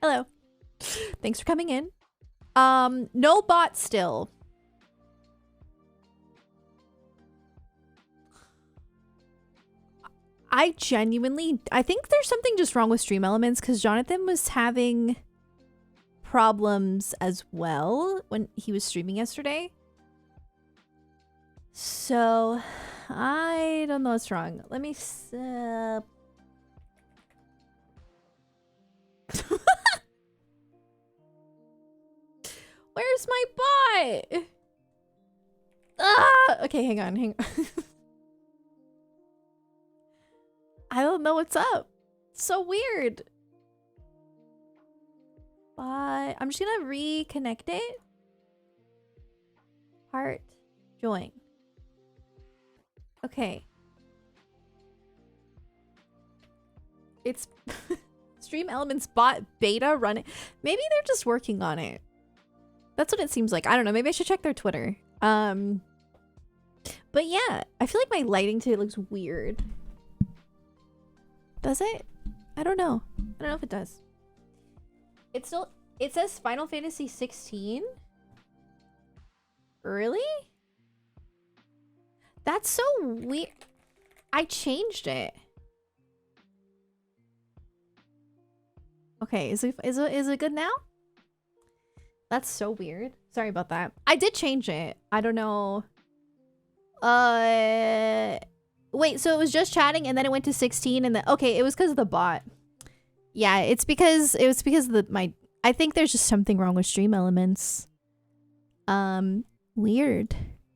Hello. Thanks for coming in. No bot still. I think there's something just wrong with Stream Elements because Jonathan was having problems as well when he was streaming yesterday. So I don't know what's wrong. Let me Where's my bot? Ah! Okay, hang on. I don't know what's up. It's so weird. But I'm just gonna reconnect it. Heart, join. Okay. It's Stream Elements bot beta running. Maybe they're just working on it. That's what it seems like. I don't know. Maybe I should check their Twitter. But yeah, I feel like my lighting today looks weird. Does it? I don't know. I don't know if it does. It says Final Fantasy 16. Really? That's so weird. I changed it. Okay, is it good now? That's so weird. Sorry about that. I did change it. I don't know. Wait, so it was just chatting and then it went to 16 and then okay, it was because of the bot. Yeah, it was because of I think there's just something wrong with Stream Elements. Weird.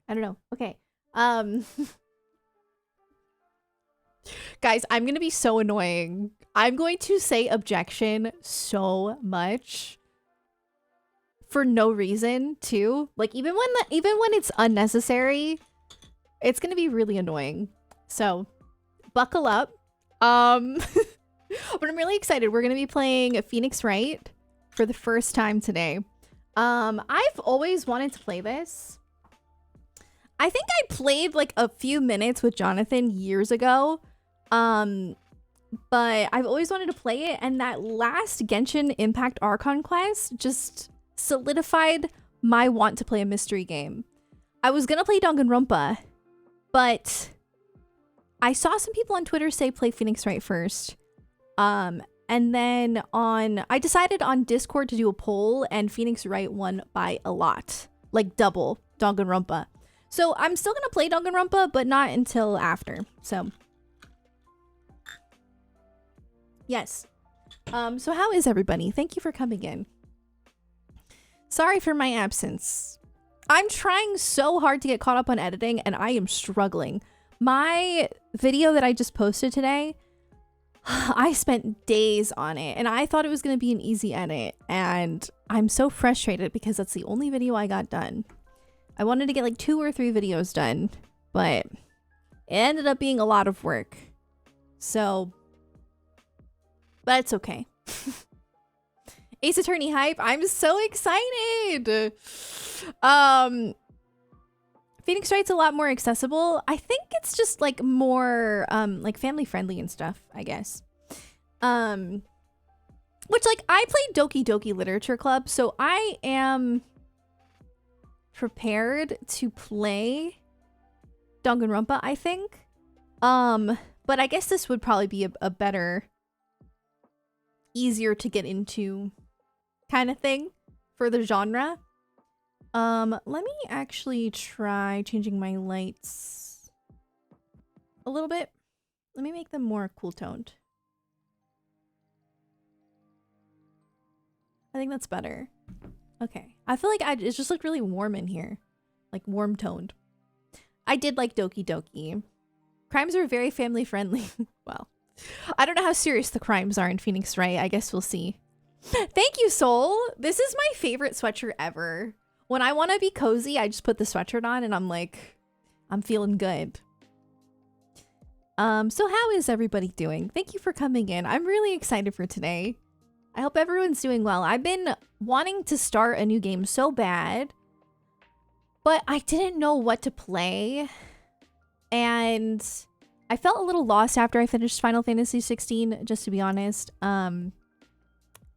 I don't know. Okay. Guys, I'm gonna be so annoying. I'm going to say objection so much for no reason too. Like even when it's unnecessary, it's gonna be really annoying. So buckle up. But I'm really excited. We're gonna be playing Phoenix Wright for the first time today. I've always wanted to play this. I think I played like a few minutes with Jonathan years ago. But I've always wanted to play it, and that last Genshin Impact Archon quest just solidified my want to play a mystery game. I was gonna play Danganronpa, but I saw some people on Twitter say play Phoenix Wright first. And then I decided on Discord to do a poll, and Phoenix Wright won by a lot, like double Danganronpa. So I'm still gonna play Danganronpa, but not until after. So yes. So how is everybody? Thank you for coming in. Sorry for my absence. I'm trying so hard to get caught up on editing and I am struggling. My video that I just posted today, I spent days on it and I thought it was going to be an easy edit, and I'm so frustrated because that's the only video I got done. I wanted to get like 2 or 3 videos done, but it ended up being a lot of work. So, but it's okay. Ace Attorney hype. I'm so excited. Phoenix Wright's a lot more accessible. I think it's just like more like family friendly and stuff, I guess. Which like I played Doki Doki Literature Club, so I am prepared to play Danganronpa, I think. But I guess this would probably be a better, easier to get into kind of thing for the genre. Let me actually try changing my lights a little bit. Let me make them more cool toned. I think that's better. Okay. I feel like it just looked really warm in here. Like warm toned. I did like Doki Doki. Crimes are very family friendly. Well, I don't know how serious the crimes are in Phoenix Wright. I guess we'll see. Thank you, Soul. This is my favorite sweatshirt ever. When I want to be cozy, I just put the sweatshirt on and I'm like, I'm feeling good. So how is everybody doing? Thank you for coming in. I'm really excited for today. I hope everyone's doing well. I've been wanting to start a new game so bad, but I didn't know what to play. And I felt a little lost after I finished Final Fantasy 16, just to be honest.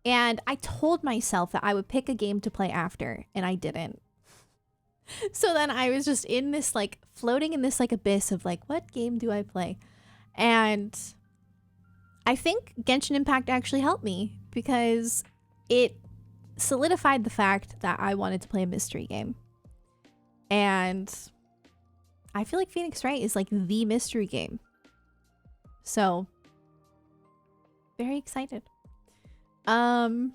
And I told myself that I would pick a game to play after, and I didn't. So then I was just in this, like, floating in this, like, abyss of, like, what game do I play? And I think Genshin Impact actually helped me because it solidified the fact that I wanted to play a mystery game. And I feel like Phoenix Wright is, like, the mystery game. So, very excited. Monica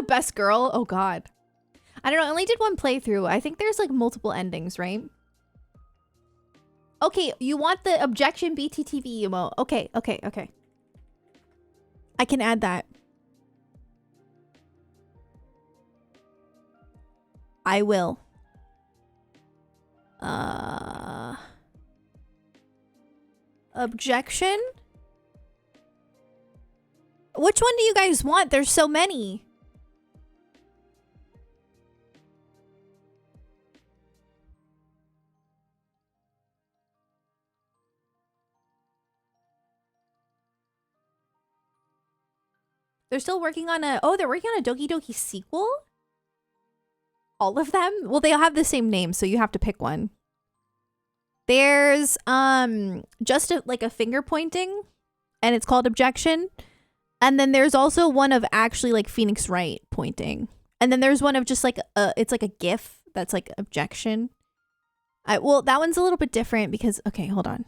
best girl. Oh god. I don't know. I only did one playthrough. I think there's like multiple endings, right? Okay, you want the objection BTTV emote. Okay. I can add that. I will. Objection? Which one do you guys want? There's so many. They're still working on a... Oh, they're working on a Doki Doki sequel? All of them? Well, they all have the same name, so you have to pick one. There's just like a finger pointing, and it's called Objection. And then there's also one of actually like Phoenix Wright pointing. And then there's one of just like it's like a GIF that's like Objection. Well, that one's a little bit different because... Okay, hold on.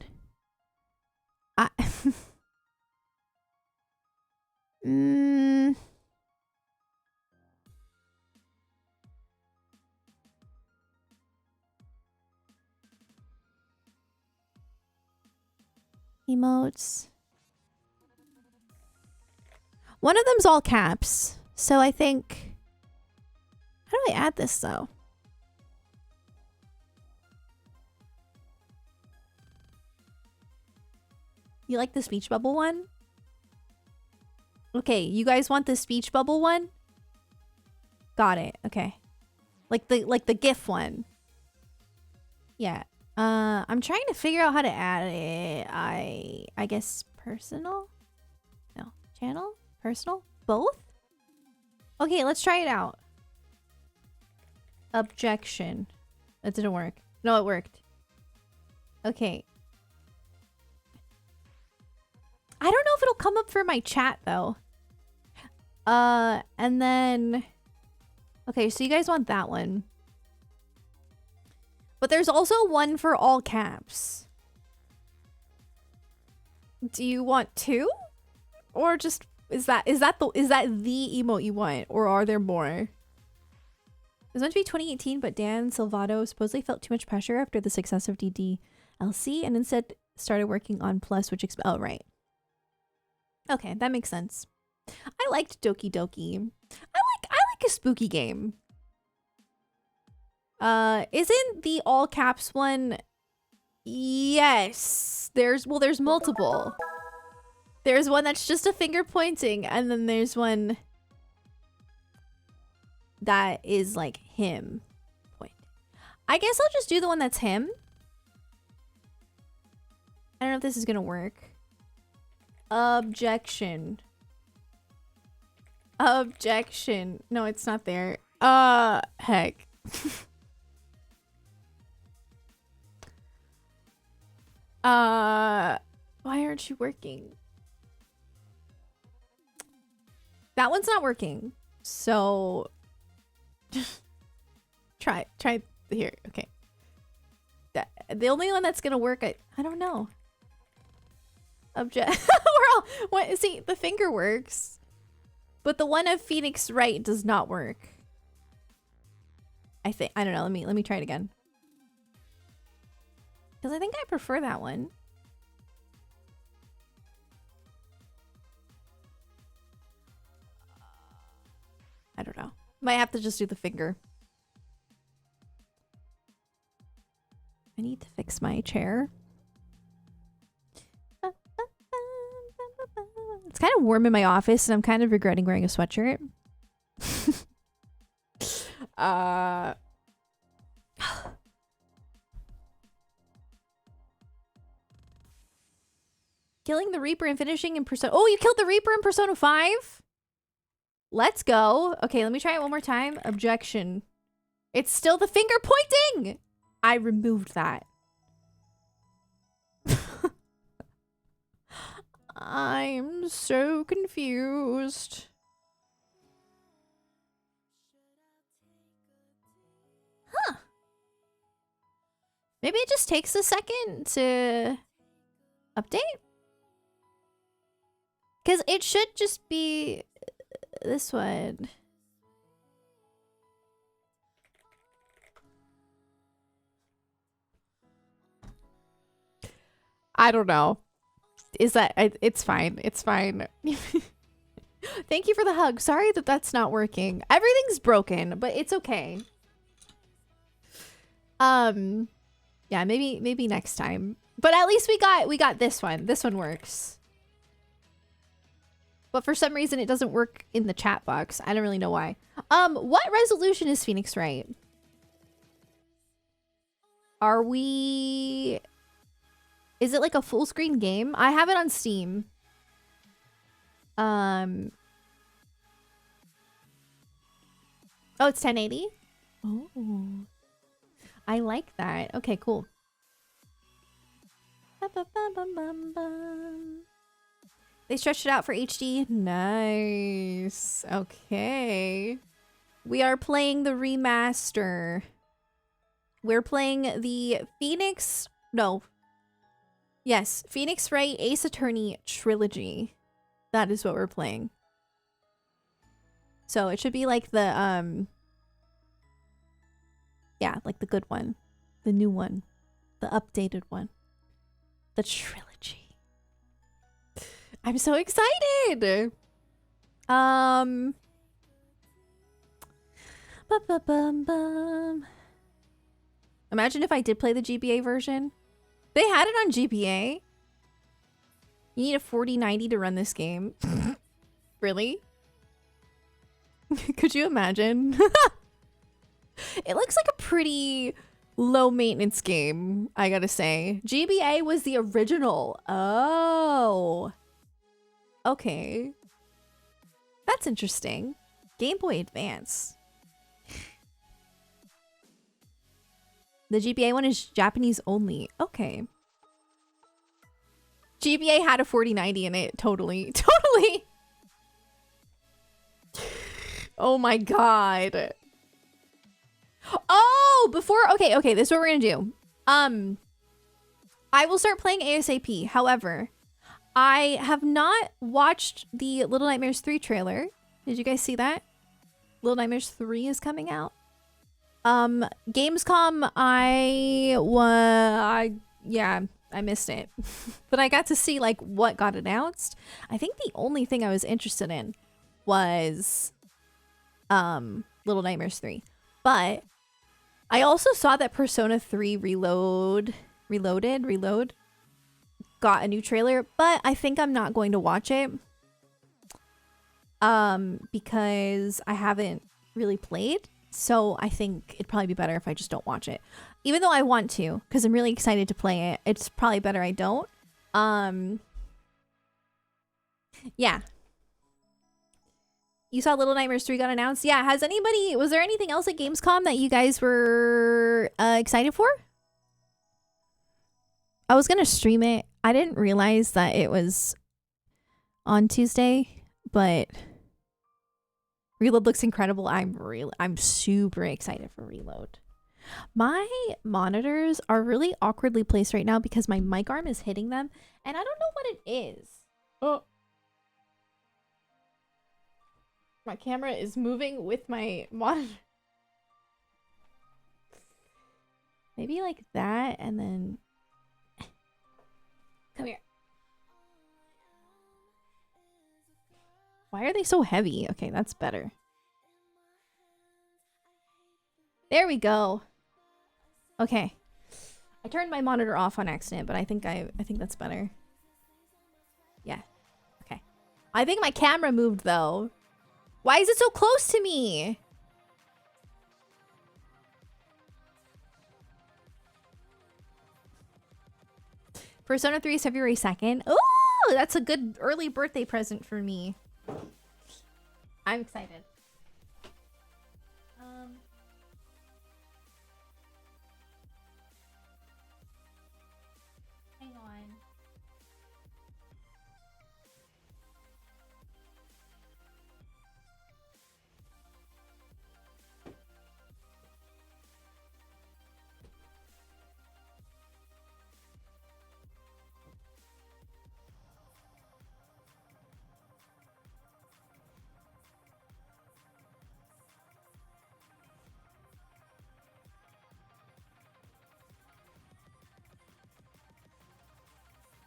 Emotes. One of them's all caps. So I think... How do I add this though? You like the speech bubble one? Okay, you guys want the speech bubble one? Got it. Okay. Like the GIF one. Yeah. I'm trying to figure out how to add it. I guess personal? No. Channel? Personal? Both? Okay, let's try it out. Objection. That didn't work. No, it worked. Okay. I don't know if it'll come up for my chat though. And then... Okay, so you guys want that one. But there's also one for all caps. Do you want two? Or just... Is that the emote you want? Or are there more? It was meant to be 2018, but Dan Silvato supposedly felt too much pressure after the success of DDLC and instead started working on Plus, which... Oh, right. Okay, that makes sense. I liked Doki Doki. I like a spooky game. Isn't the all caps one? Yes. There's multiple. There's one that's just a finger pointing, and then there's one that is like him pointing. I guess I'll just do the one that's him. I don't know if this is gonna work. Objection. Objection. No, it's not there. Heck. Why aren't you working? That one's not working. So try here. Okay. The only one that's gonna work, I don't know. See, the finger works. But the one of Phoenix Wright does not work. I don't know. Let me try it again. Because I think I prefer that one. I don't know. Might have to just do the finger. I need to fix my chair. It's kind of warm in my office and I'm kind of regretting wearing a sweatshirt. Killing the Reaper and finishing in Persona. Oh, you killed the Reaper in Persona 5? Let's go. Okay, let me try it one more time. Objection. It's still the finger pointing! I removed that. I'm so confused. Huh. Maybe it just takes a second to update? Because it should just be this one. I don't know. Is that... it's fine. It's fine. Thank you for the hug. Sorry that that's not working. Everything's broken, but it's okay. Yeah, maybe next time. But at least we got this one. This one works. But for some reason it doesn't work in the chat box. I don't really know why. What resolution is Phoenix Wright? Are we... Is it like a full screen game? I have it on Steam. Oh, it's 1080? Oh. I like that. Okay, cool. They stretched it out for HD. Nice. Okay. We are playing the remaster. We're playing the Phoenix... No. Yes. Phoenix Wright Ace Attorney Trilogy. That is what we're playing. So it should be like the, yeah, like the good one. The new one. The updated one. The trilogy. I'm so excited! Imagine if I did play the GBA version. They had it on GBA. You need a 4090 to run this game. Really? Could you imagine? It looks like a pretty low maintenance game, I gotta say. GBA was the original. Oh. Okay. That's interesting. Game Boy Advance. The GBA one is Japanese only. Okay. GBA had a 4090 in it. Totally. Totally. Oh my god. Oh, before... Okay, this is what we're gonna do. I will start playing ASAP. However, I have not watched the Little Nightmares 3 trailer. Did you guys see that? Little Nightmares 3 is coming out. Gamescom, yeah, I missed it. But I got to see like what got announced. I think the only thing I was interested in was Little Nightmares 3. But I also saw that Persona 3 Reload got a new trailer, but I think I'm not going to watch it. Because I haven't really played. So I think it'd probably be better if I just don't watch it. Even though I want to, because I'm really excited to play it. It's probably better I don't. Yeah. You saw Little Nightmares 3 got announced? Yeah, was there anything else at Gamescom that you guys were excited for? I was gonna stream it. I didn't realize that it was on Tuesday, but Reload looks incredible. I'm super excited for Reload. My monitors are really awkwardly placed right now because my mic arm is hitting them, and I don't know what it is. Oh. My camera is moving with my monitor. Maybe like that, and then... Come here. Why are they so heavy? Okay, that's better. There we go. Okay. I turned my monitor off on accident, but I think that's better. Yeah. Okay. I think my camera moved though. Why is it so close to me? Persona 3 is February 2nd. Ooh, Oh, that's a good early birthday present for me. I'm excited. Hang on.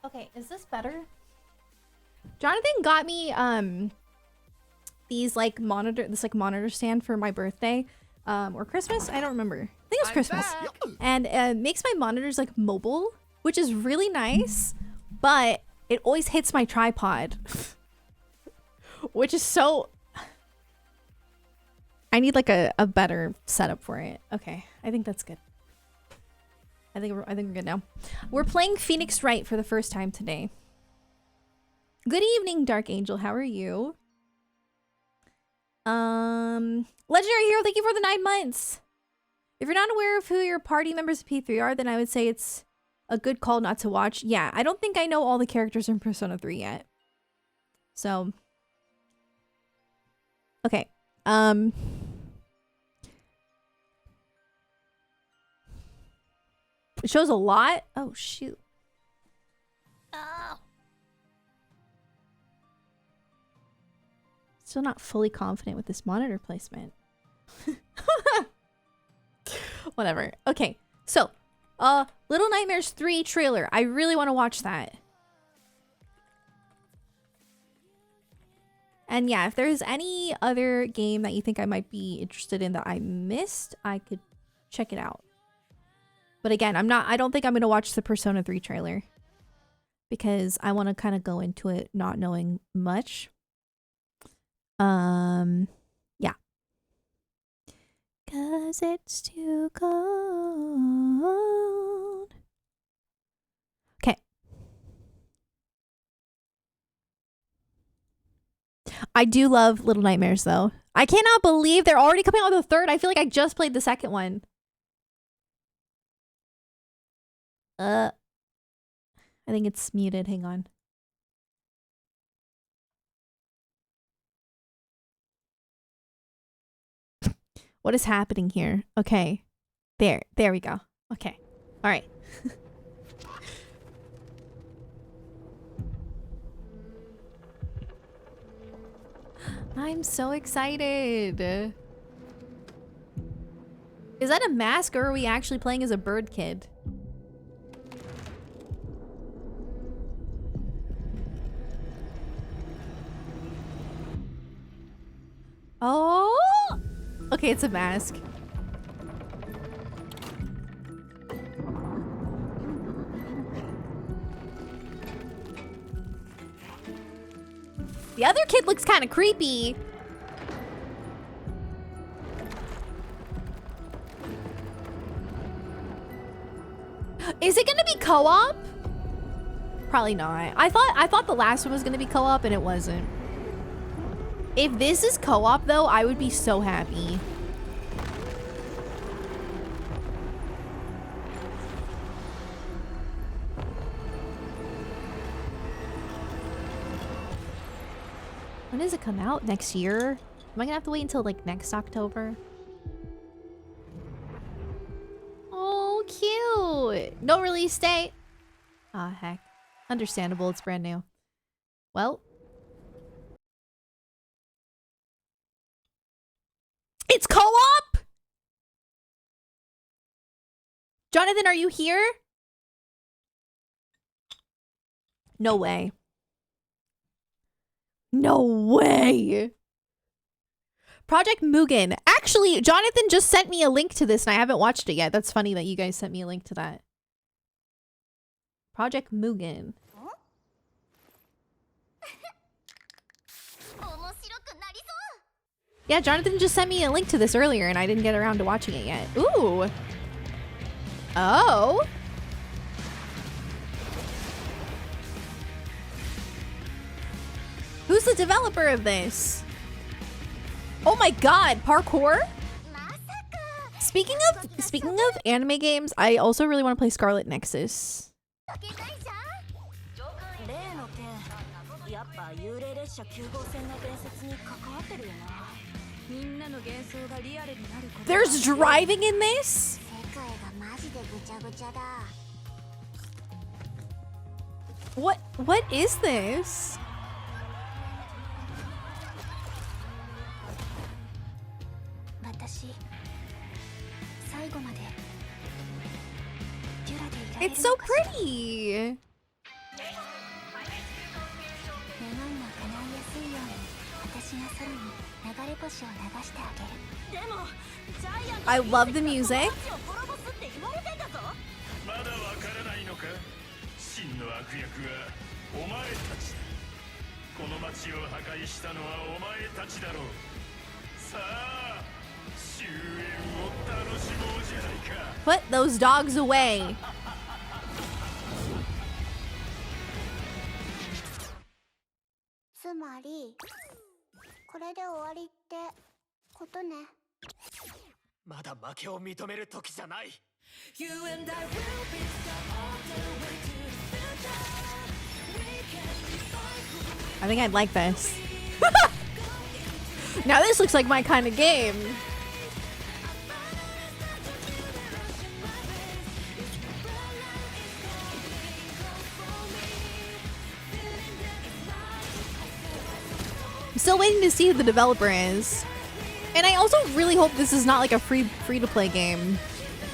Okay, is this better? Jonathan got me these like monitor stand for my birthday or Christmas. I don't remember. I think it was Christmas. And it makes my monitors like mobile, which is really nice, but it always hits my tripod, which is so. I need like a better setup for it. Okay, I think that's good. I think we're good now. We're playing Phoenix Wright for the first time today. Good evening, Dark Angel. How are you? Legendary Hero, thank you for the 9 months. If you're not aware of who your party members of P3 are, then I would say it's a good call not to watch. Yeah, I don't think I know all the characters in Persona 3 yet. So, okay. It shows a lot. Oh, shoot. Oh. Still not fully confident with this monitor placement. Whatever. Okay. So, Little Nightmares 3 trailer. I really want to watch that. And yeah, if there's any other game that you think I might be interested in that I missed, I could check it out. But again, I don't think I'm going to watch the Persona 3 trailer because I want to kind of go into it not knowing much. Yeah. 'Cause it's too cold. Okay. I do love Little Nightmares though. I cannot believe they're already coming out with the third. I feel like I just played the second one. I think it's muted. Hang on. What is happening here? Okay. There we go. Okay. All right. I'm so excited. Is that a mask or are we actually playing as a bird kid? Oh! Okay, it's a mask. The other kid looks kind of creepy. Is it gonna be co-op? Probably not. I thought the last one was gonna be co-op and it wasn't. If this is co-op though, I would be so happy. When does it come out? Next year? Am I gonna have to wait until like next October? Oh, cute. No release date. Ah, heck. Understandable, it's brand new. Well. It's co-op? Jonathan, are you here? No way. No way. Project Mugen. Actually, Jonathan just sent me a link to this and I haven't watched it yet. That's funny that you guys sent me a link to that. Project Mugen. Yeah, Jonathan just sent me a link to this earlier and I didn't get around to watching it yet. Ooh. Oh. the developer of this? Oh my god, parkour? Speaking of anime games, I also really want to play Scarlet Nexus. There's driving in this? What is this? It's so pretty. I love the music. Put those dogs away. I think I'd like this. Now this looks like my kind of game. I'm still waiting to see who the developer is. And I also really hope this is not like a free to play game.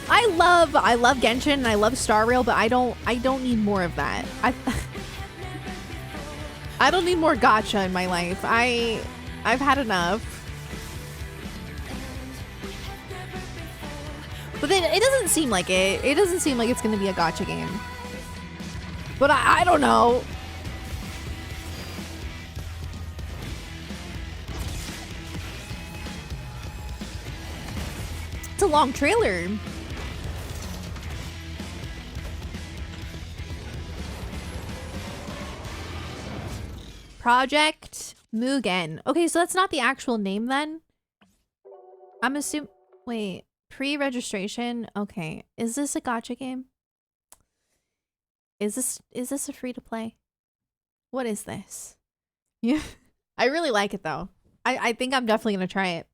I love Genshin and I love Star Rail, but I don't need more of that. I don't need more gacha in my life. I've had enough. But then it doesn't seem like it. It doesn't seem like it's gonna be a gacha game. But I don't know. It's a long trailer. Project Mugen. Okay, so that's not the actual name then? I'm assuming... Wait. Pre-registration? Okay. Is this a gacha game? Is this a free-to-play? What is this? Yeah. I really like it though. I think I'm definitely gonna try it.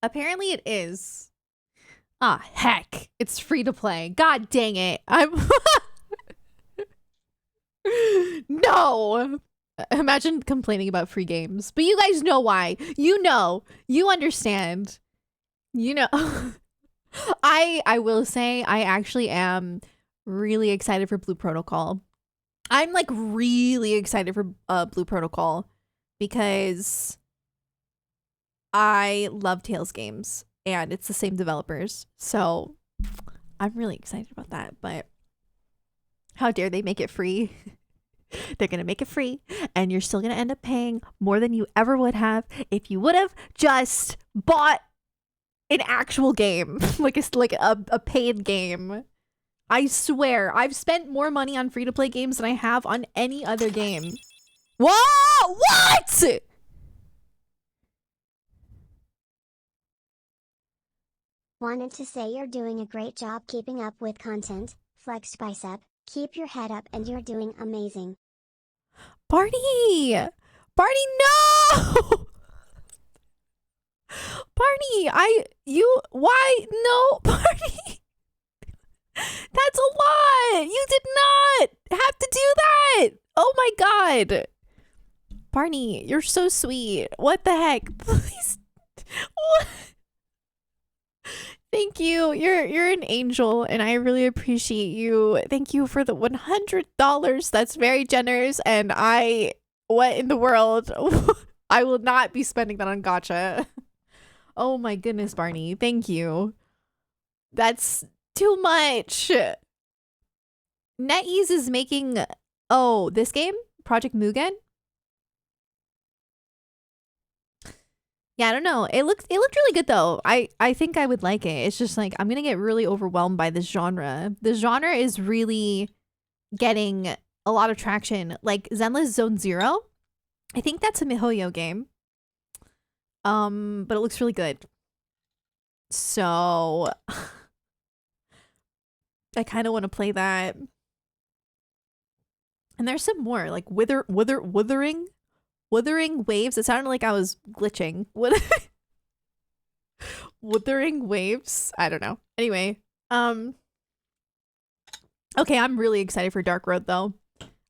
Apparently it is. Ah, heck. It's free-to-play. God dang it. No! Imagine complaining about free games. But you guys know why. You know. You understand. You know. I will say I actually am really excited for Blue Protocol. I'm like really excited for Blue Protocol because I love Tales games and it's the same developers. So I'm really excited about that. But how dare they make it free? They're going to make it free and you're still going to end up paying more than you ever would have if you would have just bought an actual game, like a paid game. I swear, I've spent more money on free-to-play games than I have on any other game. Whoa! What? Wanted to say you're doing a great job keeping up with content, flexed bicep. Keep your head up and you're doing amazing. Barney! Barney, no! Barney, why? No, Barney! That's a lot! You did not have to do that! Oh my god! Barney, you're so sweet. What the heck? Please. What? Thank you. You're an angel and I really appreciate you. Thank you for the $100. That's very generous and what in the world? I will not be spending that on gacha. Oh my goodness, Barney. Thank you. That's too much. NetEase is making this game? Project Mugen? Yeah, I don't know. It looked really good though. I think I would like it. It's just like I'm gonna get really overwhelmed by this genre. This genre is really getting a lot of traction. Like Zenless Zone Zero. I think that's a MiHoYo game. But it looks really good. So I kind of want to play that. And there's some more like withering waves. It sounded like I was glitching. Withering waves. I don't know. Anyway, okay, I'm really excited for Dark Road though.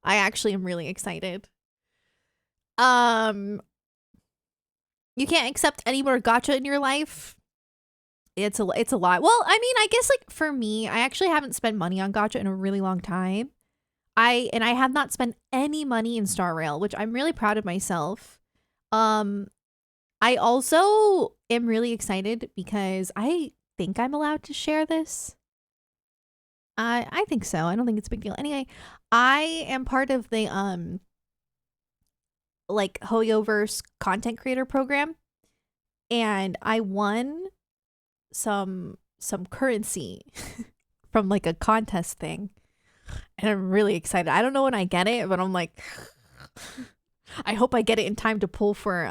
I actually am really excited. You can't accept any more gacha in your life. It's a lot. Well, I mean, I guess like for me, I actually haven't spent money on gacha in a really long time. I have not spent any money in Star Rail, which I'm really proud of myself. I also am really excited because I think I'm allowed to share this. I think so. I don't think it's a big deal. Anyway, I am part of the like Hoyoverse content creator program, and I won some currency from like a contest thing, and I'm really excited. I don't know when I get it, but I'm like I hope I get it in time to pull for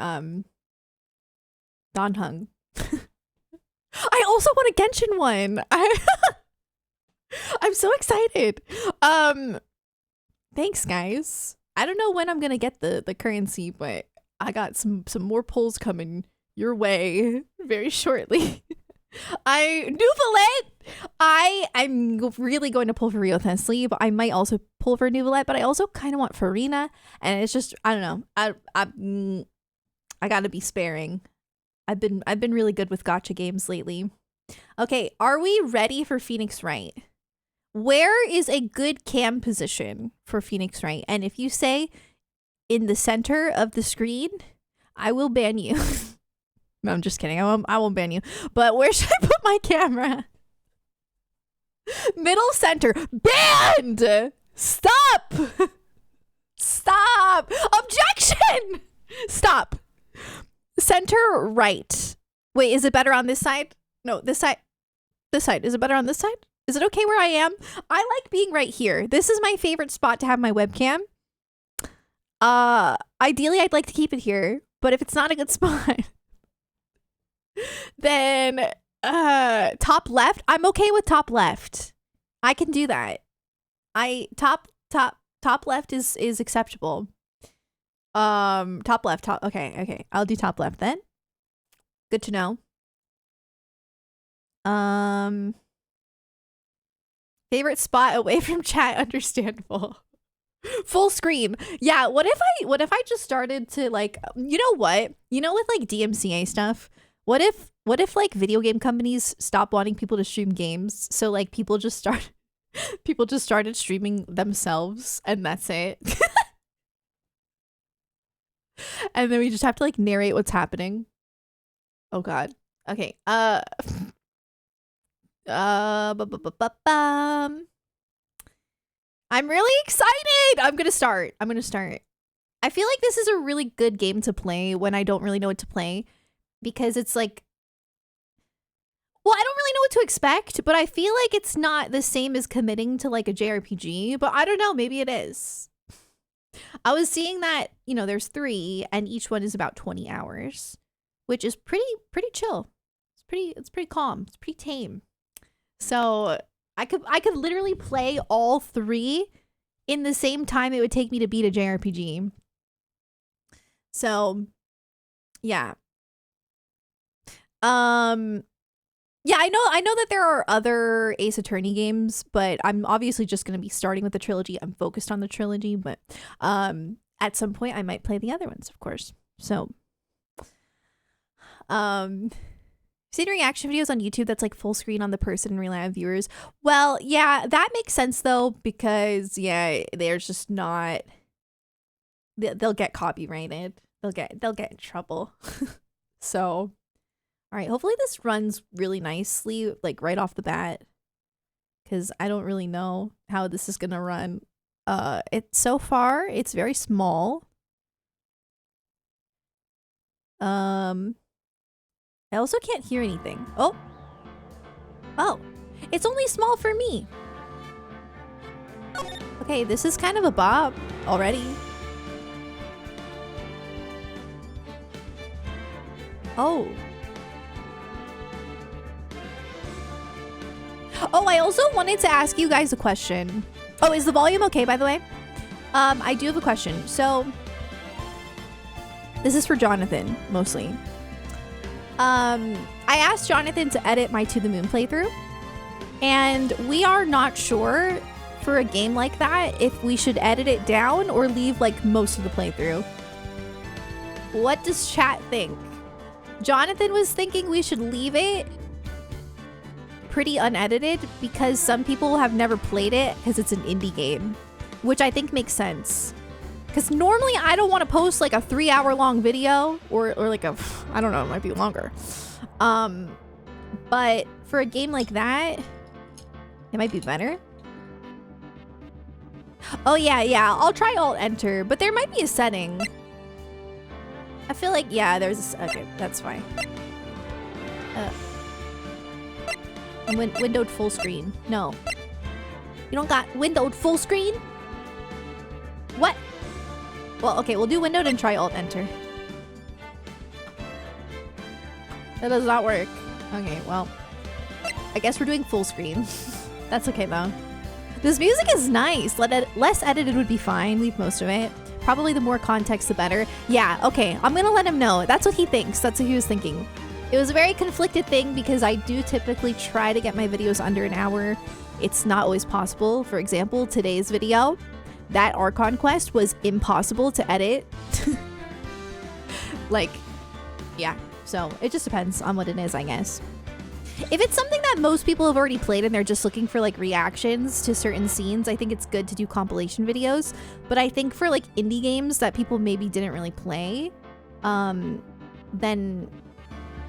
Donhung. I also want a Genshin one. I'm so excited. Thanks guys. I don't know when I'm gonna get the currency, but I got some more pulls coming your way very shortly. I'm really going to pull for Rio Thesli, but I might also pull for Nuvalet, but I also kind of want Farina, and it's just I don't know. I gotta be sparing. I've been really good with gacha games lately. Okay, are we ready for Phoenix Wright? Where is a good cam position for Phoenix Wright? And if you say in the center of the screen, I will ban you. No, I'm just kidding. I won't ban you. But where should I put my camera? Middle center. Banned! Stop! Stop! Objection! Stop. Center right. Wait, is it better on this side? No, this side. This side. Is it better on this side? Is it okay where I am? I like being right here. This is my favorite spot to have my webcam. Ideally, I'd like to keep it here. But if it's not a good spot, then top left. I'm okay with top left. I can do that. Top left is acceptable. Top left. Okay. I'll do top left then. Good to know. Favorite spot away from chat, understandable. Full screen. Yeah, what if I just started to like, you know what? You know, with like DMCA stuff, what if like video game companies stop wanting people to stream games? So like people just started streaming themselves and that's it. And then we just have to like narrate what's happening. Oh god. Okay. I'm really excited. I'm gonna start. I feel like this is a really good game to play when I don't really know what to play, because it's like, well, I don't really know what to expect, but I feel like it's not the same as committing to like a JRPG, but I don't know, maybe it is. I was seeing that, you know, there's 3 and each one is about 20 hours, which is pretty chill. It's pretty calm. It's pretty tame. So I could literally play all 3 in the same time it would take me to beat a JRPG. So yeah. Yeah, I know that there are other Ace Attorney games, but I'm obviously just going to be starting with the trilogy. I'm focused on the trilogy, but at some point I might play the other ones, of course. So seeing reaction videos on YouTube that's like full screen on the person and rely on viewers. Well, yeah, that makes sense though, because yeah, they're just not, they'll get copyrighted. They'll get in trouble. So, all right, hopefully this runs really nicely, like right off the bat, because I don't really know how this is gonna run. So far it's very small. I also can't hear anything. Oh, it's only small for me. Okay, this is kind of a bop already. Oh. Oh, I also wanted to ask you guys a question. Oh, is the volume okay, by the way? I do have a question. So, this is for Jonathan, mostly. I asked Jonathan to edit my To the Moon playthrough, and we are not sure for a game like that if we should edit it down or leave like most of the playthrough. What does chat think? Jonathan was thinking we should leave it pretty unedited because some people have never played it because it's an indie game, which I think makes sense. Because normally I don't want to post like a 3-hour-long video or like a, I don't know, it might be longer. But for a game like that, it might be better. Oh yeah, I'll try Alt Enter, but there might be a setting. I feel like, yeah, there's, okay, that's fine. Windowed full screen. No. You don't got windowed full screen? What? Well, okay, we'll do windowed and try Alt Enter. That does not work. Okay, well, I guess we're doing full screen. That's okay though. This music is nice. Less edited would be fine. Leave most of it. Probably the more context, the better. Yeah, okay. I'm gonna let him know. That's what he thinks. That's what he was thinking. It was a very conflicted thing because I do typically try to get my videos under an hour. It's not always possible. For example, today's video, that Archon quest was impossible to edit. Like, yeah. So it just depends on what it is, I guess. If it's something that most people have already played and they're just looking for like reactions to certain scenes, I think it's good to do compilation videos. But I think for like indie games that people maybe didn't really play, then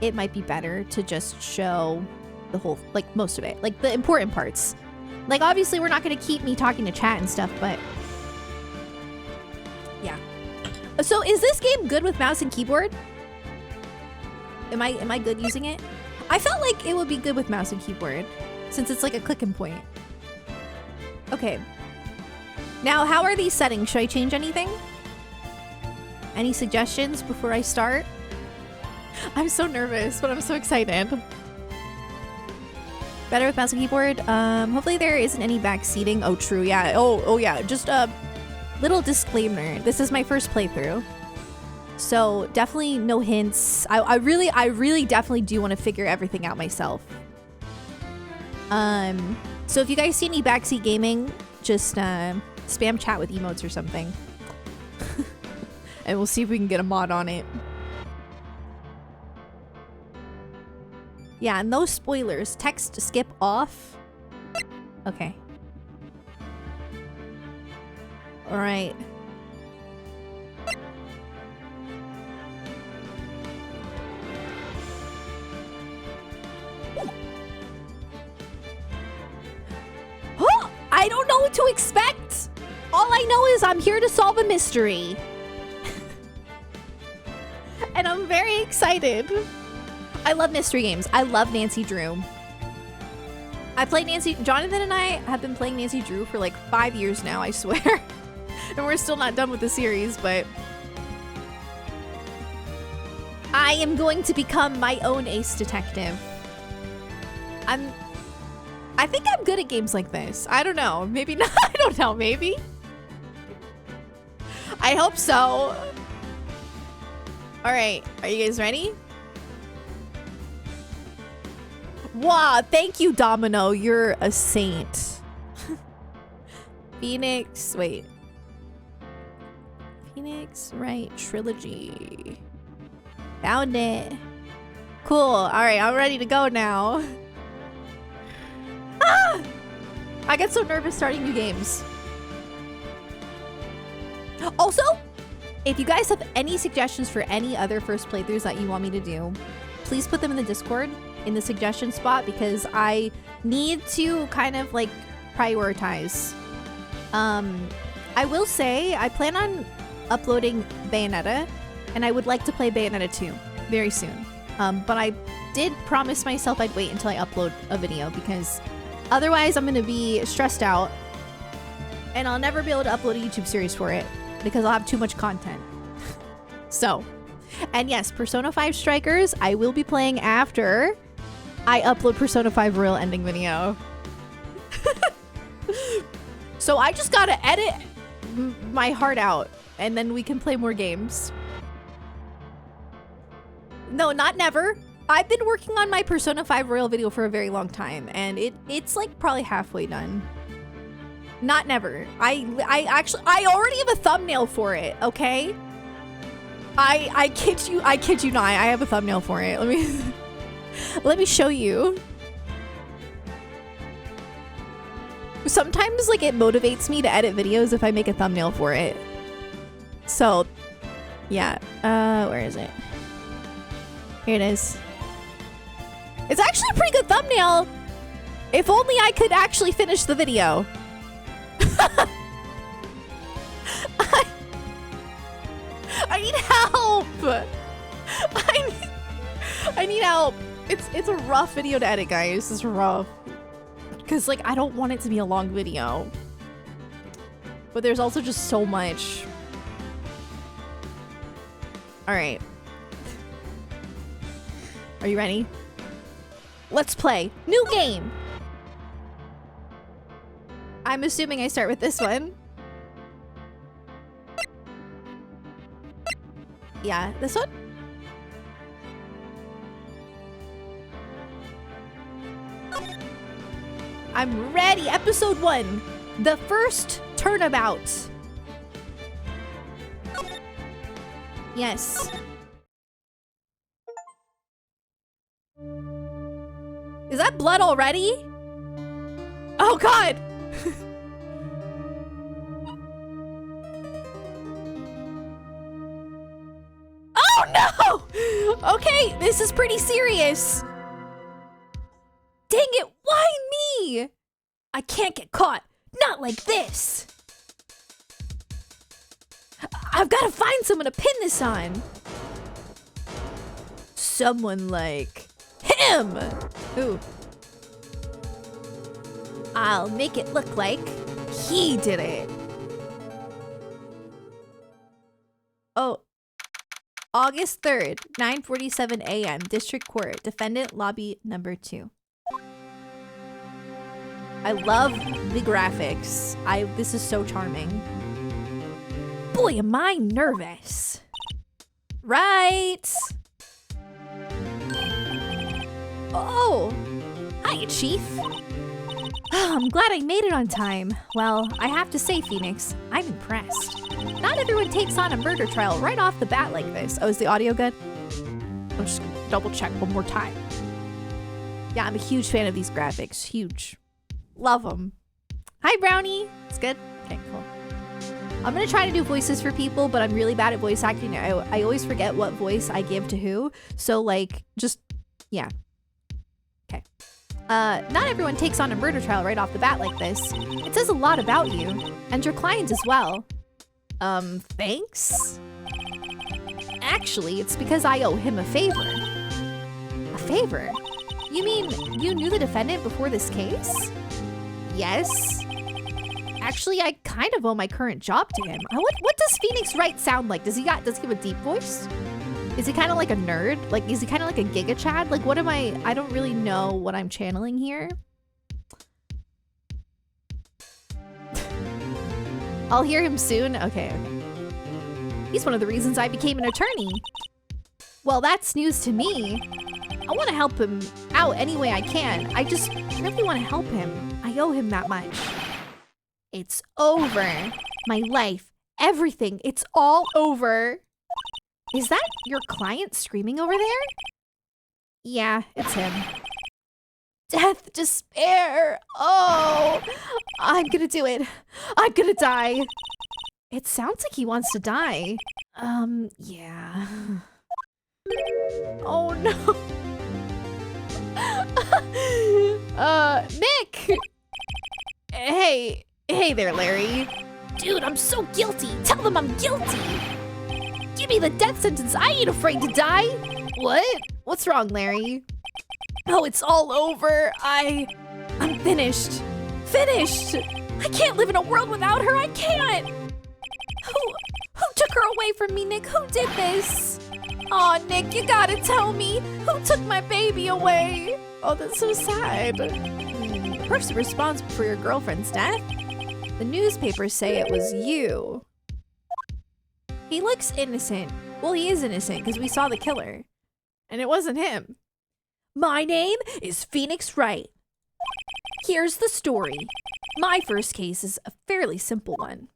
it might be better to just show the whole, like most of it, like the important parts. Like obviously we're not going to keep me talking to chat and stuff, but yeah. So is this game good with mouse and keyboard? Am I good using it? I felt like it would be good with mouse and keyboard since it's like a click and point. Okay. Now, how are these settings? Should I change anything? Any suggestions before I start? I'm so nervous, but I'm so excited. Better with mouse and keyboard. Hopefully there isn't any backseating. Oh, true. Yeah. Oh yeah. Just a little disclaimer. This is my first playthrough. So definitely no hints. I really definitely do want to figure everything out myself. So if you guys see any backseat gaming, just spam chat with emotes or something. And we'll see if we can get a mod on it. Yeah, no spoilers. Text skip off. Okay. All right. I don't know what to expect. All I know is I'm here to solve a mystery. And I'm very excited. I love mystery games. I love Nancy Drew. I played Jonathan and I have been playing Nancy Drew for like 5 years now, I swear. And we're still not done with the series, but I am going to become my own ace detective. I think I'm good at games like this. I don't know. Maybe not. I don't know. Maybe. I hope so. All right. Are you guys ready? Wow. Thank you, Domino. You're a saint. Phoenix. Wait. Phoenix Wright trilogy. Found it. Cool. All right. I'm ready to go now. Ah! I get so nervous starting new games. Also, if you guys have any suggestions for any other first playthroughs that you want me to do, please put them in the Discord in the suggestion spot because I need to kind of like prioritize. I will say I plan on uploading Bayonetta and I would like to play Bayonetta 2 very soon. But I did promise myself I'd wait until I upload a video because otherwise I'm gonna be stressed out and I'll never be able to upload a YouTube series for it because I'll have too much content. So And yes, Persona 5 Strikers, I will be playing after I upload Persona 5 Royal ending video. So I just gotta edit my heart out, and then we can play more games. No, not never. I've been working on my Persona 5 Royal video for a very long time, and it's like probably halfway done. Not never. I already have a thumbnail for it, okay? I kid you not. I have a thumbnail for it. Let me show you. Sometimes like it motivates me to edit videos if I make a thumbnail for it. So, yeah. Where is it? Here it is. It's actually a pretty good thumbnail. If only I could actually finish the video. I need help. I need help. It's a rough video to edit, guys. It's rough. Because like I don't want it to be a long video. But there's also just so much. All right. Are you ready? Let's play. New game. I'm assuming I start with this one. Yeah, this one? I'm ready. Episode 1. The first turnabout. Yes. Is that blood already? Oh god! Oh no! Okay, this is pretty serious. Dang it, why me? I can't get caught. Not like this. I've got to find someone to pin this on. Someone like him. Ooh. I'll make it look like he did it. Oh. August 3rd, 9:47 a.m. District Court. Defendant lobby number 2. I love the graphics. This is so charming. Boy, am I nervous. Right. Oh, hi, Chief. I'm glad I made it on time. Well, I have to say, Phoenix, I'm impressed. Not everyone takes on a murder trial right off the bat like this. Oh, is the audio good? I'll just double check one more time. Yeah, I'm a huge fan of these graphics. Huge. Love them. Hi, Brownie. It's good? Okay, cool. I'm gonna try to do voices for people, but I'm really bad at voice acting. I always forget what voice I give to who. So, like, just, yeah. Okay. Not everyone takes on a murder trial right off the bat like this. It says a lot about you. And your client as well. Thanks? Actually, it's because I owe him a favor. A favor? You mean you knew the defendant before this case? Yes. Actually, I kind of owe my current job to him. What does Phoenix Wright sound like? Does he have a deep voice? Is he kind of like a nerd? Like, is he kind of like a Giga Chad? Like, what am I don't really know what I'm channeling here. I'll hear him soon. Okay. He's one of the reasons I became an attorney. Well, that's news to me. I want to help him out any way I can. I just really want to help him. I owe him that much. It's over. My life, everything, it's all over. Is that your client screaming over there? Yeah, it's him. Death, despair. Oh, I'm gonna do it. I'm gonna die. It sounds like he wants to die. Yeah. Oh no. Nick! Hey there, Larry. Dude, I'm so guilty. Tell them I'm guilty. Give me the death sentence. I ain't afraid to die. What? What's wrong, Larry? Oh, it's all over. I'm finished. Finished! I can't live in a world without her. I can't. Who took her away from me, Nick? Who did this? Aw, Nick, you gotta tell me. Who took my baby away? Oh, that's so sad. The person responsible for your girlfriend's death? The newspapers say it was you. He looks innocent. Well, he is innocent because we saw the killer. And it wasn't him. My name is Phoenix Wright. Here's the story. My first case is a fairly simple one.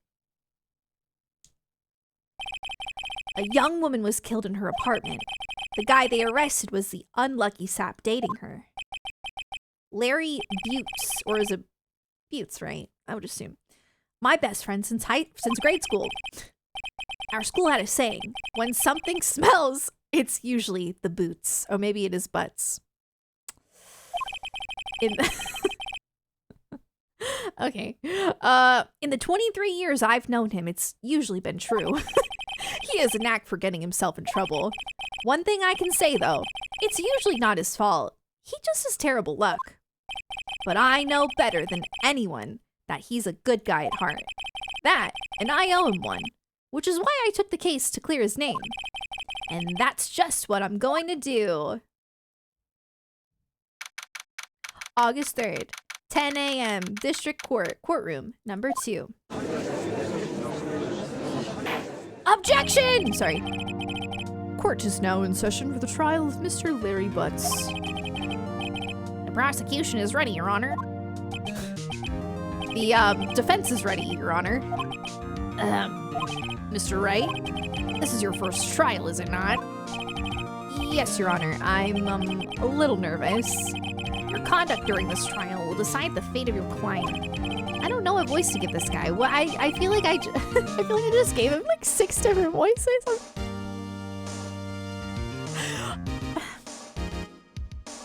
A young woman was killed in her apartment. The guy they arrested was the unlucky sap dating her. Larry Butts, or is it Butts, right? I would assume. My best friend since grade school. Our school had a saying, when something smells, it's usually the boots. Or maybe it is butts. Okay. In the 23 years I've known him, it's usually been true. He has a knack for getting himself in trouble. One thing I can say, though, it's usually not his fault. He just has terrible luck. But I know better than anyone that he's a good guy at heart. That, and I owe him one, which is why I took the case to clear his name. And that's just what I'm going to do. August 3rd, 10 a.m., District Court, Courtroom, number 2. Objection! Sorry. Court is now in session for the trial of Mr. Larry Butts. The prosecution is ready, Your Honor. The defense is ready, Your Honor. Mr. Wright, this is your first trial, is it not? Yes, Your Honor. I'm a little nervous. Your conduct during this trial will decide the fate of your client. I don't know what voice to give this guy. Well, I feel like I feel like I just gave him like 6 different voices.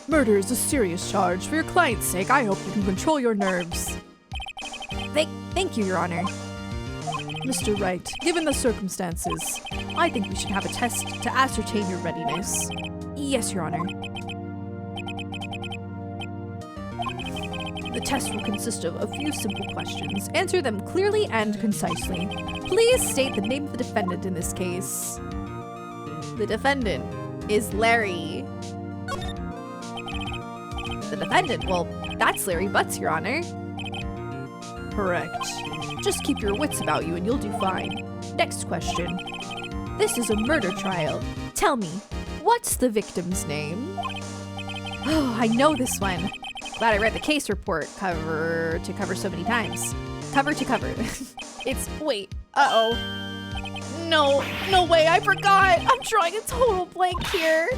Murder is a serious charge. For your client's sake, I hope you can control your nerves. Thank you, Your Honor. Mr. Wright, given the circumstances, I think we should have a test to ascertain your readiness. Yes, Your Honor. The test will consist of a few simple questions. Answer them clearly and concisely. Please state the name of the defendant in this case. The defendant is Larry. The defendant? Well, that's Larry Butts, Your Honor. Correct. Just keep your wits about you and you'll do fine. Next question. This is a murder trial. Tell me, what's the victim's name? Oh, I know this one. Glad I read the case report cover to cover so many times. Cover to cover. Wait, uh-oh. No way, I forgot. I'm drawing a total blank here.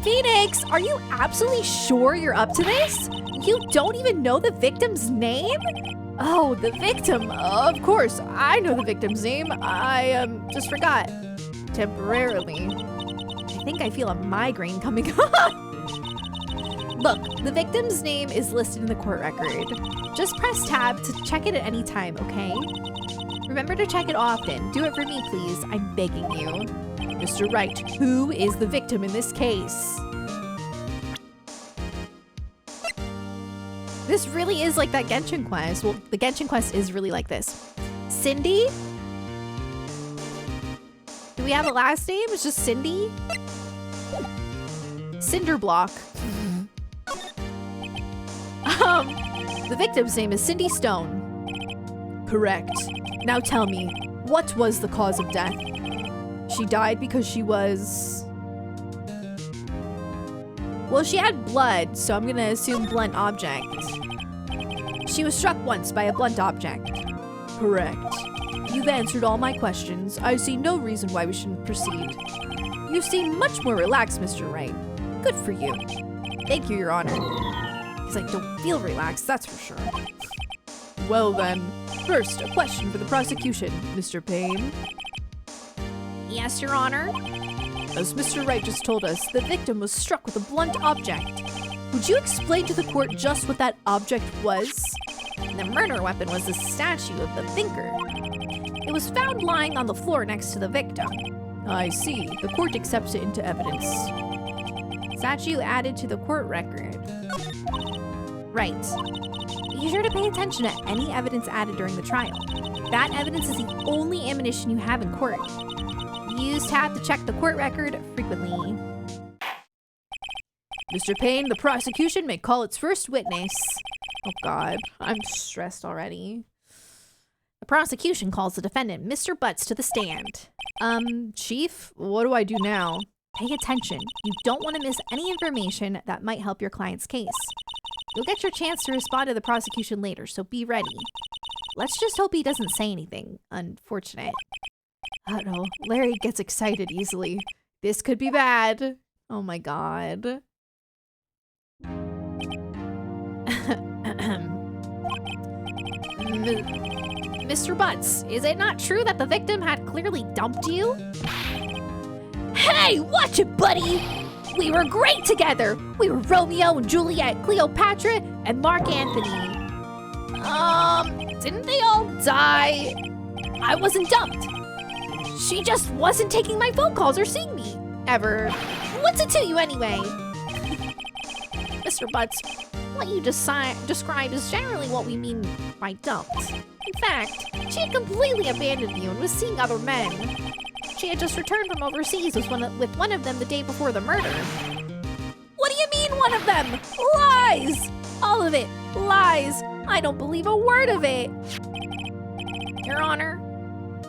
Phoenix, are you absolutely sure you're up to this? You don't even know the victim's name? Oh, the victim. Of course, I know the victim's name. I just forgot. Temporarily. I think I feel a migraine coming on. Look, the victim's name is listed in the court record. Just press tab to check it at any time, okay? Remember to check it often. Do it for me, please. I'm begging you. Mr. Wright, who is the victim in this case? This really is like that Genshin quest. Well, the Genshin quest is really like this. Cindy? Do we have a last name? It's just Cindy? Cinderblock. The victim's name is Cindy Stone. Correct. Now tell me, what was the cause of death? She died because she was... Well, she had blood, so I'm gonna assume blunt object. She was struck once by a blunt object. Correct. You've answered all my questions. I see no reason why we shouldn't proceed. You seem much more relaxed, Mr. Wright. Good for you. Thank you, Your Honor. Because I don't feel relaxed, that's for sure. Well then, first, a question for the prosecution, Mr. Payne. Yes, Your Honor? As Mr. Wright just told us, the victim was struck with a blunt object. Would you explain to the court just what that object was? The murder weapon was a statue of the thinker. It was found lying on the floor next to the victim. I see. The court accepts it into evidence. Statue added to the court record. Right. Be sure to pay attention to any evidence added during the trial. That evidence is the only ammunition you have in court. Use tab to check the court record frequently. Mr. Payne, the prosecution may call its first witness. Oh God, I'm stressed already. The prosecution calls the defendant, Mr. Butts, to the stand. Chief, what do I do now? Pay attention. You don't want to miss any information that might help your client's case. You'll get your chance to respond to the prosecution later, so be ready. Let's just hope he doesn't say anything unfortunate. Uh-oh, Larry gets excited easily. This could be bad. Oh my God. Mr. Butts, is it not true that the victim had clearly dumped you? Hey, watch it, buddy! We were great together! We were Romeo and Juliet, Cleopatra, and Mark Anthony. Didn't they all die? I wasn't dumped. She just wasn't taking my phone calls or seeing me. Ever. What's it to you anyway? Mr. Butts, what you described is generally what we mean by dumped. In fact, she had completely abandoned you and was seeing other men. She had just returned from overseas with one of them the day before the murder. What do you mean, one of them? Lies! All of it. Lies. I don't believe a word of it. Your Honor,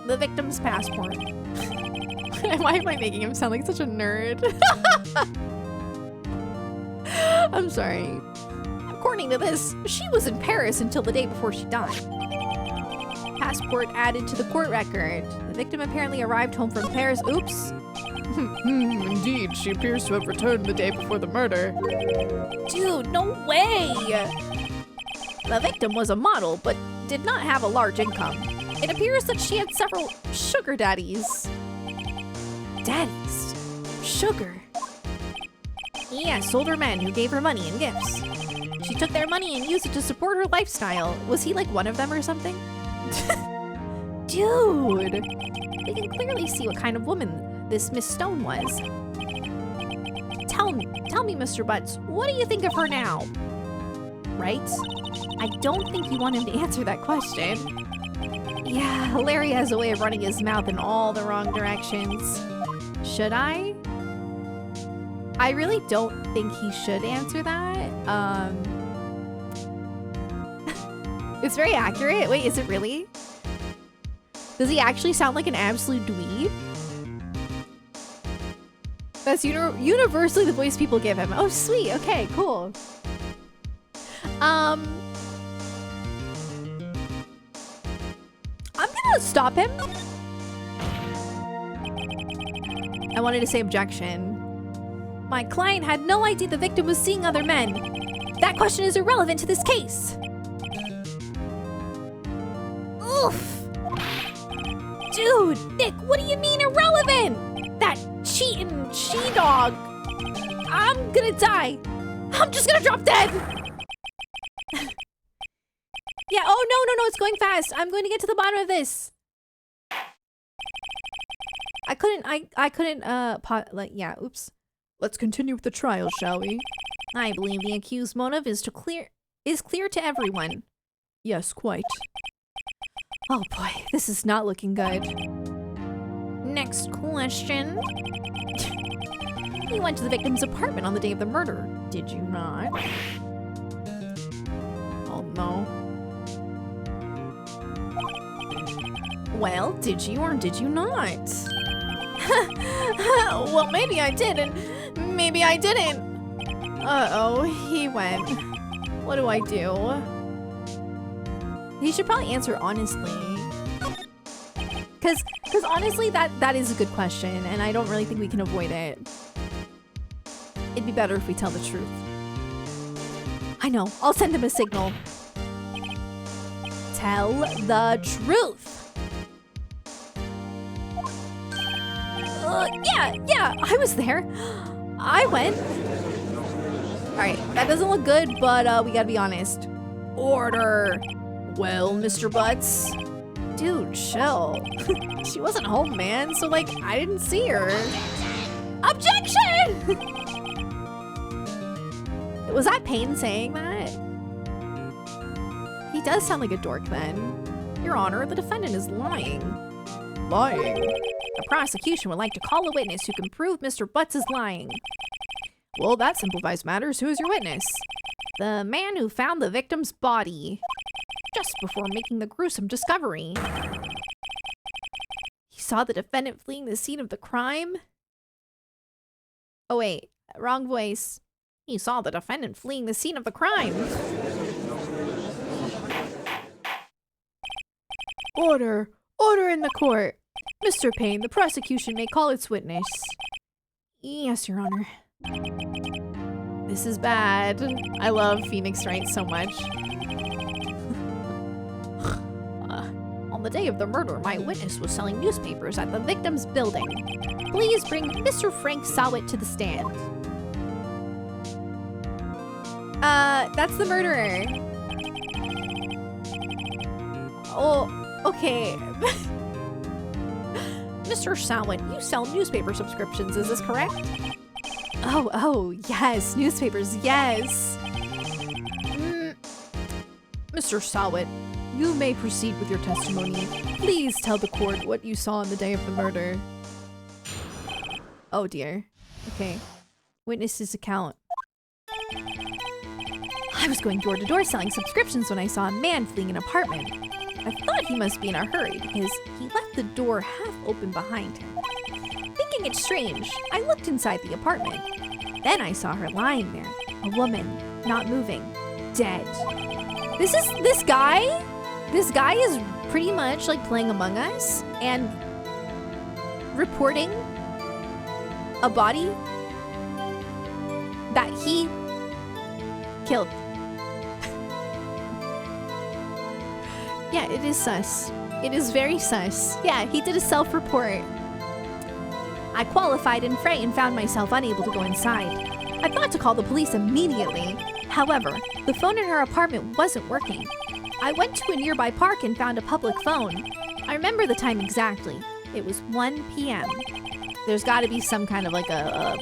the victim's passport. Why am I making him sound like such a nerd? I'm sorry. According to this, she was in Paris until the day before she died. Passport added to the court record. The victim apparently arrived home from Paris. Oops. Indeed, she appears to have returned the day before the murder. Dude, no way! The victim was a model, but did not have a large income. It appears that she had several sugar daddies. Daddies? Sugar? Yes, older men who gave her money and gifts. She took their money and used it to support her lifestyle. Was he like one of them or something? Dude! We can clearly see what kind of woman this Miss Stone was. Tell me, Mr. Butts, what do you think of her now? Right? I don't think you want him to answer that question. Yeah, Larry has a way of running his mouth in all the wrong directions. Should I? I really don't think he should answer that. It's very accurate. Wait, is it really? Does he actually sound like an absolute dweeb? That's universally the voice people give him. Oh, sweet. Okay, cool. I'm gonna stop him. I wanted to say objection. My client had no idea the victim was seeing other men. That question is irrelevant to this case. Oof. Dude, Nick, what do you mean irrelevant? That cheating she-dog. I'm gonna die. I'm just gonna drop dead. Yeah, oh no, it's going fast. I'm going to get to the bottom of this. I couldn't, yeah, oops. Let's continue with the trial, shall we? I believe the accused's motive is clear to everyone. Yes, quite. Oh boy, this is not looking good. Next question. You went to the victim's apartment on the day of the murder, did you not? Oh no. Well, did you or did you not? Well, maybe I did and maybe I didn't. Uh-oh, he went. What do I do? He should probably answer honestly. Cause honestly, that is a good question, and I don't really think we can avoid it. It'd be better if we tell the truth. I know, I'll send him a signal. Tell the truth. Yeah, I was there. I went. All right, that doesn't look good, but we gotta be honest. Order. Well, Mr. Butts. Dude, chill. She wasn't home, man, so like, I didn't see her. Objection! Was that Payne saying that? He does sound like a dork then. Your Honor, the defendant is lying. Lying? The prosecution would like to call a witness who can prove Mr. Butts is lying. Well, that simplifies matters. Who is your witness? The man who found the victim's body just before making the gruesome discovery. He saw the defendant fleeing the scene of the crime. Oh wait, wrong voice. He saw the defendant fleeing the scene of the crime. Order! Order in the court! Mr. Payne, the prosecution may call its witness. Yes, Your Honor. This is bad. I love Phoenix Wright so much. On the day of the murder, my witness was selling newspapers at the victim's building. Please bring Mr. Frank Sawit to the stand. That's the murderer. Oh, okay. Mr. Sawit, you sell newspaper subscriptions, is this correct? Oh, yes, newspapers, yes. Mr. Sawit, you may proceed with your testimony. Please tell the court what you saw on the day of the murder. Oh dear. Okay. Witness's account. I was going door to door selling subscriptions when I saw a man fleeing an apartment. I thought he must be in a hurry because he left the door half open behind him. Thinking it strange, I looked inside the apartment. Then I saw her lying there, a woman, not moving, dead. This guy? This guy is pretty much like playing Among Us and reporting a body that he killed. Yeah, it is sus. It is very sus. Yeah, he did a self-report. I qualified in fray and found myself unable to go inside. I thought to call the police immediately. However, the phone in her apartment wasn't working. I went to a nearby park and found a public phone. I remember the time exactly. It was 1 p.m. There's got to be some kind of like a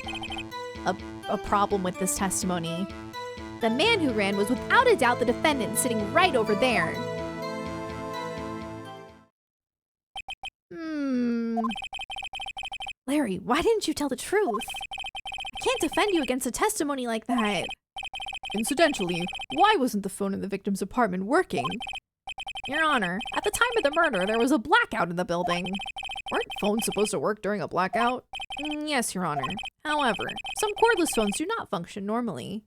problem with this testimony. The man who ran was without a doubt the defendant sitting right over there. Larry, why didn't you tell the truth? I can't defend you against a testimony like that. Incidentally, why wasn't the phone in the victim's apartment working? Your Honor, at the time of the murder, there was a blackout in the building. Weren't phones supposed to work during a blackout? Yes, Your Honor. However, some cordless phones do not function normally.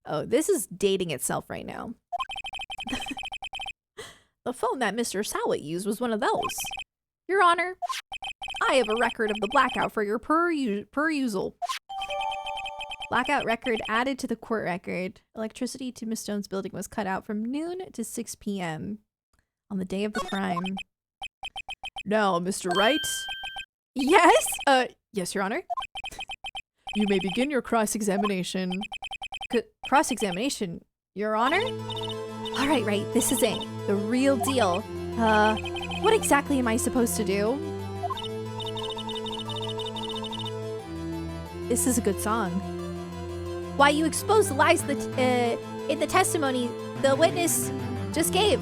Oh, this is dating itself right now. The phone that Mr. Sawit used was one of those. Your Honor, I have a record of the blackout for your perusal. Blackout record added to the court record. Electricity to Miss Stone's building was cut out from noon to 6 p.m. on the day of the crime. Now, Mr. Wright? Yes? Yes, Your Honor. You may begin your cross-examination. Cross-examination, Your Honor? All right, Wright, this is it. The real deal. What exactly am I supposed to do? This is a good song. Why you expose the lies that, in the testimony the witness just gave.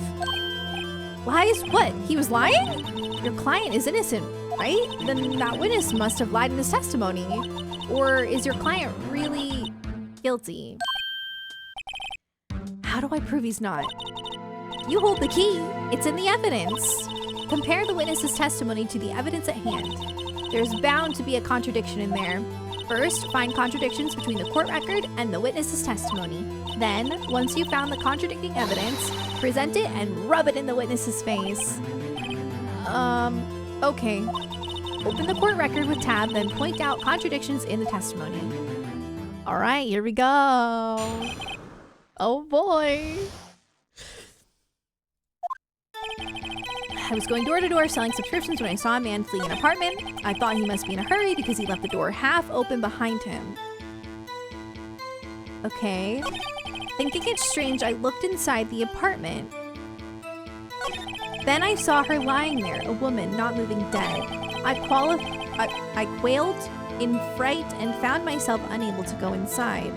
Lies? What? He was lying? Your client is innocent, right? Then that witness must have lied in his testimony. Or is your client really guilty? How do I prove he's not? You hold the key. It's in the evidence. Compare the witness's testimony to the evidence at hand. There's bound to be a contradiction in there. First, find contradictions between the court record and the witness's testimony. Then, once you've found the contradicting evidence, present it and rub it in the witness's face. Okay. Open the court record with tab, then point out contradictions in the testimony. All right, here we go. Oh boy. I was going door to door selling subscriptions when I saw a man fleeing an apartment. I thought he must be in a hurry because he left the door half open behind him. Okay. Thinking it strange, I looked inside the apartment. Then I saw her lying there, a woman not moving, dead. I quailed in fright and found myself unable to go inside.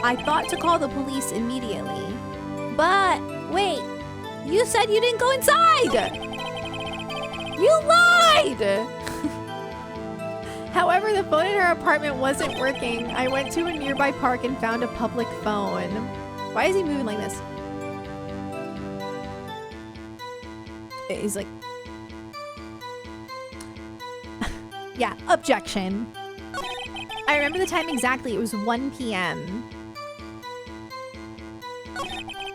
I thought to call the police immediately. But wait, you said you didn't go inside! You lied! died! However, the phone in her apartment wasn't working. I went to a nearby park and found a public phone. Why is he moving like this? He's like... Yeah, objection. I remember the time exactly. It was 1 p.m.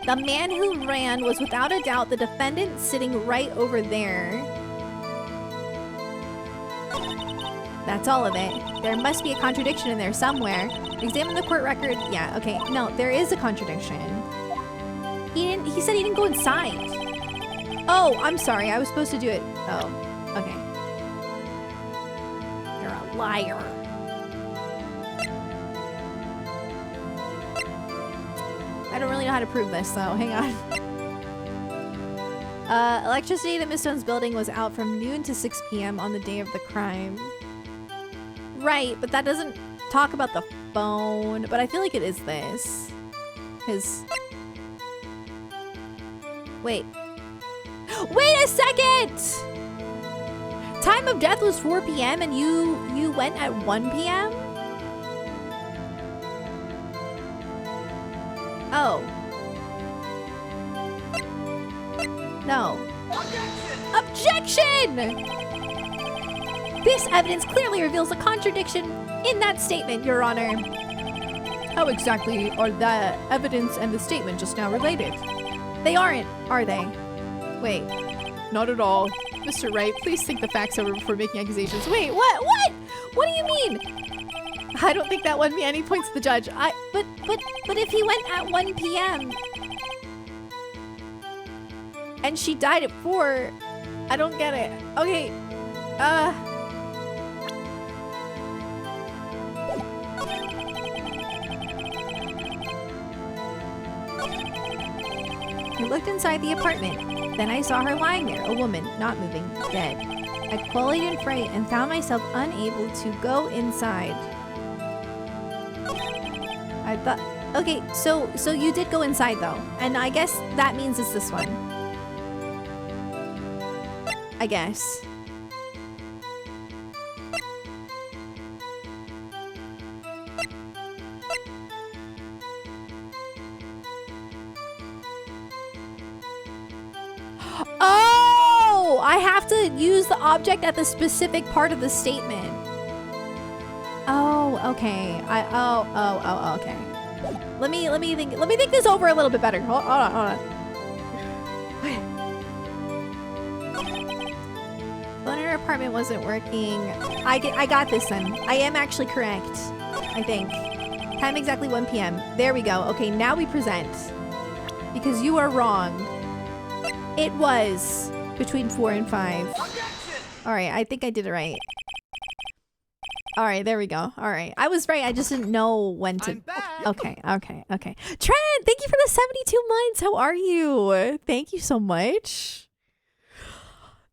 The man who ran was without a doubt the defendant sitting right over there. That's all of it. There must be a contradiction in there somewhere. Examine the court record. Yeah, okay. No, there is a contradiction. He said he didn't go inside. Oh, I'm sorry. I was supposed to do it. Oh, okay. You're a liar. I don't really know how to prove this, though. Hang on. Electricity in Miss Stone's building was out from noon to 6 p.m. on the day of the crime. Right, but that doesn't talk about the phone. But I feel like it is this. His... Wait. Wait a second! Time of death was 4 p.m. and you went at 1 p.m.? Oh. No. Objection! This evidence clearly reveals a contradiction in that statement, Your Honor. How exactly are the evidence and the statement just now related? They aren't, are they? Wait. Not at all. Mr. Wright, please think the facts over before making accusations. Wait, what? What? What do you mean? I don't think that won me any points to the judge. But if he went at 1 p.m. and she died at 4, I don't get it. Okay, I looked inside the apartment. Then I saw her lying there, a woman, not moving, dead. I qualied in fright and found myself unable to go inside. I thought, okay, so you did go inside though, and I guess that means it's this one. I guess. Oh, I have to use the object at the specific part of the statement. Oh, okay. Okay. Let me think this over a little bit better. Hold on. Phone in her apartment wasn't working. I got this then. I am actually correct. I think. Time exactly 1 p.m. There we go. Okay, now we present. Because you are wrong. It was between 4 and 5. Alright, I think I did it right. Alright, there we go. Alright. I was right, I just didn't know when to... Okay. Trent, thank you for the 72 months! How are you? Thank you so much.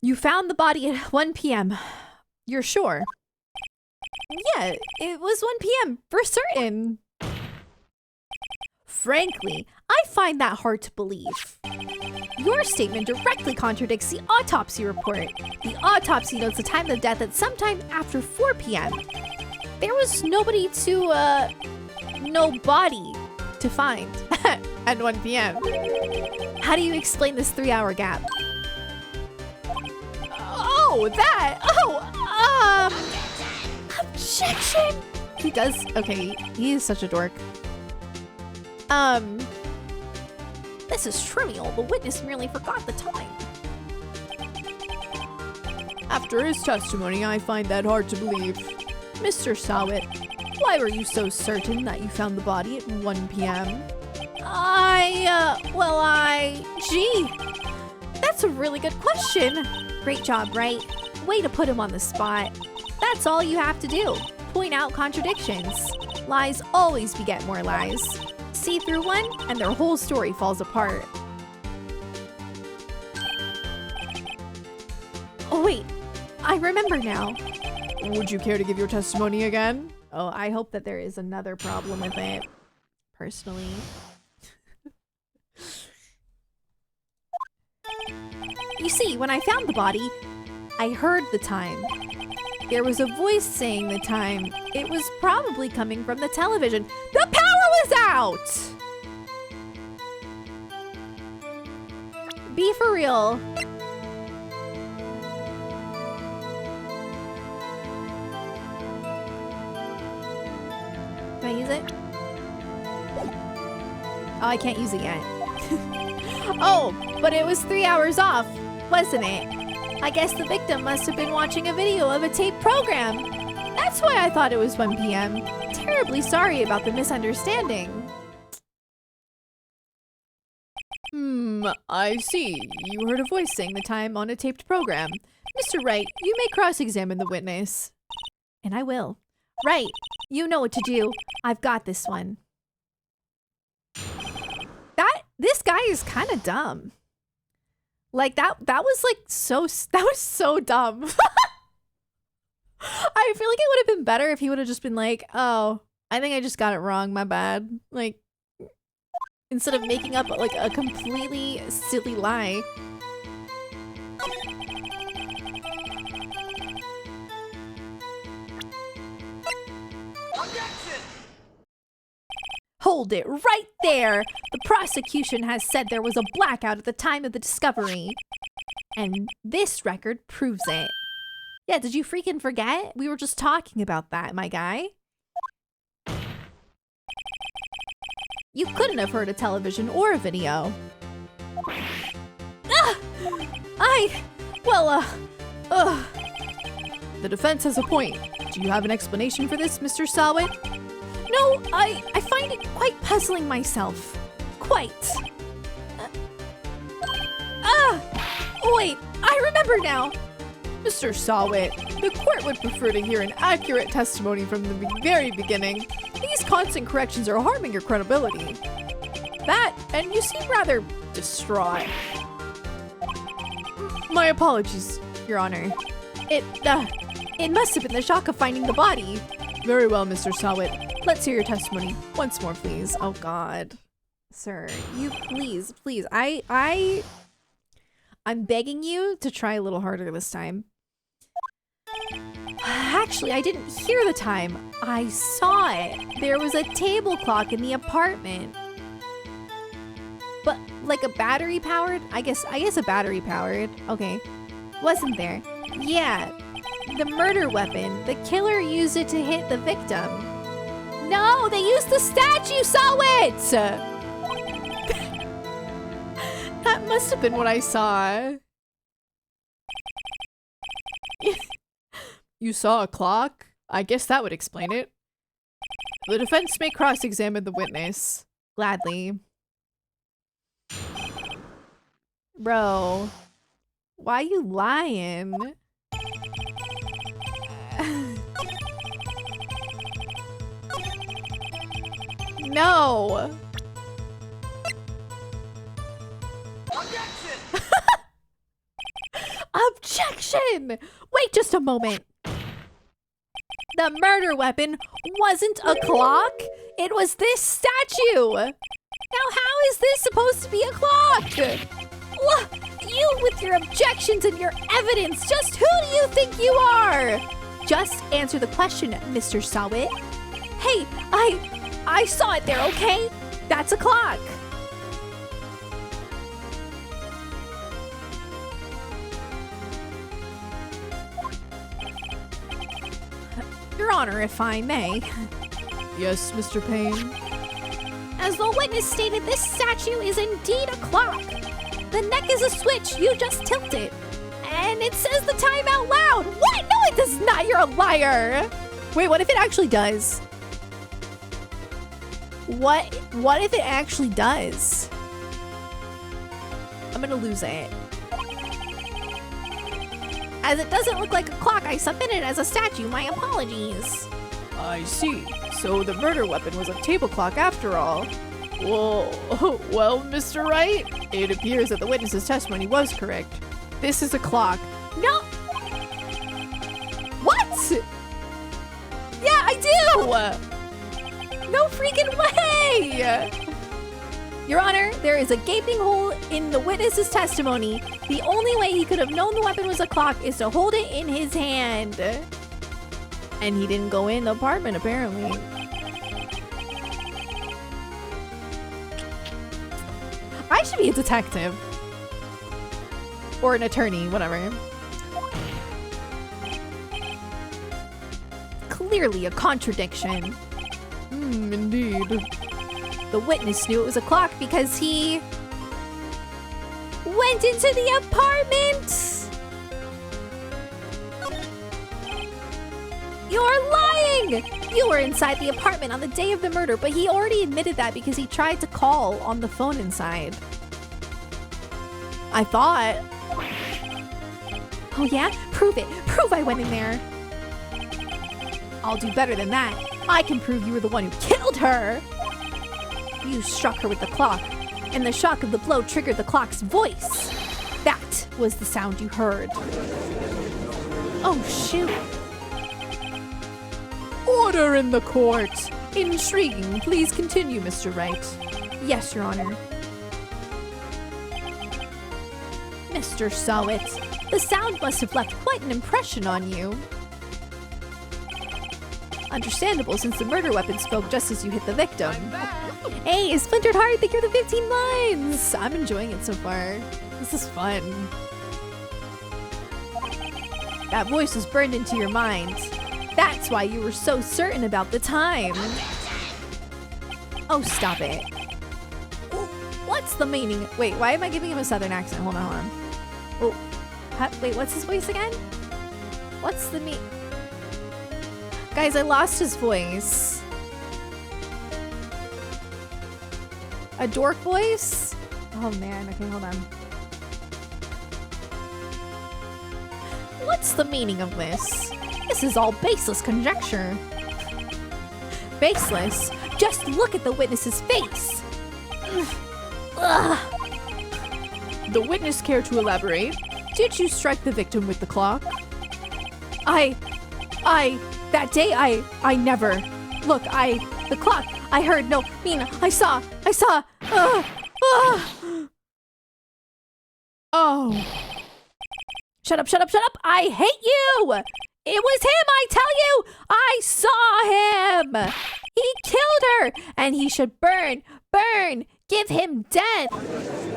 You found the body at 1 p.m. You're sure? Yeah, it was 1 p.m. for certain. Frankly, I find that hard to believe. Your statement directly contradicts the autopsy report. The autopsy notes the time of death at sometime after 4 p.m. There was nobody to, no body to find at 1 p.m. How do you explain this 3-hour gap? Oh, that! Oh, objection! He does, okay, he is such a dork. This is trivial. The witness merely forgot the time. After his testimony, I find that hard to believe. Mr. Sowett, why were you so certain that you found the body at 1 p.m.? Gee, that's a really good question. Great job, Wright. Way to put him on the spot. That's all you have to do. Point out contradictions. Lies always beget more lies. See through one, and their whole story falls apart. Oh wait, I remember now. Would you care to give your testimony again? Oh, I hope that there is another problem with it, personally. You see, when I found the body, I heard the time. There was a voice saying the time. It was probably coming from the television. The power was out! Be for real. Can I use it? Oh, I can't use it yet. Oh, but it was 3 hours off, wasn't it? I guess the victim must have been watching a video of a taped program. That's why I thought it was 1 p.m. Terribly sorry about the misunderstanding. I see. You heard a voice saying the time on a taped program. Mr. Wright, you may cross-examine the witness. And I will. Right, you know what to do. I've got this one. This guy is kind of dumb. Like that was like so dumb. I feel like it would have been better if he would have just been like, "Oh, I think I just got it wrong, my bad." Like instead of making up like a completely silly lie. Hold it right there! The prosecution has said there was a blackout at the time of the discovery. And this record proves it. Yeah, did you freaking forget? We were just talking about that, my guy. You couldn't have heard a television or a video. The defense has a point. Do you have an explanation for this, Mr. Sawit? No, I find it quite puzzling myself. Quite. Wait, I remember now. Mr. Sawit, the court would prefer to hear an accurate testimony from the very beginning. These constant corrections are harming your credibility. That, and you seem rather distraught. My apologies, Your Honor. It must have been the shock of finding the body. Very well, Mr. Sawit. Let's hear your testimony once more, please. Oh, God. Sir, you please. I'm begging you to try a little harder this time. Actually, I didn't hear the time. I saw it. There was a table clock in the apartment. But like a battery powered? I guess a battery powered. Okay. Wasn't there? Yeah. The murder weapon. The killer used it to hit the victim. No, they used the statue, saw it! That must have been what I saw. You saw a clock? I guess that would explain it. The defense may cross-examine the witness. Gladly. Bro, why you lying? No! Objection! Objection! Wait just a moment. The murder weapon wasn't a clock. It was this statue. Now how is this supposed to be a clock? You with your objections and your evidence, just who do you think you are? Just answer the question, Mr. Sawit. Hey, I saw it there, okay? That's a clock. Your Honor, if I may. Yes, Mr. Payne. As the witness stated, this statue is indeed a clock. The neck is a switch, you just tilt it. And it says the time out loud. What? No, it does not, you're a liar. Wait, what if it actually does? What if it actually does? I'm gonna lose it. As it doesn't look like a clock, I submit it as a statue. My apologies. I see. So the murder weapon was a table clock after all. Whoa. Well, Mr. Wright, it appears that the witness's testimony was correct. This is a clock. No. What? Yeah, I do. No freaking way. Your Honor, there is a gaping hole in the witness's testimony. The only way he could have known the weapon was a clock is to hold it in his hand. And he didn't go in the apartment, apparently. I should be a detective. Or an attorney, whatever. Clearly a contradiction. Indeed. The witness knew it was a clock because he went into the apartment! You're lying! You were inside the apartment on the day of the murder, but he already admitted that because he tried to call on the phone inside. I thought. Oh yeah? Prove it. Prove I went in there. I'll do better than that. I can prove you were the one who killed her! You struck her with the clock, and the shock of the blow triggered the clock's voice. That was the sound you heard. Oh, shoot. Order in the court. Intriguing. Please continue, Mr. Wright. Yes, Your Honor. Mr. Sowett, the sound must have left quite an impression on you. Understandable, since the murder weapon spoke just as you hit the victim. Hey, Splintered Heart, thank you for the 15 lines! I'm enjoying it so far. This is fun. That voice was burned into your mind. That's why you were so certain about the time. Oh, stop it. What's the meaning? Wait, why am I giving him a southern accent? Hold on. Oh, wait, what's his voice again? What's the Guys, I lost his voice. A dork voice? Oh man, okay, hold on. What's the meaning of this? This is all baseless conjecture. Baseless? Just look at the witness's face. Ugh. The witness care to elaborate? Did you strike the victim with the clock? That day, I never. Look, the clock, I heard, no, Mina, I saw. Oh. Shut up, I hate you! It was him, I tell you! I saw him! He killed her! And he should burn, give him death!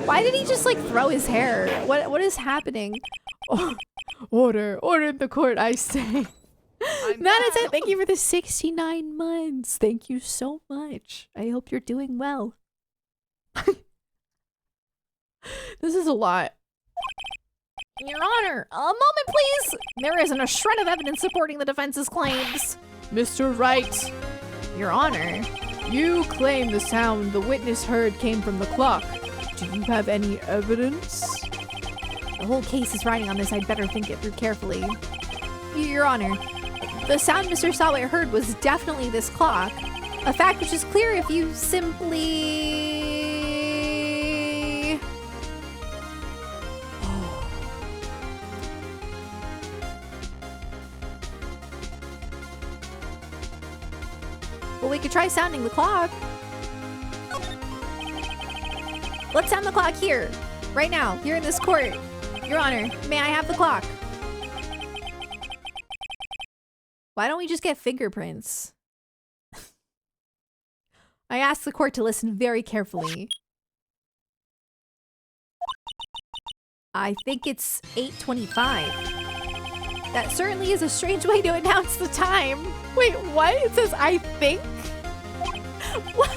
Why did he just, like, throw his hair? What is happening? Oh, order in the court, I say. That is it. Thank you for the 69 months. Thank you so much. I hope you're doing well. This is a lot. Your Honor, a moment please. There isn't a shred of evidence supporting the defense's claims. Mr. Wright. Your Honor, you claim the sound the witness heard came from the clock. Do you have any evidence? The whole case is riding on this. I'd better think it through carefully. Your Honor, the sound Mr. Sowett heard was definitely this clock. A fact which is clear if you simply... Well, we could try sounding the clock. Let's sound the clock here. Right now, here in this court. Your Honor, may I have the clock? Why don't we just get fingerprints? I asked the court to listen very carefully. I think it's 8:25. That certainly is a strange way to announce the time. Wait, what? It says I think? What?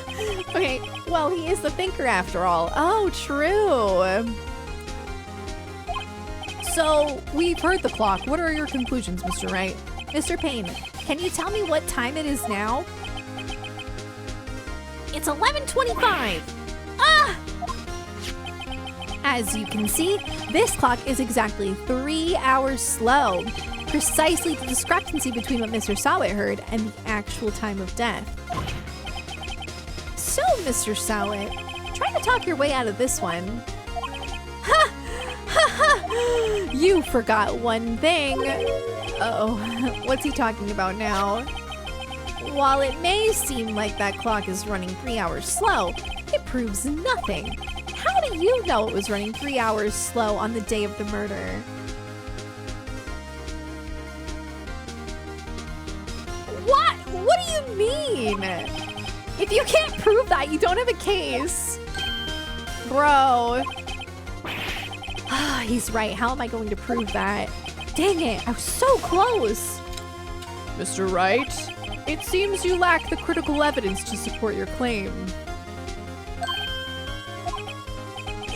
Okay, well, he is the thinker after all. Oh, true. So, we've heard the clock. What are your conclusions, Mr. Wright? Mr. Payne, can you tell me what time it is now? It's 11:25. Ah! As you can see, this clock is exactly 3 hours slow. Precisely the discrepancy between what Mr. Sowett heard and the actual time of death. So, Mr. Sowett, try to talk your way out of this one. Ha! Ha ha! You forgot one thing. Uh-oh, what's he talking about now? While it may seem like that clock is running 3 hours slow, it proves nothing. How do you know it was running 3 hours slow on the day of the murder? What? What do you mean? If you can't prove that, you don't have a case. Bro. He's right. How am I going to prove that? Dang it, I was so close. Mr. Wright, it seems you lack the critical evidence to support your claim.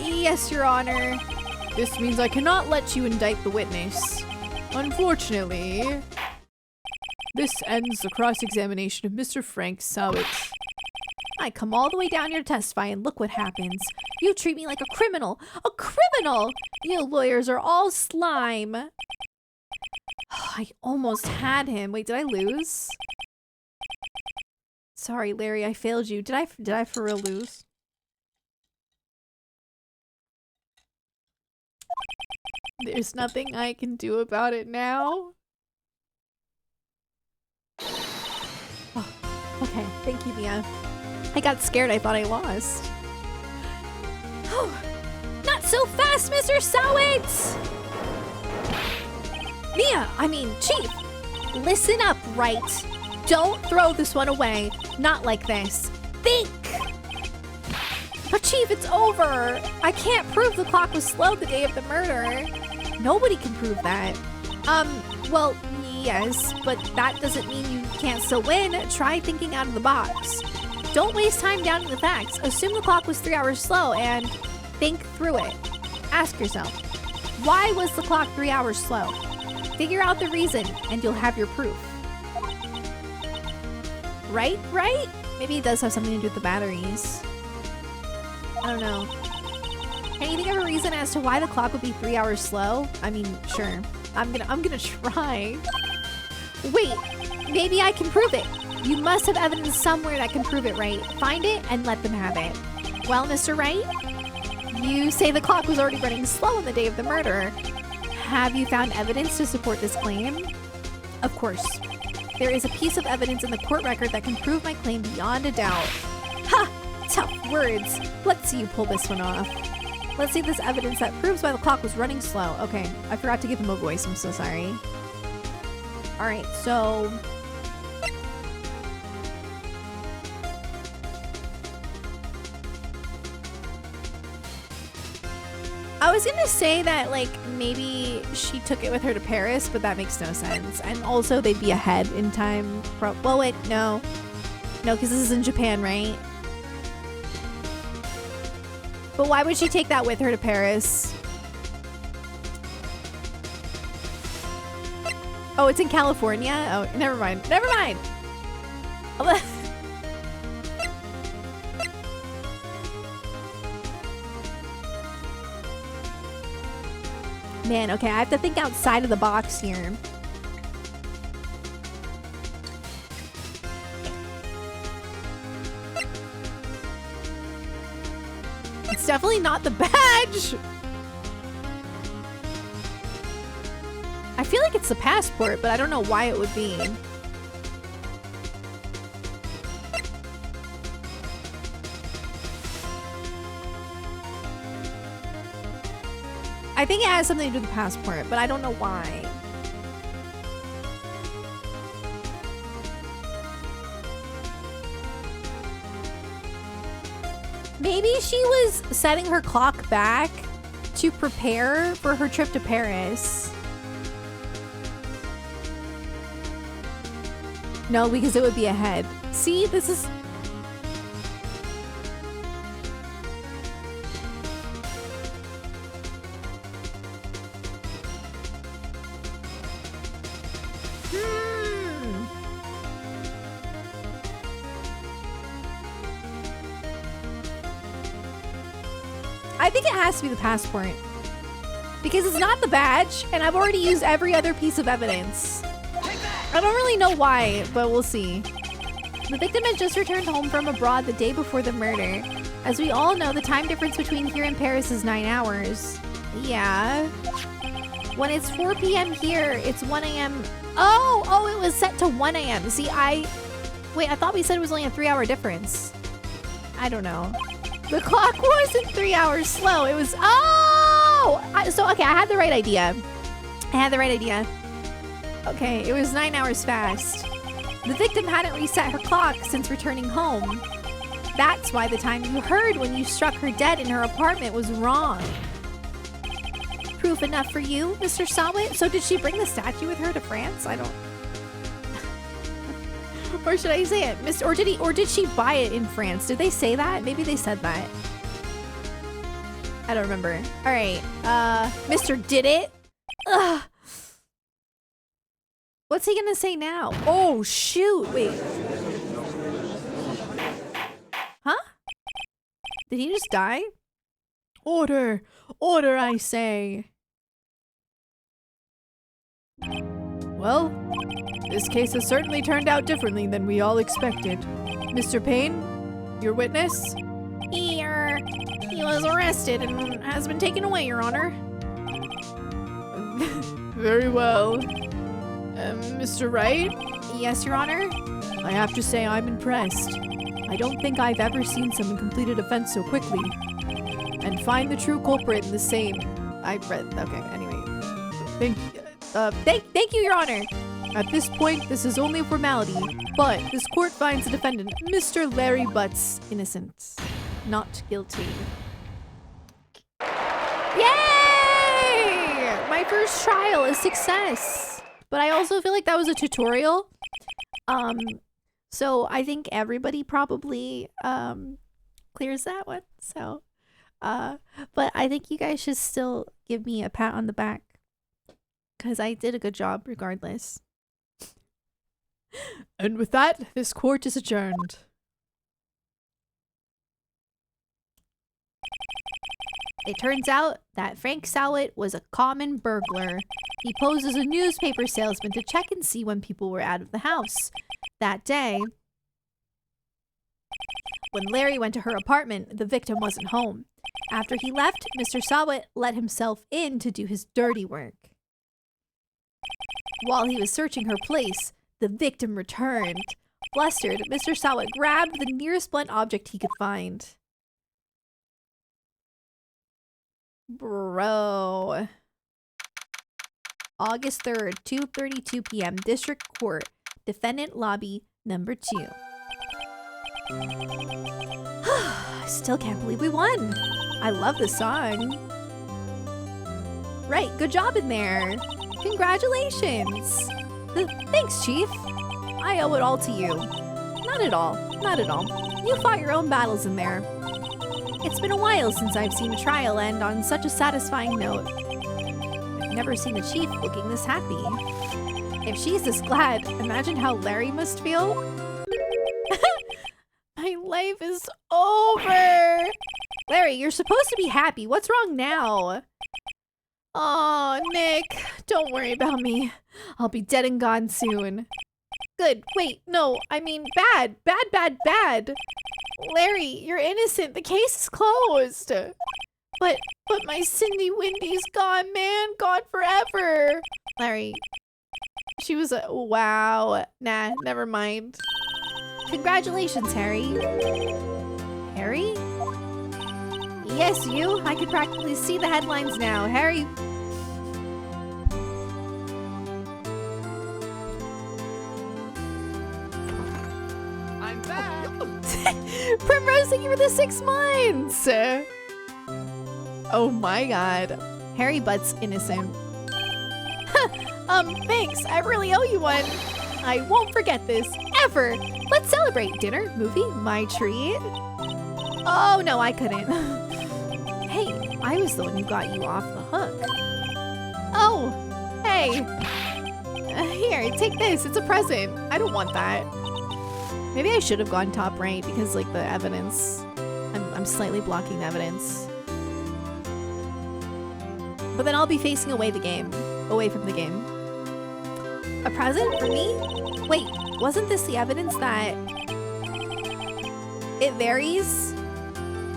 Yes, Your Honor. This means I cannot let you indict the witness. Unfortunately, this ends the cross-examination of Mr. Frank Sowitz. I come all the way down here to testify and look what happens. You treat me like a criminal. A criminal! You lawyers are all slime. I almost had him. Wait, did I lose? Sorry, Larry, I failed you. Did I for real lose? There's nothing I can do about it now. Oh, okay, thank you, Mia. I got scared. I thought I lost. Oh, not so fast, Mr. Sowitz! Mia, Chief, listen up, Wright. Don't throw this one away. Not like this. Think! But Chief, it's over. I can't prove the clock was slow the day of the murder. Nobody can prove that. Well, yes, but that doesn't mean you can't still win. Try thinking out of the box. Don't waste time doubting the facts. Assume the clock was 3 hours slow and think through it. Ask yourself, why was the clock 3 hours slow? Figure out the reason and you'll have your proof. Right? Maybe it does have something to do with the batteries. I don't know. Can you think of a reason as to why the clock would be 3 hours slow? Sure. I'm gonna try. Wait, maybe I can prove it. You must have evidence somewhere that can prove it, Right? Find it and let them have it. Well, Mr. Wright, you say the clock was already running slow on the day of the murder. Have you found evidence to support this claim? Of course. There is a piece of evidence in the court record that can prove my claim beyond a doubt. Ha! Tough words. Let's see you pull this one off. Let's see this evidence that proves why the clock was running slow. Okay, I forgot to give him a voice. I'm so sorry. Alright, so... I was gonna say that, like, maybe she took it with her to Paris, but that makes no sense. And also, they'd be ahead in time. Well, wait, no. No, because this is in Japan, right? But why would she take that with her to Paris? Oh, it's in California? Oh, never mind. Never mind! Man, okay, I have to think outside of the box here. It's definitely not the badge! I feel like it's the passport, but I don't know why it would be. I think it has something to do with the passport, but I don't know why. Maybe she was setting her clock back to prepare for her trip to Paris. No, because it would be ahead. See, this is... I think it has to be the passport. Because it's not the badge, and I've already used every other piece of evidence. I don't really know why, but we'll see. The victim had just returned home from abroad the day before the murder. As we all know, the time difference between here and Paris is 9 hours. Yeah. When it's 4 p.m. here, it's 1 a.m. Oh, it was set to 1 a.m. See, Wait, I thought we said it was only a 3-hour difference. I don't know. The clock wasn't 3 hours slow. It was, okay, I had the right idea. Okay, it was 9 hours fast. The victim hadn't reset her clock since returning home. That's why the time you heard when you struck her dead in her apartment was wrong. Proof enough for you, Mr. Sawit? So did she bring the statue with her to France? I don't... Or should I say it? Or did she buy it in France? Did they say that? Maybe they said that. I don't remember. All right. Mr. Did It? Ugh. What's he gonna say now? Oh, shoot. Wait. Huh? Did he just die? Order. Order, I say. Well, this case has certainly turned out differently than we all expected. Mr. Payne, your witness? He was arrested and has been taken away, Your Honor. Very well. Mr. Wright? Yes, Your Honor? I have to say I'm impressed. I don't think I've ever seen someone complete a defense so quickly. And find the true culprit in the same... Okay, anyway. Thank you, Your Honor. At this point, this is only a formality, but this court finds the defendant, Mr. Larry Butts, innocent. Not guilty. Yay! My first trial is success. But I also feel like that was a tutorial. So I think everybody probably clears that one. So but I think you guys should still give me a pat on the back. Because I did a good job regardless. And with that, this court is adjourned. It turns out that Frank Sowett was a common burglar. He posed as a newspaper salesman to check and see when people were out of the house. That day, when Larry went to her apartment, the victim wasn't home. After he left, Mr. Sowett let himself in to do his dirty work. While he was searching her place, the victim returned. Flustered, Mr. Sowett grabbed the nearest blunt object he could find. Bro. August 3rd, 2:32 p.m. District Court. Defendant Lobby number 2. I still can't believe we won. I love the song. Right, good job in there. Congratulations. Thanks, Chief. I owe it all to you. Not at all. Not at all. You fought your own battles in there. It's been a while since I've seen a trial end on such a satisfying note. I've never seen the Chief looking this happy. If she's this glad, imagine how Larry must feel. My life is over. Larry, you're supposed to be happy. What's wrong now? Oh, Nick, don't worry about me. I'll be dead and gone soon. Good. Wait, no, I mean bad. Bad, bad, bad. Larry, you're innocent. The case is closed. But my Cindy Windy's gone, man. Gone forever. Larry, she was a... Wow. Nah, never mind. Congratulations, Harry. Harry? Yes, you. I can practically see the headlines now. Harry... I'm back! Primrose, thank you for the 6 months! Oh my god. Harry Butt's innocent. Thanks. I really owe you one. I won't forget this. Ever. Let's celebrate. Dinner? Movie? My treat? Oh, no, I couldn't. Hey, I was the one who got you off the hook. Oh, hey. Here, take this. It's a present. I don't want that. Maybe I should have gone top right because, like, the evidence. I'm slightly blocking the evidence. But then I'll be facing away from the game. A present for me? Wait, wasn't this the evidence that it varies?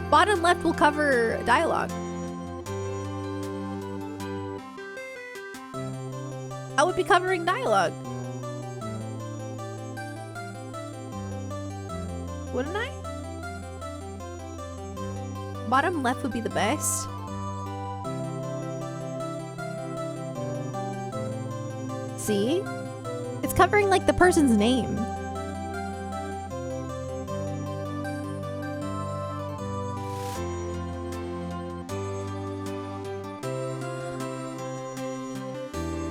Bottom left will cover dialogue. I would be covering dialogue. Wouldn't I? Bottom left would be the best. See? It's covering like the person's name.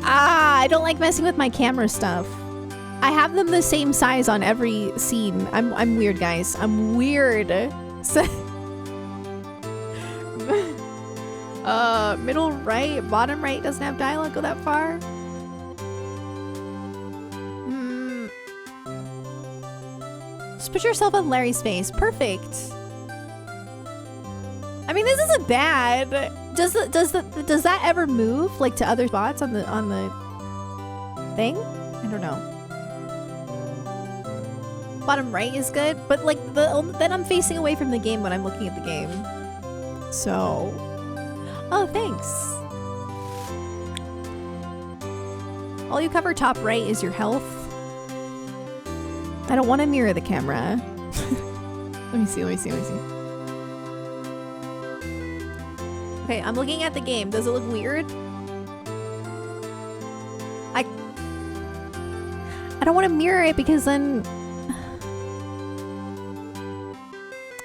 I don't like messing with my camera stuff. I have them the same size on every scene. I'm weird, guys. I'm weird. Middle right, bottom right doesn't have dialogue go that far. Just put yourself on Larry's face. Perfect. I mean, this isn't bad. Does that ever move like to other spots on the thing? I don't know. Bottom right is good, but like then I'm facing away from the game when I'm looking at the game. So, oh, thanks. All you cover top right is your health. I don't want to mirror the camera. Let me see. Okay, I'm looking at the game. Does it look weird? I don't want to mirror it because then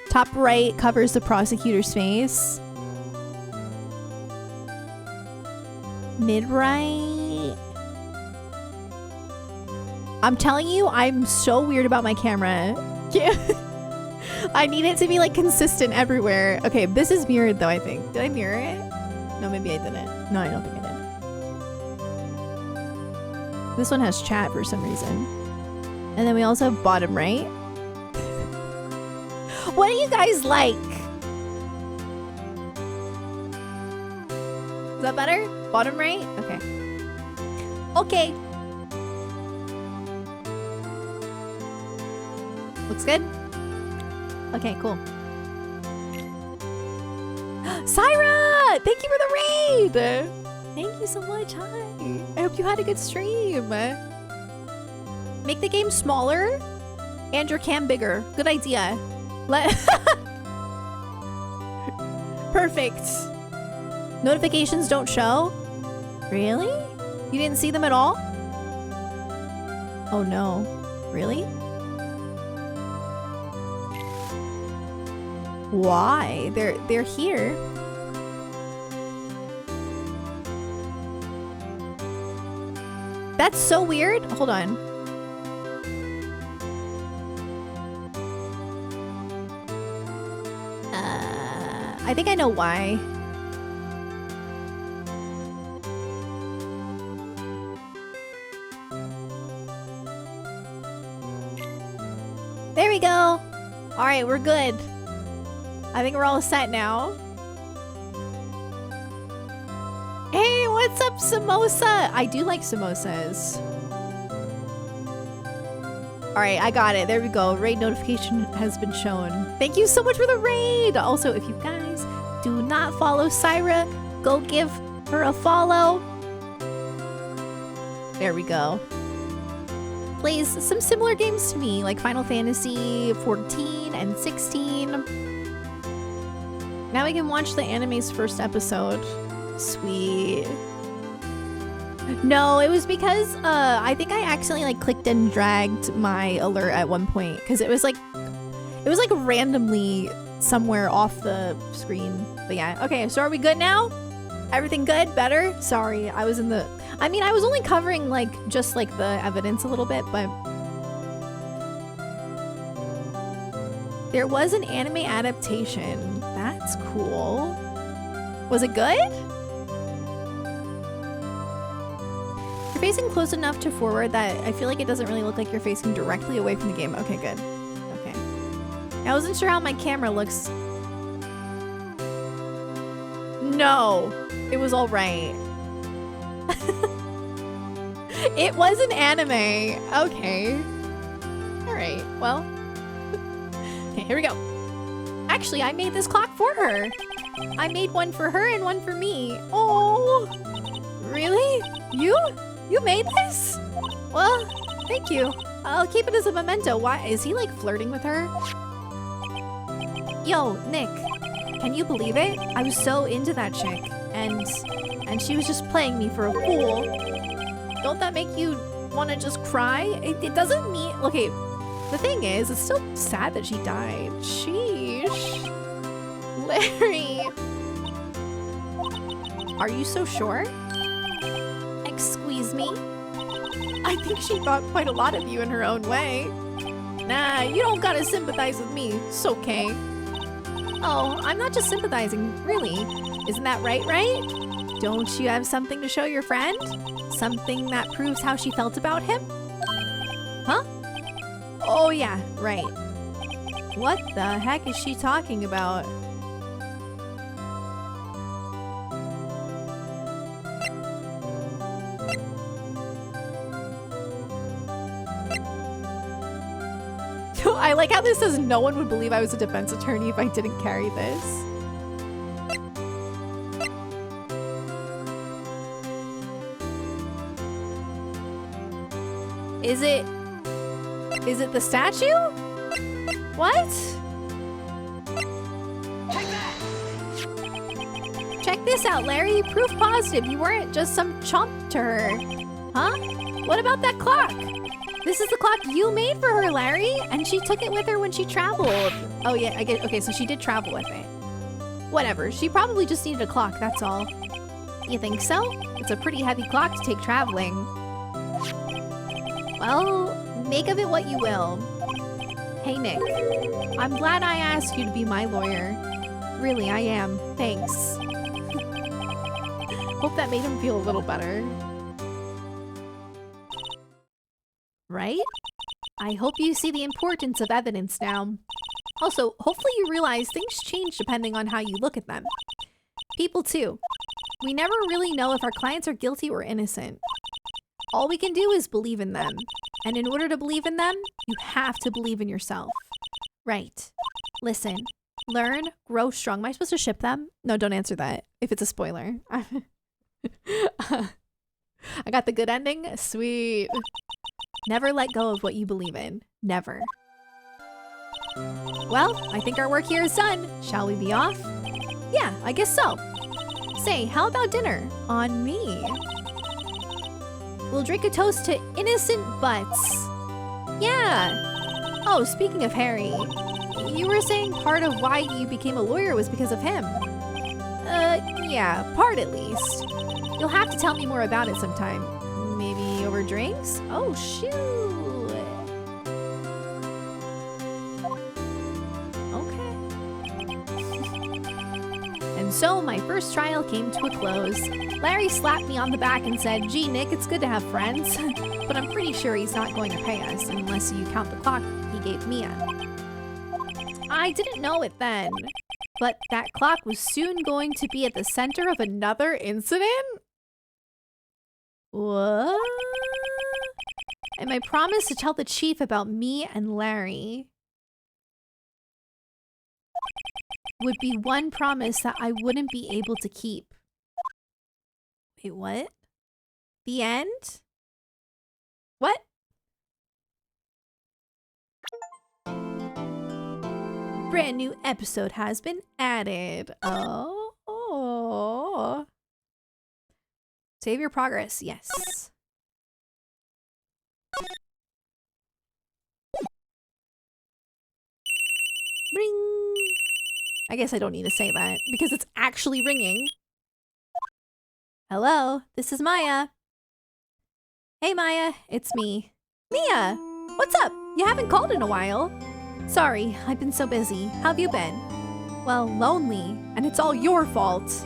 top right covers the prosecutor's face. Mid right. I'm telling you, I'm so weird about my camera. I need it to be like consistent everywhere. Okay, this is mirrored though, I think. Did I mirror it? No, maybe I didn't. No, I don't think I did. This one has chat for some reason. And then we also have bottom right. What do you guys like? Is that better? Bottom right? Okay. Okay. Looks good? Okay, cool. Syra! Thank you for the raid! Thank you so much. Hi. I hope you had a good stream. Make the game smaller and your cam bigger. Good idea. Perfect. Notifications don't show? Really? You didn't see them at all? Oh no. Really? Why? They're here. That's so weird. Hold on. I think I know why. There we go. All right, we're good. I think we're all set now. Hey, what's up, samosa? I do like samosas. All right, I got it. There we go. Raid notification has been shown. Thank you so much for the raid. Also, if you guys do not follow Syra, go give her a follow. There we go. Plays some similar games to me, like Final Fantasy 14 and 16. Now we can watch the anime's first episode. Sweet. No, it was because I think I accidentally like clicked and dragged my alert at one point because it was like randomly somewhere off the screen. But yeah, okay, so are we good now? Everything good? Better? Sorry, I was only covering like just like the evidence a little bit, but there was an anime adaptation. That's cool. Was it good? You're facing close enough to forward that I feel like it doesn't really look like you're facing directly away from the game. Okay, good. Okay. I wasn't sure how my camera looks. No, it was all right. It was an anime. Okay. All right, well. Okay, here we go. Actually, I made this clock for her. I made one for her and one for me. Oh, really? You made this? Well, thank you. I'll keep it as a memento. Why? Is he like flirting with her? Yo, Nick, can you believe it? I was so into that chick, and she was just playing me for a fool. Don't that make you want to just cry? It doesn't mean... Okay, the thing is, it's still sad that she died. Sheesh. Larry. Are you so sure? Excuse me? I think she thought quite a lot of you in her own way. Nah, you don't gotta sympathize with me. It's okay. Oh, I'm not just sympathizing, really. Isn't that right, right? Don't you have something to show your friend? Something that proves how she felt about him? Huh? Oh yeah, right. What the heck is she talking about? I like how this says no one would believe I was a defense attorney if I didn't carry this. Is it the statue? What? Check this out, Larry. Proof positive you weren't just some chump to her. Huh? What about that clock? This is the clock you made for her, Larry, and she took it with her when she traveled. Oh yeah, I get. Okay, so she did travel with it. Whatever. She probably just needed a clock. That's all. You think so? It's a pretty heavy clock to take traveling. Well, make of it what you will. Hey, Nick. I'm glad I asked you to be my lawyer. Really, I am. Thanks. Hope that made him feel a little better. Right? I hope you see the importance of evidence now. Also, hopefully you realize things change depending on how you look at them. People too. We never really know if our clients are guilty or innocent. All we can do is believe in them. And in order to believe in them, you have to believe in yourself. Right. Listen. Learn, grow strong. Am I supposed to ship them? No, don't answer that if it's a spoiler. I got the good ending? Sweet. Never let go of what you believe in. Never. Well, I think our work here is done. Shall we be off? Yeah, I guess so. Say, how about dinner? On me. We'll drink a toast to innocent butts. Yeah. Oh, speaking of Harry, you were saying part of why you became a lawyer was because of him. Yeah, part at least. You'll have to tell me more about it sometime. Maybe over drinks? Oh, shoot. Okay. And so my first trial came to a close. Larry slapped me on the back and said, "Gee, Nick, it's good to have friends." But I'm pretty sure he's not going to pay us unless you count the clock he gave Mia. I didn't know it then, but that clock was soon going to be at the center of another incident? What? And my promise to tell the chief about me and Larry would be one promise that I wouldn't be able to keep. Wait, what? The end? What? Brand new episode has been added. Oh. Save your progress, yes. Ring. I guess I don't need to say that because it's actually ringing. Hello, this is Maya. Hey Maya, it's me. Mia, what's up? You haven't called in a while. Sorry, I've been so busy. How have you been? Well, lonely, and it's all your fault.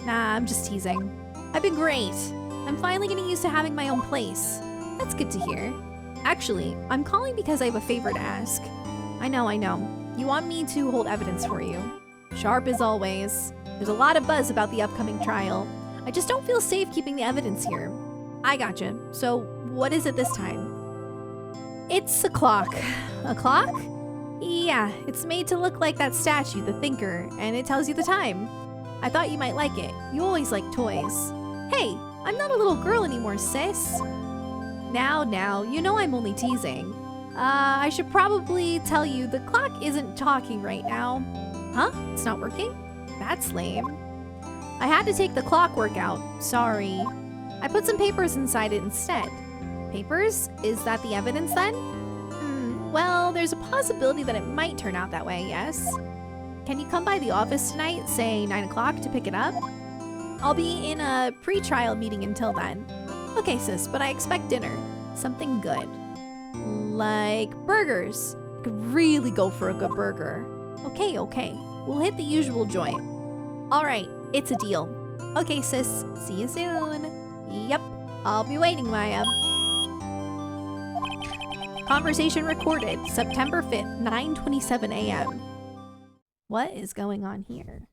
Nah, I'm just teasing. I've been great. I'm finally getting used to having my own place. That's good to hear. Actually, I'm calling because I have a favor to ask. I know. You want me to hold evidence for you. Sharp as always. There's a lot of buzz about the upcoming trial. I just don't feel safe keeping the evidence here. I gotcha. So, what is it this time? It's a clock. A clock? Yeah, it's made to look like that statue, the Thinker, and it tells you the time. I thought you might like it. You always like toys. Hey, I'm not a little girl anymore, sis. Now, you know I'm only teasing. I should probably tell you the clock isn't talking right now. Huh? It's not working? That's lame. I had to take the clockwork out. Sorry. I put some papers inside it instead. Papers? Is that the evidence then? Well, there's a possibility that it might turn out that way, yes. Can you come by the office tonight, say 9 o'clock, to pick it up? I'll be in a pre-trial meeting until then. Okay, sis, but I expect dinner. Something good. Like burgers. I could really go for a good burger. Okay. We'll hit the usual joint. Alright, it's a deal. Okay, sis. See you soon. Yep, I'll be waiting, Maya. Conversation recorded September 5th, 9:27 a.m. What is going on here?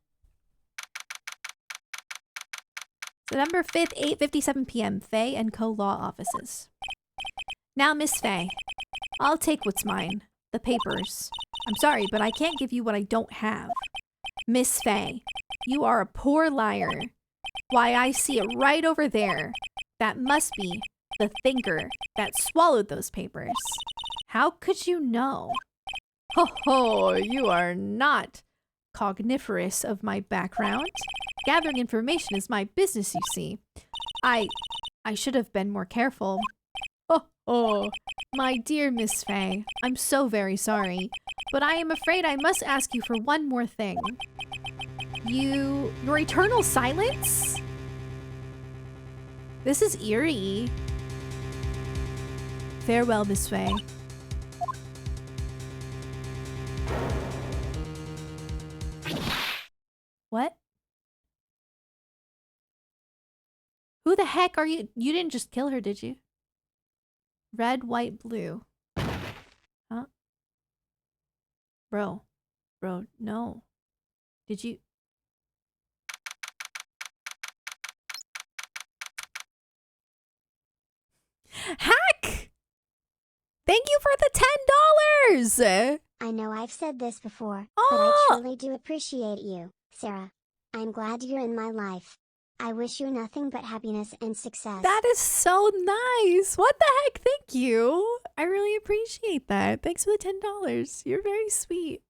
September 5th, 8:57 p.m. Faye and Co. Law Offices. Now, Miss Faye, I'll take what's mine. The papers. I'm sorry, but I can't give you what I don't have. Miss Faye, you are a poor liar. Why, I see it right over there. That must be the thinker that swallowed those papers. How could you know? Ho, you are not cogniferous of my background. Gathering information is my business, you see. I should have been more careful. Oh, my dear Miss Faye, I'm so very sorry, but I am afraid I must ask you for one more thing. Your eternal silence? This is eerie. Farewell, Miss Faye. What? Who the heck are you? You didn't just kill her, did you? Red, white, blue. Huh? Bro, no. Did you? Hack! Thank you for the $10! I know I've said this before, Oh! but I truly do appreciate you, Sarah. I'm glad you're in my life. I wish you nothing but happiness and success. That is so nice. What the heck? Thank you. I really appreciate that. Thanks for the $10. You're very sweet.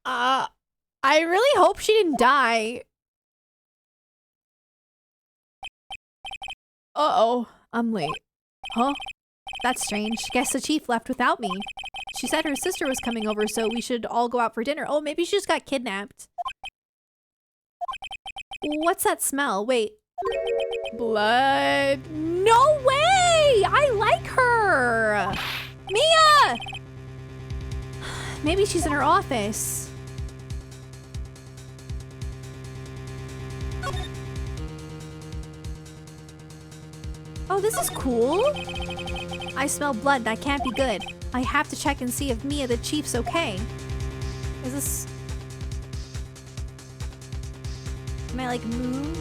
I really hope she didn't die. Uh-oh. I'm late. Huh? That's strange. Guess the chief left without me. She said her sister was coming over, so we should all go out for dinner. Oh, maybe she just got kidnapped. What's that smell? Wait. Blood. No way! I like her! Mia! Maybe she's in her office. Oh, this is cool. I smell blood. That can't be good. I have to check and see if Mia the chief's okay. Is this... Can I, like, move?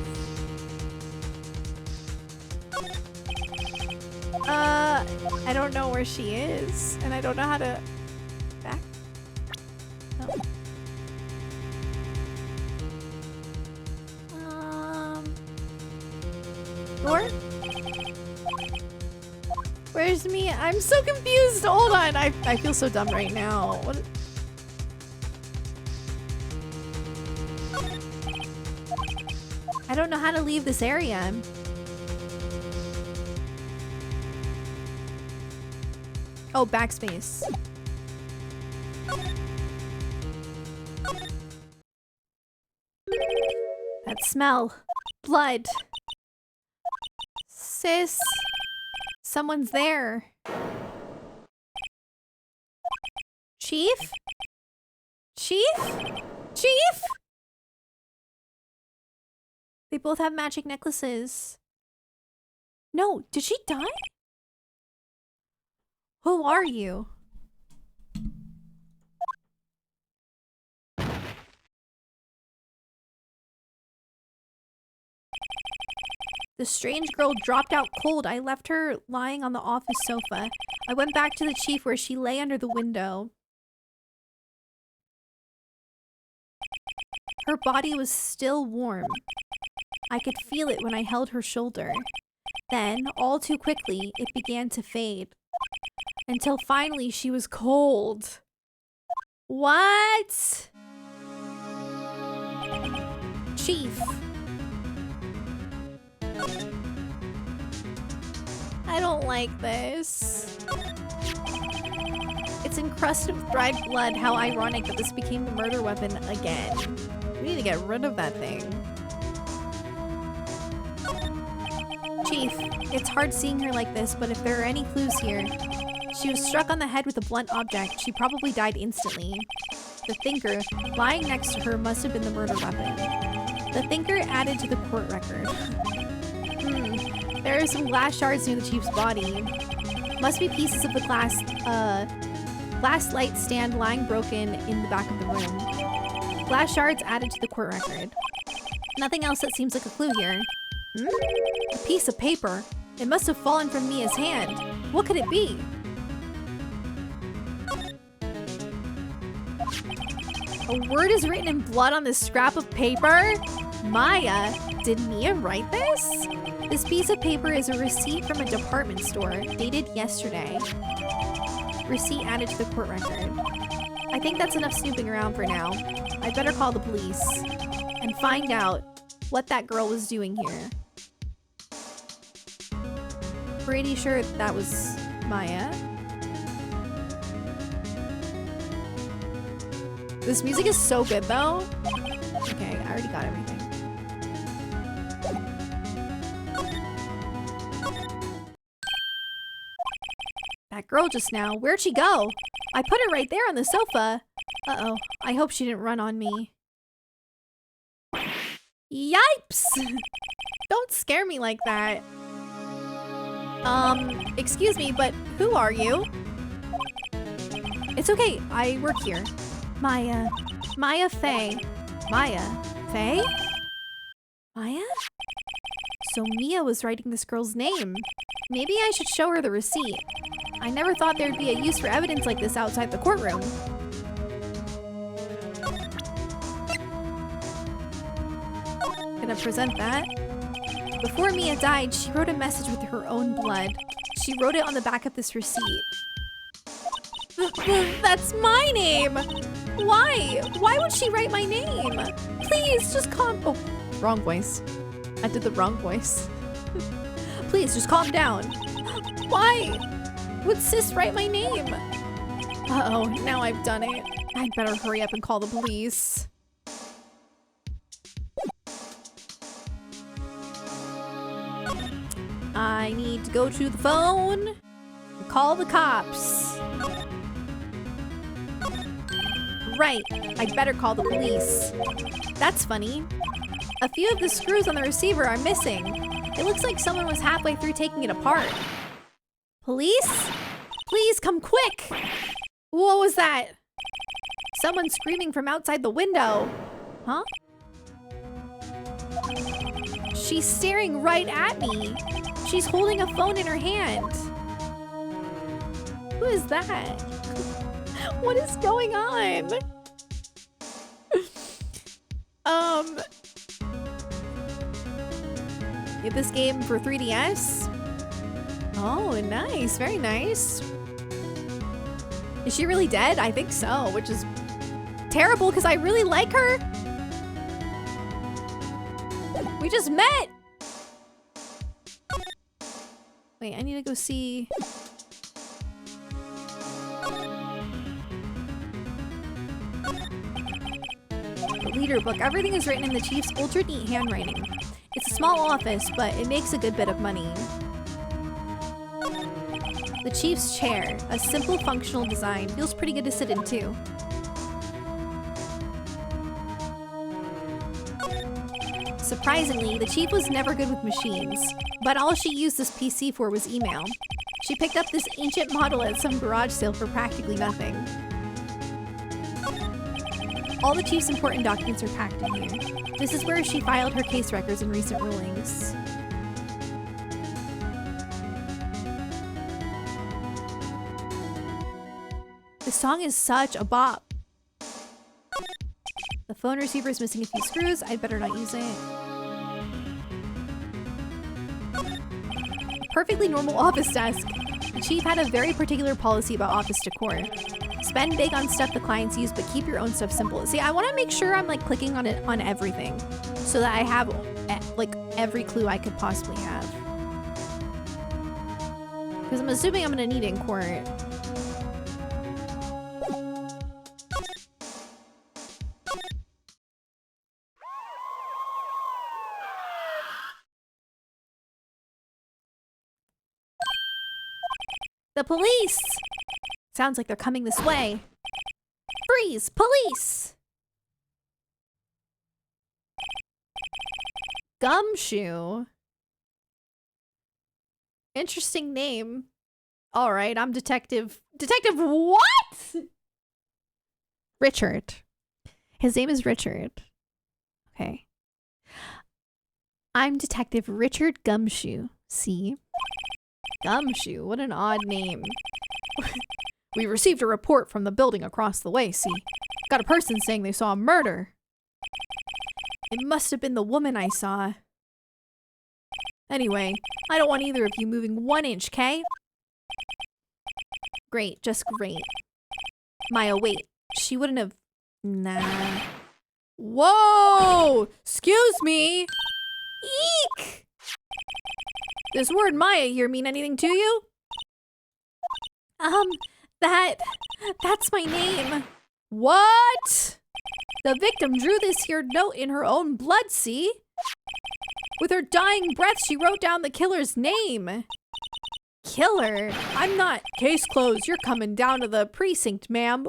I don't know where she is. And I don't know how to... Back? No. Door? Where's Mia? I'm so confused. Hold on. I feel so dumb right now. What? I don't know how to leave this area. Oh, backspace. That smell. Blood. Sis. Someone's there. Chief? Chief? Chief? They both have magic necklaces. No, did she die? Who are you? The strange girl dropped out cold. I left her lying on the office sofa. I went back to the chief where she lay under the window. Her body was still warm. I could feel it when I held her shoulder. Then, all too quickly, it began to fade. Until finally she was cold. What? Chief. I don't like this. It's encrusted with dried blood. How ironic that this became the murder weapon again. We need to get rid of that thing. Chief, it's hard seeing her like this, but if there are any clues here, she was struck on the head with a blunt object. She probably died instantly. The thinker, lying next to her, must have been the murder weapon. The thinker added to the court record. There are some glass shards near the chief's body. Must be pieces of the glass light stand lying broken in the back of the room. Glass shards added to the court record. Nothing else that seems like a clue here. A piece of paper. It must have fallen from Mia's hand. What could it be? A word is written in blood on this scrap of paper? Maya, did Mia write this? This piece of paper is a receipt from a department store, dated yesterday. Receipt added to the court record. I think that's enough snooping around for now. I'd better call the police and find out what that girl was doing here. Pretty sure that was Maya. This music is so good though. Okay, I already got everything. That girl just now, where'd she go? I put her right there on the sofa. Uh-oh, I hope she didn't run on me. Yipes! Don't scare me like that. Excuse me, but who are you? It's okay, I work here. Maya Faye. Maya Faye? Maya? So Mia was writing this girl's name. Maybe I should show her the receipt. I never thought there'd be a use for evidence like this outside the courtroom. Gonna present that. Before Mia died, she wrote a message with her own blood. She wrote it on the back of this receipt. That's my name! Why? Why would she write my name? Please, just calm— oh, wrong voice. I did the wrong voice. Please, just calm down. Why would sis write my name? Uh-oh, now I've done it. I'd better hurry up and call the police. I need to go to the phone and call the cops. Right, I'd better call the police. That's funny. A few of the screws on the receiver are missing. It looks like someone was halfway through taking it apart. Police? Please come quick! What was that? Someone screaming from outside the window. Huh? She's staring right at me. She's holding a phone in her hand. Who is that? What is going on? Get this game for 3DS? Oh, nice. Very nice. Is she really dead? I think so, which is terrible because I really like her. We just met. Wait, I need to go see. The leader book. Everything is written in the chief's ultra neat handwriting. It's a small office, but it makes a good bit of money. The chief's chair. A simple functional design. Feels pretty good to sit in too. Surprisingly, the chief was never good with machines, but all she used this PC for was email. She picked up this ancient model at some garage sale for practically nothing. All the chief's important documents are packed in here. This is where she filed her case records and recent rulings. The song is such a bop. The phone receiver is missing a few screws. I'd better not use it. perfectly normal office desk. The chief had a very particular policy about office decor. Spend big on stuff the clients use, but keep your own stuff simple. See, I want to make sure I'm like clicking on it on everything so that I have like every clue I could possibly have. Because I'm assuming I'm going to need it in court. The police! Sounds like they're coming this way. Freeze! Police! Gumshoe. Interesting name. All right, I'm Detective. Detective what? Richard. His name is Richard. Okay. I'm Detective Richard Gumshoe. See? Gumshoe, what an odd name. We received a report from the building across the way, see? Got a person saying they saw a murder. It must have been the woman I saw. Anyway, I don't want either of you moving 1 inch, okay? Great, just great. Maya, wait. She wouldn't have... Nah. Whoa! Excuse me! Eek! Does word Maya here mean anything to you? That's my name. What? The victim drew this here note in her own blood, see? With her dying breath, she wrote down the killer's name. Killer? I'm not. Case closed. You're coming down to the precinct, ma'am.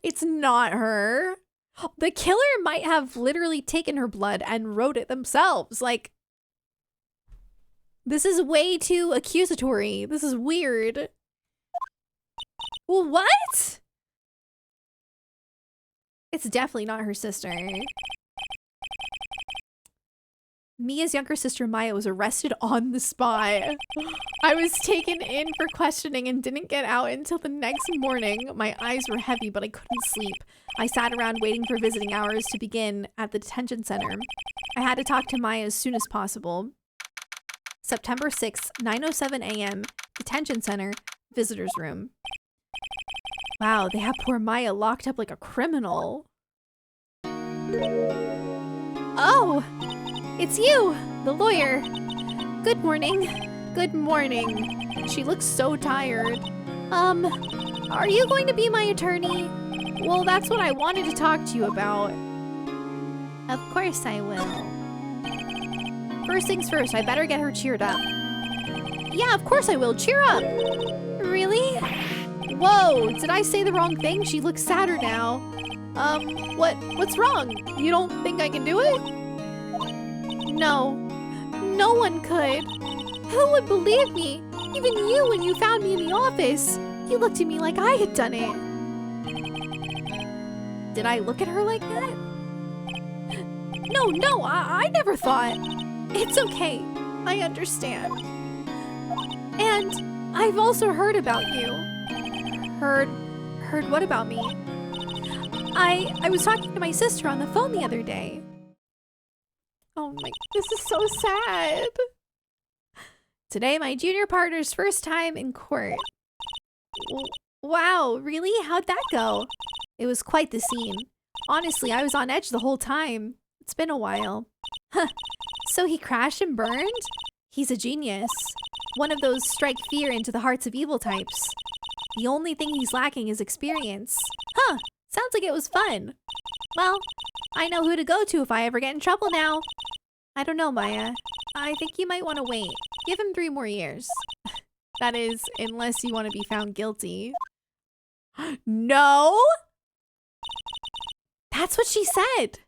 It's not her. The killer might have literally taken her blood and wrote it themselves. Like, this is way too accusatory. This is weird. Well, what? It's definitely not her sister. Mia's younger sister Maya was arrested on the spot. I was taken in for questioning and didn't get out until the next morning. My eyes were heavy, but I couldn't sleep. I sat around waiting for visiting hours to begin at the detention center. I had to talk to Maya as soon as possible. September 6th, 9:07 a.m., detention center, visitor's room. Wow, they have poor Maya locked up like a criminal. Oh! It's you, the lawyer. Good morning. Good morning. She looks so tired. Are you going to be my attorney? Well, that's what I wanted to talk to you about. Of course I will. First things first, I better get her cheered up. Yeah, of course I will. Cheer up. Really? Whoa, did I say the wrong thing? She looks sadder now. What's wrong? You don't think I can do it? No. No one could. Who would believe me? Even you when you found me in the office. You looked at me like I had done it. Did I look at her like that? No, I never thought. It's okay. I understand. And I've also heard about you. Heard what about me? I was talking to my sister on the phone the other day. Oh my, this is so sad. Today, my junior partner's first time in court. Wow, really? How'd that go? It was quite the scene. Honestly, I was on edge the whole time. It's been a while. Huh. So he crashed and burned? He's a genius. One of those strike fear into the hearts of evil types. The only thing he's lacking is experience. Huh, sounds like it was fun. Well, I know who to go to if I ever get in trouble now. I don't know, Maya. I think you might want to wait. Give him 3 more years. That is, unless you want to be found guilty. No? That's what she said.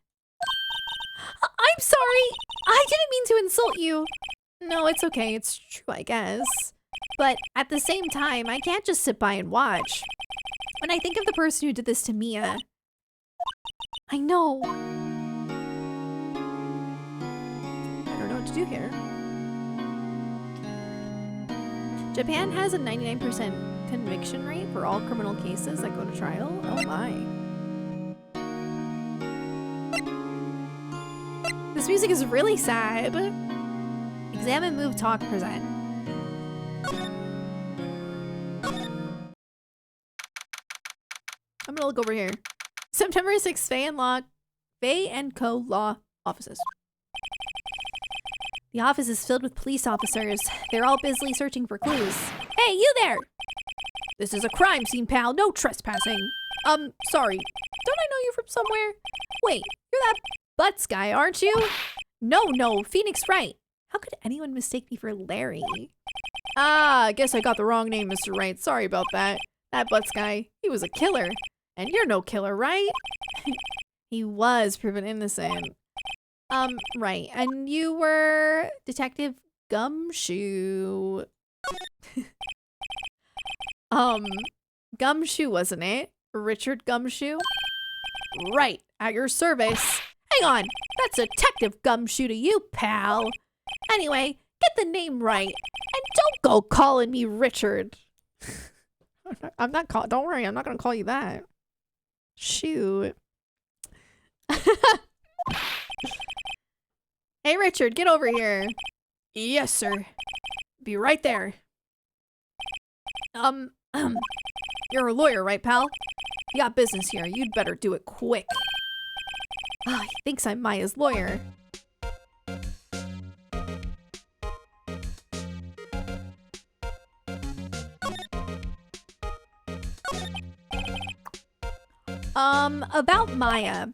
I'm sorry. I didn't mean to insult you. No, it's okay. It's true, I guess. But at the same time, I can't just sit by and watch. When I think of the person who did this to Mia, I know. I don't know what to do here. Japan has a 99% conviction rate for all criminal cases that go to trial. Oh my. This music is really sad. Examine, move, talk, present. I'm gonna look over here. September 6th, Faye and Co. Law Offices. The office is filled with police officers. They're all busily searching for clues. Hey, you there! This is a crime scene, pal. No trespassing. Sorry. Don't I know you from somewhere? Wait, you're that Butts guy, aren't you? No, Phoenix Wright. How could anyone mistake me for Larry? Ah, I guess I got the wrong name, Mr. Wright. Sorry about that. That Butts guy, he was a killer. And you're no killer, right? He was proven innocent. Right. And you were Detective Gumshoe. Gumshoe, wasn't it? Richard Gumshoe? Right. At your service. Hang on. That's Detective Gumshoe to you, pal. Anyway, get the name right. And don't go calling me Richard. Don't worry, I'm not gonna call you that. Shoot. Hey, Richard, get over here. Yes, sir. Be right there. You're a lawyer, right, pal? You got business here. You'd better do it quick. Oh, he thinks I'm Maya's lawyer. About Maya.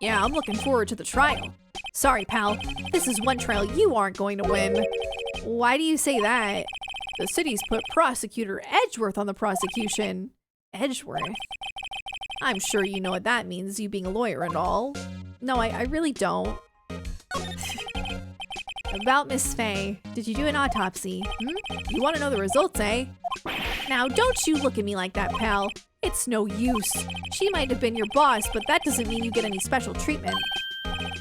Yeah, I'm looking forward to the trial. Sorry, pal. This is one trial you aren't going to win. Why do you say that? The city's put Prosecutor Edgeworth on the prosecution. Edgeworth? I'm sure you know what that means, you being a lawyer and all. No, I really don't. About Miss Faye. Did you do an autopsy? You want to know the results, eh? Now, don't you look at me like that, pal. It's no use. She might have been your boss, but that doesn't mean you get any special treatment.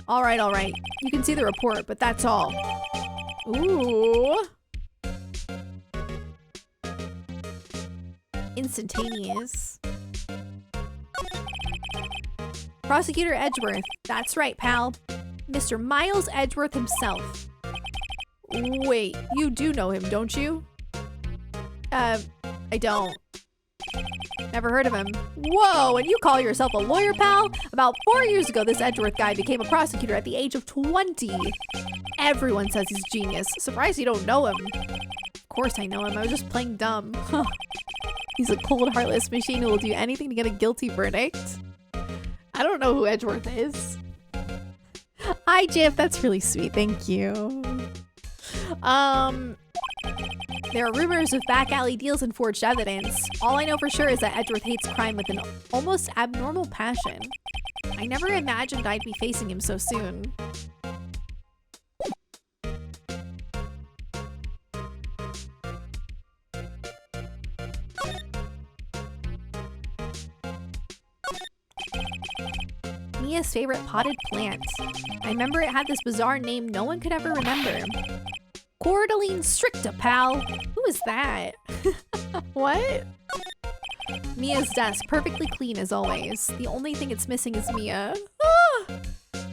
All right. You can see the report, but that's all. Ooh. Instantaneous. Prosecutor Edgeworth. That's right, pal. Mr. Miles Edgeworth himself. Wait, you do know him, don't you? I don't. Never heard of him. Whoa, and you call yourself a lawyer, pal? About 4 years ago, this Edgeworth guy became a prosecutor at the age of 20. Everyone says he's genius. Surprised you don't know him. Of course I know him. I was just playing dumb. He's a cold, heartless machine who will do anything to get a guilty verdict. I don't know who Edgeworth is. Hi, Jif. That's really sweet. Thank you. There are rumors of back alley deals and forged evidence. All I know for sure is that Edgeworth hates crime with an almost abnormal passion. I never imagined I'd be facing him so soon. Mia's favorite potted plant. I remember it had this bizarre name no one could ever remember. Cordyline stricta, pal. Who is that? What? Mia's desk, perfectly clean as always. The only thing it's missing is Mia. Ah,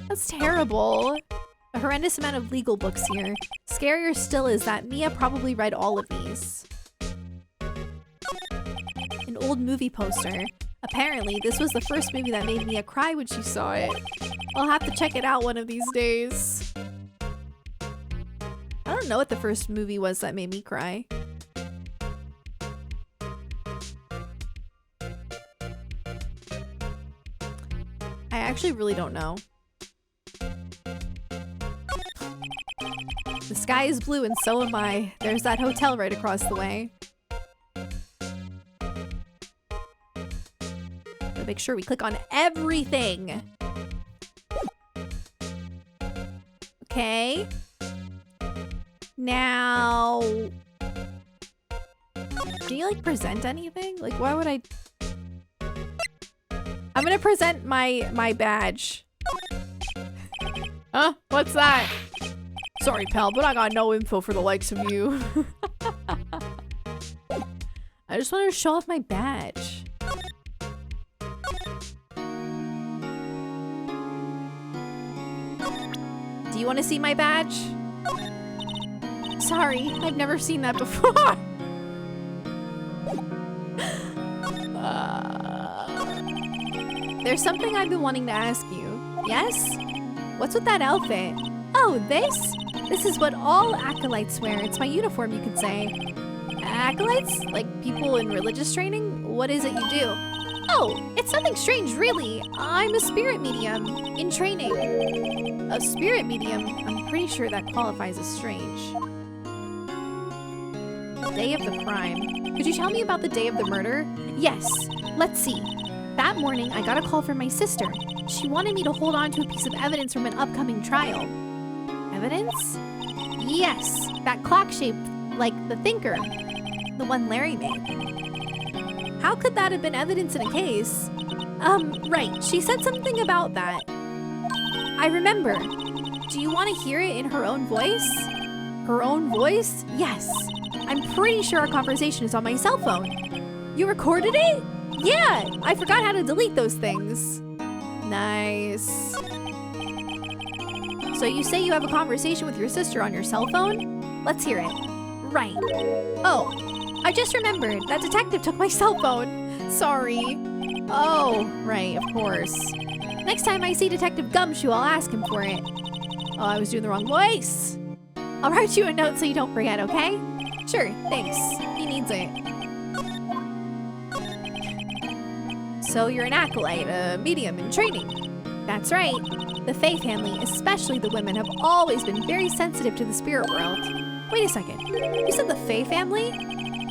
that's terrible. A horrendous amount of legal books here. Scarier still is that Mia probably read all of these. An old movie poster. Apparently, this was the first movie that made Mia cry when she saw it. I'll have to check it out one of these days. I don't know what the first movie was that made me cry. I actually really don't know. The sky is blue and so am I. There's that hotel right across the way. Gotta make sure we click on everything. Okay. Now, do you like present anything? Like, why would I? I'm gonna present my badge. Huh? What's that? Sorry, pal, but I got no info for the likes of you. I just want to show off my badge. Do you want to see my badge? Sorry, I've never seen that before. There's something I've been wanting to ask you. Yes? What's with that outfit? Oh, this? This is what all acolytes wear. It's my uniform, you could say. Acolytes? Like people in religious training? What is it you do? Oh, it's nothing strange, really. I'm a spirit medium in training. A spirit medium? I'm pretty sure that qualifies as strange. Day of the crime. Could you tell me about the day of the murder? Yes. Let's see. That morning, I got a call from my sister. She wanted me to hold on to a piece of evidence from an upcoming trial. Evidence? Yes, that clock shaped like the thinker. The one Larry made. How could that have been evidence in a case? Right, she said something about that. I remember. Do you want to hear it in her own voice? Her own voice? Yes. I'm pretty sure our conversation is on my cell phone. You recorded it? Yeah, I forgot how to delete those things. Nice. So you say you have a conversation with your sister on your cell phone? Let's hear it. Right. Oh, I just remembered. That detective took my cell phone. Sorry. Oh, right, of course. Next time I see Detective Gumshoe, I'll ask him for it. Oh, I was doing the wrong voice. I'll write you a note so you don't forget, okay? Sure, thanks. He needs it. So you're an acolyte, a medium in training. That's right. The Fae family, especially the women, have always been very sensitive to the spirit world. Wait a second. You said the Fae family?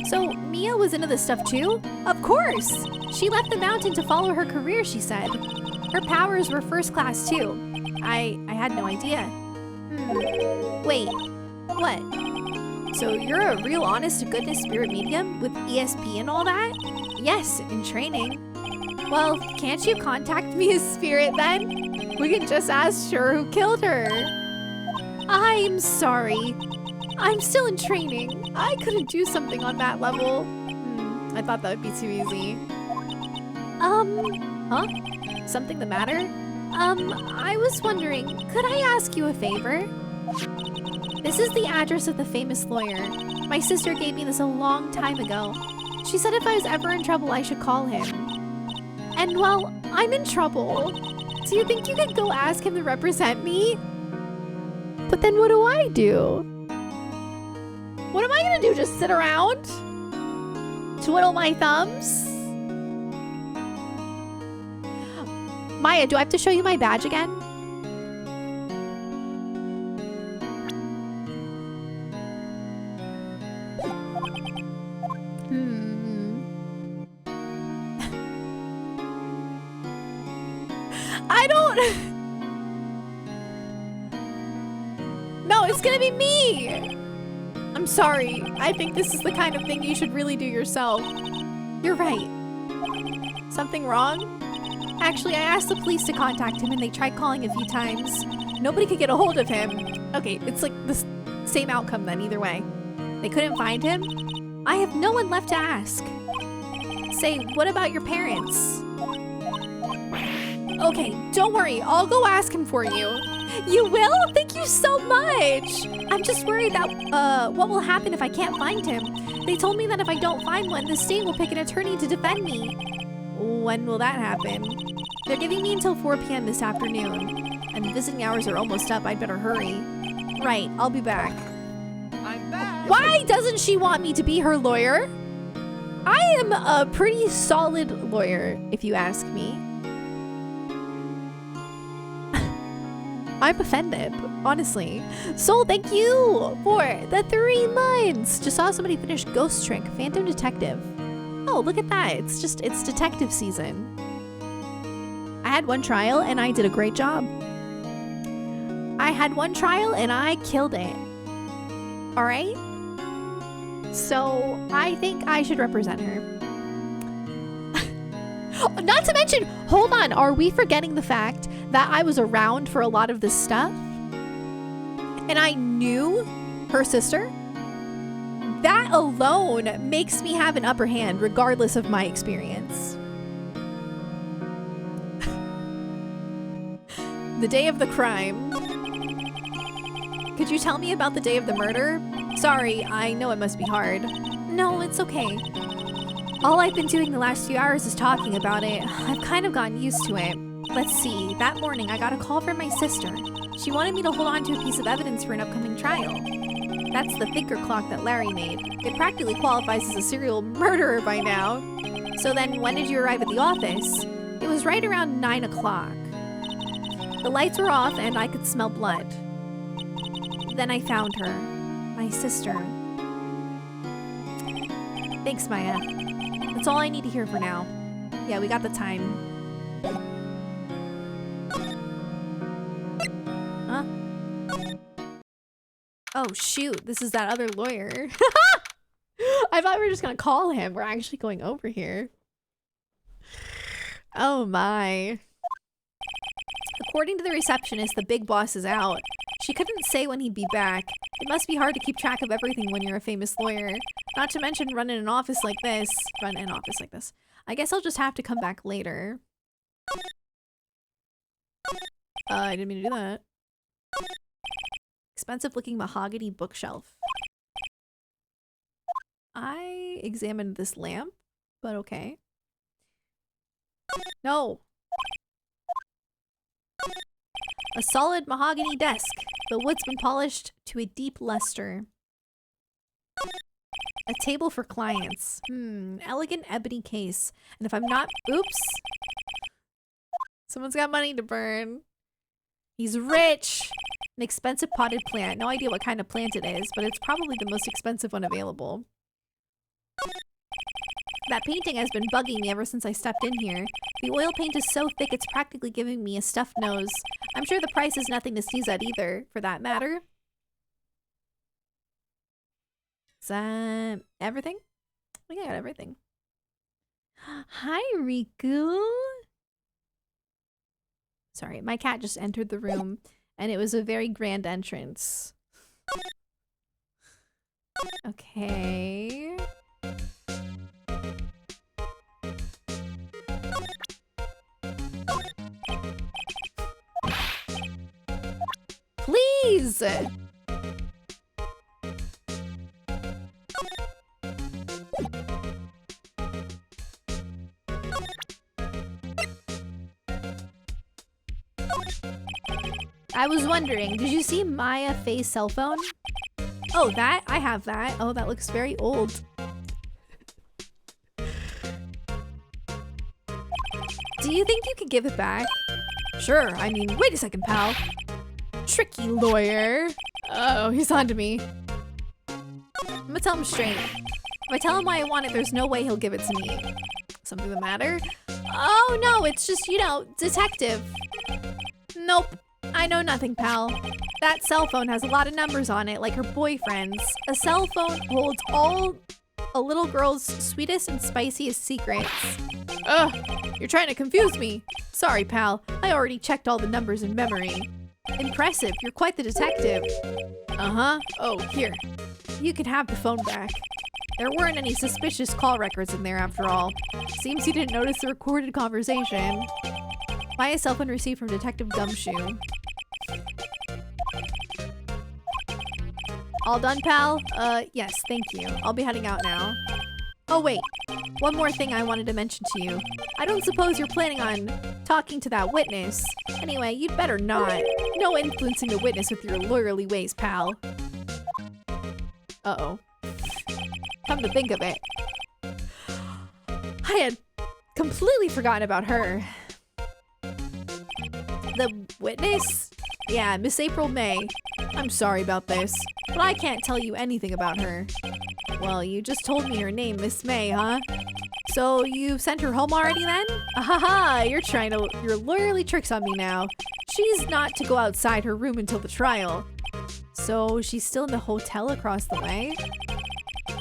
So Mia was into this stuff too? Of course! She left the mountain to follow her career, she said. Her powers were first class too. I had no idea. Wait, what? So you're a real honest to goodness spirit medium with ESP and all that? Yes, in training. Well, can't you contact me as spirit then? We can just ask her who killed her. I'm sorry. I'm still in training. I couldn't do something on that level. I thought that would be too easy. Huh? Something the matter? I was wondering, could I ask you a favor? This is the address of the famous lawyer. My sister gave me this a long time ago. She said if I was ever in trouble, I should call him. And well, I'm in trouble. Do you think you could go ask him to represent me? But then what do I do? What am I gonna do? Just sit around? Twiddle my thumbs? Maya, do I have to show you my badge again? I don't... No, it's gonna be me! I'm sorry. I think this is the kind of thing you should really do yourself. You're right. Something wrong? Actually, I asked the police to contact him and they tried calling a few times. Nobody could get a hold of him. Okay, it's like the same outcome then, either way. They couldn't find him? I have no one left to ask. Say, what about your parents? Okay, don't worry. I'll go ask him for you. You will? Thank you so much. I'm just worried that, what will happen if I can't find him? They told me that if I don't find one, the state will pick an attorney to defend me. When will that happen? They're giving me until 4 p.m. this afternoon. And visiting hours are almost up. I'd better hurry. Right, I'll be back. I'm back. Why doesn't she want me to be her lawyer? I am a pretty solid lawyer, if you ask me. I'm offended, honestly. Soul, thank you for the 3 months. Just saw somebody finish Ghost Trick, Phantom Detective. Oh, look at that. It's detective season. I had one trial and I did a great job. I had one trial and I killed it. All right? So I think I should represent her. Not to mention, hold on, are we forgetting the fact that I was around for a lot of this stuff? And I knew her sister? That alone makes me have an upper hand regardless of my experience. The day of the crime. Could you tell me about the day of the murder? Sorry, I know it must be hard. No, it's okay. All I've been doing the last few hours is talking about it. I've kind of gotten used to it. Let's see, that morning I got a call from my sister. She wanted me to hold on to a piece of evidence for an upcoming trial. That's the thinker clock that Larry made. It practically qualifies as a serial murderer by now. So then, when did you arrive at the office? It was right around 9 o'clock. The lights were off and I could smell blood. Then I found her. My sister. Thanks, Maya. That's all I need to hear for now. Yeah, we got the time. Huh? Oh, shoot. This is that other lawyer. I thought we were just gonna call him. We're actually going over here. Oh, my. According to the receptionist, the big boss is out. She couldn't say when he'd be back. It must be hard to keep track of everything when you're a famous lawyer. Not to mention running an office like this. Run an office like this. I guess I'll just have to come back later. I didn't mean to do that. Expensive looking mahogany bookshelf. I examined this lamp, but okay. No. A solid mahogany desk. The wood's been polished to a deep luster. A table for clients. Elegant ebony case. And if I'm not... Oops. Someone's got money to burn. He's rich. An expensive potted plant. No idea what kind of plant it is, but it's probably the most expensive one available. That painting has been bugging me ever since I stepped in here. The oil paint is so thick it's practically giving me a stuffed nose. I'm sure the price is nothing to sneeze at either, for that matter. Is that everything? I think I got everything. Hi, Riku. Sorry, my cat just entered the room, and it was a very grand entrance. Okay. Please! I was wondering, did you see Maya Faye's cell phone? Oh, that? I have that. Oh, that looks very old. Do you think you could give it back? Sure, I mean, wait a second, pal. Tricky lawyer. Uh oh, he's on to me. I'm gonna tell him straight. If I tell him why I want it, there's no way he'll give it to me. Something the matter? Oh no, it's just, you know, detective. Nope. I know nothing, pal. That cell phone has a lot of numbers on it, like her boyfriend's. A cell phone holds all a little girl's sweetest and spiciest secrets. Ugh, you're trying to confuse me. Sorry, pal. I already checked all the numbers in memory. Impressive. You're quite the detective. Uh-huh. Oh, here. You can have the phone back. There weren't any suspicious call records in there after all. Seems you didn't notice the recorded conversation. Buy a cell phone received from Detective Gumshoe. All done, pal? Yes, thank you. I'll be heading out now. Oh, wait. One more thing I wanted to mention to you. I don't suppose you're planning on talking to that witness. Anyway, you'd better not. No influencing the witness with your lawyerly ways, pal. Uh-oh. Come to think of it. I had completely forgotten about her. The witness? Yeah, Miss April May. I'm sorry about this, but I can't tell you anything about her. Well, you just told me her name, Miss May, huh? So you sent her home already then? Ahaha, you're trying your lawyerly tricks on me now. She's not to go outside her room until the trial. So she's still in the hotel across the way?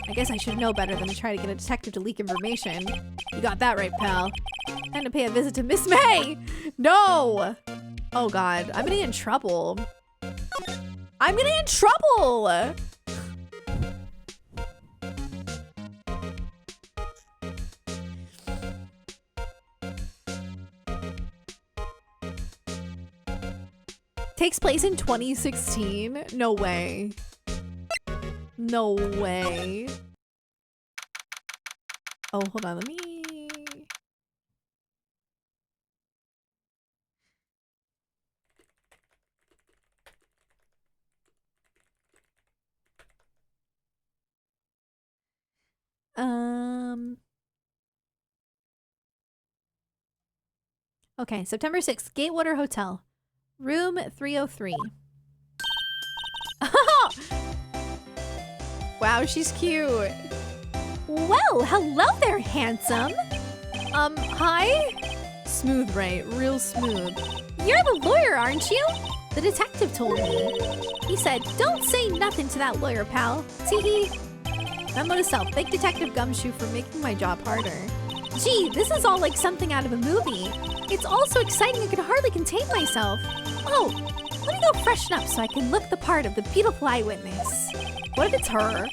I guess I should know better than to try to get a detective to leak information. You got that right, pal. Time to pay a visit to Miss May! No! Oh god, I'm gonna get in trouble. I'm gonna get in trouble! Takes place in 2016? No way. No way. Oh, hold on. Let me... Okay, September 6th, Gatewater Hotel. Room 303. Wow, she's cute. Well, hello there, handsome. Hi? Smooth, right? Real smooth. You're the lawyer, aren't you? The detective told me. He said, don't say nothing to that lawyer, pal. Teehee. Memo to self. Thank Detective Gumshoe for making my job harder. Gee, this is all like something out of a movie. It's all so exciting I could hardly contain myself. Oh, let me go freshen up so I can look the part of the beautiful eyewitness. What if it's her?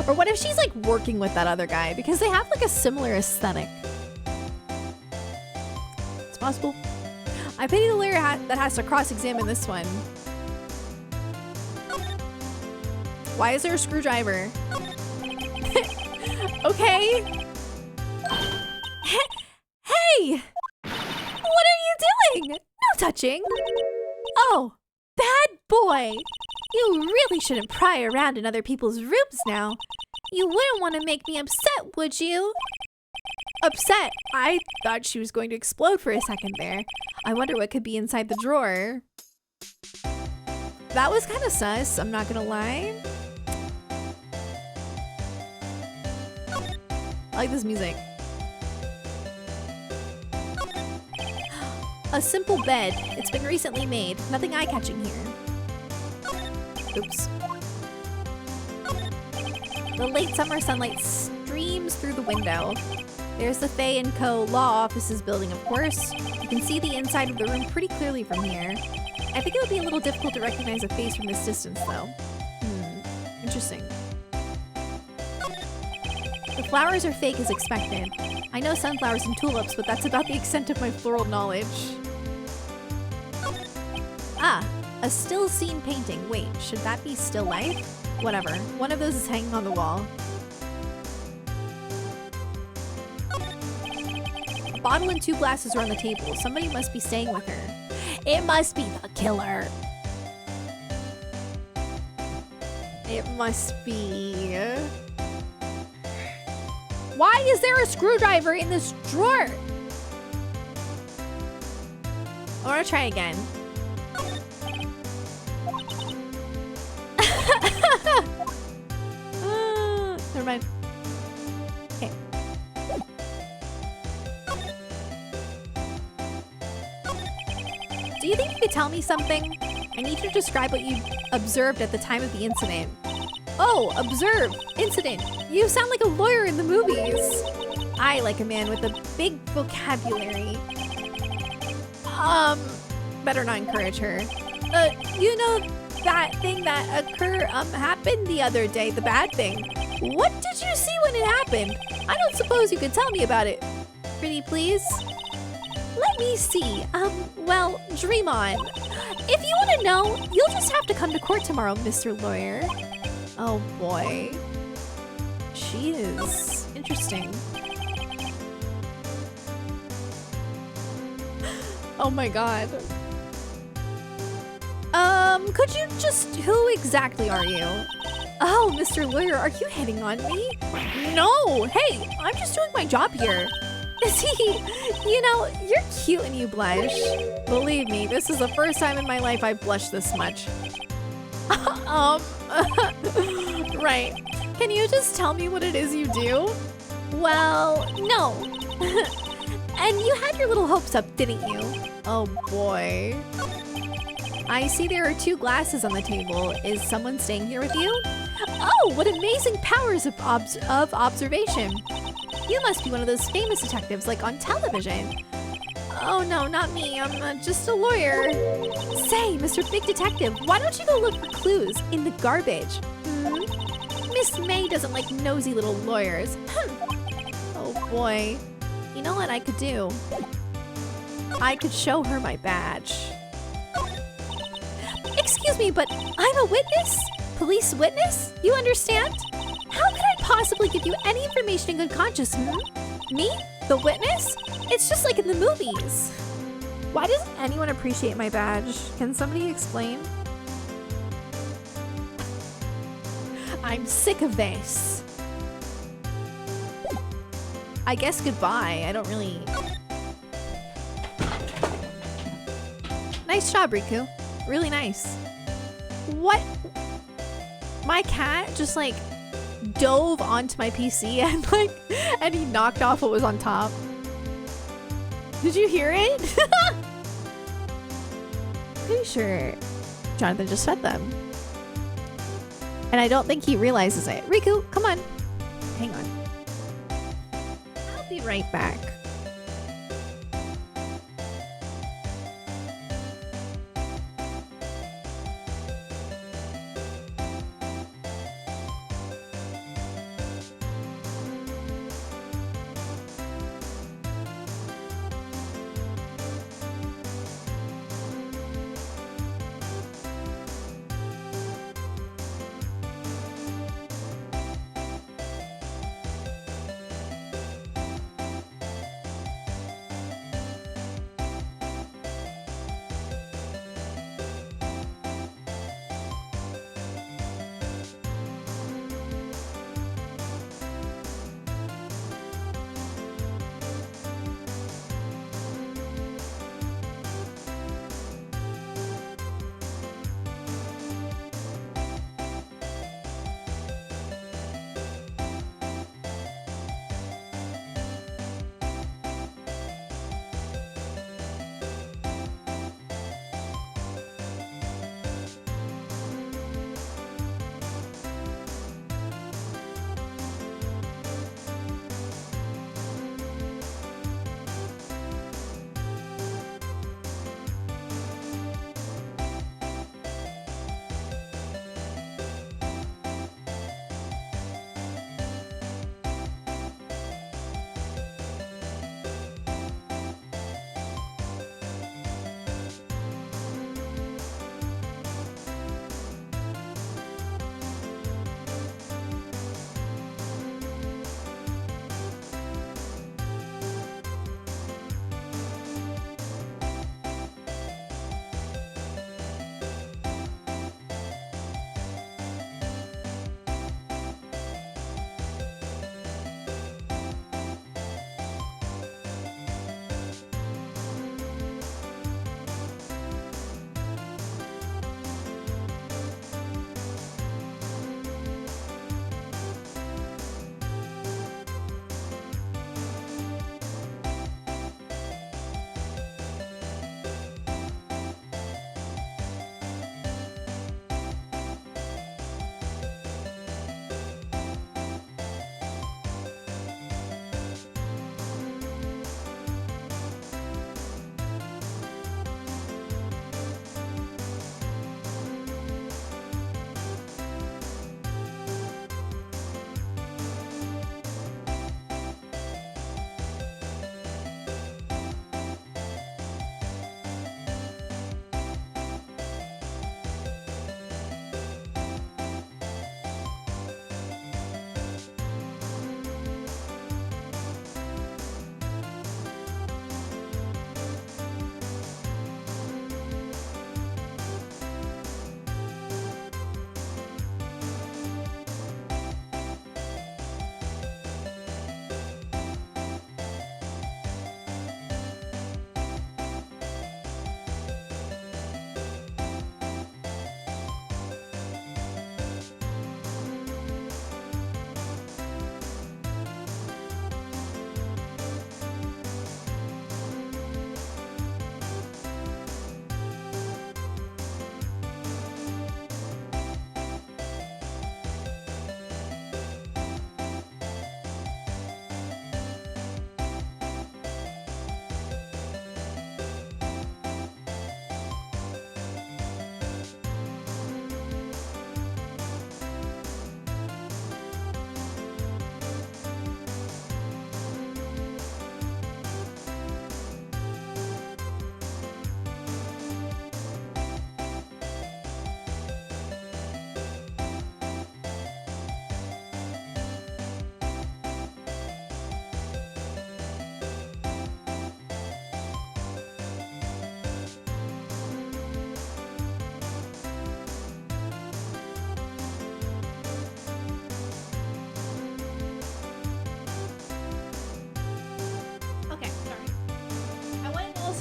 Or what if she's like working with that other guy because they have like a similar aesthetic? It's possible. I pity the lawyer that has to cross-examine this one. Why is there a screwdriver? Okay. Hey! What are you doing? No touching. Oh, bad boy. You really shouldn't pry around in other people's rooms now. You wouldn't want to make me upset, would you? Upset? I thought she was going to explode for a second there. I wonder what could be inside the drawer. That was kind of sus, I'm not gonna lie. I like this music. A simple bed. It's been recently made. Nothing eye-catching here. Oops. The late summer sunlight streams through the window. There's the Fay & Co. Law Offices building, of course. You can see the inside of the room pretty clearly from here. I think it would be a little difficult to recognize a face from this distance, though. Interesting. The flowers are fake as expected. I know sunflowers and tulips, but that's about the extent of my floral knowledge. Ah, a still scene painting. Wait, should that be still life? Whatever. One of those is hanging on the wall. A bottle and 2 glasses are on the table. Somebody must be staying with her. It must be the killer. It must be... Why is there a screwdriver in this drawer? I want to try again. Never mind. Okay. Do you think you could tell me something? I need you to describe what you observed at the time of the incident. Oh, observe. Incident. You sound like a lawyer in the movies. I like a man with a big vocabulary. Better not encourage her. You know that thing that happened the other day, the bad thing. What did you see when it happened? I don't suppose you could tell me about it. Pretty please? Let me see. Well, dream on. If you want to know, you'll just have to come to court tomorrow, Mr. Lawyer. Oh boy. She is interesting. Oh my god. Could you just... Who exactly are you? Oh, Mr. Lawyer, are you hitting on me? No! Hey, I'm just doing my job here. See, you know, you're cute and you blush. Believe me, this is the first time in my life I've blushed this much. Right. Can you just tell me what it is you do? Well, no. And you had your little hopes up, didn't you? Oh boy. I see there are 2 glasses on the table. Is someone staying here with you? Oh, what amazing powers of observation. You must be one of those famous detectives like on television. Oh no, not me. I'm just a lawyer. Say, Mr. Big Detective, why don't you go look for clues in the garbage? Miss May doesn't like nosy little lawyers. Oh boy. You know what I could do? I could show her my badge. Excuse me, but I'm a witness? Police witness? You understand? How could I possibly give you any information in good conscience, Me? The witness? It's just like in the movies. Why doesn't anyone appreciate my badge? Can somebody explain? I'm sick of this. I guess goodbye. I don't really... Nice job, Riku. Really nice. What? My cat just like dove onto my PC and he knocked off what was on top. Did you hear it? Pretty sure Jonathan just fed them. And I don't think he realizes it. Riku, come on. Hang on. I'll be right back.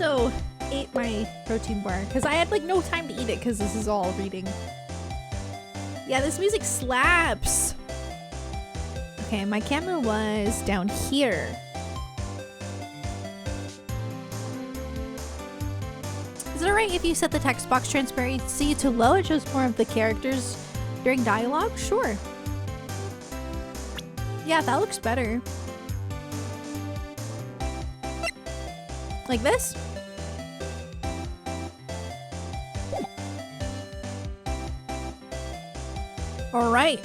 also ate my protein bar because I had like no time to eat it because this is all reading. Yeah, this music slaps. Okay, my camera was down here. Is it alright if you set the text box transparency to low? It shows more of the characters during dialogue? Sure. Yeah, that looks better. Like this? Alright.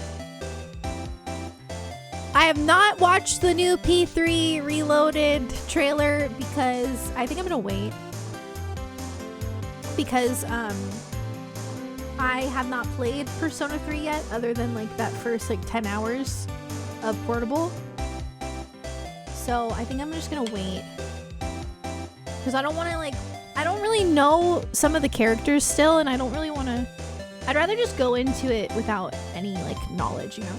I have not watched the new P3 Reloaded trailer because I think I'm gonna wait. Because I have not played Persona 3 yet, other than like that first like 10 hours of portable. So I think I'm just gonna wait. Because I don't want to like, I don't really know some of the characters still, and I don't really want to, I'd rather just go into it without any like knowledge, you know?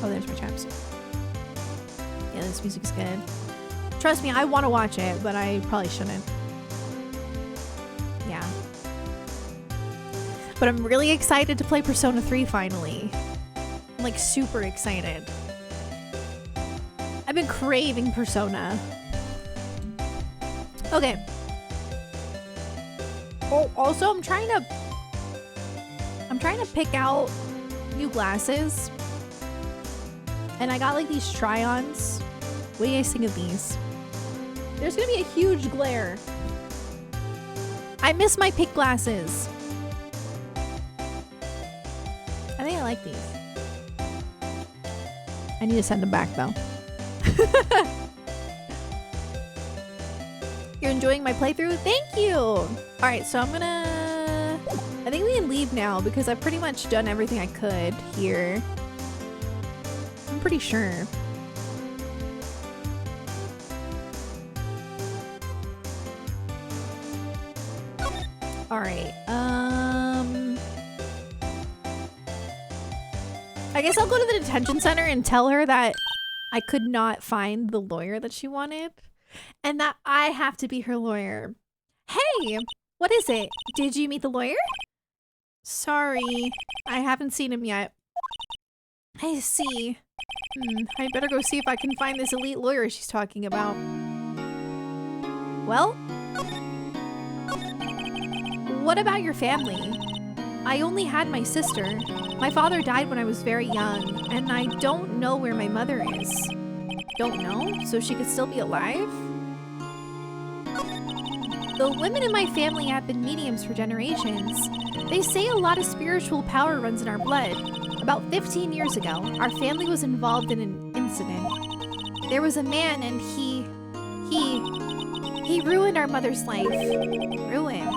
Oh, there's my chapstick. Yeah, this music's good. Trust me, I want to watch it, but I probably shouldn't. Yeah. But I'm really excited to play Persona 3 finally. I'm like super excited. I've been craving Persona. Okay. Oh, also I'm trying to pick out new glasses. And I got like these try-ons. What do you guys think of these? There's gonna be a huge glare. I miss my pick glasses. I think I like these. I need to send them back though. You're enjoying my playthrough? Thank you! Alright, so I'm gonna... I think we can leave now because I've pretty much done everything I could here. I'm pretty sure. Alright, I guess I'll go to the detention center and tell her that I could not find the lawyer that she wanted. And that I have to be her lawyer. Hey, what is it? Did you meet the lawyer? Sorry, I haven't seen him yet. I see. I better go see if I can find this elite lawyer she's talking about. Well, what about your family? I only had my sister. My father died when I was very young, and I don't know where my mother is. Don't know? So she could still be alive? The women in my family have been mediums for generations. They say a lot of spiritual power runs in our blood. About 15 years ago, our family was involved in an incident. There was a man and he ruined our mother's life. Ruined.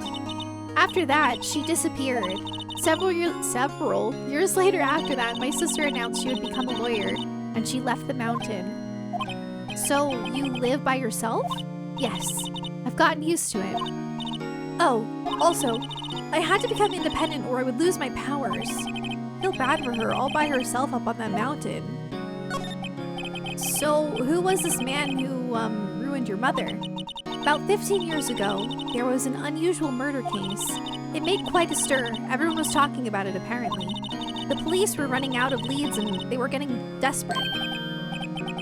After that, she disappeared. Several years later after that, my sister announced she would become a lawyer, and she left the mountain. So, you live by yourself? Yes. I've gotten used to it. Oh, also, I had to become independent or I would lose my powers. I feel bad for her all by herself up on that mountain. So, who was this man who, ruined your mother? About 15 years ago, there was an unusual murder case. It made quite a stir. Everyone was talking about it, apparently. The police were running out of leads and they were getting desperate.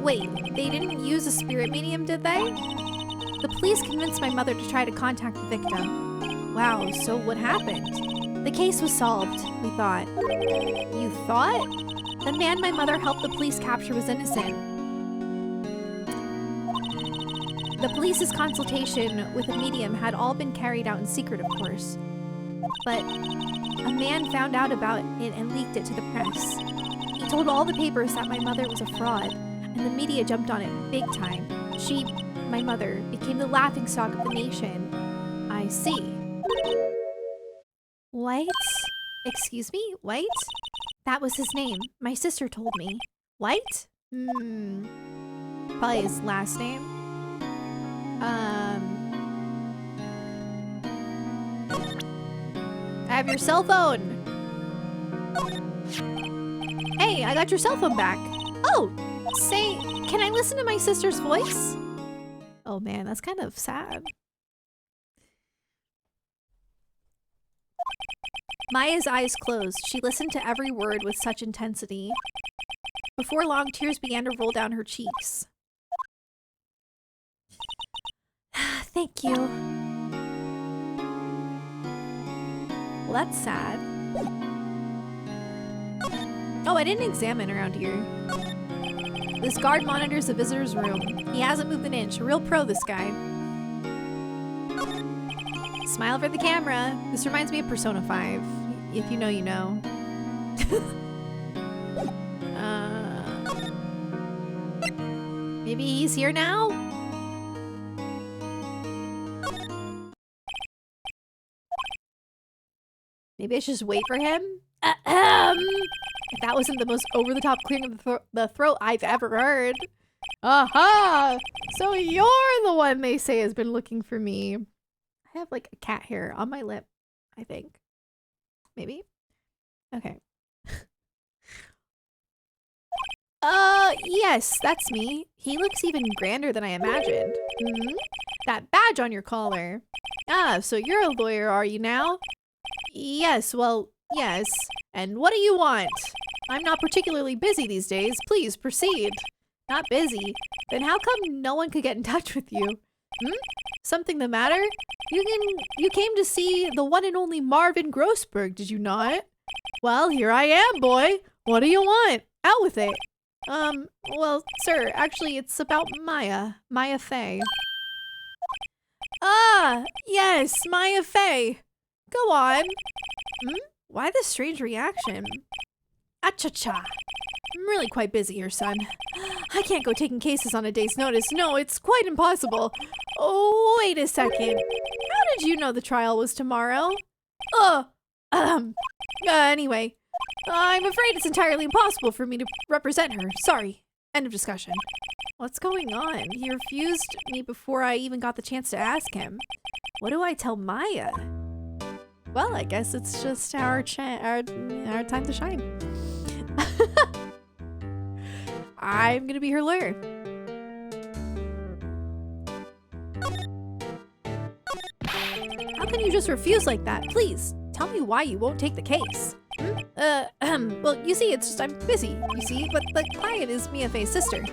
Wait, they didn't use a spirit medium, did they? The police convinced my mother to try to contact the victim. Wow, so what happened? The case was solved, we thought. You thought? The man my mother helped the police capture was innocent. The police's consultation with a medium had all been carried out in secret, of course. But a man found out about it and leaked it to the press. He told all the papers that my mother was a fraud, and the media jumped on it big time. She, my mother, became the laughingstock of the nation. I see. White? Excuse me? White? That was his name. My sister told me. White? Probably his last name. I have your cell phone. Hey, I got your cell phone back. Oh, say, can I listen to my sister's voice? Oh man, that's kind of sad. Maya's eyes closed. She listened to every word with such intensity. Before long, tears began to roll down her cheeks. Thank you. Well, that's sad. Oh, I didn't examine around here. This guard monitors the visitor's room. He hasn't moved an inch. A real pro, this guy. Smile for the camera. This reminds me of Persona 5. If you know, you know. Maybe he's here now? Maybe I should just wait for him? That wasn't the most over-the-top clearing of the throat I've ever heard. Aha! So you're the one they say has been looking for me. I have like a cat hair on my lip, I think. Maybe? Okay. Yes, that's me. He looks even grander than I imagined. That badge on your collar. Ah, so you're a lawyer, are you now? Yes, well, yes. And what do you want? I'm not particularly busy these days. Please, proceed. Not busy? Then how come no one could get in touch with you? Something the matter? You came to see the one and only Marvin Grossberg, did you not? Well, here I am, boy. What do you want? Out with it. Well, sir, actually, it's about Maya Fey. Ah, yes, Maya Fey. Go on. Why this strange reaction? Acha-cha. I'm really quite busy here, son. I can't go taking cases on a day's notice. No, it's quite impossible. Oh, wait a second. How did you know the trial was tomorrow? Anyway, I'm afraid it's entirely impossible for me to represent her. Sorry. End of discussion. What's going on? He refused me before I even got the chance to ask him. What do I tell Maya? Well, I guess it's just our time to shine. I'm gonna be her lawyer. How can you just refuse like that? Please, tell me why you won't take the case. Well, you see, it's just I'm busy, you see, but the client is Mia Fey's sister.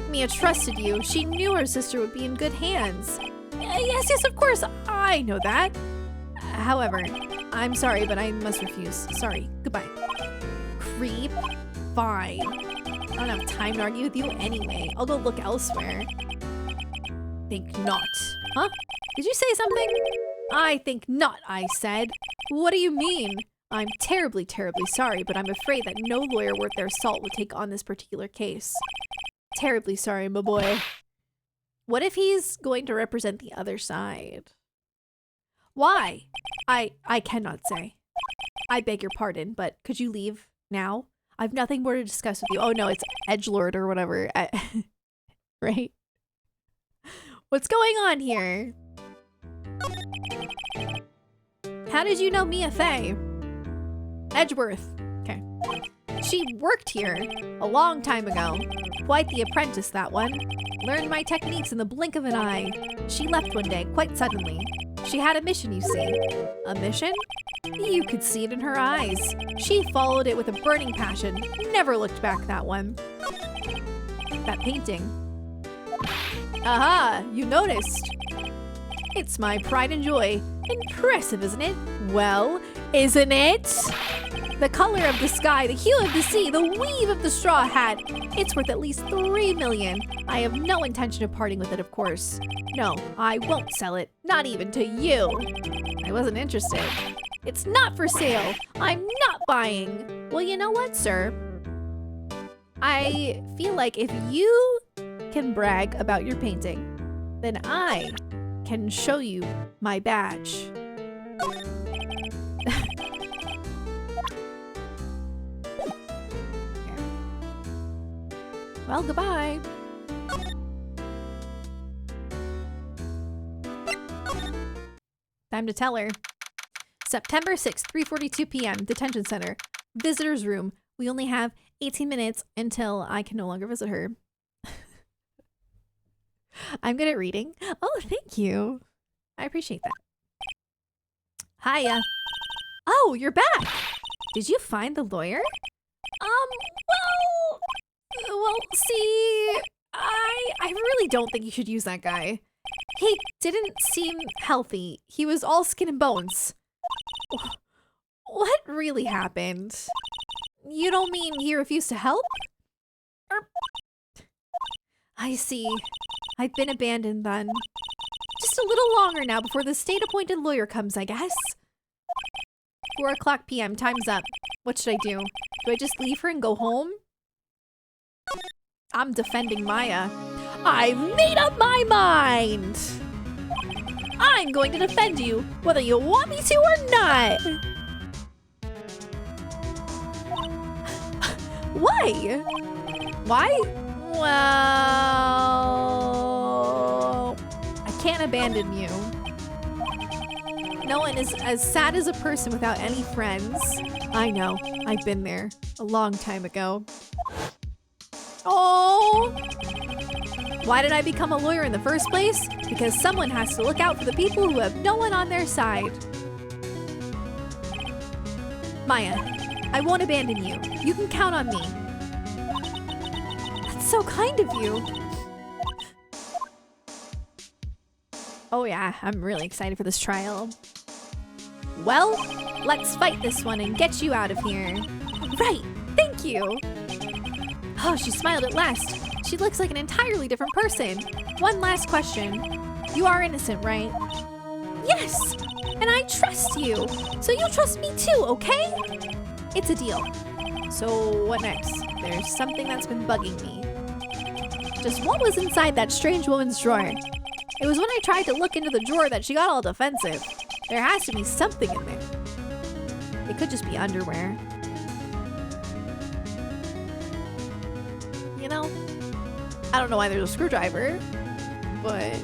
Mia trusted you. She knew her sister would be in good hands. Yes, of course, I know that. However, I'm sorry, but I must refuse. Sorry, goodbye. Creep. Fine. I don't have time to argue with you anyway. I'll go look elsewhere. Think not. Huh? Did you say something? I think not, I said. What do you mean? I'm terribly, terribly sorry, but I'm afraid that no lawyer worth their salt would take on this particular case. Terribly sorry, my boy. What if he's going to represent the other side? Why? I cannot say. I beg your pardon, but could you leave now? I've nothing more to discuss with you. Oh no, it's edgelord or whatever. Right? What's going on here? How did you know Mia Fey? Edgeworth. Okay. She worked here a long time ago. Quite the apprentice, that one. Learned my techniques in the blink of an eye. She left one day, quite suddenly. She had a mission, you see. A mission? You could see it in her eyes. She followed it with a burning passion. Never looked back, that one. That painting. Aha! You noticed. It's my pride and joy. Impressive, isn't it? Well, isn't it? The color of the sky, the hue of the sea, the weave of the straw hat. It's worth at least 3 million. I have no intention of parting with it, of course. No, I won't sell it. Not even to you. I wasn't interested. It's not for sale. I'm not buying. Well, you know what, sir? I feel like if you can brag about your painting, then I can show you my badge. Well, goodbye. Time to tell her. September 6th, 3:42 p.m. Detention Center. Visitor's room. We only have 18 minutes until I can no longer visit her. I'm good at reading. Oh, thank you. I appreciate that. Hiya. Oh, you're back. Did you find the lawyer? Well, see, I really don't think you should use that guy. He didn't seem healthy. He was all skin and bones. What really happened? You don't mean he refused to help? I see. I've been abandoned then. Just a little longer now before the state-appointed lawyer comes, I guess. 4:00 p.m. Time's up. What should I do? Do I just leave her and go home? I'm defending Maya. I've made up my mind! I'm going to defend you, whether you want me to or not! Why? Why? Well, I can't abandon you. No one is as sad as a person without any friends. I know, I've been there a long time ago. Oh! Why did I become a lawyer in the first place? Because someone has to look out for the people who have no one on their side. Maya, I won't abandon you. You can count on me. That's so kind of you. Oh yeah, I'm really excited for this trial. Well, let's fight this one and get you out of here. Right, thank you. Oh, she smiled at last. She looks like an entirely different person. One last question. You are innocent, right? Yes, and I trust you. So you trust me too, okay? It's a deal. So what next? There's something that's been bugging me. Just what was inside that strange woman's drawer? It was when I tried to look into the drawer that she got all defensive. There has to be something in there. It could just be underwear. You know, I don't know why there's a screwdriver, but...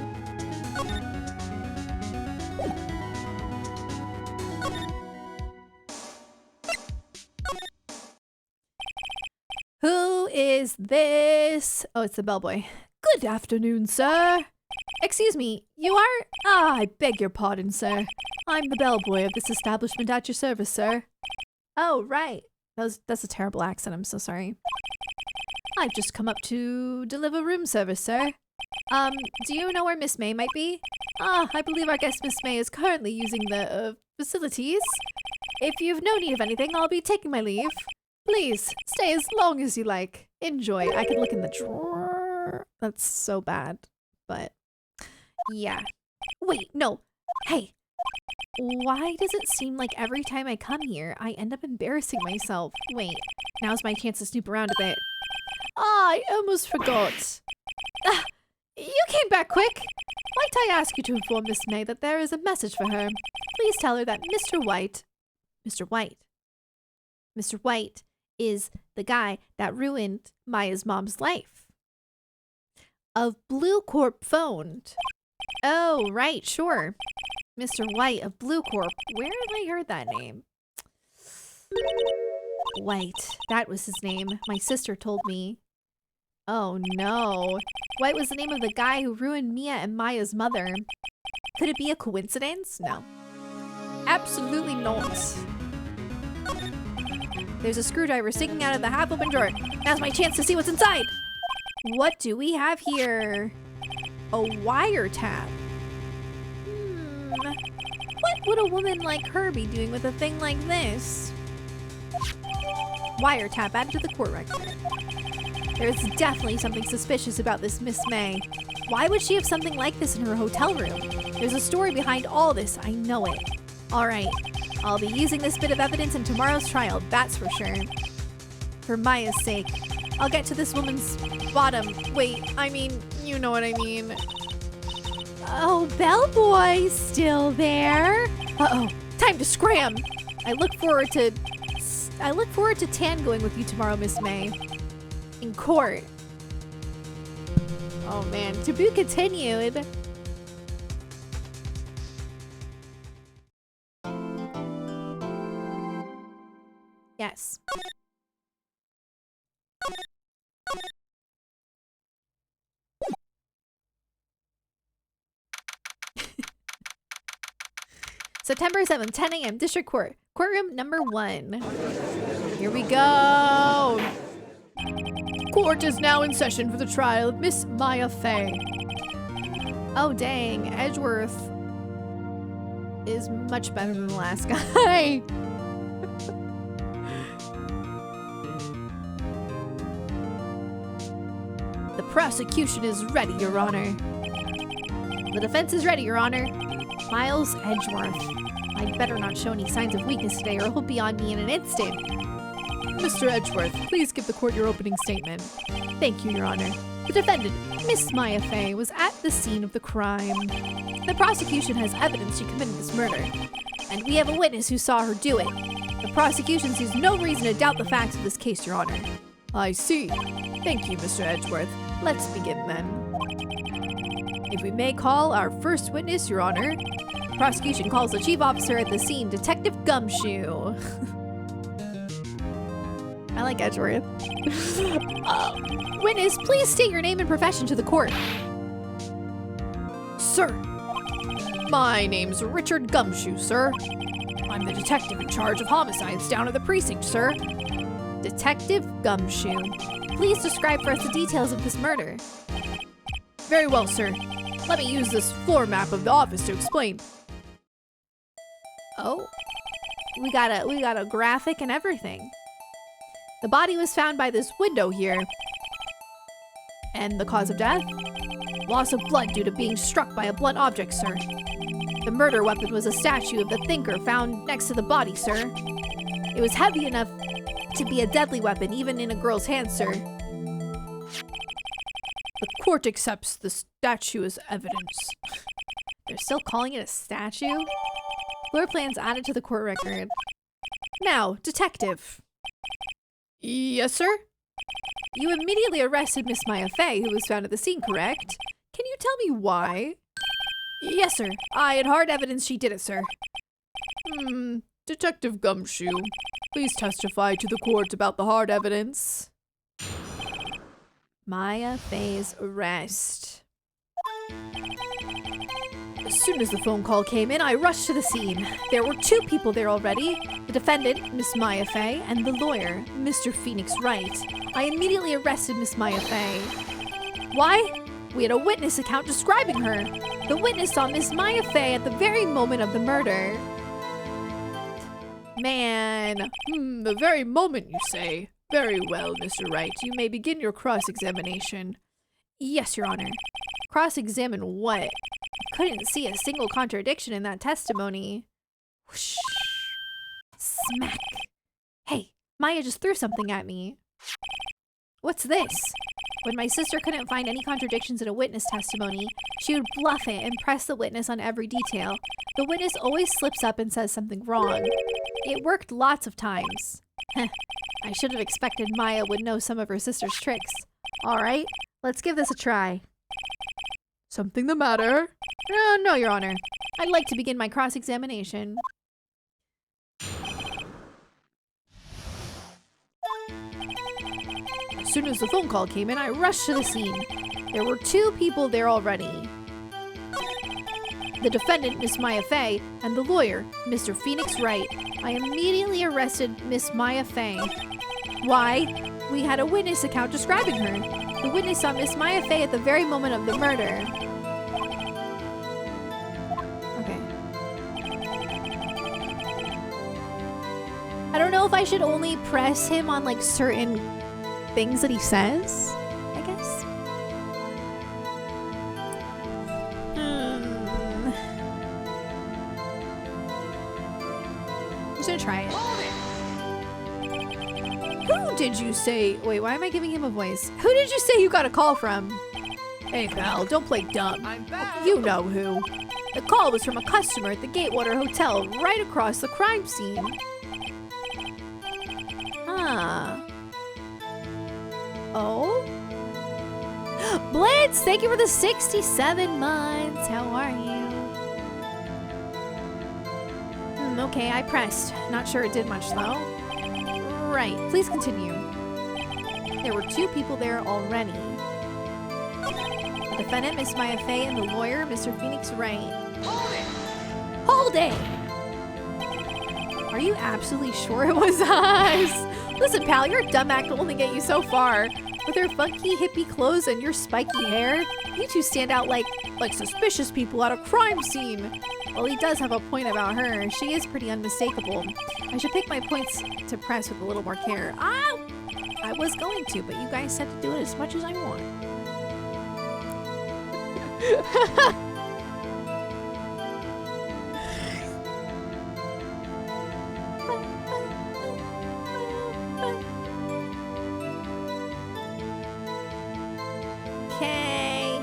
Who is this? Oh, it's the bellboy. Good afternoon, sir. Excuse me, you are? Ah, I beg your pardon, sir. I'm the bellboy of this establishment at your service, sir. Oh, right. That's a terrible accent, I'm so sorry. I've just come up to deliver room service, sir. Do you know where Miss May might be? Ah, I believe our guest Miss May is currently using the, facilities. If you've no need of anything, I'll be taking my leave. Please, stay as long as you like. Enjoy. I could look in the drawer. That's so bad, but yeah. Wait, no. Hey, why does it seem like every time I come here, I end up embarrassing myself? Wait, now's my chance to snoop around a bit. Ah, I almost forgot. You came back quick. Might I ask you to inform Miss May that there is a message for her? Please tell her that Mr. White is the guy that ruined Maya's mom's life. Of Blue Corp phoned. Oh, right, sure. Mr. White of Blue Corp. Where have I heard that name? White. That was his name. My sister told me. Oh no. White was the name of the guy who ruined Mia and Maya's mother. Could it be a coincidence? No. Absolutely not. There's a screwdriver sticking out of the half-open drawer. Now's my chance to see what's inside. What do we have here? A wiretap. What would a woman like her be doing with a thing like this? Wiretap added to the court record. There's definitely something suspicious about this Miss May. Why would she have something like this in her hotel room? There's a story behind all this, I know it. Alright, I'll be using this bit of evidence in tomorrow's trial, that's for sure. For Maya's sake. I'll get to this woman's bottom. Wait, I mean, you know what I mean. Oh, bellboy, still there? Uh-oh, time to scram! I look forward to tangoing with you tomorrow, Miss May. In court. Oh man, to be continued. Yes. September 7th, 10 a.m. District Court. Courtroom number 1. Here we go. Court is now in session for the trial of Miss Maya Fey. Oh, dang. Edgeworth is much better than the last guy. The prosecution is ready, Your Honor. The defense is ready, Your Honor. Miles Edgeworth. I'd better not show any signs of weakness today or he'll be on me in an instant. Mr. Edgeworth, please give the court your opening statement. Thank you, Your Honor. The defendant, Miss Maya Fey, was at the scene of the crime. The prosecution has evidence she committed this murder, and we have a witness who saw her do it. The prosecution sees no reason to doubt the facts of this case, Your Honor. I see. Thank you, Mr. Edgeworth. Let's begin then. If we may call our first witness, Your Honor. Prosecution calls the chief officer at the scene, Detective Gumshoe. I like Edgeworth. Witness, please state your name and profession to the court. Sir. My name's Richard Gumshoe, sir. I'm the detective in charge of homicides down at the precinct, sir. Detective Gumshoe. Please describe for us the details of this murder. Very well, sir. Let me use this floor map of the office to explain. Oh, we got a graphic and everything. The body was found by this window here. And the cause of death? Loss of blood due to being struck by a blunt object, sir. The murder weapon was a statue of the thinker found next to the body, sir. It was heavy enough to be a deadly weapon, even in a girl's hand, sir. The court accepts the statue as evidence. They're still calling it a statue? Floor plans added to the court record. Now, detective. Yes, sir? You immediately arrested Miss Maya Fey, who was found at the scene, correct? Can you tell me why? Yes, sir. I had hard evidence she did it, sir. Detective Gumshoe, please testify to the court about the hard evidence. Maya Fey's arrest. As soon as the phone call came in, I rushed to the scene. There were 2 people there already. The defendant, Miss Maya Fey, and the lawyer, Mr. Phoenix Wright. I immediately arrested Miss Maya Fey. Why? We had a witness account describing her. The witness saw Miss Maya Fey at the very moment of the murder. Man. The very moment, you say? Very well, Mr. Wright. You may begin your cross-examination. Yes, Your Honor. Cross-examine what? I couldn't see a single contradiction in that testimony. Whoosh. Smack. Hey, Maya just threw something at me. What's this? When my sister couldn't find any contradictions in a witness testimony, she would bluff it and press the witness on every detail. The witness always slips up and says something wrong. It worked lots of times. I should have expected Maya would know some of her sister's tricks. All right, let's give this a try. Something the matter? No, Your Honor. I'd like to begin my cross-examination. As soon as the phone call came in, I rushed to the scene. There were 2 people there already. The defendant, Miss Maya Fey, and the lawyer, Mr. Phoenix Wright. I immediately arrested Miss Maya Fey. Why? We had a witness account describing her. The witness saw Miss Maya Fey at the very moment of the murder. Okay. I don't know if I should only press him on like certain things that he says, I guess. I'm just gonna try it. Who did you say? Wait, why am I giving him a voice? Who did you say you got a call from? Hey pal, don't play dumb. I'm back. You know who. The call was from a customer at the Gatewater Hotel right across the crime scene. Huh. Oh? Blitz, thank you for the 67 months. How are you? Okay, I pressed. Not sure it did much though. Right, please continue. There were 2 people there already. The defendant, Miss Maya Fey, and the lawyer, Mr. Phoenix Wright. Hold it! Hold it! Are you absolutely sure it was us? Listen, pal, your dumb act will only get you so far. With her funky hippie clothes and your spiky hair, you two stand out like suspicious people at a crime scene. Well, he does have a point about her. She is pretty unmistakable. I should pick my points to press with a little more care. I was going to, but you guys said to do it as much as I want. Okay.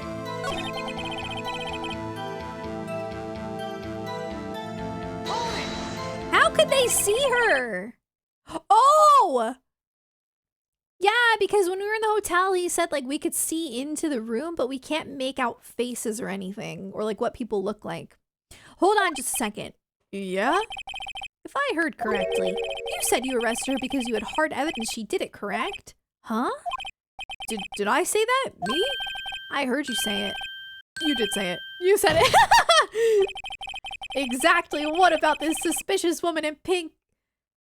How could they see her? Oh! Yeah, because when we were in the hotel, he said like we could see into the room, but we can't make out faces or anything, or like what people look like. Hold on just a second. Yeah? If I heard correctly, you said you arrested her because you had hard evidence she did it, correct? Huh? Did I say that? Me? I heard you say it. You did say it. You said it. Exactly. What about this suspicious woman in pink?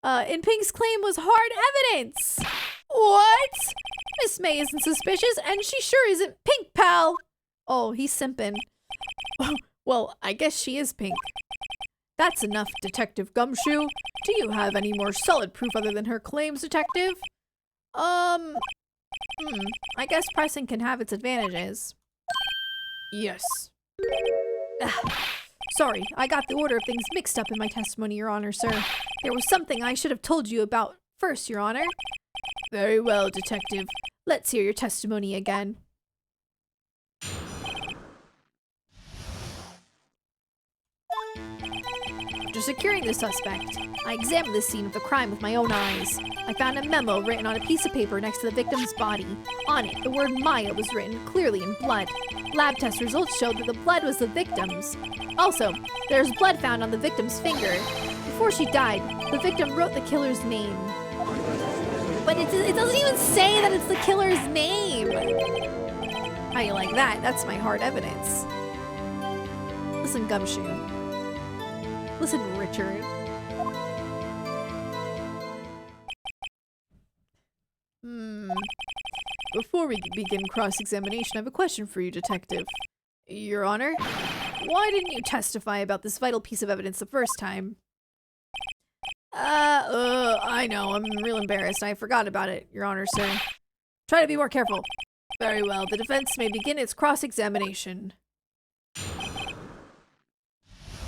Pink's claim was hard evidence. What? Miss May isn't suspicious, and she sure isn't pink, pal. Oh, he's simping. Well, I guess she is pink. That's enough, Detective Gumshoe. Do you have any more solid proof other than her claims, Detective? I guess pressing can have its advantages. Yes. Sorry, I got the order of things mixed up in my testimony, Your Honor, sir. There was something I should have told you about first, Your Honor. Very well, Detective. Let's hear your testimony again. After securing the suspect, I examined the scene of the crime with my own eyes. I found a memo written on a piece of paper next to the victim's body. On it, the word Maya was written clearly in blood. Lab test results showed that the blood was the victim's. Also, there was blood found on the victim's finger. Before she died, the victim wrote the killer's name. But it doesn't even say that it's the killer's name. How you like that? That's my hard evidence. Listen, Gumshoe. Listen, Richard. Before we begin cross-examination, I have a question for you, Detective. Your Honor, why didn't you testify about this vital piece of evidence the first time? I know, I'm real embarrassed. I forgot about it, Your Honor, sir. Try to be more careful. Very well, the defense may begin its cross-examination.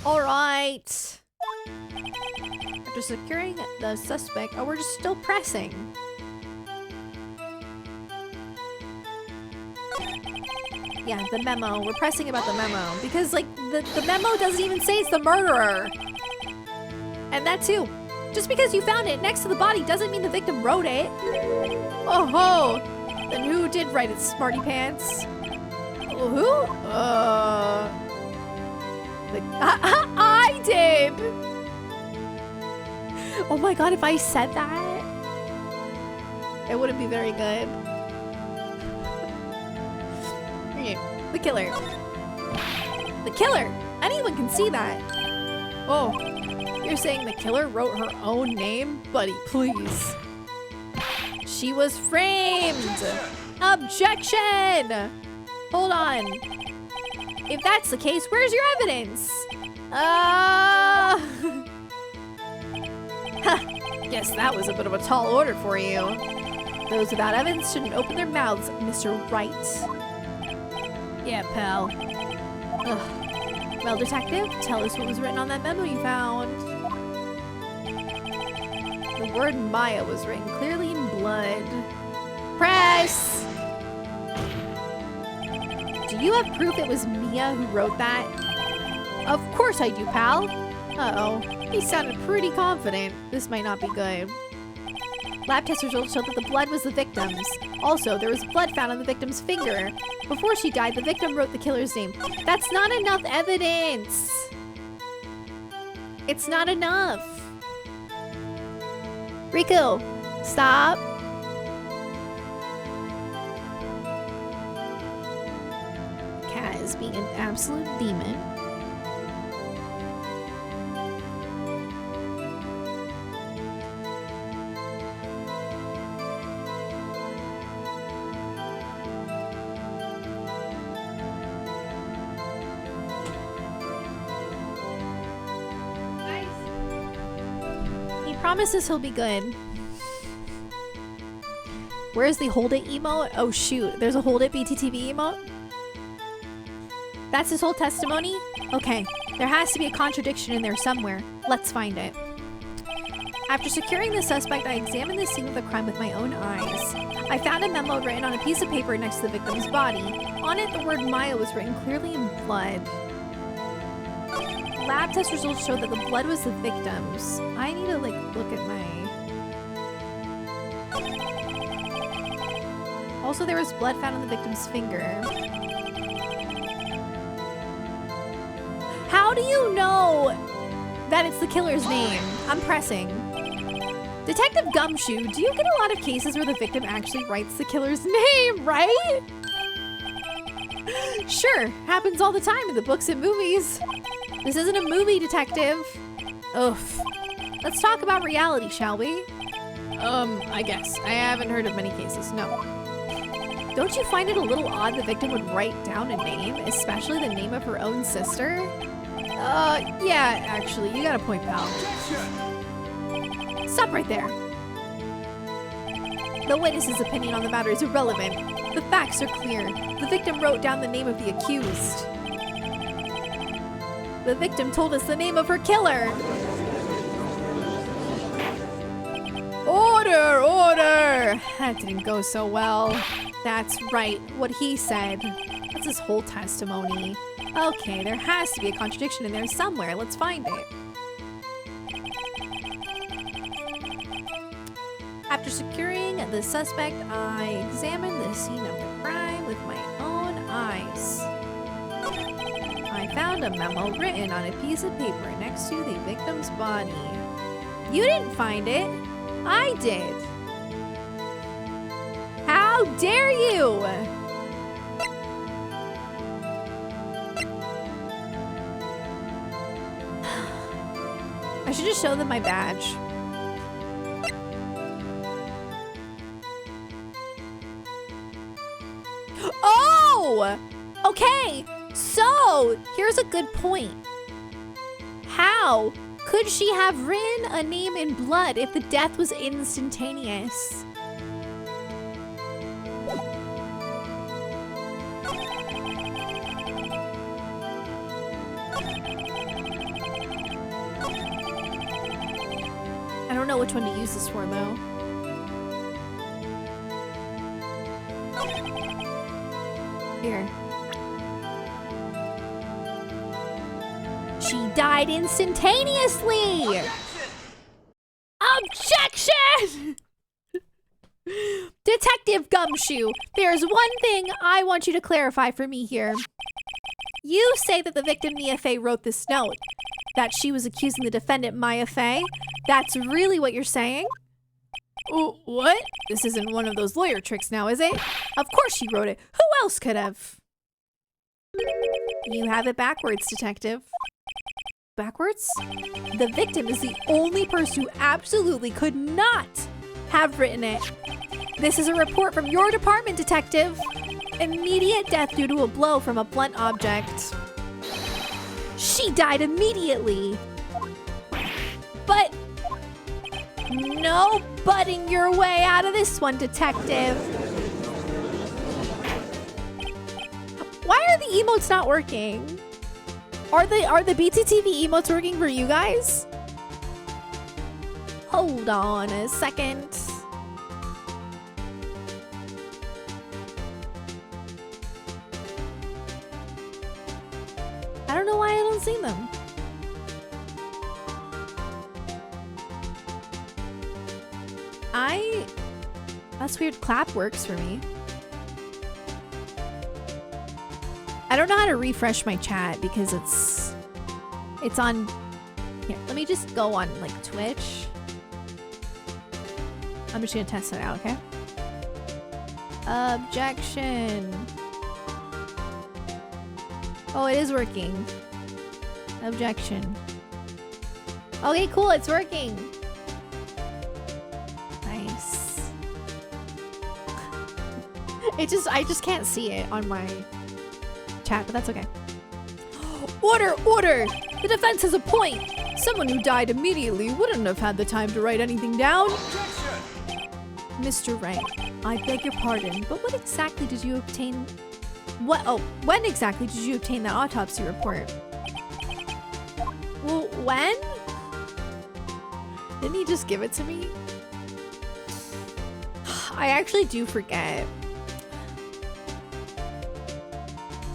Alright. After securing the suspect, we're just still pressing. Yeah, the memo. We're pressing about the memo. Because, like, the memo doesn't even say it's the murderer. And that too. Just because you found it next to the body doesn't mean the victim wrote it. Oh ho! Then who did write it, smarty pants? Who? I did! Oh my god, if I said that, it wouldn't be very good. The killer. The killer! Anyone can see that. Oh, you're saying the killer wrote her own name? Buddy, please. She was framed! Objection! Hold on. If that's the case, where's your evidence? Guess that was a bit of a tall order for you. Those without evidence shouldn't open their mouths, Mr. Wright. Yeah, pal. Ugh. Well, Detective, tell us what was written on that memo you found. The word Maya was written clearly in blood. Press! Do you have proof it was Mia who wrote that? Of course I do, pal. Uh-oh. He sounded pretty confident. This might not be good. Lab test results showed that the blood was the victim's. Also, there was blood found on the victim's finger. Before she died, the victim wrote the killer's name. That's not enough evidence! It's not enough! Riku! Stop! Cat is being an absolute demon. Promises he'll be good. Where's the hold it emote? Oh shoot, there's a hold it BTTV emote? That's his whole testimony? Okay, there has to be a contradiction in there somewhere. Let's find it. After securing the suspect, I examined the scene of the crime with my own eyes. I found a memo written on a piece of paper next to the victim's body. On it, the word Maya was written clearly in blood. Lab test results showed that the blood was the victim's. I need to like look at my... Also, there was blood found on the victim's finger. How do you know that it's the killer's name? I'm pressing. Detective Gumshoe, do you get a lot of cases where the victim actually writes the killer's name, right? Sure, happens all the time in the books and movies. This isn't a movie, detective. Oof. Let's talk about reality, shall we? I guess. I haven't heard of many cases, no. Don't you find it a little odd the victim would write down a name, especially the name of her own sister? Yeah, actually, you got a point, pal. Stop right there. The witness's opinion on the matter is irrelevant. The facts are clear. The victim wrote down the name of the accused. The victim told us the name of her killer. Order! Order! That didn't go so well. That's right, what he said. That's his whole testimony. Okay, there has to be a contradiction in there somewhere. Let's find it. After securing the suspect, I examined the scene of the crime with my own eyes. I found a memo written on a piece of paper next to the victim's body. You didn't find it. I did. How dare you! I should just show them my badge. Oh! Okay, so here's a good point. How could she have written a name in blood if the death was instantaneous? I don't know which one to use this for, though. Here. She died instantaneously! Objection! Detective Gumshoe, there's one thing I want you to clarify for me here. You say that the victim Mia Fey wrote this note, that she was accusing the defendant Maya Fey. That's really what you're saying? What? This isn't one of those lawyer tricks now, is it? Of course she wrote it. Who else could have? You have it backwards, detective. Backwards? The victim is the only person who absolutely could not have written it. This is a report from your department, detective. Immediate death due to a blow from a blunt object. She died immediately. But no butting your way out of this one, detective. Why are the emotes not working? Are the BTTV emotes working for you guys? Hold on a second. I don't know why I don't see them. That's weird. Clap works for me. I don't know how to refresh my chat because it's on here. Let me just go on like Twitch. I'm just gonna test it out, okay? Objection. Oh, it is working. Objection. Okay, cool, it's working. Nice. I just can't see it on my chat, but that's okay. Order! Order! The defense has a point! Someone who died immediately wouldn't have had the time to write anything down. Mr. Wright, I beg your pardon, but what exactly did you obtain? When exactly did you obtain that autopsy report? Well, when? Didn't he just give it to me? I actually do forget.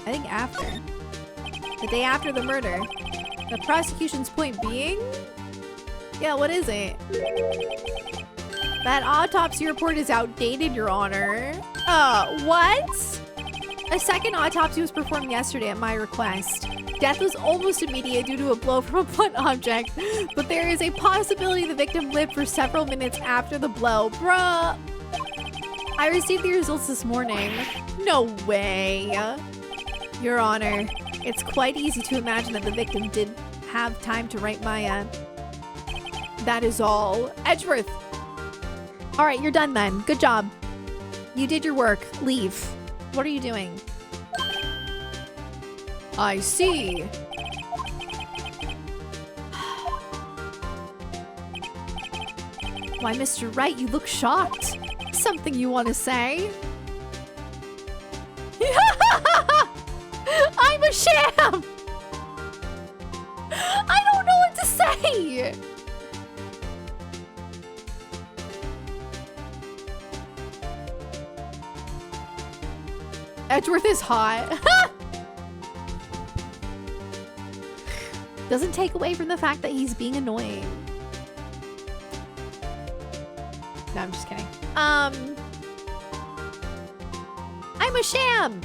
I think after. The day after the murder. The prosecution's point being? Yeah, what is it? That autopsy report is outdated, Your Honor. What? A second autopsy was performed yesterday at my request. Death was almost immediate due to a blow from a blunt object, but there is a possibility the victim lived for several minutes after the blow. Bruh. I received the results this morning. No way. Your Honor, it's quite easy to imagine that the victim did have time to write my, That is all. Edgeworth. All right, you're done then. Good job. You did your work. Leave. What are you doing? I see. Why, Mr. Wright, you look shocked. Something you want to say? I'm a sham! I don't know what to say! Edgeworth is hot. Doesn't take away from the fact that he's being annoying. No, I'm just kidding. I'm a sham!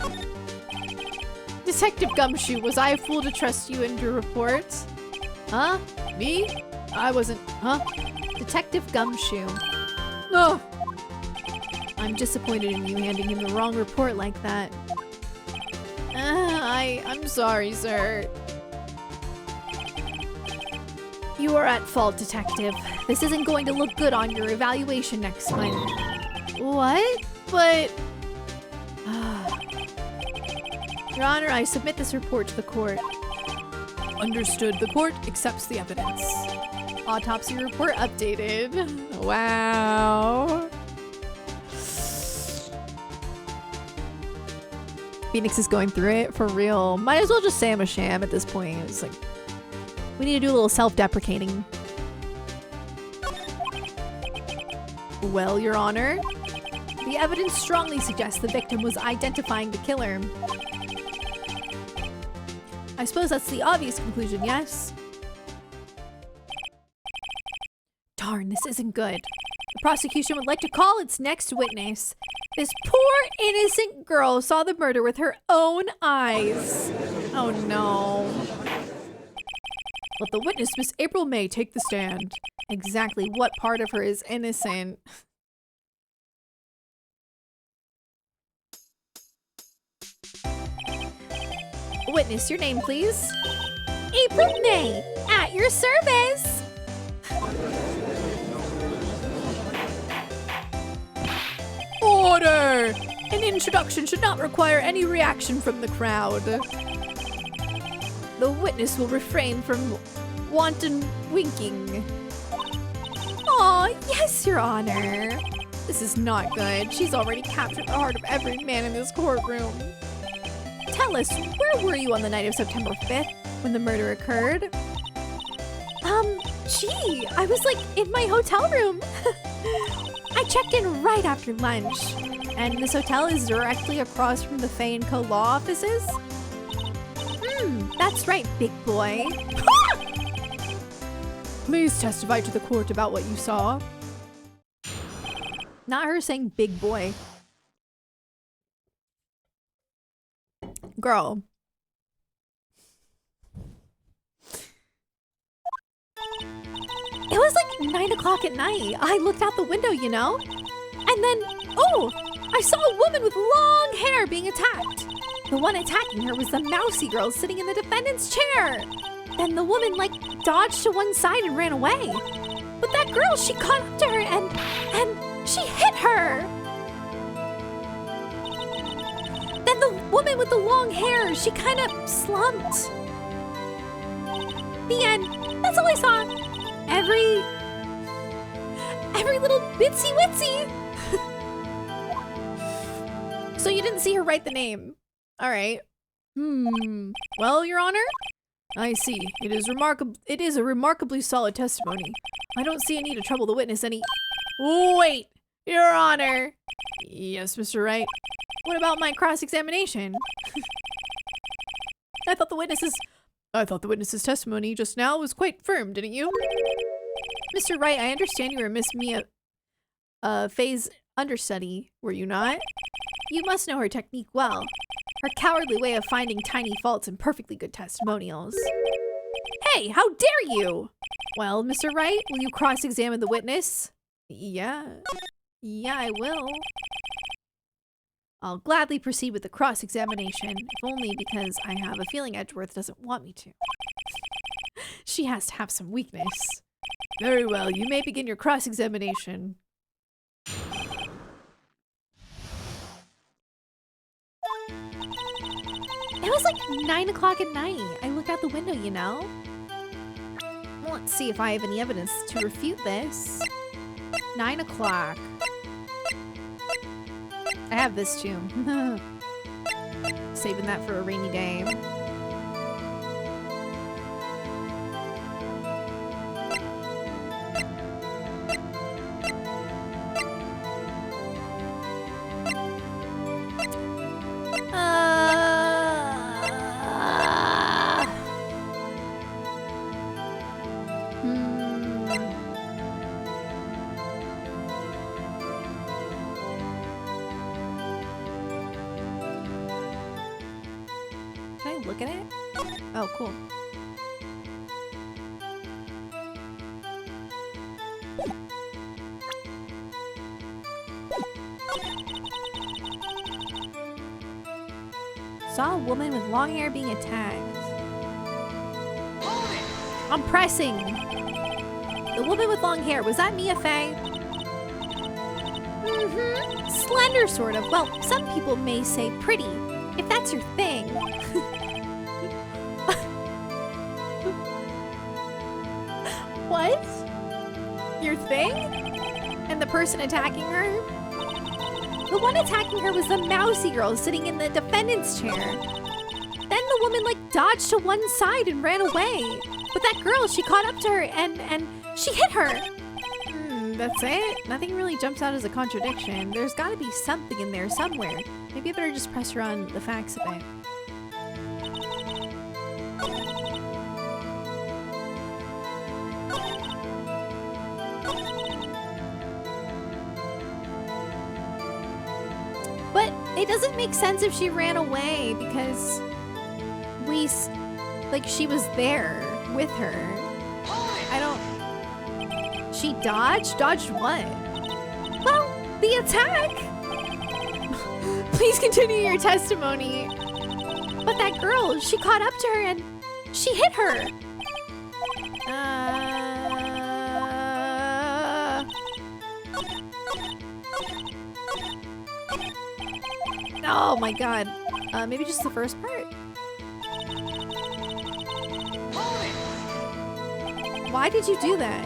Detective Gumshoe, was I a fool to trust you and your reports? Huh? Me? I wasn't, huh? Detective Gumshoe. Oh! I'm disappointed in you handing him the wrong report like that. I'm sorry, sir. You are at fault, Detective. This isn't going to look good on your evaluation next month. What? But... Your Honor, I submit this report to the court. Understood. The court accepts the evidence. Autopsy report updated. Wow. Phoenix is going through it for real. Might as well just say I'm a sham at this point. It's like, we need to do a little self-deprecating. Well, Your Honor, the evidence strongly suggests the victim was identifying the killer. I suppose that's the obvious conclusion, yes? Darn, this isn't good. The prosecution would like to call its next witness. This poor, innocent girl saw the murder with her own eyes. Oh no. Let the witness, Miss April May, take the stand. Exactly what part of her is innocent? Witness, your name, please. April May, at your service. Order! An introduction should not require any reaction from the crowd. The witness will refrain from wanton winking. Aw, yes, Your Honor. This is not good. She's already captured the heart of every man in this courtroom. Tell us, where were you on the night of September 5th when the murder occurred? Gee, I was like in my hotel room. I checked in right after lunch. And this hotel is directly across from the Fay & Co. law offices? That's right, big boy. Please testify to the court about what you saw. Not her saying big boy. Girl. It was like 9 o'clock at night. I looked out the window, you know? And then, oh, I saw a woman with long hair being attacked. The one attacking her was the mousy girl sitting in the defendant's chair. Then the woman, like, dodged to one side and ran away. But that girl, she caught up to her and she hit her. Then the woman with the long hair, she kind of slumped. The end. That's all I saw. Every little bitsy witsy. So you didn't see her write the name. All right. Well, Your Honor, I see. It is a remarkably solid testimony. I don't see a need to trouble the witness any. Wait, Your Honor. Yes, Mr. Wright. What about my cross-examination? I thought the witness's testimony just now was quite firm, didn't you? Mr. Wright, I understand you were Miss Mia Faye's understudy, were you not? You must know her technique well. Her cowardly way of finding tiny faults in perfectly good testimonials. Hey, how dare you! Well, Mr. Wright, will you cross-examine the witness? Yeah, I will. I'll gladly proceed with the cross-examination, if only because I have a feeling Edgeworth doesn't want me to. She has to have some weakness. Very well, you may begin your cross-examination. It was like 9 o'clock at night. I looked out the window, you know? Let's see if I have any evidence to refute this. 9 o'clock. I have this too. Saving that for a rainy day. Can I look at it? Oh, cool. Saw a woman with long hair being attacked. I'm pressing. The woman with long hair, was that Mia Faye? Mm-hmm. Slender, sort of. Well, some people may say pretty, if that's your thing. What? Your thing? And the person attacking her? The one attacking her was the mousy girl sitting in the defendant's chair. Then the woman like dodged to one side and ran away. But that girl, she caught up to her and she hit her. That's it? Nothing really jumps out as a contradiction. There's gotta be something in there somewhere. Maybe I better just press her on the facts a bit. But it doesn't make sense if she ran away because she was there with her. I don't... She dodged? Dodged what? Well, the attack! Please continue your testimony. But that girl, she caught up to her and she hit her. Oh my god. Maybe just the first part? Why did you do that?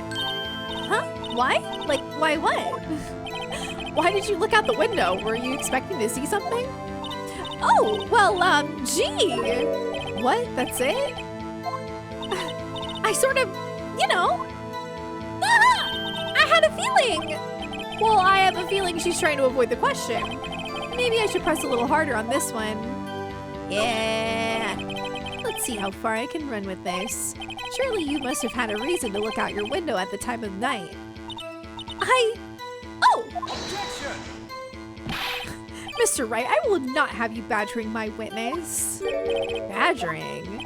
Huh? Why? Like, why what? Why did you look out the window? Were you expecting to see something? Oh, well, gee. What? That's it? I sort of, you know. I had a feeling. Well, I have a feeling she's trying to avoid the question. Maybe I should press a little harder on this one. Yeah. Let's see how far I can run with this. Surely you must have had a reason to look out your window at the time of night. Oh! Objection! Mr. Wright, I will not have you badgering my witness. Badgering?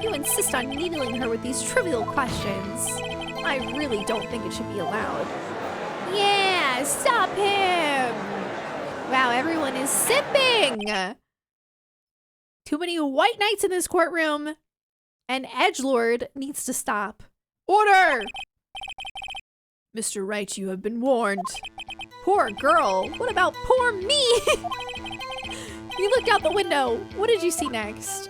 You insist on needling her with these trivial questions. I really don't think it should be allowed. Yeah, stop him! Wow, everyone is sipping! Too many white knights in this courtroom. And edgelord needs to stop. Order! Mr. Wright, you have been warned. Poor girl. What about poor me? You looked out the window. What did you see next?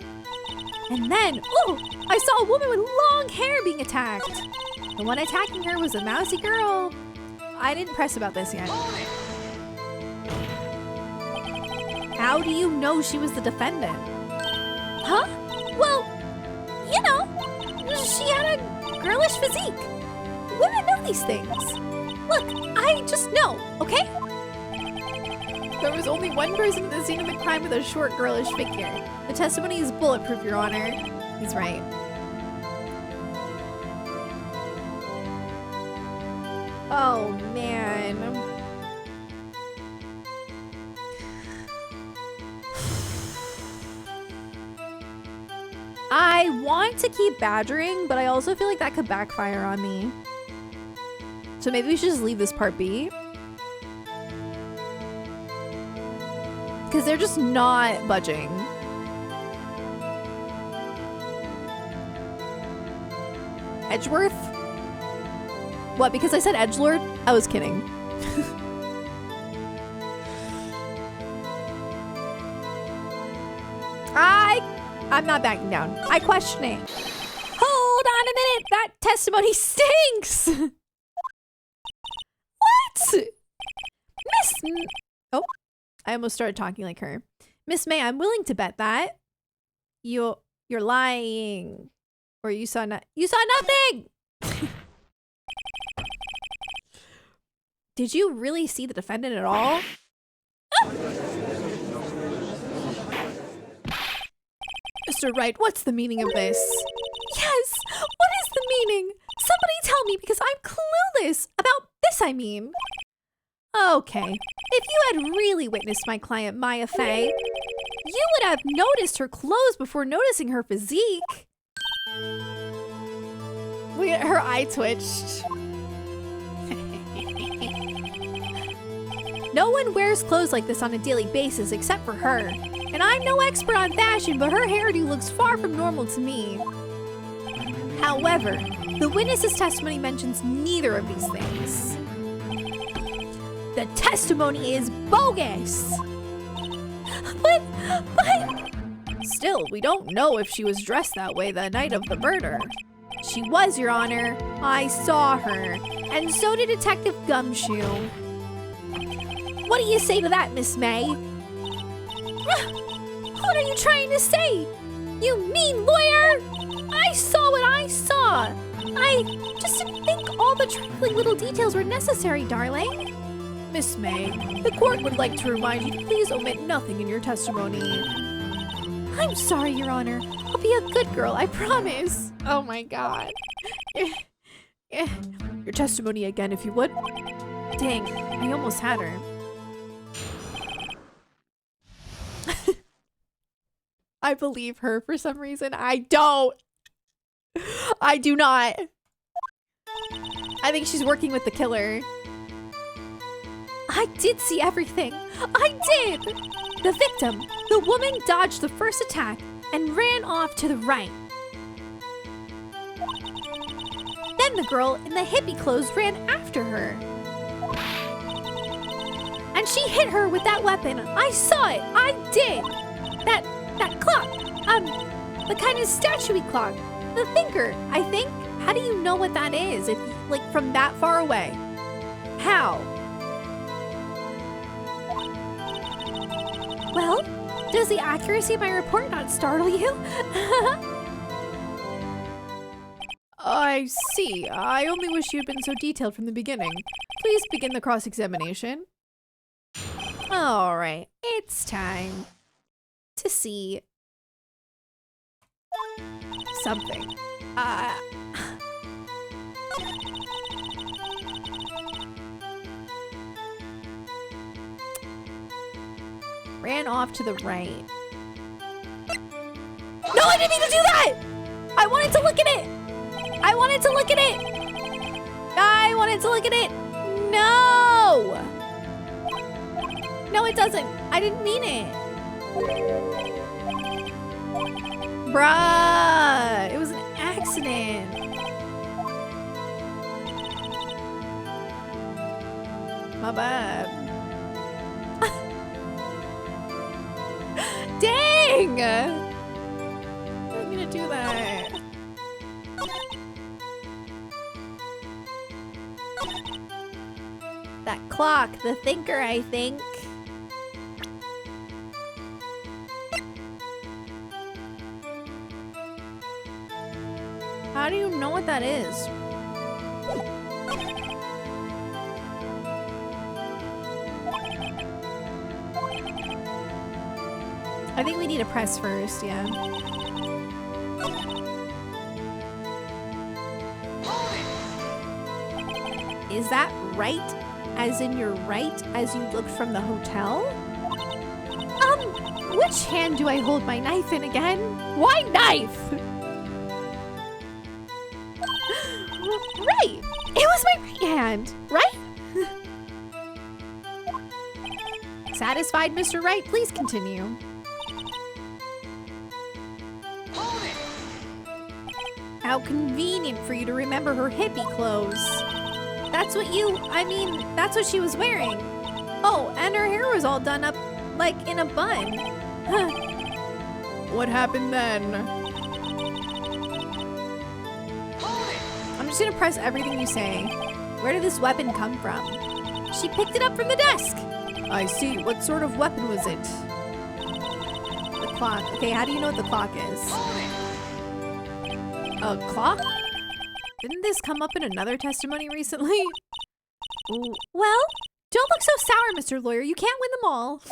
And then, oh, I saw a woman with long hair being attacked. The one attacking her was a mousy girl. I didn't press about this yet. How do you know she was the defendant? Huh? Well, you know, she had a girlish physique. Women know these things. Look, I just know, okay? There was only one person at the scene of the crime with a short, girlish figure. The testimony is bulletproof, Your Honor. He's right. Oh, man. I want to keep badgering, but I also feel like that could backfire on me. So maybe we should just leave this part be. Because they're just not budging. Edgeworth? What, because I said edgelord? I was kidding. I'm not backing down. I question it. Hold on a minute. That testimony stinks. What? Oh, I almost started talking like her. Miss May, I'm willing to bet that you're lying, or you saw nothing. Did you really see the defendant at all? Mr. Wright, what's the meaning of this? Yes, what is the meaning? Somebody tell me, because I'm clueless about this, I mean. Okay, if you had really witnessed my client Maya Fey, you would have noticed her clothes before noticing her physique. Look at her eye twitched. No one wears clothes like this on a daily basis except for her. And I'm no expert on fashion, but her hairdo looks far from normal to me. However, the witness's testimony mentions neither of these things. The testimony is bogus! But... Still, we don't know if she was dressed that way the night of the murder. She was, Your Honor. I saw her. And so did Detective Gumshoe. What do you say to that, Miss May? What are you trying to say? You mean lawyer? I saw what I saw. I just didn't think all the trifling little details were necessary, darling. Miss May, the court would like to remind you to please omit nothing in your testimony. I'm sorry, Your Honor. I'll be a good girl, I promise. Oh my God. Your testimony again, if you would. Dang, I almost had her. I believe her for some reason. I don't. I do not. I think she's working with the killer. I did see everything. I did. The victim, the woman, dodged the first attack and ran off to the right. Then the girl in the hippie clothes ran after her. And she hit her with that weapon. I saw it. I did. That clock. The kind of statue-y clock. The thinker, I think. How do you know what that is? If, like, from that far away? How? Well, does the accuracy of my report not startle you? I see. I only wish you had been so detailed from the beginning. Please begin the cross-examination. All right, it's time to see something. Ran off to the right. No, I didn't mean to do that! I wanted to look at it! I wanted to look at it! I wanted to look at it! No! No, it doesn't. I didn't mean it. Bruh, it was an accident. My bad. Dang! I didn't mean clock, the thinker, I think. How do you know what that is? I think we need to press first, yeah. Is that right? As in you're right as you looked from the hotel? Which hand do I hold my knife in again? Why knife? Right! It was my right hand, right? Satisfied, Mr. Wright? Please continue. How convenient for you to remember her hippie clothes. That's that's what she was wearing. Oh, and her hair was all done up like in a bun. Huh. What happened then? I'm just gonna press everything you say. Where did this weapon come from? She picked it up from the desk. I see. What sort of weapon was it? The clock. Okay, how do you know what the clock is? A clock? Didn't this come up in another testimony recently? Ooh. Well, don't look so sour, Mr. Lawyer. You can't win them all.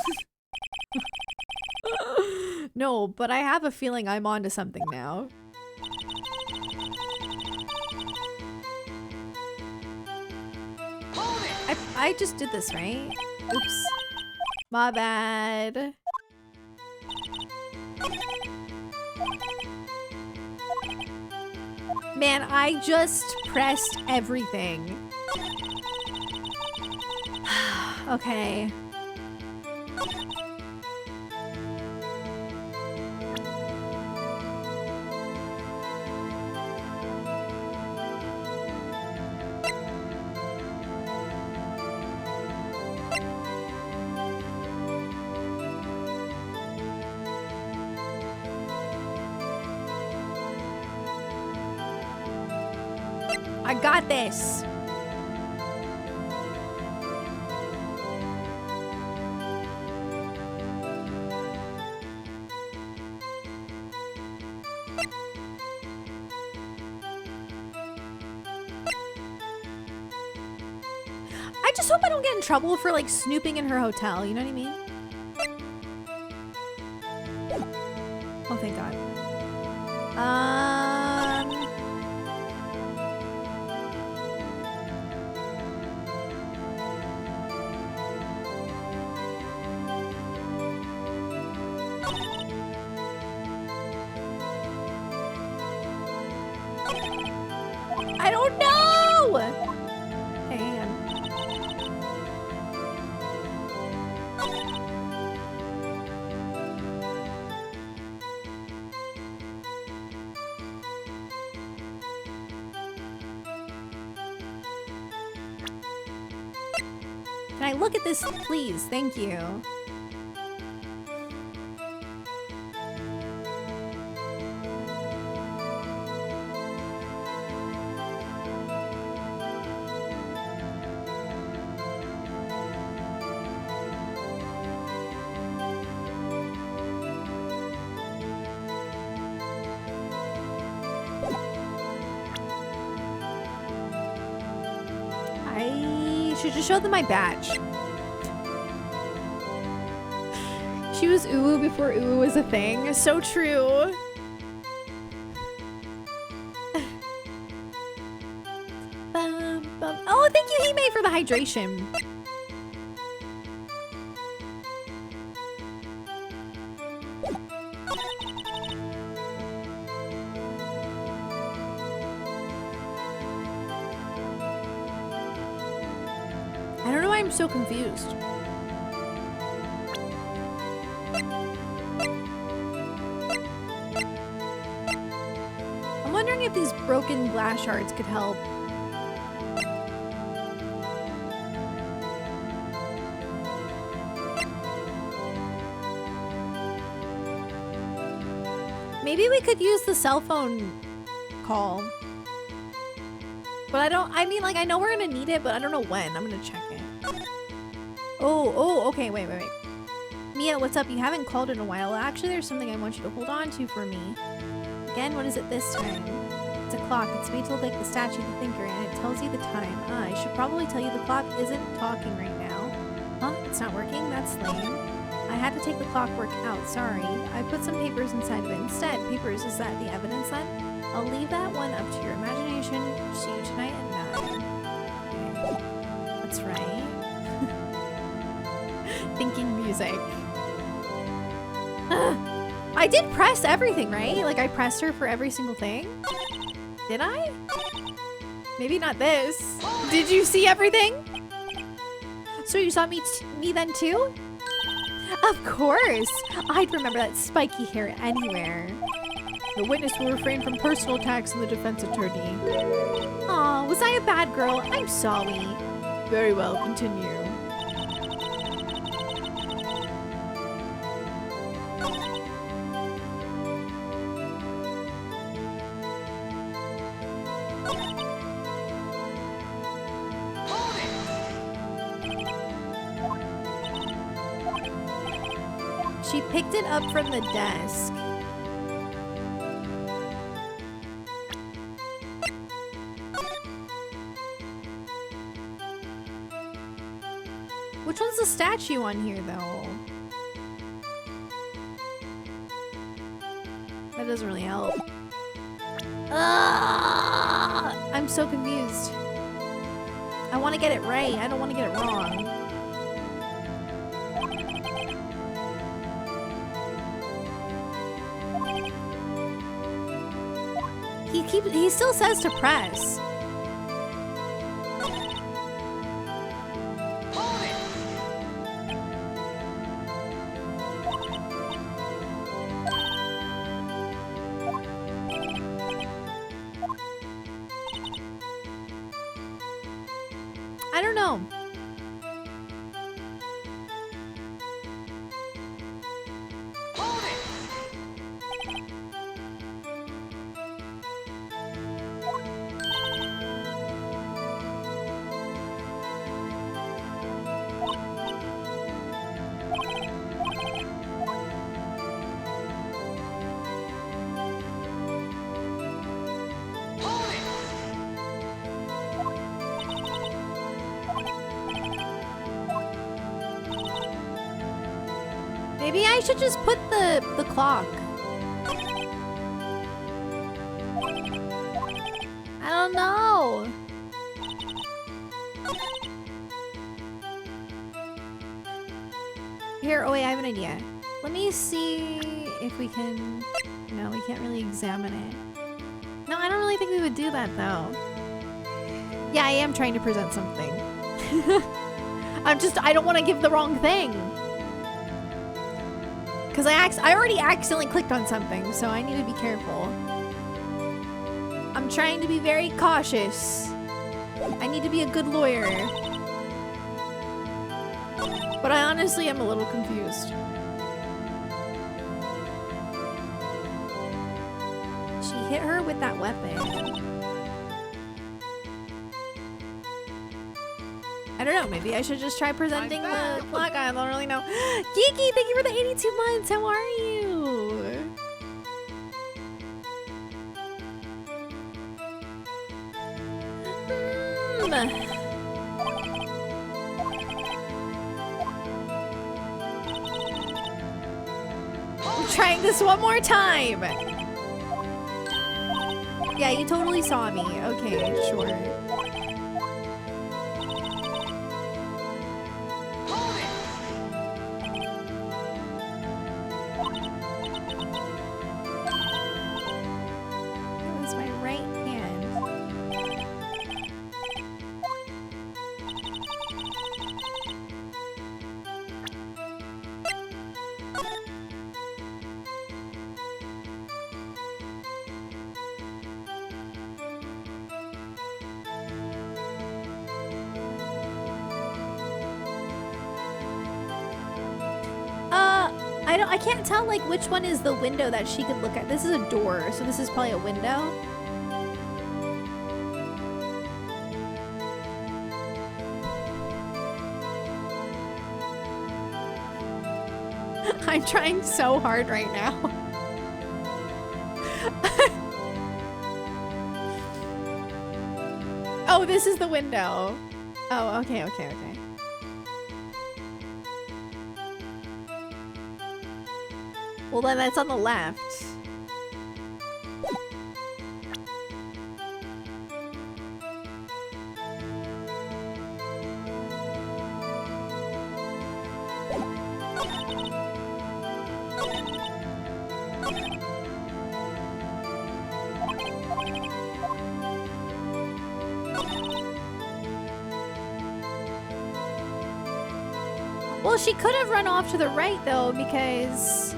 No, but I have a feeling I'm onto something now. I just did this, right? Oops. My bad. Man, I just pressed everything. Okay. I got this. I just hope I don't get in trouble for like snooping in her hotel, you know what I mean? Oh, thank God. I don't know! Okay, hang on. Can I look at this, please? Thank you. I should just show them my badge. She was uwu before uwu was a thing. So true. Bum, bum. Oh, thank you, Hime, for the hydration. I don't know why I'm so confused. I'm wondering if these broken glass shards could help. Maybe we could use the cell phone call. But I mean, like, I know we're gonna need it, but I don't know when. I'm gonna check it. Oh, okay, wait. Mia, what's up? You haven't called in a while. Actually, there's something I want you to hold on to for me. Again, what is it this time? It's a clock. It's made to look like the statue of the thinker, and it tells you the time. I should probably tell you the clock isn't talking right now. Huh? It's not working? That's lame. I had to take the clockwork out, sorry. I put some papers inside of it instead. Papers, is that the evidence then? I'll leave that one up to your imagination. See you tonight at 9. Okay. That's right. Thinking music. I did press everything, right? Like I pressed her for every single thing? Did I? Maybe not this. Did you see everything? So you saw me then too? Of course! I'd remember that spiky hair anywhere. The witness will refrain from personal attacks in the defense attorney. Aw, was I a bad girl? I'm sorry. Very well, continue. She picked it up from the desk. Which one's the statue on here, though? That doesn't really help. I'm so confused. I want to get it right. I don't want to get it wrong. He still says to press. I don't know. Maybe I should just put the clock. I don't know. Here, oh wait, I have an idea. Let me see if we can... No, we can't really examine it. No, I don't really think we would do that though. Yeah, I am trying to present something. I don't want to give the wrong thing. Because I already accidentally clicked on something, so I need to be careful. I'm trying to be very cautious. I need to be a good lawyer. But I honestly am a little confused. She hit her with that weapon. I don't know, maybe I should just try presenting the clock. I don't really know. Geeky, thank you for the 82 months. How are you? I'm trying this one more time. Yeah, you totally saw me. Okay, sure. I can't tell like which one is the window that she could look at. This is a door, so this is probably a window. I'm trying so hard right now. Oh, this is the window. Oh, okay. Well, then that's on the left. Well, she could have run off to the right, though, because...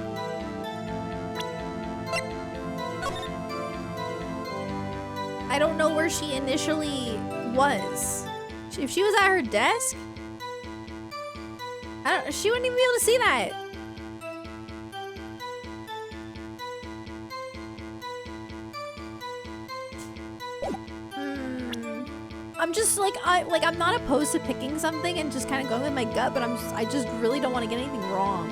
I don't know where she initially was. If she was at her desk, she wouldn't even be able to see that. I'm just like I'm not opposed to picking something and just kind of going with my gut, but I just really don't want to get anything wrong.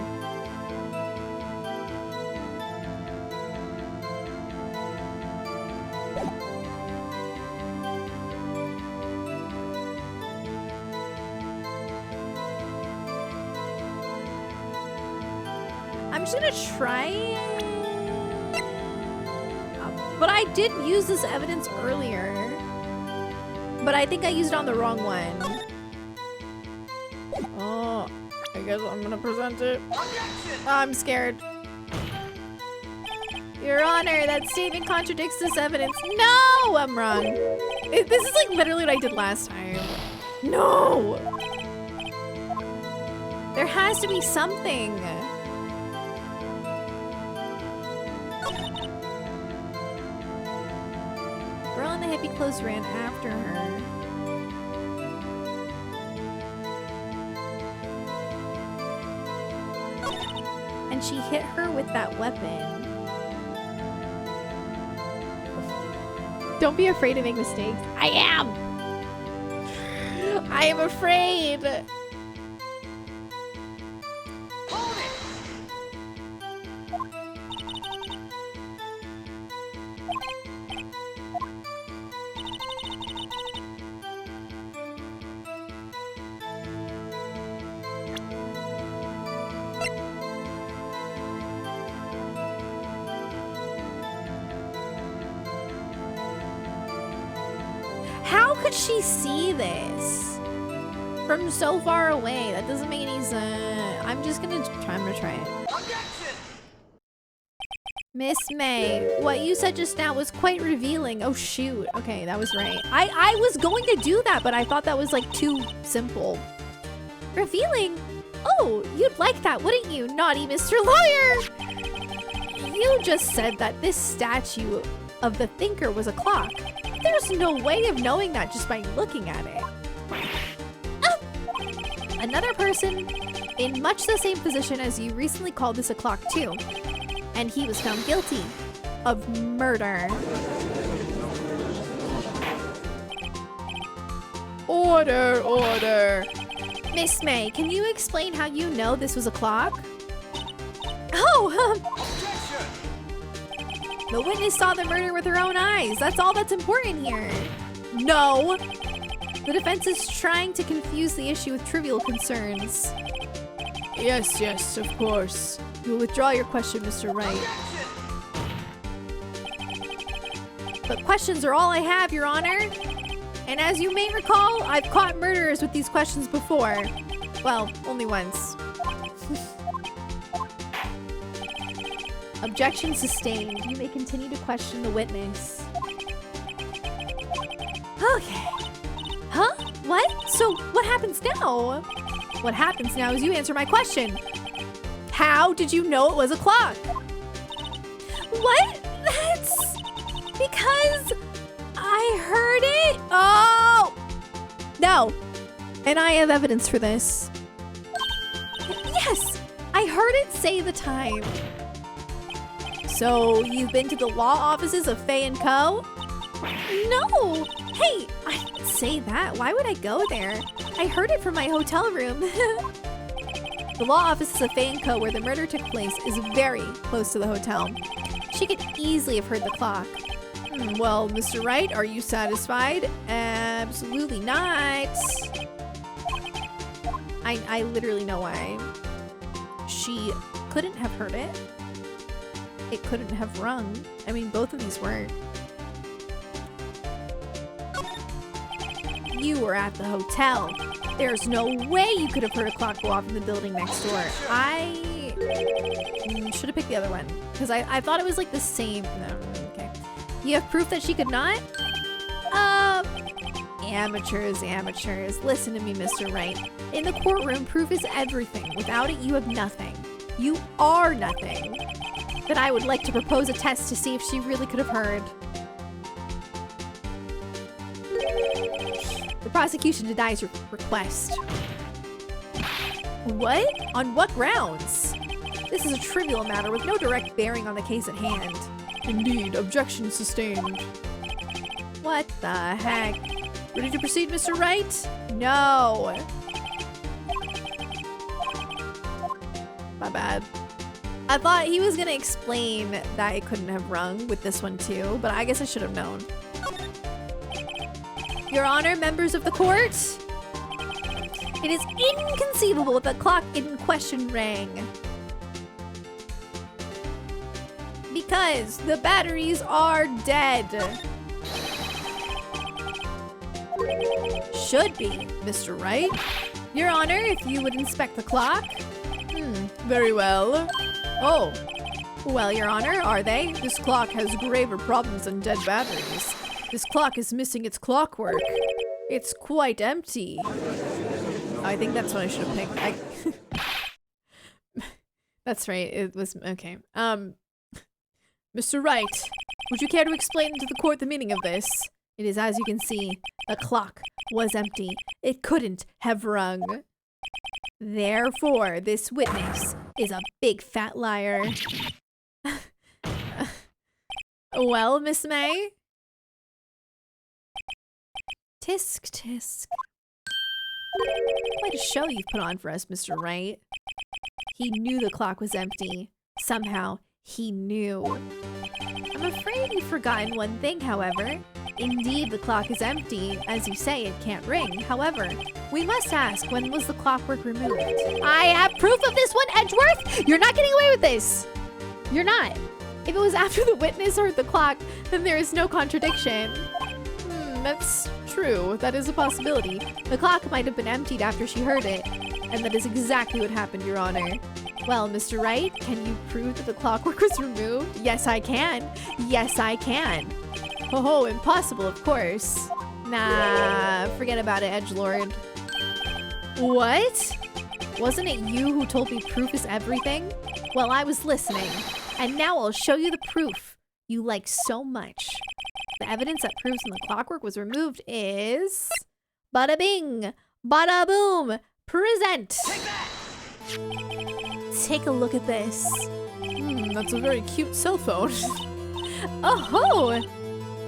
I'm just gonna try, but I did use this evidence earlier. But I think I used it on the wrong one. Oh, I guess I'm gonna present it. Oh, I'm scared. Your Honor, that statement contradicts this evidence. No, I'm wrong. This is like literally what I did last time. No! There has to be something. Girl in the hippie clothes ran after her. And she hit her with that weapon. Don't be afraid to make mistakes. I am! I am afraid! How could she see this from so far away? That doesn't make any sense. I'm gonna try it. Miss May, what you said just now was quite revealing. Oh shoot. Okay, that was right. I was going to do that, but I thought that was like too simple. Revealing? Oh, you'd like that, wouldn't you, naughty Mr. Lawyer? You just said that this statue of the thinker was a clock. There's no way of knowing that just by looking at it. Ah! Another person in much the same position as you recently called this a clock too. And he was found guilty of murder. Order, order. Miss May, can you explain how you know this was a clock? Oh, the witness saw the murder with her own eyes. That's all that's important here. No. The defense is trying to confuse the issue with trivial concerns. Yes, of course. You'll withdraw your question, Mr. Wright. But questions are all I have, Your Honor. And as you may recall, I've caught murderers with these questions before. Well, only once. Objection sustained. You may continue to question the witness. Okay. Huh? What? So what happens now? What happens now is you answer my question. How did you know it was a clock? What? That's because I heard it. Oh! No. And I have evidence for this. Yes! I heard it say the time. So, you've been to the law offices of Faye & Co.? No! Hey, I didn't say that. Why would I go there? I heard it from my hotel room. The law offices of Faye & Co., where the murder took place, is very close to the hotel. She could easily have heard the clock. Well, Mr. Wright, are you satisfied? Absolutely not. I literally know why. She couldn't have heard it. It couldn't have rung. I mean, both of these weren't. You were at the hotel. There's no way you could have heard a clock go off in the building next door. I should have picked the other one because I thought it was like the same. No, okay. You have proof that she could not? Amateurs. Listen to me, Mr. Wright. In the courtroom, proof is everything. Without it, you have nothing. You are nothing. But I would like to propose a test to see if she really could have heard. The prosecution denies your request. What? On what grounds? This is a trivial matter with no direct bearing on the case at hand. Indeed, objection sustained. What the heck? Ready to proceed, Mr. Wright? No. My bad. I thought he was gonna explain that it couldn't have rung with this one too, but I guess I should have known. Your Honor, members of the court, it is inconceivable that the clock in question rang. Because the batteries are dead. Should be, Mr. Wright. Your Honor, if you would inspect the clock. Very well. Oh. Well, Your Honor, are they? This clock has graver problems than dead batteries. This clock is missing its clockwork. It's quite empty. I think that's what I should have picked. That's right. It was okay. Mr. Wright, would you care to explain to the court the meaning of this? It is as you can see, the clock was empty. It couldn't have rung. Therefore, this witness is a big fat liar. Well, Miss May? Tisk, tisk. Quite a show you've put on for us, Mr. Wright. He knew the clock was empty. Somehow, he knew. I'm afraid you've forgotten one thing, however. Indeed, the clock is empty. As you say, it can't ring. However, we must ask, when was the clockwork removed? I have proof of this one, Edgeworth! You're not getting away with this! You're not. If it was after the witness heard the clock, then there is no contradiction. That's true. That is a possibility. The clock might have been emptied after she heard it. And that is exactly what happened, Your Honor. Well, Mr. Wright, can you prove that the clockwork was removed? Yes, I can. Yes, I can. Oh, impossible, of course. Nah, forget about it, Edgelord. What? Wasn't it you who told me proof is everything? Well, I was listening. And now I'll show you the proof you like so much. The evidence that proves when the clockwork was removed is... Bada bing! Bada boom! Present! Take a look at this. That's a very cute cell phone. Oh-ho!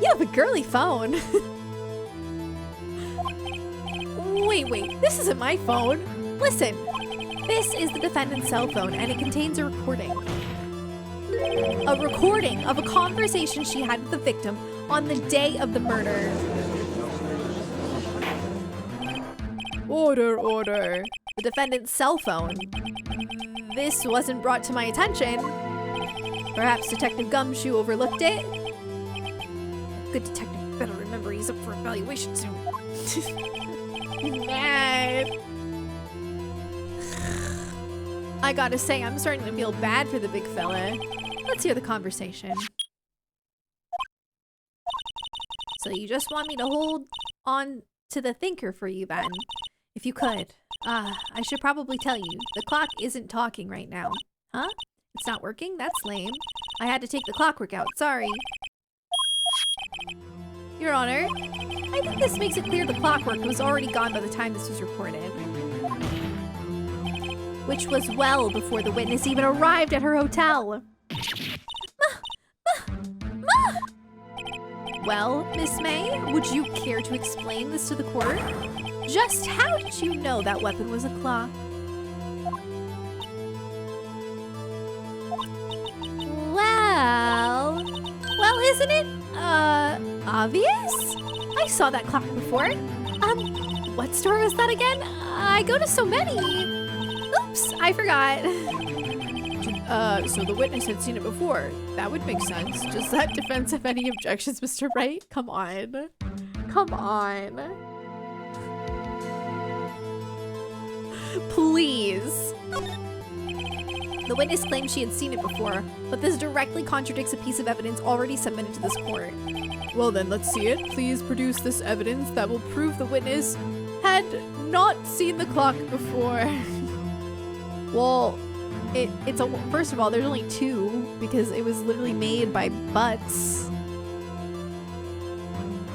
You have a girly phone. Wait, this isn't my phone. Listen, this is the defendant's cell phone and it contains a recording. A recording of a conversation she had with the victim on the day of the murder. Order, order. The defendant's cell phone. This wasn't brought to my attention. Perhaps Detective Gumshoe overlooked it? Good detective better remember he's up for evaluation soon. Mad. I gotta say, I'm starting to feel bad for the big fella. Let's hear the conversation. So you just want me to hold on to the thinker for you then? If you could. I should probably tell you, the clock isn't talking right now. Huh? It's not working? That's lame. I had to take the clockwork out, sorry. Your Honor, I think this makes it clear the clockwork was already gone by the time this was reported. Which was well before the witness even arrived at her hotel. Well, Miss May, would you care to explain this to the court? Just how did you know that weapon was a clock? obvious. I saw that clock before. What store was that again? I go to so many. Oops, I forgot. So the witness had seen it before. That would make sense. Does that defense have any objections, Mr. Wright? Come on. Come on. Please. The witness claimed she had seen it before, but this directly contradicts a piece of evidence already submitted to this court. Well then, let's see it. Please produce this evidence that will prove the witness had not seen the clock before. Well, it's a first of all, there's only 2 because it was literally made by butts.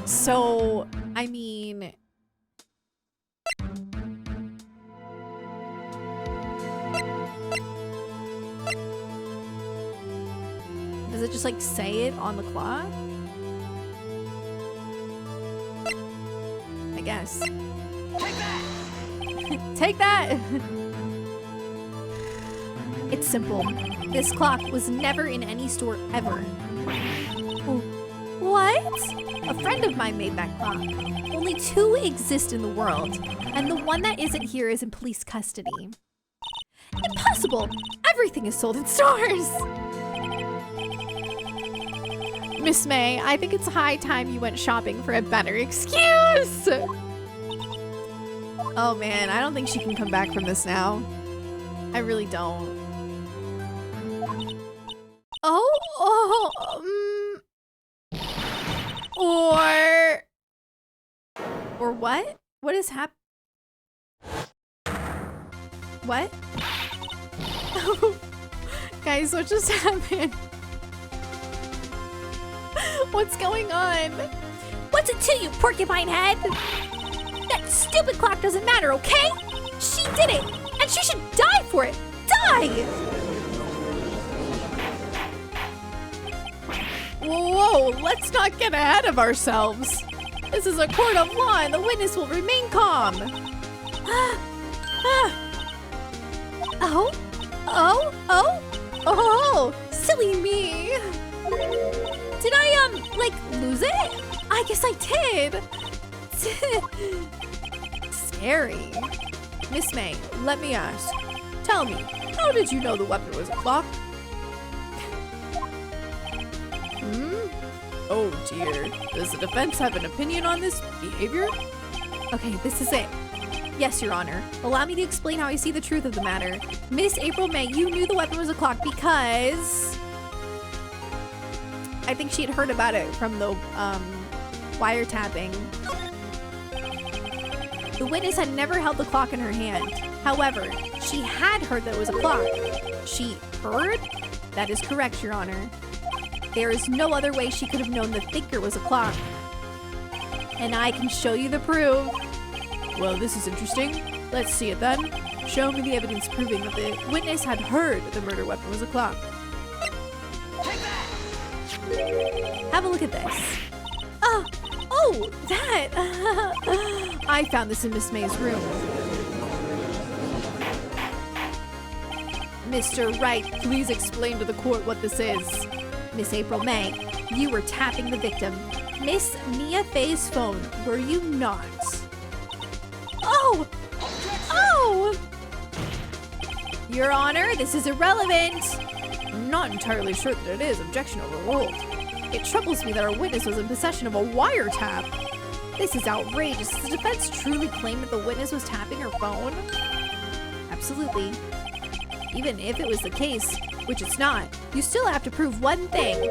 So, I mean, does it just like say it on the clock? I guess. Take that! Take that! It's simple. This clock was never in any store ever. What? A friend of mine made that clock. Only 2 exist in the world, and the one that isn't here is in police custody. Impossible! Everything is sold in stores! Miss May, I think it's high time you went shopping for a better excuse! Oh man, I don't think she can come back from this now. I really don't. Or what? What is what? Guys, what just happened? What's going on? What's it to you, porcupine head? That stupid clock doesn't matter, okay? She did it, and she should die for it. Die! Whoa, let's not get ahead of ourselves. This is a court of law and the witness will remain calm. Oh, silly me. Did I, like, lose it? I guess I did. Scary. Miss May, let me ask. Tell me, how did you know the weapon was a clock? Oh dear. Does the defense have an opinion on this behavior? Okay, this is it. Yes, Your Honor. Allow me to explain how I see the truth of the matter. Miss April May, you knew the weapon was a clock because I think she had heard about it from the wiretapping. The witness had never held the clock in her hand. However, she had heard that it was a clock. She heard? That is correct, Your Honor. There is no other way she could have known the thinker was a clock. And I can show you the proof. Well, this is interesting. Let's see it then. Show me the evidence proving that the witness had heard the murder weapon was a clock. Have a look at this. Oh, that. I found this in Miss May's room. Mr. Wright, please explain to the court what this is. Miss April May, you were tapping the victim. Miss Mia Faye's phone, were you not? Oh! Your Honor, this is irrelevant. I'm not entirely sure that it is. Objection overruled. It troubles me that our witness was in possession of a wiretap. This is outrageous. Does the defense truly claim that the witness was tapping her phone? Absolutely. Even if it was the case, which it's not, you still have to prove one thing.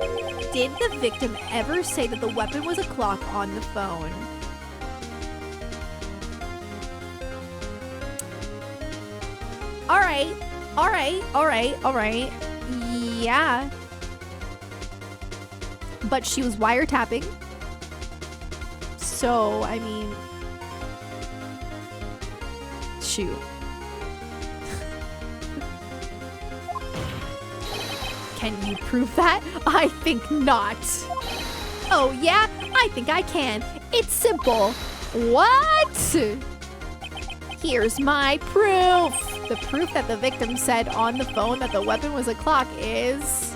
Did the victim ever say that the weapon was a clock on the phone? All right. Yeah. But she was wiretapping. So, I mean, shoot. Can you prove that? I think not. Oh yeah? I think I can. It's simple. What? Here's my proof. The proof that the victim said on the phone that the weapon was a clock is...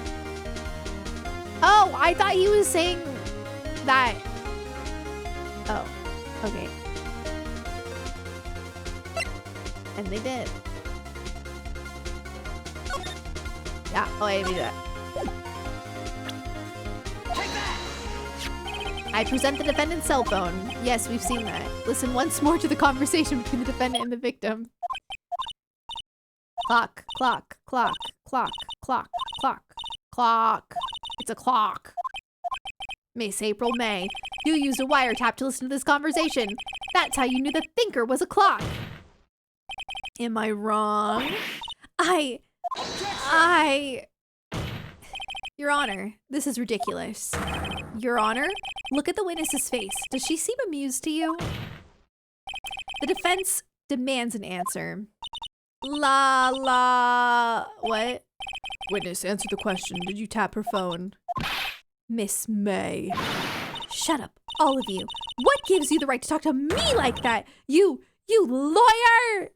Oh, I thought he was saying that Oh, okay. And they did. Yeah, oh, I didn't do that. I present the defendant's cell phone. Yes, we've seen that. Listen once more to the conversation between the defendant and the victim. Clock, clock, clock, clock, clock, clock, clock. It's a clock. Miss April May, you used a wiretap to listen to this conversation. That's how you knew the thinker was a clock. Am I wrong? Your Honor, this is ridiculous. Your Honor, look at the witness's face. Does she seem amused to you? The defense demands an answer. What? Witness, answer the question. Did you tap her phone? Miss May. Shut up, all of you. What gives you the right to talk to me like that? You lawyer!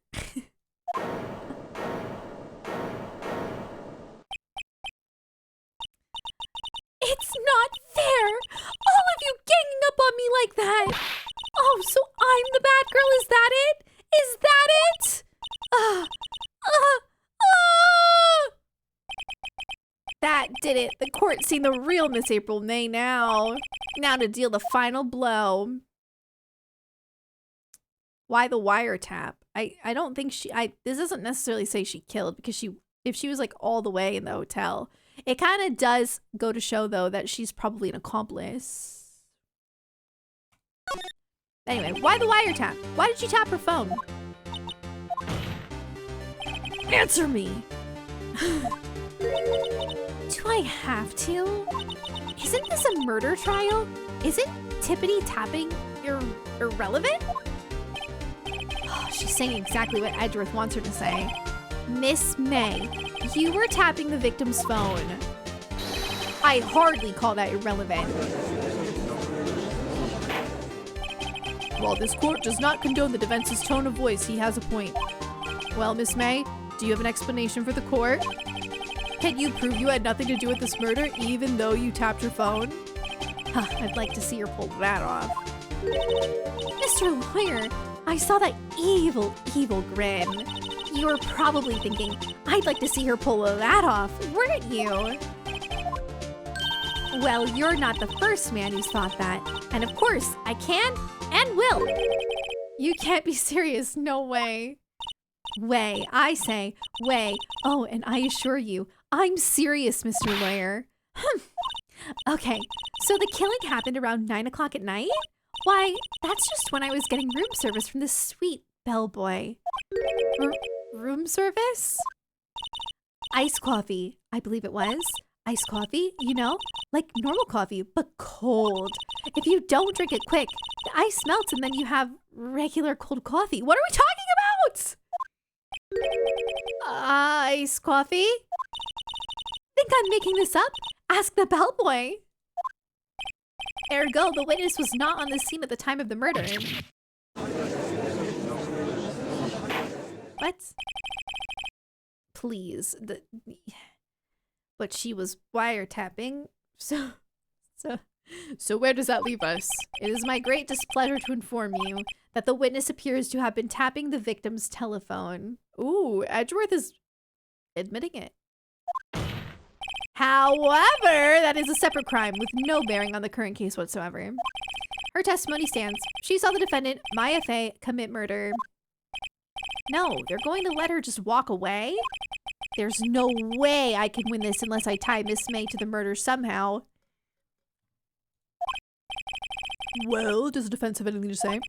It's not fair! All of you ganging up on me like that! Oh, so I'm the bad girl, is that it? Is that it? That did it. The court's seen the real Miss April May now. Now to deal the final blow. Why the wiretap? I don't think this doesn't necessarily say she killed, because if she was like all the way in the hotel, it kind of does go to show though that she's probably an accomplice. Anyway, why the wiretap? Why did you tap her phone? Answer me. Do I have to? Isn't this a murder trial? Isn't tippity tapping irrelevant? Oh, she's saying exactly what Edgeworth wants her to say. Miss May, you were tapping the victim's phone. I hardly call that irrelevant. While this court does not condone the defense's tone of voice, he has a point. Well, Miss May, do you have an explanation for the court? Can you prove you had nothing to do with this murder, even though you tapped your phone? Huh, I'd like to see her pull that off. Mr. Lawyer, I saw that evil grin. You were probably thinking, I'd like to see her pull that off, weren't you? Well, you're not the first man who's thought that. And of course, I can and will. You can't be serious, no way. Way, I say, way. Oh, and I assure you, I'm serious, Mr. Lawyer. Okay, so the killing happened around 9 o'clock at night? Why, that's just when I was getting room service from this sweet bellboy. Room service? Iced coffee, I believe it was. Iced coffee, you know, like normal coffee, but cold. If you don't drink it quick, the ice melts and then you have regular cold coffee. What are we talking about? Iced coffee? Think I'm making this up? Ask the bellboy. Ergo, the witness was not on the scene at the time of the murder. What? Please. But she was wiretapping. So where does that leave us? It is my great displeasure to inform you that the witness appears to have been tapping the victim's telephone. Ooh, Edgeworth is admitting it. However, that is a separate crime with no bearing on the current case whatsoever. Her testimony stands. She saw the defendant, Maya Fay, commit murder. No, they're going to let her just walk away? There's no way I can win this unless I tie Miss May to the murder somehow. Well, does the defense have anything to say?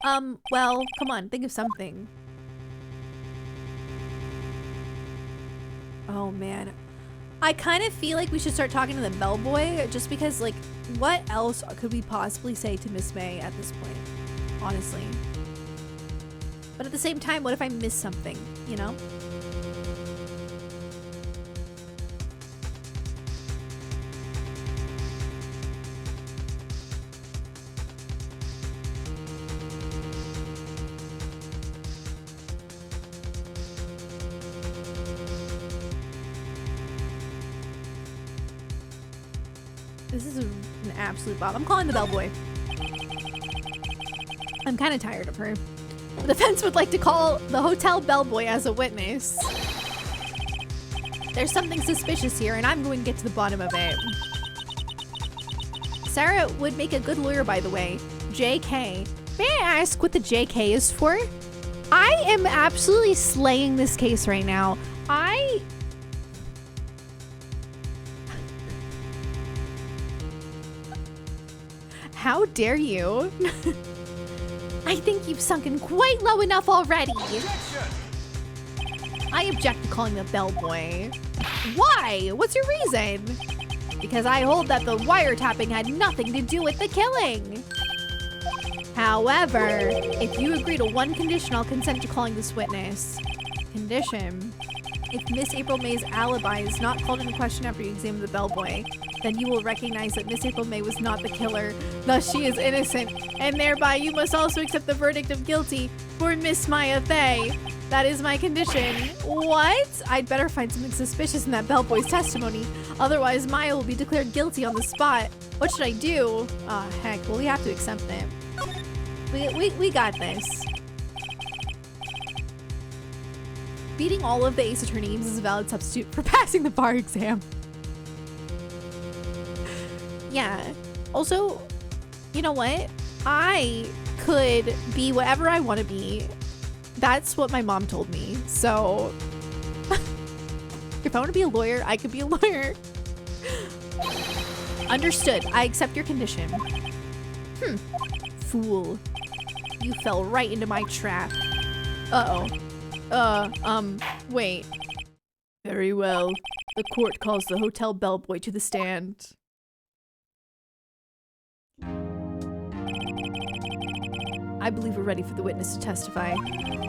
Well, come on, think of something. Oh, man. I kind of feel like we should start talking to the bellboy, just because, like, what else could we possibly say to Miss May at this point? Honestly. But at the same time, what if I miss something, you know? This is an absolute bomb. I'm calling the bellboy. I'm kind of tired of her. The defense would like to call the hotel bellboy as a witness. There's something suspicious here, and I'm going to get to the bottom of it. Sarah would make a good lawyer, by the way. JK. May I ask what the JK is for? I am absolutely slaying this case right now. How dare you? I think you've sunken quite low enough already. I object to calling the bellboy. Why? What's your reason? Because I hold that the wiretapping had nothing to do with the killing. However, if you agree to one condition, I'll consent to calling this witness. Condition: if Miss April May's alibi is not called into question after you examine the bellboy, then you will recognize that Miss April May was not the killer, thus she is innocent, and thereby you must also accept the verdict of guilty for Miss Maya Thay. That is my condition. What? I'd better find something suspicious in that bellboy's testimony, otherwise Maya will be declared guilty on the spot. What should I do? Oh, heck, well, we have to accept it. We got this. Beating all of the Ace Attorney games is a valid substitute for passing the bar exam. Yeah. Also, you know what? I could be whatever I want to be. That's what my mom told me. So, if I want to be a lawyer, I could be a lawyer. Understood. I accept your condition. Fool. You fell right into my trap. Uh-oh. Wait. Very well. The court calls the hotel bellboy to the stand. I believe we're ready for the witness to testify.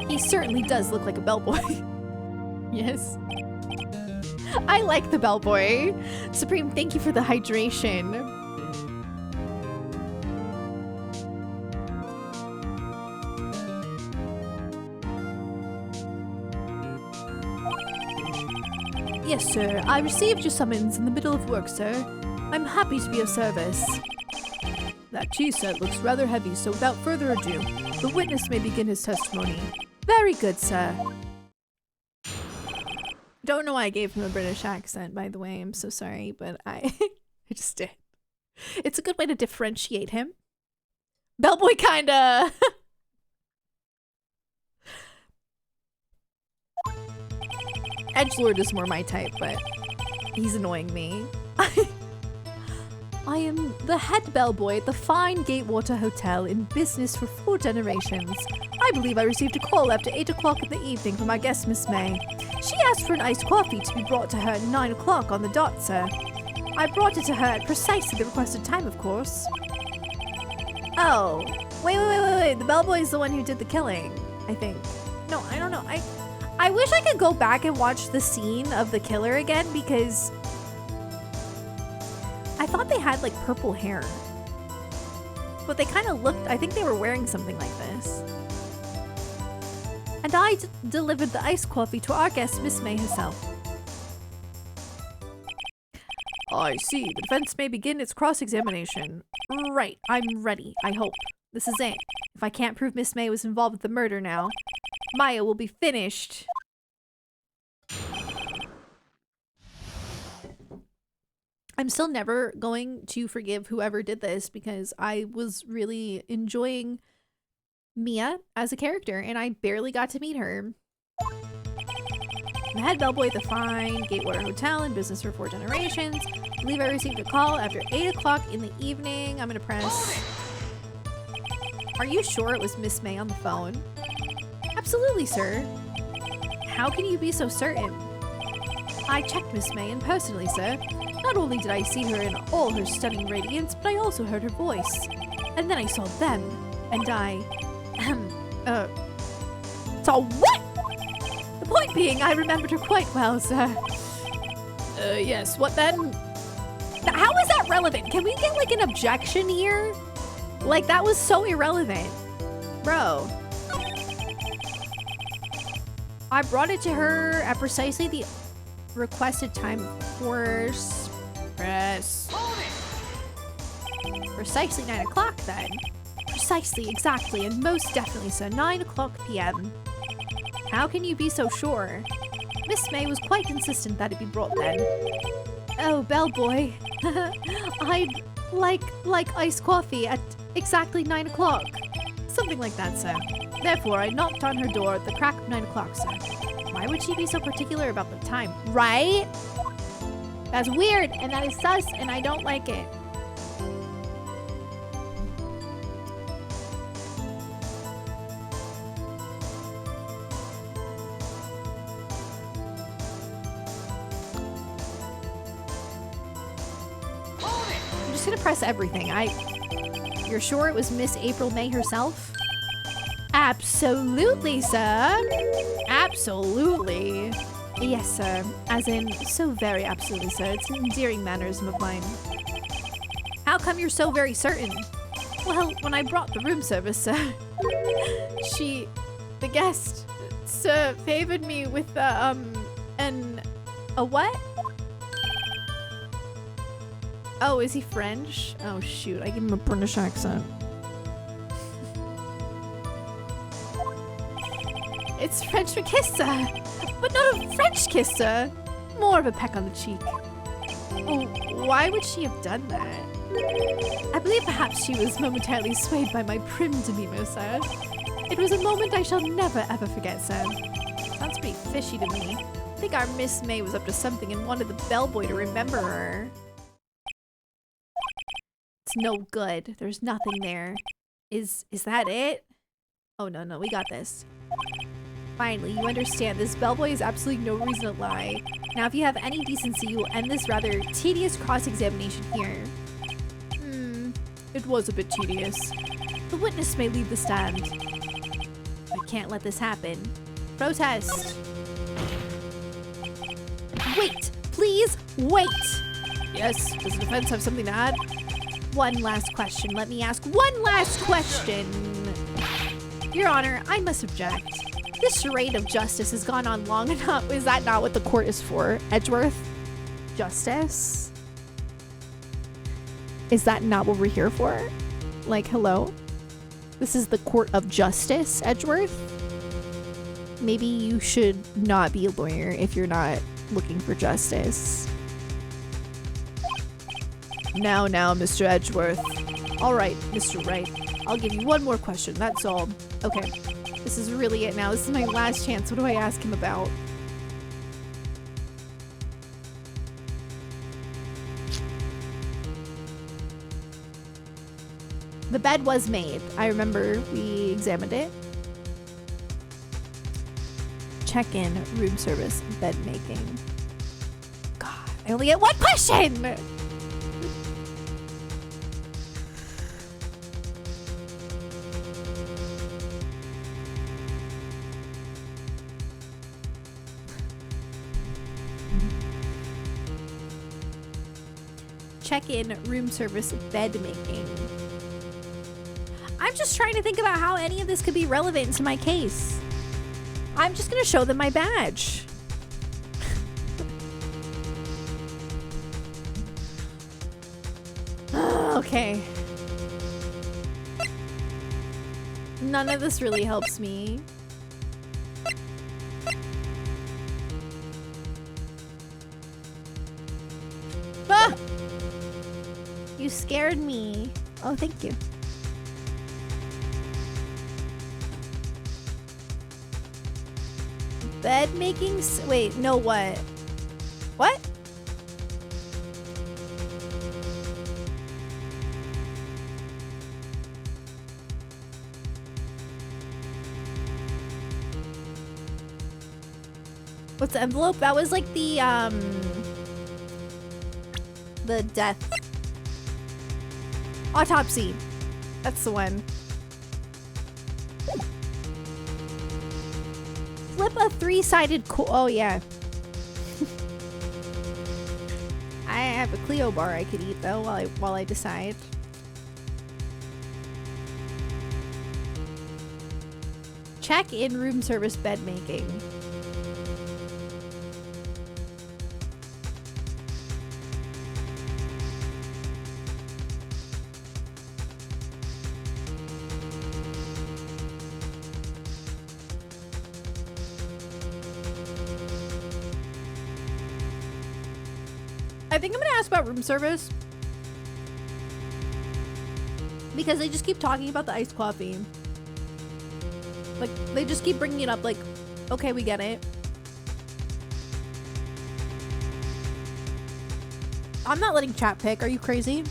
He certainly does look like a bellboy. Yes. I like the bellboy. Supreme, thank you for the hydration. Yes, sir. I received your summons in the middle of work, sir. I'm happy to be of service. That tea set looks rather heavy, so without further ado, the witness may begin his testimony. Very good, sir. Don't know why I gave him a British accent, by the way. I'm so sorry, but I just did. It's a good way to differentiate him. Bellboy kinda... Edgelord is more my type, but he's annoying me. I am the head bellboy at the fine Gatewater Hotel in business for 4 generations. I believe I received a call after 8 o'clock in the evening from our guest, Miss May. She asked for an iced coffee to be brought to her at 9 o'clock on the dot, sir. I brought it to her at precisely the requested time, of course. Oh, wait. The bellboy's the one who did the killing, I think. No, I don't know. I wish I could go back and watch the scene of the killer again because I thought they had like purple hair. But they kind of looked, I think they were wearing something like this. And I delivered the iced coffee to our guest, Miss May herself. I see. The defense may begin its cross-examination. Right. I'm ready, I hope. This is it. If I can't prove Miss May was involved with the murder now, Maya will be finished. I'm still never going to forgive whoever did this because I was really enjoying Mia as a character and I barely got to meet her. The head bellboy at the fine Gatewater Hotel in business for 4 generations. I believe I received a call after 8 o'clock in the evening. I'm gonna press... Are you sure it was Miss May on the phone? Absolutely, sir. How can you be so certain? I checked Miss May in personally, sir. Not only did I see her in all her stunning radiance, but I also heard her voice. And then I saw them, and I... saw what? The point being, I remembered her quite well, sir. Yes, what then? How is that relevant? Can we get, like, an objection here? Like, that was so irrelevant. Bro. I brought it to her at precisely the requested time, of course. Press. Precisely 9 o'clock, then. Precisely, exactly, and most definitely, sir. 9 o'clock p.m. How can you be so sure? Miss May was quite insistent that it be brought then. Oh, bellboy. I'd like iced coffee at exactly 9 o'clock. Something like that, sir. Therefore, I knocked on her door at the crack of 9 o'clock, sir. Why would she be so particular about the time? Right? That's weird, and that is sus, and I don't like it. I'm just gonna press everything. You're sure it was Miss April May herself? Absolutely, sir. Absolutely. Yes, sir. As in, so very absolutely, sir. It's an endearing mannerism of mine. How come you're so very certain? Well, when I brought the room service, sir, the guest, sir, favored me with, a what? Oh, is he French? Oh, shoot. I gave him a British accent. It's French for kiss, sir. But not a French kiss, sir. More of a peck on the cheek. Oh, why would she have done that? I believe perhaps she was momentarily swayed by my prim demeanor, sir. It was a moment I shall never ever forget, sir. Sounds pretty fishy to me. I think our Miss May was up to something and wanted the bellboy to remember her. It's no good. There's nothing there. Is that it? Oh, no, we got this. Finally, you understand this bellboy has absolutely no reason to lie. Now, if you have any decency, you will end this rather tedious cross-examination here. It was a bit tedious. The witness may leave the stand. I can't let this happen. Protest. Wait! Please, wait! Yes, does the defense have something to add? One last question. Let me ask one last question. Your Honor, I must object. This charade of justice has gone on long enough. Is that not what the court is for, Edgeworth? Justice? Is that not what we're here for? Like, hello? This is the court of justice, Edgeworth? Maybe you should not be a lawyer if you're not looking for justice. Now, Mr. Edgeworth. All right, Mr. Wright. I'll give you one more question, that's all. Okay, this is really it now. This is my last chance. What do I ask him about? The bed was made. I remember we examined it. Check-in, room service, bed making. God, I only get one question! Check-in, room service, bed making. I'm just trying to think about how any of this could be relevant to my case. I'm just gonna show them my badge. Okay. None of this really helps me. Ah! You scared me. Oh, thank you. Bed making? Wait, no, what? What? What's the envelope? That was like the death. Autopsy. That's the one. Flip a three-sided oh yeah. I have a Clio bar I could eat though while I decide. Check in room service bed making. I think I'm gonna ask about room service. Because they just keep talking about the iced coffee. Like, they just keep bringing it up like, okay, we get it. I'm not letting chat pick. Are you crazy?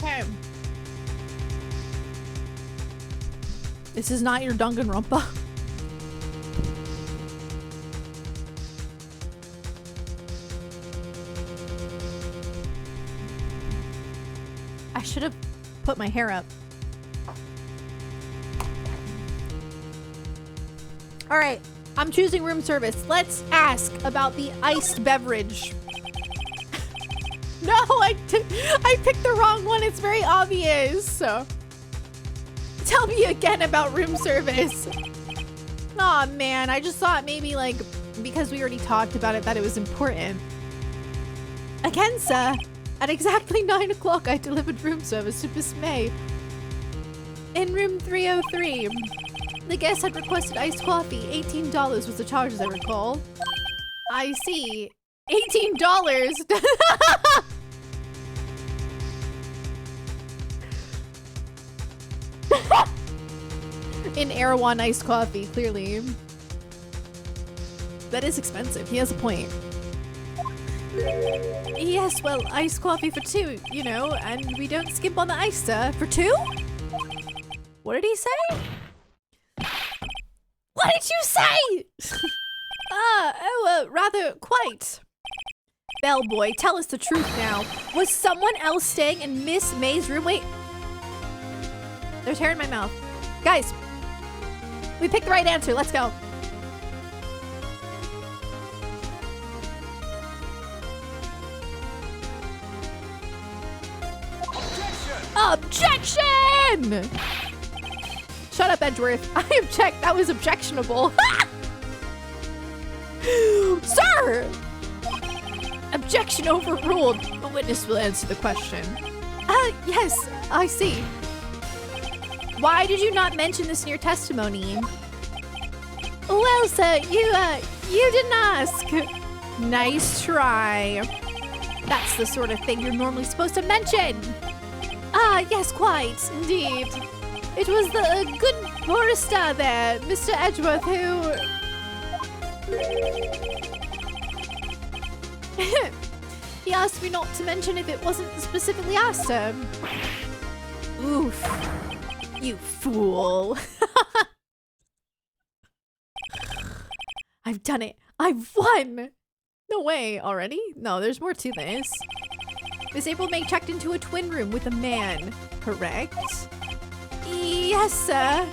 Okay. This is not your Danganronpa. I should have put my hair up. All right, I'm choosing room service. Let's ask about the iced beverage. No, I picked the wrong one. It's very obvious. So. Tell me again about room service. Aw, man, I just thought maybe like, because we already talked about it, that it was important. Again, sir, at exactly 9 o'clock, I delivered room service to Miss May in room 303. The guest had requested iced coffee. $18 was the charge, as I recall. I see. $18? In Erewhon iced coffee, clearly. That is expensive. He has a point. Yes, well, iced coffee for 2, you know, and we don't skimp on the ice, sir. For 2? What did he say? What did you say? Rather, quite. Bellboy, tell us the truth now. Was someone else staying in Miss May's room? Wait. There's hair in my mouth. Guys, we picked the right answer. Let's go. Objection! Shut up, Edgeworth. I object. That was objectionable. Sir! Objection overruled. The witness will answer the question. Yes, I see. Why did you not mention this in your testimony? Well, sir, you didn't ask. Nice try. That's the sort of thing you're normally supposed to mention. Yes, quite, indeed. It was the good barrister there, Mr. Edgeworth, who... He asked me not to mention if it wasn't specifically asked him. Oof. You fool. I've done it. I've won. No way. Already? No, there's more to this. Miss April May checked into a twin room with a man, correct? Yes, sir.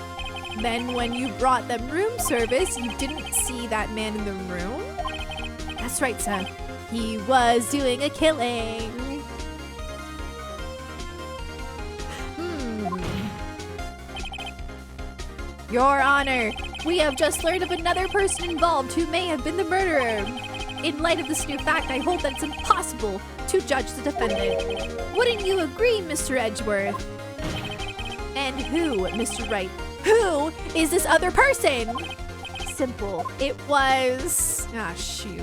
Then when you brought them room service, you didn't see that man in the room? That's right, sir. He was doing a killing. Your Honor, we have just learned of another person involved who may have been the murderer. In light of this new fact, I hold that it's impossible to judge the defendant. Wouldn't you agree, Mr. Edgeworth? And who, Mr. Wright? Who is this other person? Simple. It was... Ah, shoot.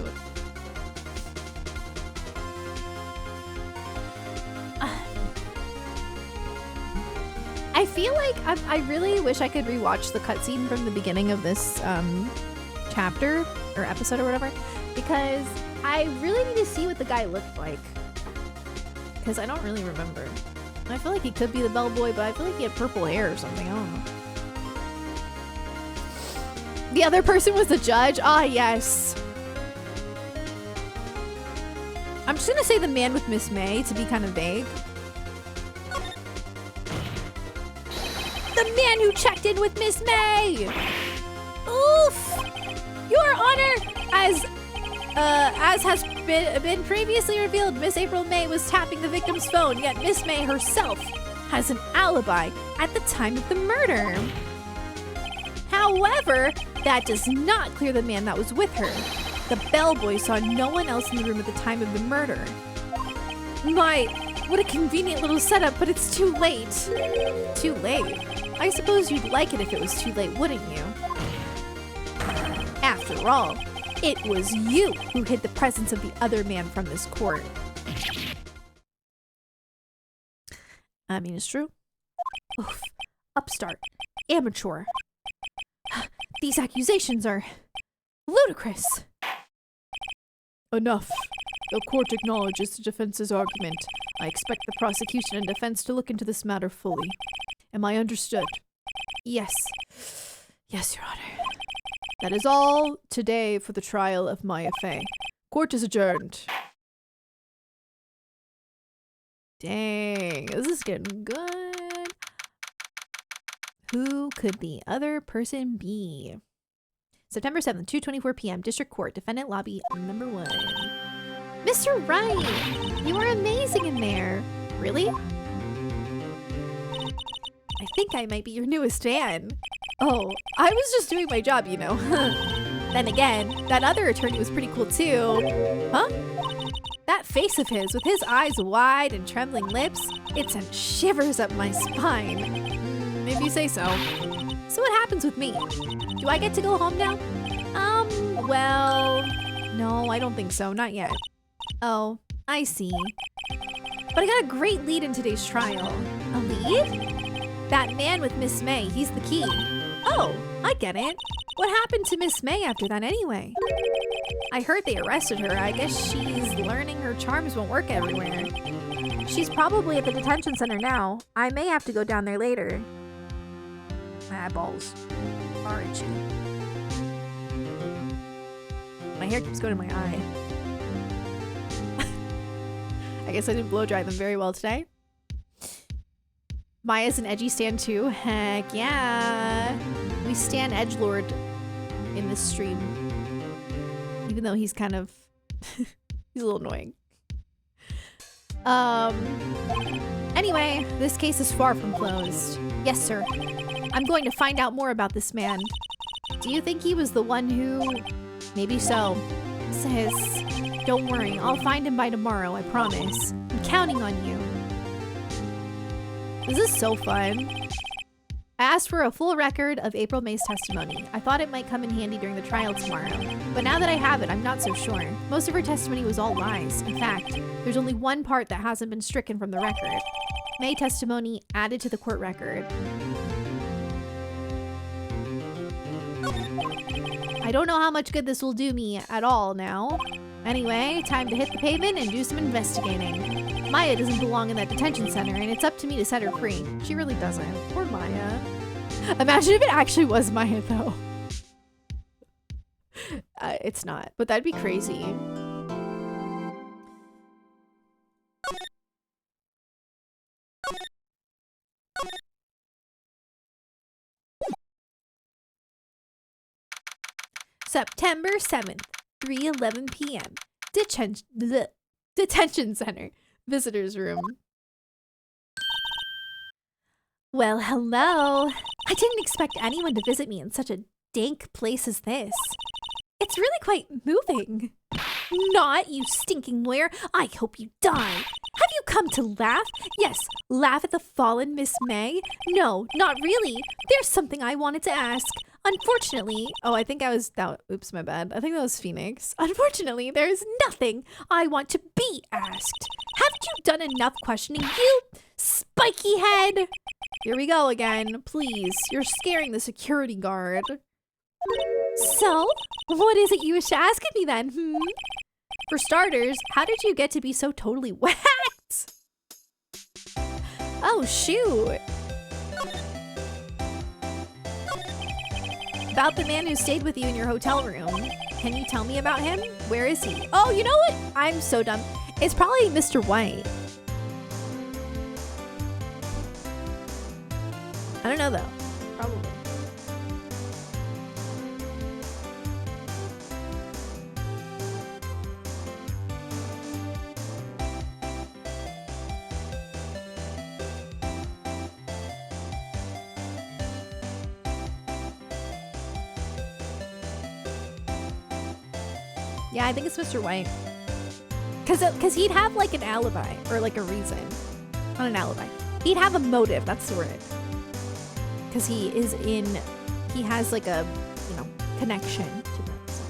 I feel like I really wish I could rewatch the cutscene from the beginning of this chapter or episode or whatever, because I really need to see what the guy looked like, because I don't really remember. I feel like he could be the bellboy, but I feel like he had purple hair or something. I don't know. The other person was the judge? Ah, yes. I'm just gonna say the man with Miss May to be kind of vague. The man who checked in with Miss May! Oof! Your Honor, as has been previously revealed, Miss April May was tapping the victim's phone, yet Miss May herself has an alibi at the time of the murder. However, that does not clear the man that was with her. The bellboy saw no one else in the room at the time of the murder. My, what a convenient little setup, but it's too late. Too late? I suppose you'd like it if it was too late, wouldn't you? After all, it was you who hid the presence of the other man from this court. I mean, it's true. Oof. Upstart. Amateur. These accusations are ludicrous. Enough. The court acknowledges the defense's argument. I expect the prosecution and defense to look into this matter fully. Am I understood? Yes. Yes, Your Honor. That is all today for the trial of Maya Fey. Court is adjourned. Dang, this is getting good. Who could the other person be? September 7th, 2:24 p.m. District Court, Defendant Lobby number 1. Mr. Wright, you are amazing in there. Really? I think I might be your newest fan. Oh, I was just doing my job, you know. Then again, that other attorney was pretty cool too. Huh? That face of his, with his eyes wide and trembling lips, it sent shivers up my spine. If you say so. So what happens with me? Do I get to go home now? Well, no, I don't think so, not yet. Oh, I see. But I got a great lead in today's trial. A lead? That man with Miss May, he's the key. Oh, I get it. What happened to Miss May after that anyway? I heard they arrested her. I guess she's learning her charms won't work everywhere. She's probably at the detention center now. I may have to go down there later. My eyeballs are itchy. My hair keeps going to my eye. I guess I didn't blow dry them very well today. Maya's an edgy stan too. Heck yeah. We stan edgelord in this stream. Even though he's kind of... he's a little annoying. Anyway, this case is far from closed. Yes, sir. I'm going to find out more about this man. Do you think he was the one who... Maybe so. Sis, don't worry. I'll find him by tomorrow, I promise. I'm counting on you. This is so fun. I asked for a full record of April May's testimony. I thought it might come in handy during the trial tomorrow. But now that I have it, I'm not so sure. Most of her testimony was all lies. In fact, there's only one part that hasn't been stricken from the record. May testimony added to the court record. I don't know how much good this will do me at all now. Anyway, time to hit the pavement and do some investigating. Maya doesn't belong in that detention center, and it's up to me to set her free. She really doesn't. Poor Maya. Imagine if it actually was Maya, though. It's not, but that'd be crazy. September 7th, 3:11 p.m. Detention Center. Visitors room. Well, hello. I didn't expect anyone to visit me in such a dank place as this. It's really quite moving. Not, you stinking lawyer. I hope you die. Have you come to laugh? Yes, laugh at the fallen Miss May? No, not really. There's something I wanted to ask. Unfortunately, oh, I think I was, oops, my bad. I think that was Phoenix. Unfortunately, there's nothing I want to be asked. Haven't you done enough questioning, you spiky head? Here we go again. Please, you're scaring the security guard. So, what is it you wish to ask of me then, For starters, how did you get to be so totally whacked? Oh, shoot. about the man who stayed with you in your hotel room. Can you tell me about him? Where is he? Oh, you know what? I'm so dumb. It's probably Mr. White. I don't know though. Probably. Yeah, I think it's Mr. White. Cause he'd have like an alibi or like a reason. Not an alibi. He'd have a motive, that's the word. Cause he has like a, you know, connection to that. So.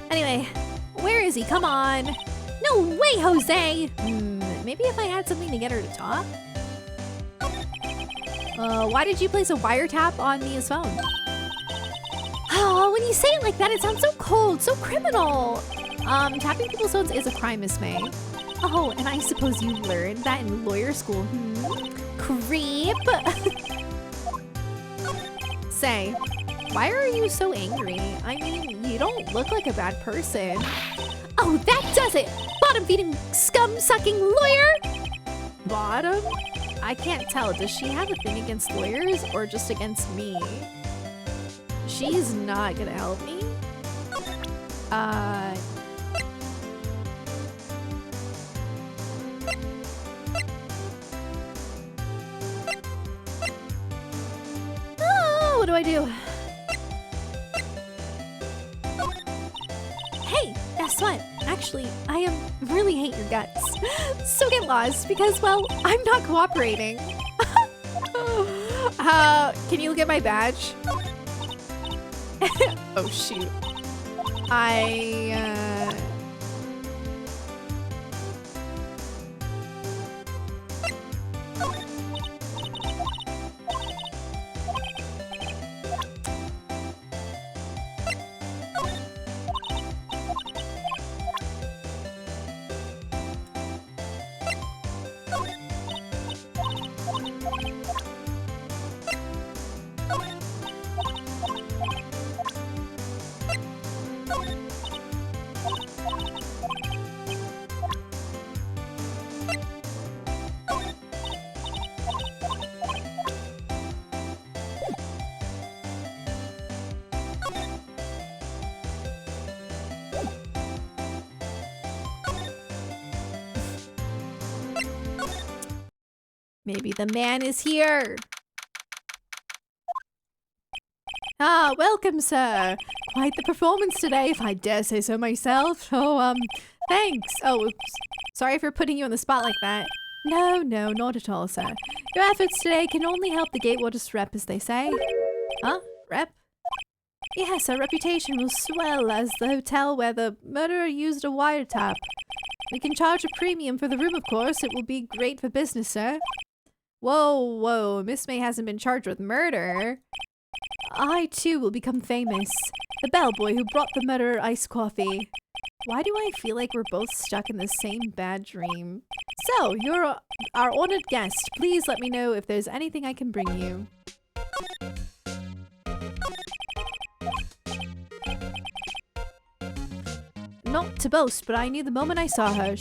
Anyway, where is he? Come on. No way, Jose. Maybe if I had something to get her to talk. Why did you place a wiretap on Mia's phone? Oh, when you say it like that, it sounds so cold, so criminal. Tapping people's phones is a crime, Miss May. Oh, and I suppose you learned that in lawyer school. Creep. Say, why are you so angry? I mean, you don't look like a bad person. Oh, that does it! Bottom-feeding, scum-sucking lawyer! Bottom? I can't tell. Does she have a thing against lawyers or just against me? She's not gonna help me. Oh, what do I do? Hey, guess what? Actually, I really hate your guts. So get lost because, well, I'm not cooperating. Can you look at my badge? Oh shoot. Maybe the man is here. Ah, welcome, sir. Quite the performance today, if I dare say so myself. Oh, thanks. Oh, oops. Sorry for putting you on the spot like that. No, not at all, sir. Your efforts today can only help the Gatewaters rep, as they say. Huh? Rep? Yes, our reputation will swell as the hotel where the murderer used a wiretap. We can charge a premium for the room, of course. It will be great for business, sir. Whoa, Miss May hasn't been charged with murder. I, too, will become famous. The bellboy who brought the murderer iced coffee. Why do I feel like we're both stuck in the same bad dream? So, you're our honored guest. Please let me know if there's anything I can bring you. Not to boast, but I knew the moment I saw her.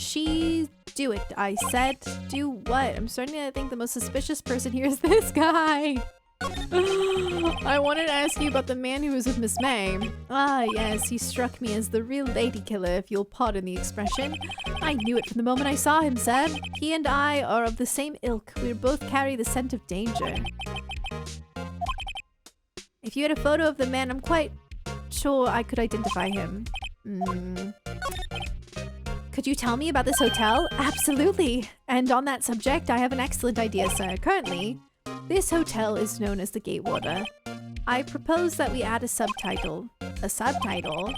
Do it, I said. Do what? I'm starting to think the most suspicious person here is this guy. I wanted to ask you about the man who was with Miss May. Ah, yes, he struck me as the real lady killer, if you'll pardon the expression. I knew it from the moment I saw him, sir. He and I are of the same ilk. We both carry the scent of danger. If you had a photo of the man, I'm quite sure I could identify him. Could you tell me about this hotel? Absolutely. And on that subject, I have an excellent idea, sir. Currently, this hotel is known as the Gatewater. I propose that we add a subtitle. A subtitle?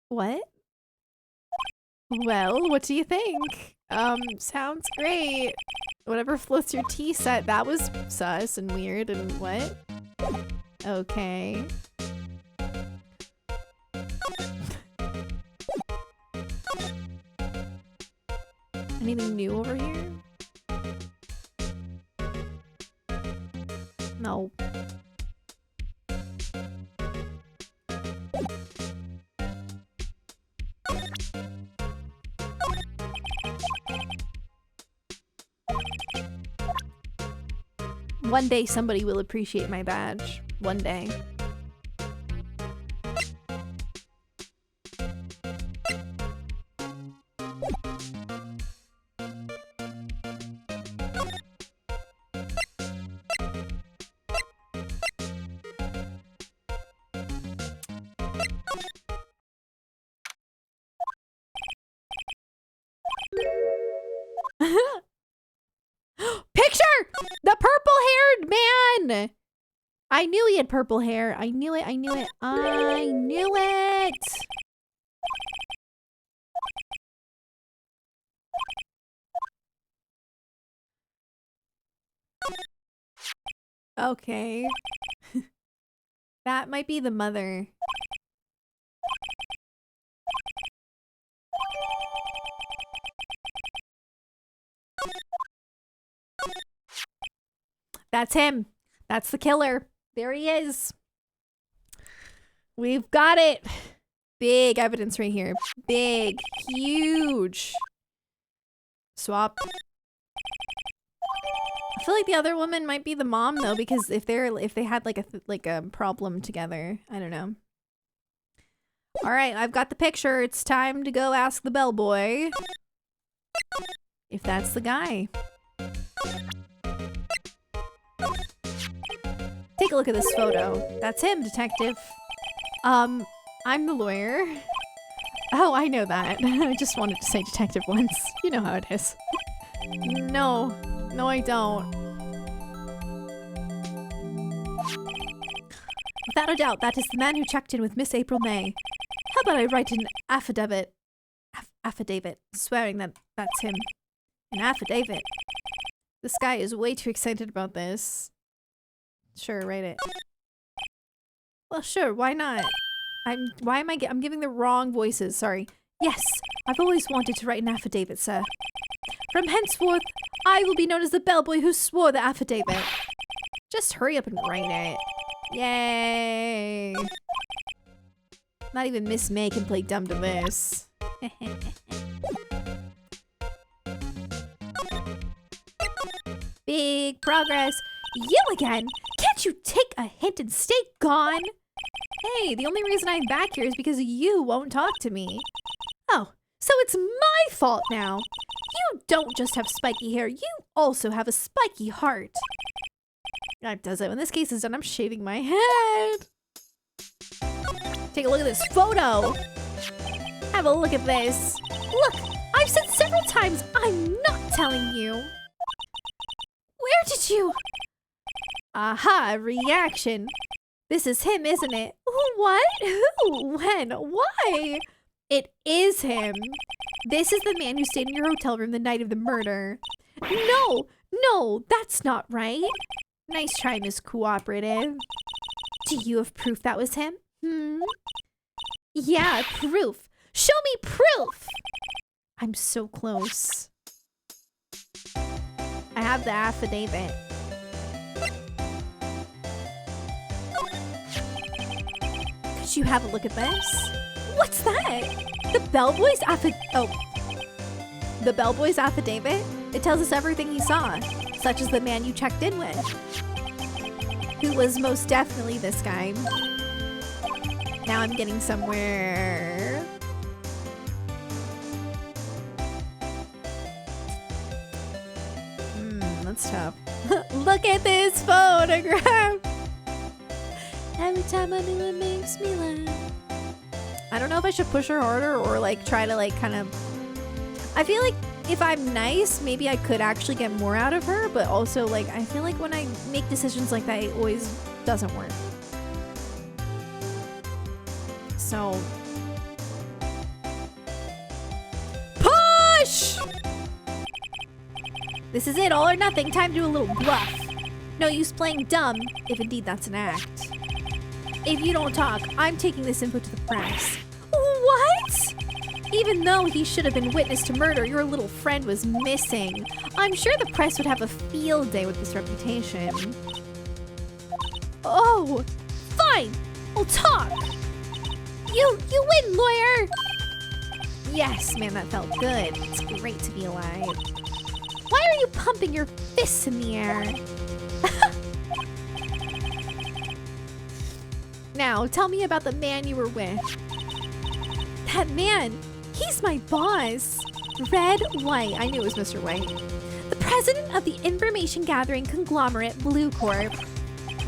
What? Well, what do you think? Sounds great. Whatever floats your tea set, that was sus and weird and what? Okay. Anything new over here? No. One day somebody will appreciate my badge. One day. Picture! The purple-haired man! I knew he had purple hair. I knew it. I knew it. I knew it! Okay. That might be the mother. That's him. That's the killer. There he is. We've got it. Big evidence right here. Big. Huge. Swap. I feel like the other woman might be the mom though, because if they had like a problem together, I don't know. All right, I've got the picture. It's time to go ask the bellboy if that's the guy. Take a look at this photo. That's him, detective. I'm the lawyer. Oh, I know that. I just wanted to say detective once. You know how it is. No. No, I don't. Without a doubt, that is the man who checked in with Miss April May. How about I write an affidavit? Affidavit, swearing that that's him. An affidavit. This guy is way too excited about this. Sure, write it. Well, sure, why not? I'm giving the wrong voices, sorry. Yes, I've always wanted to write an affidavit, sir. From henceforth, I will be known as the bellboy who swore the affidavit. Just hurry up and write it. Yay! Not even Miss May can play dumb to this. Big progress. You again? Can't you take a hint and stay gone? Hey, the only reason I'm back here is because you won't talk to me. Oh, so it's my fault now. You don't just have spiky hair, you also have a spiky heart. That does it. When this case is done, I'm shaving my head. Take a look at this photo. Have a look at this. Look, I've said several times I'm not telling you. Where did you? Aha, reaction. This is him, isn't it? What? Who? When? Why? It is him. This is the man who stayed in your hotel room the night of the murder. No, that's not right. Nice try, Miss Cooperative. Do you have proof that was him? Yeah, proof. Show me proof! I'm so close. I have the affidavit. Could you have a look at this? What's that? The bellboy's The bellboy's affidavit? It tells us everything he saw, such as the man you checked in with, who was most definitely this guy. Now I'm getting somewhere. That's tough. Look at this photograph! Every time I do it makes me laugh. I don't know if I should push her harder or like try to like kind of... I feel like if I'm nice, maybe I could actually get more out of her, but also like I feel like when I make decisions like that, it always doesn't work. So... Push! This is it, all or nothing. Time to do a little bluff. No use playing dumb, if indeed that's an act. If you don't talk, I'm taking this info to the press. What? Even though he should have been witness to murder, your little friend was missing. I'm sure the press would have a field day with this reputation. Oh, fine. We'll talk. You win, lawyer. Yes, man, that felt good. It's great to be alive. Why are you pumping your fists in the air? Now, tell me about the man you were with. That man, he's my boss. Red White. I knew it was Mr. White. The president of the information gathering conglomerate Blue Corp.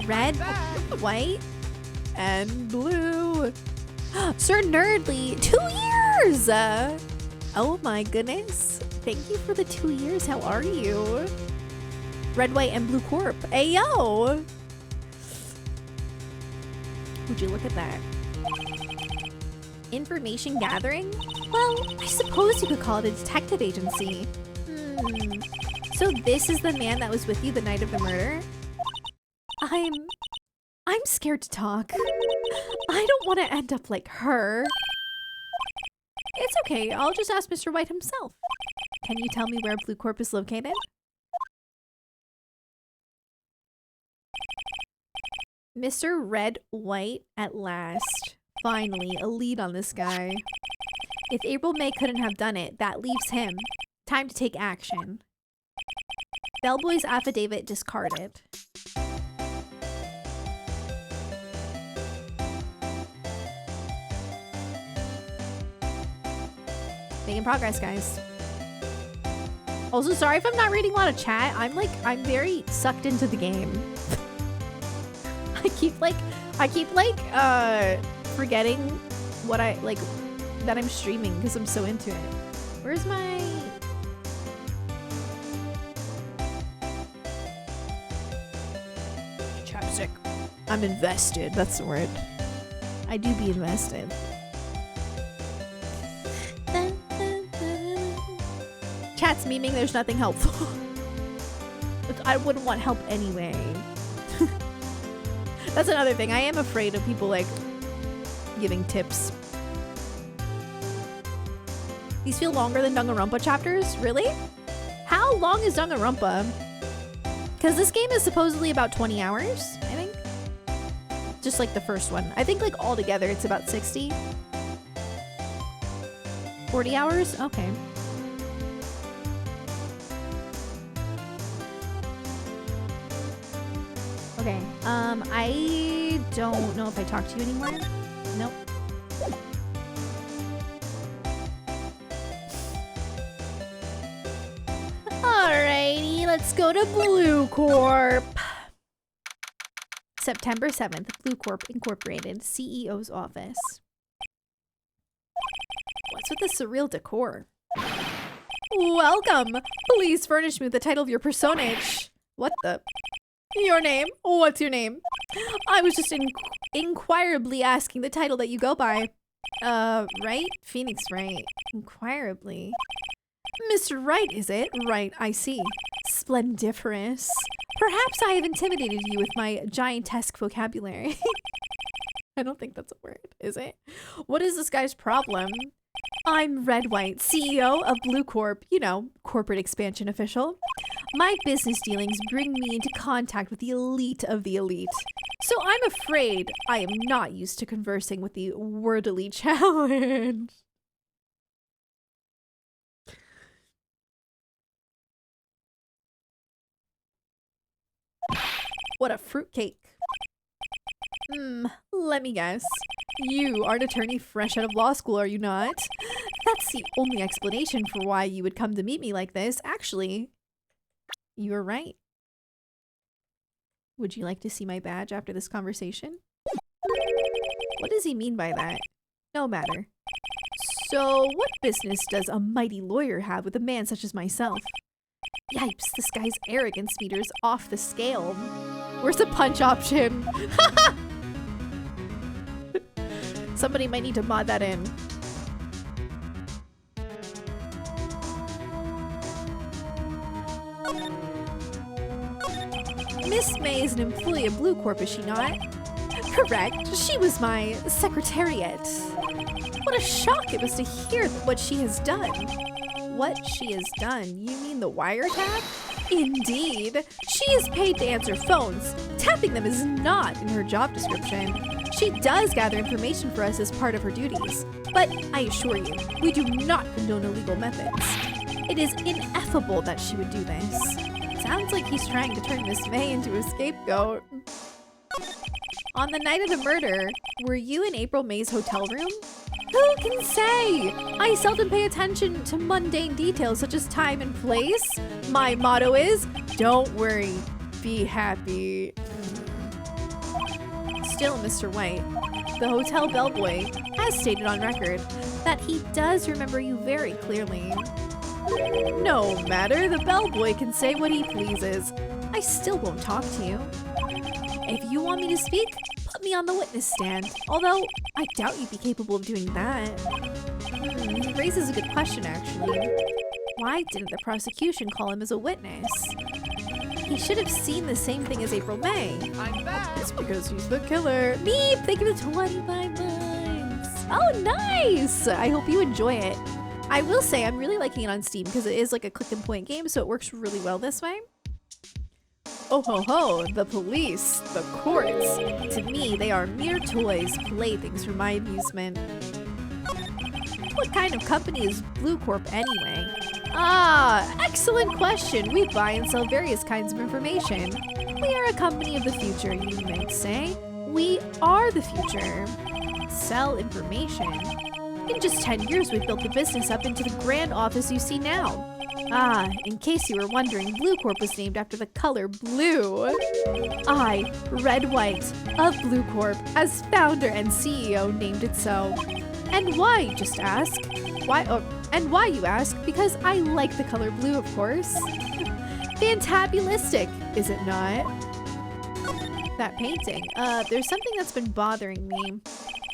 Red, White, and Blue. Sir Nerdly, 2 years! Oh my goodness. Thank you for the 2 years. How are you? Red, White, and Blue Corp. Ayo! Would you look at that? Information gathering? Well, I suppose you could call it a detective agency. So this is the man that was with you the night of the murder? I'm scared to talk. I don't want to end up like her. It's okay, I'll just ask Mr. White himself. Can you tell me where Blue Corp is located? Mr. Red White at last. Finally, a lead on this guy. If April May couldn't have done it, that leaves him. Time to take action. Bellboy's affidavit discarded. Making progress, guys. Also, sorry if I'm not reading a lot of chat. I'm very sucked into the game. I keep forgetting what that I'm streaming because I'm so into it. Where's my... chapstick? I'm invested. That's the word. I do be invested. Chat's memeing there's nothing helpful. I wouldn't want help anyway. That's another thing. I am afraid of people like giving tips. These feel longer than Danganronpa chapters? Really? How long is Danganronpa? Because this game is supposedly about 20 hours, I think. Just like the first one. I think like all together it's about 60. 40 hours? Okay. Okay, I don't know if I talk to you anymore. Nope. Alrighty, let's go to Blue Corp. September 7th, Blue Corp Incorporated, CEO's office. What's with the surreal decor? Welcome! Please furnish me with the title of your personage. What the... Your name? What's your name? I was just inquirably asking the title that you go by. Wright? Phoenix Wright. Inquirably. Mr. Wright, is it? Right, I see. Splendiferous. Perhaps I have intimidated you with my giantesque vocabulary. I don't think that's a word, is it? What is this guy's problem? I'm Red White, CEO of Blue Corp, you know, corporate expansion official. My business dealings bring me into contact with the elite of the elite. So I'm afraid I am not used to conversing with the wordily challenged. What a fruitcake. Let me guess. You are an attorney fresh out of law school, are you not? That's the only explanation for why you would come to meet me like this. Actually, you are right. Would you like to see my badge after this conversation? What does he mean by that? No matter. So, what business does a mighty lawyer have with a man such as myself? Yipes, this guy's arrogance meter's off the scale. Where's the punch option? Somebody might need to mod that in. Miss May is an employee of Blue Corp, is she not? Correct. She was my secretariat. What a shock it was to hear what she has done. What she has done? You mean the wiretap? Indeed. She is paid to answer phones. Tapping them is not in her job description. She does gather information for us as part of her duties. But I assure you, we do not condone illegal methods. It is ineffable that she would do this. Sounds like he's trying to turn Miss May into a scapegoat. On the night of the murder, were you in April May's hotel room? Who can say? I seldom pay attention to mundane details such as time and place. My motto is, don't worry, be happy. Still, Mr. White, the hotel bellboy has stated on record that he does remember you very clearly. No matter, the bellboy can say what he pleases. I still won't talk to you. If you want me to speak, put me on the witness stand. Although, I doubt you'd be capable of doing that. He raises a good question, actually. Why didn't the prosecution call him as a witness? He should have seen the same thing as April May. I'm back. It's because he's the killer. Meep, thank you for 25 months. Oh, nice! I hope you enjoy it. I will say I'm really liking it on Steam because it is like a click and point game, so it works really well this way. Oh ho ho, the police, the courts. To me, they are mere toys, playthings for my amusement. What kind of company is Blue Corp anyway? Ah, excellent question. We buy and sell various kinds of information. We are a company of the future, you might say. We are the future. Sell information. In just 10 years, we've built the business up into the grand office you see now. Ah, in case you were wondering, Blue Corp was named after the color blue. I, Red White, of Blue Corp, as founder and CEO, named it so. And why, just ask? Why, and why, you ask? Because I like the color blue, of course. Fantabulistic, is it not? That painting. There's something that's been bothering me.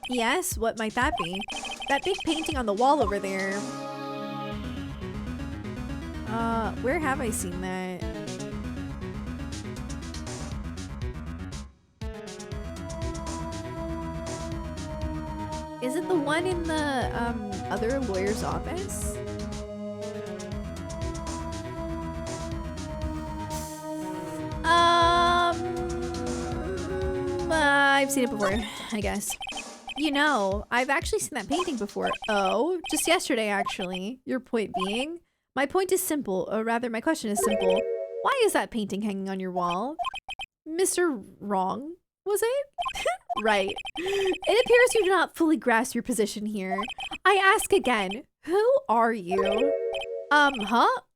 Yes, what might that be? That big painting on the wall over there. Where have I seen that? Is it the one in the, other lawyer's office? I've seen it before, I guess. You know, I've actually seen that painting before. Oh, just yesterday, actually. Your point being? My point is simple, or rather, my question is simple. Why is that painting hanging on your wall? Mr. Wrong, was it? Right. It appears you do not fully grasp your position here. I ask again, who are you? A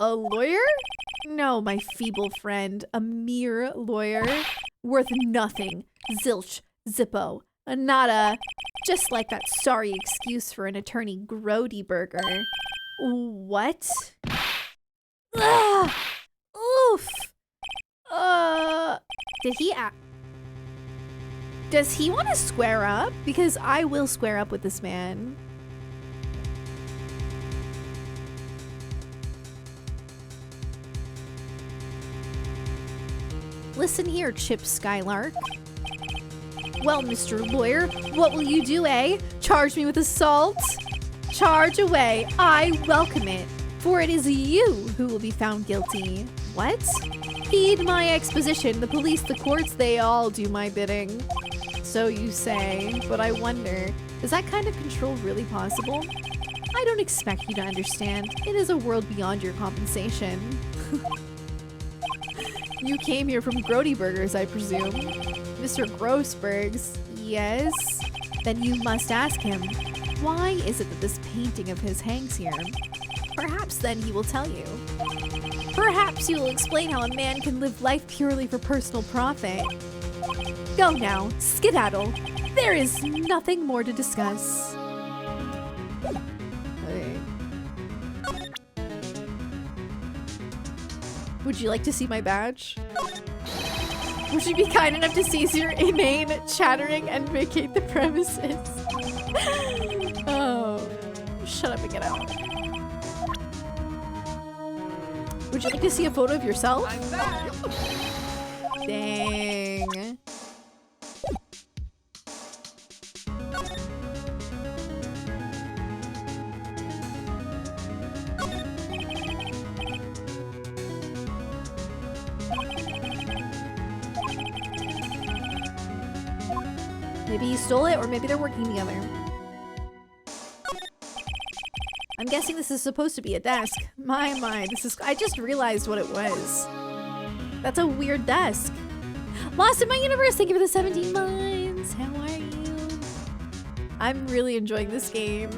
lawyer? No, my feeble friend, a mere lawyer. Worth nothing. Zilch, zippo, nada. Just like that sorry excuse for an attorney Grody burger. What? Ugh! Oof! Did he Does he want to square up? Because I will square up with this man. Listen here, Chip Skylark. Well, Mr. Lawyer, what will you do, eh? Charge me with assault? Charge away. I welcome it, for it is you who will be found guilty. What? Heed my exposition. The police, the courts, they all do my bidding. So you say, but I wonder, is that kind of control really possible? I don't expect you to understand. It is a world beyond your compensation. You came here from Grody Burgers, I presume. Mr. Grossberg's, yes? Then you must ask him, why is it that this painting of his hangs here? Perhaps then he will tell you. Perhaps he will explain how a man can live life purely for personal profit. Go now, skedaddle. There is nothing more to discuss. Okay. Would you like to see my badge? Would you be kind enough to cease your inane chattering and vacate the premises? Oh, shut up and get out. Would you like to see a photo of yourself? Dang. Maybe he stole it, or maybe they're working together. I'm guessing this is supposed to be a desk. My, this is- I just realized what it was. That's a weird desk. Lost in my universe, thank you for the 17 months. How are you? I'm really enjoying this game.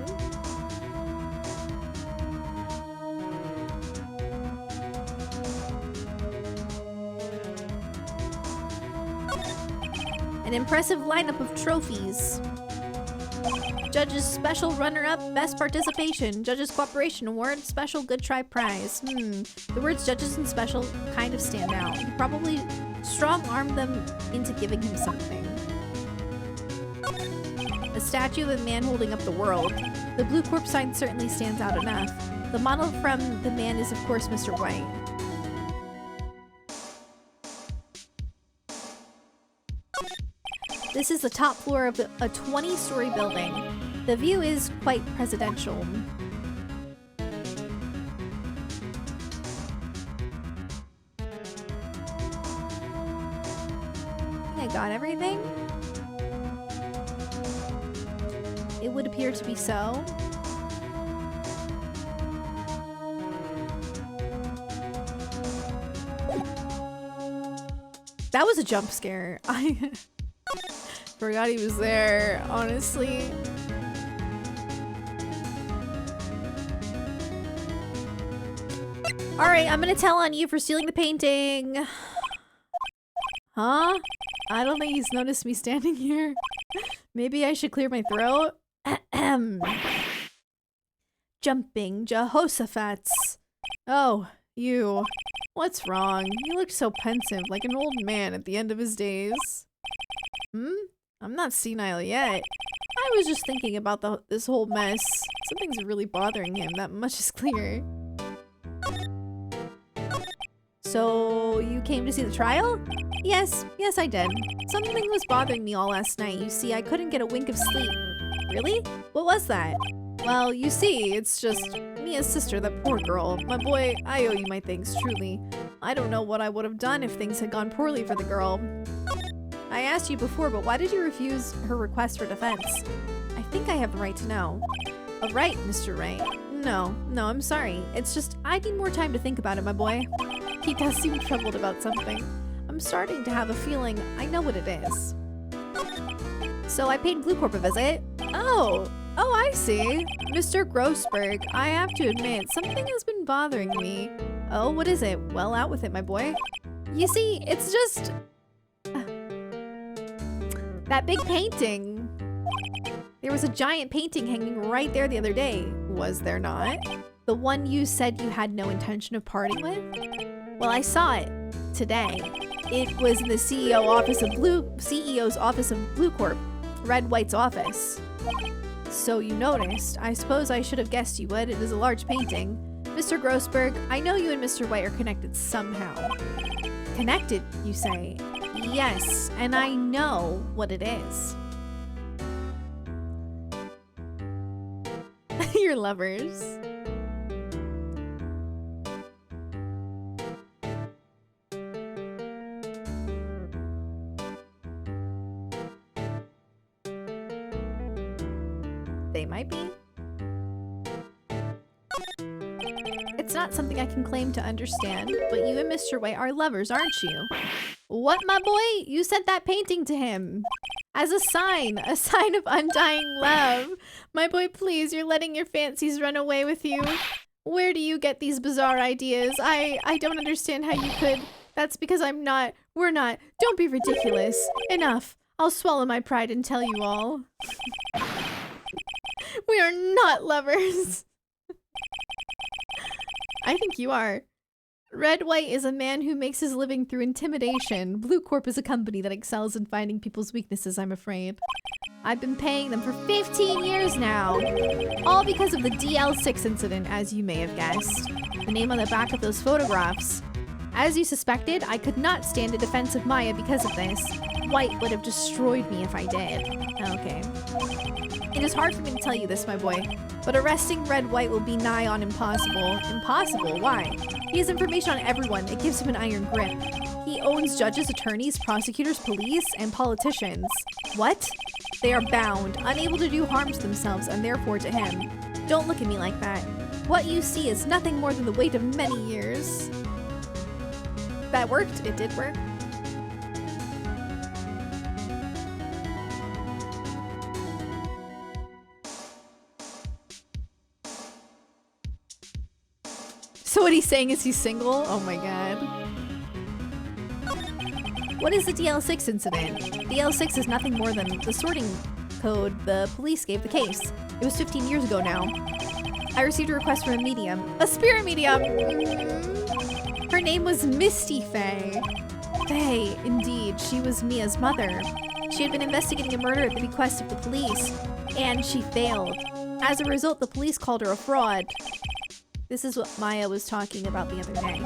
An impressive lineup of trophies. Judge's special runner-up, best participation. Judge's cooperation award, special good try prize. The words judges and special kind of stand out. You probably strong-armed them into giving him something. A statue of a man holding up the world. The Blue Corp sign certainly stands out enough. The model from the man is, of course, Mr. White. This is the top floor of a 20-story building. The view is quite presidential. I think I got everything. It would appear to be so. That was a jump scare. I forgot he was there, honestly. Alright, I'm gonna tell on you for stealing the painting. Huh? I don't think he's noticed me standing here. Maybe I should clear my throat. Jumping Jehoshaphat's. Oh, you. What's wrong? You look so pensive, like an old man at the end of his days. I'm not senile yet. I was just thinking about this whole mess. Something's really bothering him, that much is clear. So, you came to see the trial? Yes, I did. Something was bothering me all last night. You see, I couldn't get a wink of sleep. Really? What was that? Well, you see, it's just Mia's sister, that poor girl. My boy, I owe you my thanks, truly. I don't know what I would have done if things had gone poorly for the girl. I asked you before, but why did you refuse her request for defense? I think I have the right to know. A right, Mr. Wright. No, I'm sorry. It's just, I need more time to think about it, my boy. He does seem troubled about something. I'm starting to have a feeling I know what it is. So I paid Blue Corp a visit. Oh, I see. Mr. Grossberg, I have to admit, something has been bothering me. Oh, what is it? Well, out with it, my boy. You see, it's just... that big painting. There was a giant painting hanging right there the other day. Was there not? The one you said you had no intention of parting with? Well, I saw it today. It was in the CEO's office of Blue Corp, Red White's office. So you noticed. I suppose I should have guessed you would. It is a large painting. Mr. Grossberg, I know you and Mr. White are connected somehow. Connected, you say? Yes, and I know what it is. You're lovers. They might be. It's not something I can claim to understand, but you and Mr. White are lovers, aren't you? What, my boy? You sent that painting to him. As a sign of undying love. My boy, please, you're letting your fancies run away with you. Where do you get these bizarre ideas? I don't understand how you could. That's because we're not. Don't be ridiculous. Enough. I'll swallow my pride and tell you all. We are not lovers. I think you are. Red White is a man who makes his living through intimidation. Blue Corp is a company that excels in finding people's weaknesses, I'm afraid. I've been paying them for 15 years now. All because of the DL6 incident, as you may have guessed. The name on the back of those photographs. As you suspected, I could not stand a defense of Maya because of this. White would have destroyed me if I did. Okay. It is hard for me to tell you this, my boy, but arresting Red White will be nigh on impossible. Impossible? Why? He has information on everyone. It gives him an iron grip. He owns judges, attorneys, prosecutors, police, and politicians. What? They are bound, unable to do harm to themselves and therefore to him. Don't look at me like that. What you see is nothing more than the weight of many years. That worked. It did work. So what he's saying is he's single? Oh my god. What is the DL6 incident? DL6 is nothing more than the sorting code the police gave the case. It was 15 years ago now. I received a request from a medium. A spirit medium! Her name was Misty Faye. Faye, indeed. She was Mia's mother. She had been investigating a murder at the bequest of the police, and she failed. As a result, the police called her a fraud. This is what Maya was talking about the other day.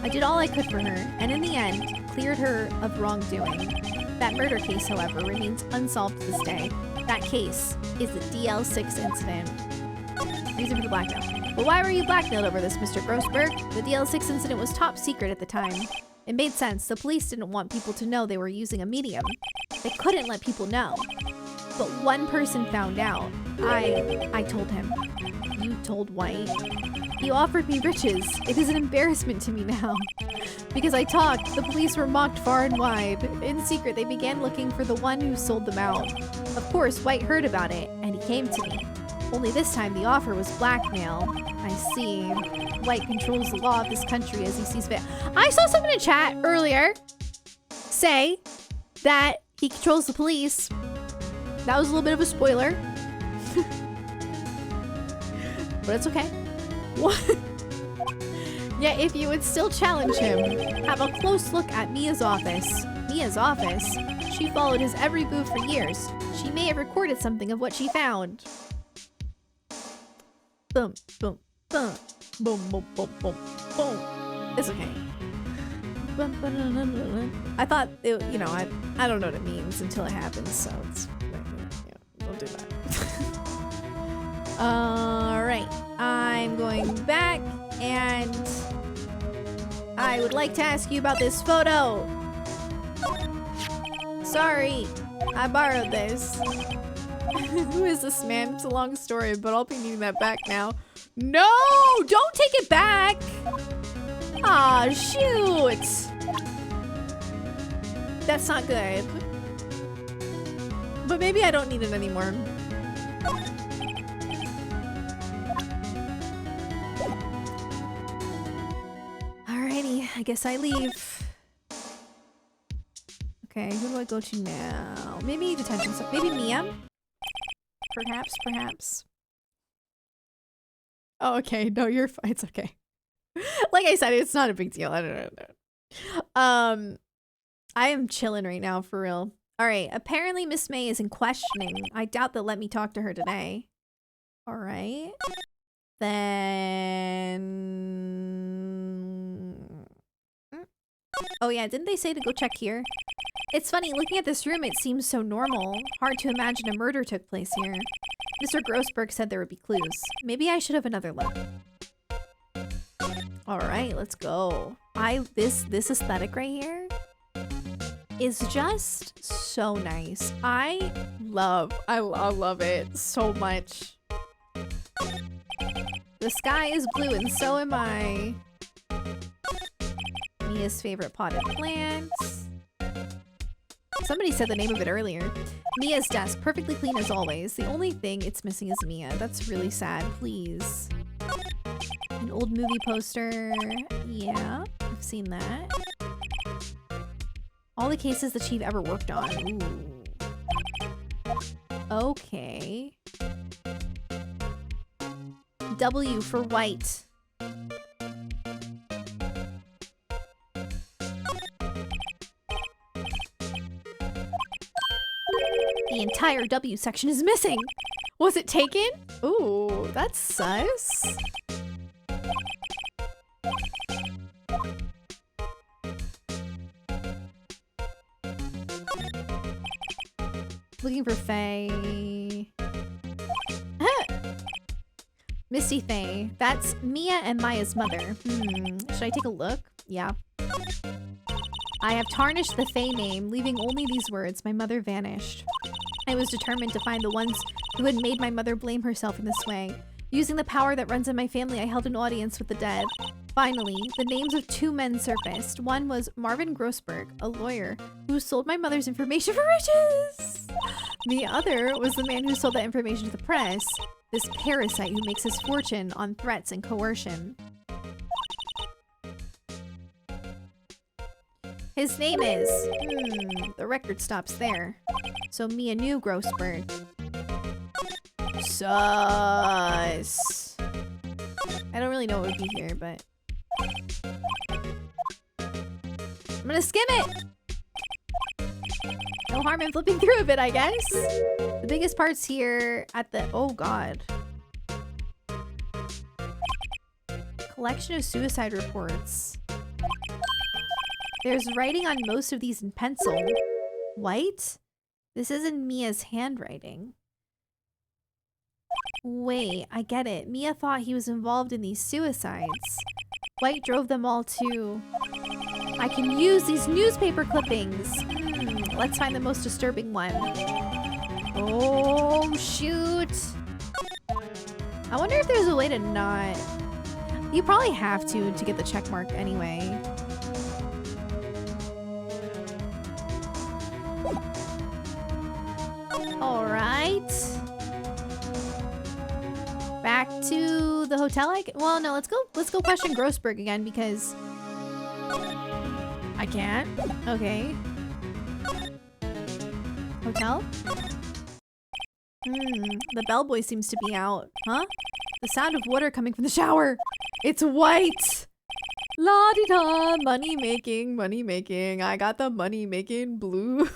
I did all I could for her, and in the end, cleared her of wrongdoing. That murder case, however, remains unsolved to this day. That case is the DL6 incident. Reason for the blackmail. But why were you blackmailed over this, Mr. Grossberg? The DL6 incident was top secret at the time. It made sense. The police didn't want people to know they were using a medium. They couldn't let people know. But one person found out. I told him. You told White? You offered me riches. It is an embarrassment to me now. Because I talked, the police were mocked far and wide. In secret, they began looking for the one who sold them out. Of course, White heard about it, and he came to me. Only this time, the offer was blackmail. I see. White controls the law of this country as he sees fit. I saw someone in chat earlier say that he controls the police. That was a little bit of a spoiler. But it's okay. What? Yeah, if you would still challenge him, have a close look at Mia's office. Mia's office? She followed his every move for years. She may have recorded something of what she found. Boom, boom, boom, boom, boom, boom, boom, boom. It's okay. I thought, it, you know, I don't know what it means until it happens, so it's, yeah, don't do that. Alright, I'm going back, and I would like to ask you about this photo. Sorry, I borrowed this. Who is this man? It's a long story, but I'll be needing that back now. No! Don't take it back! Aw, shoot! That's not good. But maybe I don't need it anymore. Alrighty, I guess I leave. Okay, who do I go to now? Maybe detention stuff. Maybe Mia? Perhaps. Oh, okay. No, you're fine. It's okay. Like I said, it's not a big deal. I don't know. I am chilling right now, for real. Alright, apparently Miss May is in questioning. I doubt they'll let me talk to her today. Alright. Then... Oh yeah, didn't they say to go check here? It's funny, looking at this room, it seems so normal. Hard to imagine a murder took place here. Mr. Grossberg said there would be clues. Maybe I should have another look. Alright, let's go. This aesthetic right here is just so nice. I love it so much. The sky is blue and so am I. Mia's favorite potted plants. Somebody said the name of it earlier. Mia's desk, perfectly clean as always. The only thing it's missing is Mia. That's really sad, please. An old movie poster. Yeah, I've seen that. All the cases the chief ever worked on. Ooh. Okay. W for White. The entire W section is missing. Was it taken? Ooh, that's sus. Looking for Faye. Misty Faye. That's Mia and Maya's mother. Should I take a look? Yeah. I have tarnished the Faye name, leaving only these words. My mother vanished. I was determined to find the ones who had made my mother blame herself in this way. Using the power that runs in my family, I held an audience with the dead. Finally, the names of 2 men surfaced. One was Marvin Grossberg, a lawyer, who sold my mother's information for riches. The other was the man who sold that information to the press, this parasite who makes his fortune on threats and coercion. His name is... the record stops there. So Mia knew Grossberg. Sus. I don't really know what would be here, but... I'm gonna skim it! No harm in flipping through a bit, I guess. The biggest part's here at the... Oh, God. Collection of suicide reports. There's writing on most of these in pencil. White? This isn't Mia's handwriting. Wait, I get it. Mia thought he was involved in these suicides. White drove them all too. I can use these newspaper clippings. Let's find the most disturbing one. Oh, shoot. I wonder if there's a way to not... You probably have to get the check mark anyway. Alright. Back to the hotel, well, no, let's go question Grossberg again because I can't. Okay. Hotel? The bellboy seems to be out. Huh? The sound of water coming from the shower. It's White. La-di-da, money making, money making. I got the money making blues.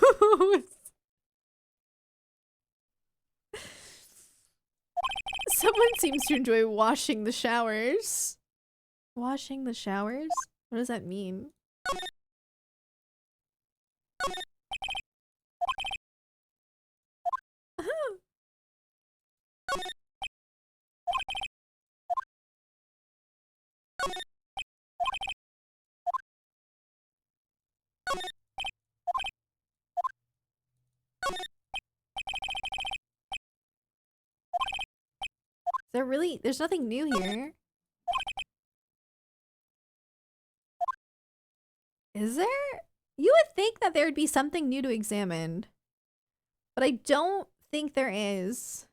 Someone seems to enjoy washing the showers. Washing the showers? What does that mean? There's nothing new here. Is there? You would think that there would be something new to examine. But I don't think there is.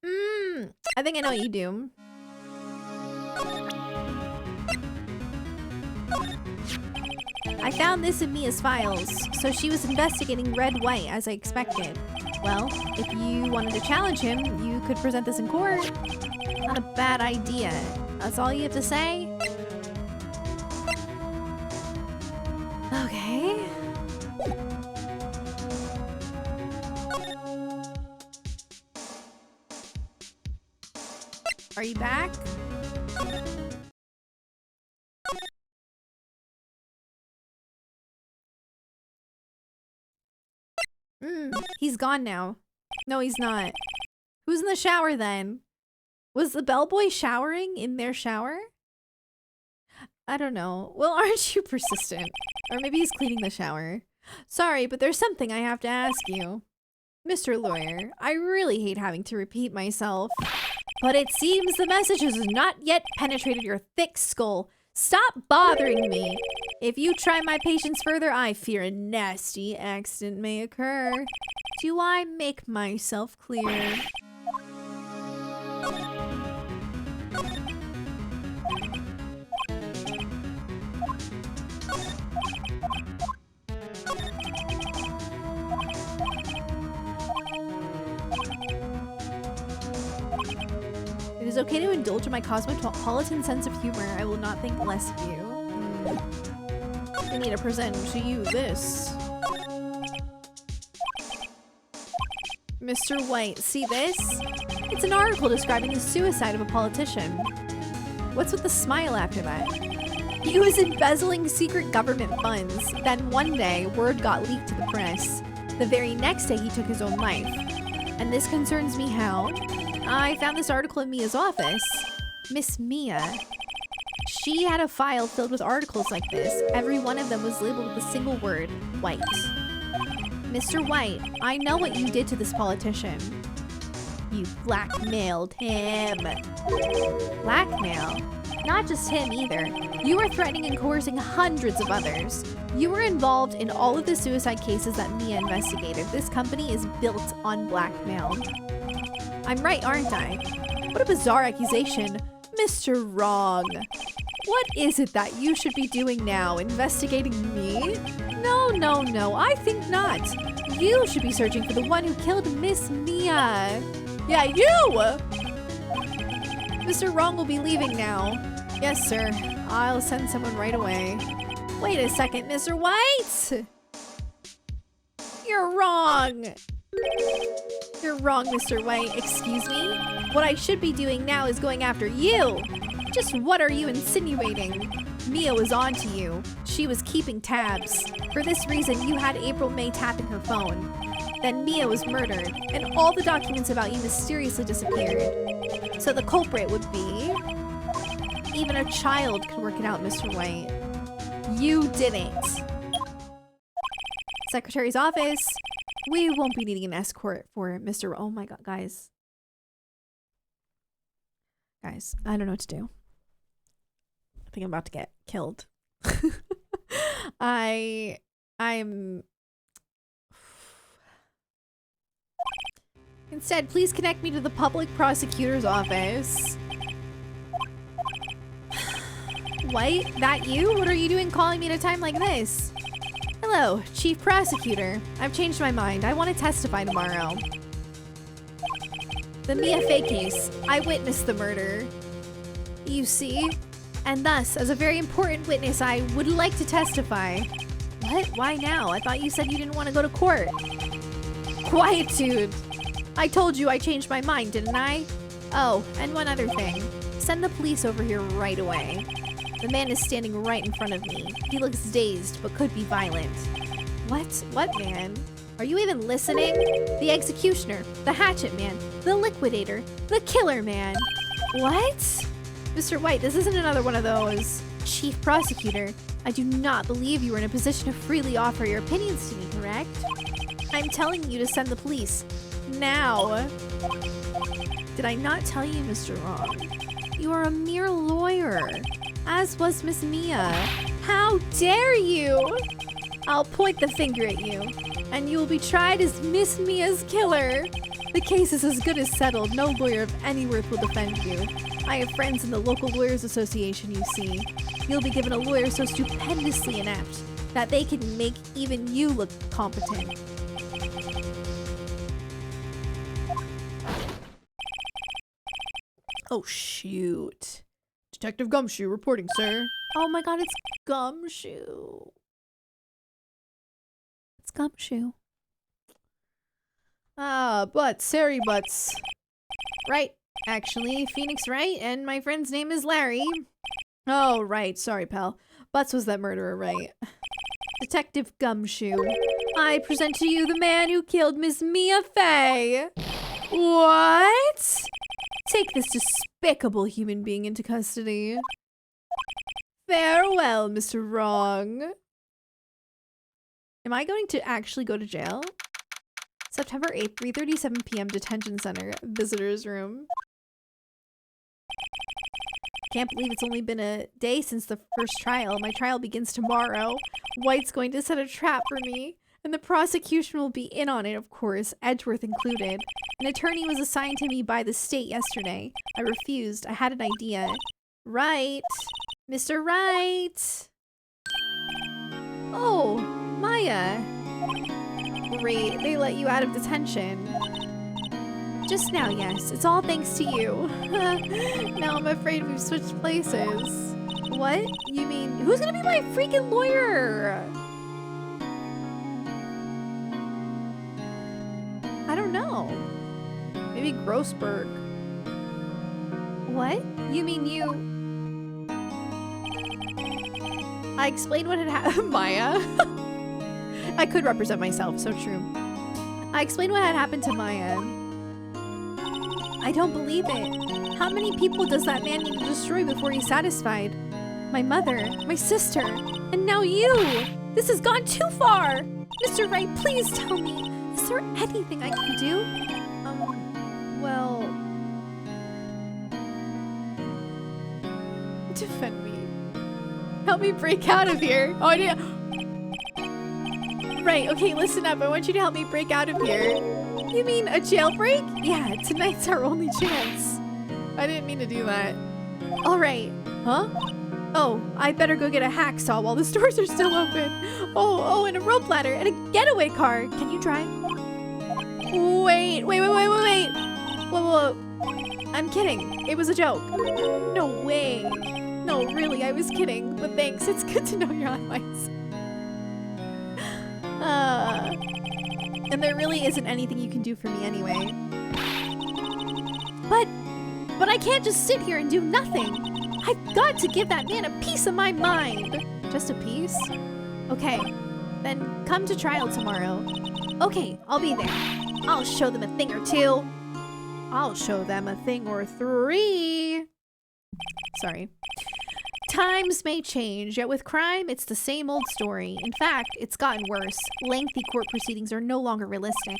I think I know what you do. I found this in Mia's files, so she was investigating Red White as I expected. Well, if you wanted to challenge him, you could present this in court. Not a bad idea. That's all you have to say? Okay. Are you back? He's gone now. No, he's not. Who's in the shower then? Was the bellboy showering in their shower? I don't know. Well, aren't you persistent? Or maybe he's cleaning the shower. Sorry, but there's something I have to ask you. Mr. Lawyer, I really hate having to repeat myself, but it seems the message has not yet penetrated your thick skull. Stop bothering me. If you try my patience further, I fear a nasty accident may occur. Do I make myself clear? It is okay to indulge in my cosmopolitan sense of humor. I will not think less of you. I need to present to you this. Mr. White, see this? It's an article describing the suicide of a politician. What's with the smile after that? He was embezzling secret government funds. Then one day, word got leaked to the press. The very next day, he took his own life. And this concerns me how? I found this article in Mia's office. Miss Mia. She had a file filled with articles like this. Every one of them was labeled with a single word, White. Mr. White, I know what you did to this politician. You blackmailed him. Blackmail? Not just him either. You were threatening and coercing hundreds of others. You were involved in all of the suicide cases that Mia investigated. This company is built on blackmail. I'm right, aren't I? What a bizarre accusation. Mr. Wrong. What is it that you should be doing now? Investigating me? No, no, no, I think not. You should be searching for the one who killed Miss Mia. Yeah, you! Mr. Wrong will be leaving now. Yes, sir. I'll send someone right away. Wait a second, Mr. White! You're wrong! You're wrong, Mr. White. Excuse me? What I should be doing now is going after you! Just what are you insinuating? Mia was on to you. She was keeping tabs. For this reason, you had April May tapping her phone. Then Mia was murdered, and all the documents about you mysteriously disappeared. So the culprit would be... Even a child could work it out, Mr. White. You didn't. Secretary's office. We won't be needing an escort for Mr. Oh my god, guys. Guys, I don't know what to do. I think I'm about to get killed. I'm... Instead, please connect me to the public prosecutor's office. White, that you? What are you doing calling me at a time like this? Hello, Chief Prosecutor. I've changed my mind. I want to testify tomorrow. The Mia Fey case. I witnessed the murder. You see? And thus, as a very important witness, I would like to testify. What? Why now? I thought you said you didn't want to go to court. Quietude. I told you I changed my mind, didn't I? Oh, and one other thing. Send the police over here right away. The man is standing right in front of me. He looks dazed, but could be violent. What? What man? Are you even listening? The executioner, the hatchet man, the liquidator, the killer man. What? Mr. White, this isn't another one of those. Chief Prosecutor, I do not believe you are in a position to freely offer your opinions to me, correct? I'm telling you to send the police. Now. Did I not tell you, Mr. Wrong? You are a mere lawyer, as was Miss Mia. How dare you? I'll point the finger at you, and you will be tried as Miss Mia's killer. The case is as good as settled. No lawyer of any worth will defend you. I have friends in the local lawyers association, you see. You'll be given a lawyer so stupendously inept that they can make even you look competent. Oh, shoot. Detective Gumshoe reporting, sir. Oh my god, it's Gumshoe. It's Gumshoe. Ah, butts, hairy butts. Right, actually, Phoenix Wright, and my friend's name is Larry. Oh, right, sorry, pal. Butts was that murderer, right? Detective Gumshoe, I present to you the man who killed Miss Mia Fey. What? Take this despicable human being into custody. Farewell, Mr. Wrong. Am I going to actually go to jail? September 8th, 3:37 p.m. Detention Center, Visitor's Room. Can't believe it's only been a day since the first trial. My trial begins tomorrow. White's going to set a trap for me. And the prosecution will be in on it, of course, Edgeworth included. An attorney was assigned to me by the state yesterday. I refused. I had an idea. Wright. Mr. Wright. Oh, Maya. Great, they let you out of detention. Just now, yes. It's all thanks to you. Now I'm afraid we've switched places. What? You mean, who's gonna be my freaking lawyer? I don't know. Maybe Grossberg. What? You mean you... I explained what had happened. Maya. I could represent myself, so true. I explained what had happened to Maya. I don't believe it. How many people does that man need to destroy before he's satisfied? My mother, my sister, and now you! This has gone too far! Mr. Wright, please tell me, is there anything I can do? Well... Defend me. Help me break out of here. Oh, I didn't... Right, okay, listen up. I want you to help me break out of here. You mean a jailbreak? Yeah, tonight's our only chance. I didn't mean to do that. All right. Huh? Oh, I better go get a hacksaw while the stores are still open. Oh, and a rope ladder and a getaway car. Can you drive? Wait. Whoa. I'm kidding. It was a joke. No way. No, really, I was kidding. But thanks. It's good to know you're on my side. And there really isn't anything you can do for me anyway. But I can't just sit here and do nothing. I've got to give that man a piece of my mind. Just a piece? Okay, then come to trial tomorrow. Okay, I'll be there. I'll show them a thing or two. I'll show them a thing or three. Sorry. Times may change, yet with crime, it's the same old story. In fact, it's gotten worse. Lengthy court proceedings are no longer realistic.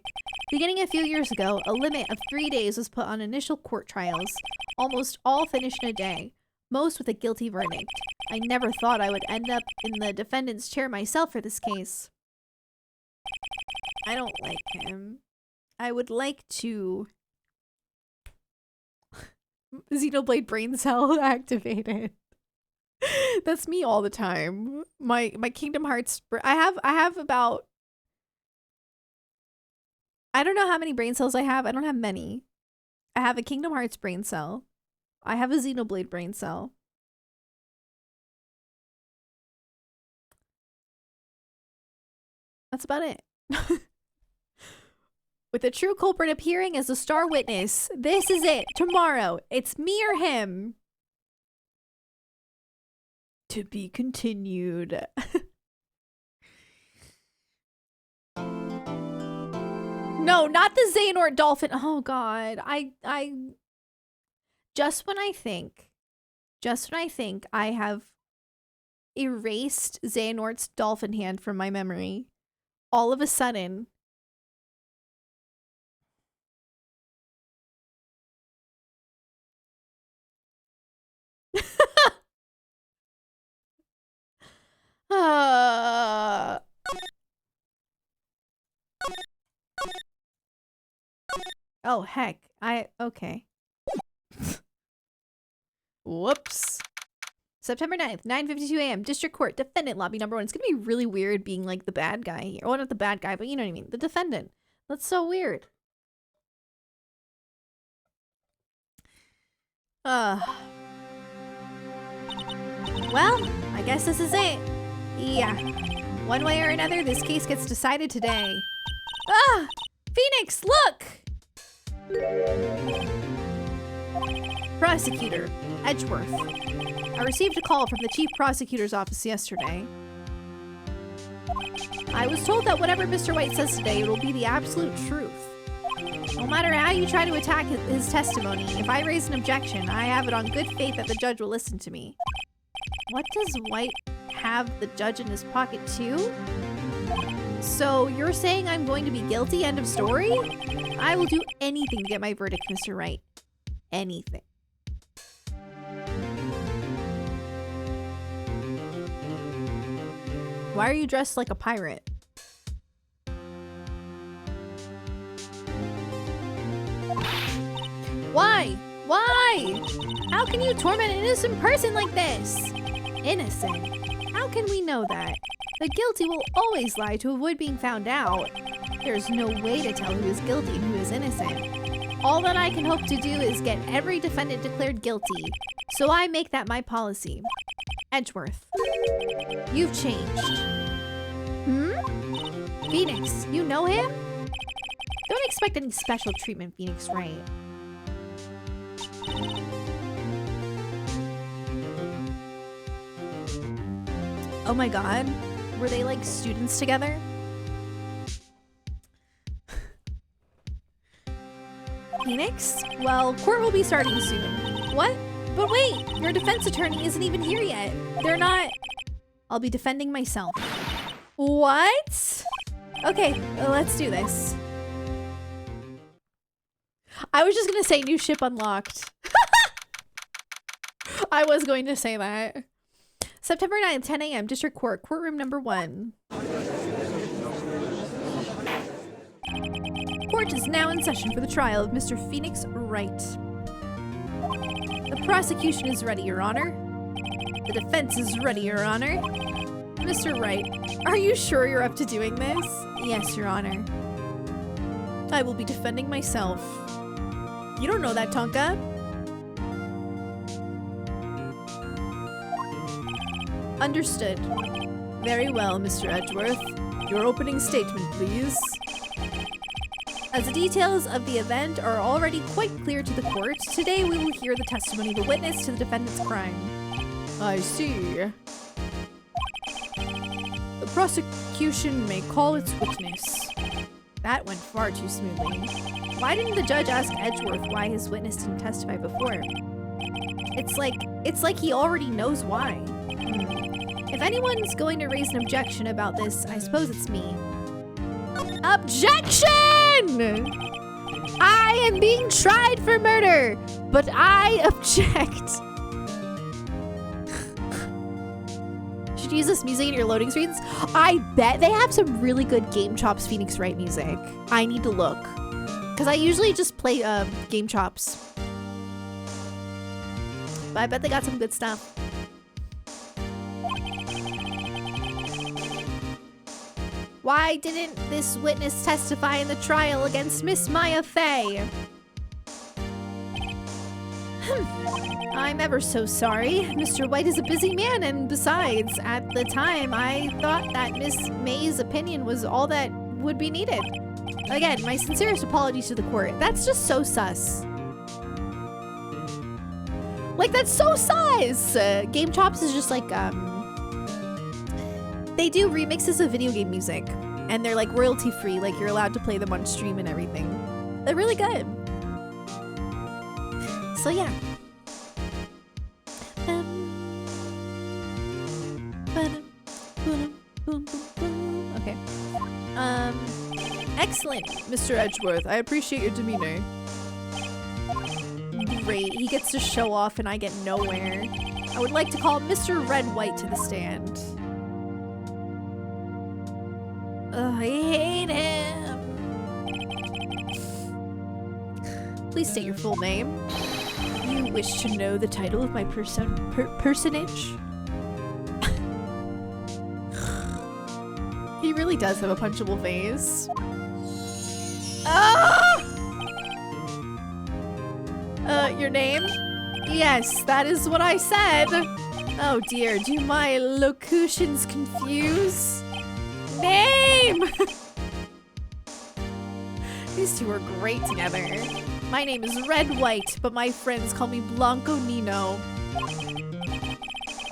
Beginning a few years ago, a limit of 3 days was put on initial court trials. Almost all finished in a day, most with a guilty verdict. I never thought I would end up in the defendant's chair myself for this case. I don't like him. I would like to... Xenoblade brain cell activated. That's me all the time. My Kingdom Hearts. I have about. I don't know how many brain cells I have. I don't have many. I have a Kingdom Hearts brain cell. I have a Xenoblade brain cell. That's about it. With the true culprit appearing as a star witness. This is it. Tomorrow. It's me or him. To be continued. No, not the Xehanort dolphin. Oh god. Just when I think I have erased Xehanort's dolphin hand from my memory, all of a sudden Oh, heck. Okay. Whoops. September 9th, 9:52 a.m. District Court, Defendant Lobby number 1. It's gonna be really weird being like the bad guy here. Well, not the bad guy, but you know what I mean. The defendant. That's so weird. Well, I guess this is it. Yeah. One way or another, this case gets decided today. Ah! Phoenix, look! Prosecutor, Edgeworth. I received a call from the Chief Prosecutor's office yesterday. I was told that whatever Mr. White says today, it will be the absolute truth. No matter how you try to attack his testimony, if I raise an objection, I have it on good faith that the judge will listen to me. What does White have the judge in his pocket too? So you're saying I'm going to be guilty, end of story? I will do anything to get my verdict, Mr. Wright. Anything. Why are you dressed like a pirate? Why? Why? How can you torment an innocent person like this? Innocent? How can we know that? The guilty will always lie to avoid being found out. There's no way to tell who is guilty and who is innocent. All that I can hope to do is get every defendant declared guilty, so I make that my policy. Edgeworth, you've changed. Phoenix, you know him? Don't expect any special treatment, Phoenix Wright. Oh my god. Were they like students together? Phoenix? Well, court will be starting soon. What? But wait, your defense attorney isn't even here yet. They're not... I'll be defending myself. What? Okay, let's do this. I was just gonna say new ship unlocked. I was going to say that. September 9th, 10 a.m. District Court, courtroom number 1. Court is now in session for the trial of Mr. Phoenix Wright. The prosecution is ready, Your Honor. The defense is ready, Your Honor. Mr. Wright, are you sure you're up to doing this? Yes, Your Honor. I will be defending myself. You don't know that, Tonka. Understood. Very well, Mr. Edgeworth. Your opening statement, please. As the details of the event are already quite clear to the court, today we will hear the testimony of a witness to the defendant's crime. I see. The prosecution may call its witness. That went far too smoothly. Why didn't the judge ask Edgeworth why his witness didn't testify before? It's like he already knows why. If anyone's going to raise an objection about this, I suppose it's me. Objection! I am being tried for murder, but I object. Should you use this music in your loading screens? I bet they have some really good Game Chops Phoenix Wright music. I need to look. Because I usually just play Game Chops. But I bet they got some good stuff. Why didn't this witness testify in the trial against Miss Maya Fey? I'm ever so sorry. Mr. White is a busy man, and besides, at the time, I thought that Miss May's opinion was all that would be needed. Again, my sincerest apologies to the court. That's just so sus. Like, that's so sus! Game Chops is just like, they do remixes of video game music, and they're like royalty free, like you're allowed to play them on stream and everything. They're really good. So yeah. Okay. Excellent, Mr. Edgeworth. I appreciate your demeanor. Great, he gets to show off and I get nowhere. I would like to call Mr. Red White to the stand. I hate him. Please state your full name. You wish to know the title of my personage? He really does have a punchable face. Ah! Your name? Yes, that is what I said. Oh dear, do my locutions confuse? Name! These two are great together. My name is Red White, but my friends call me Blanco Nino.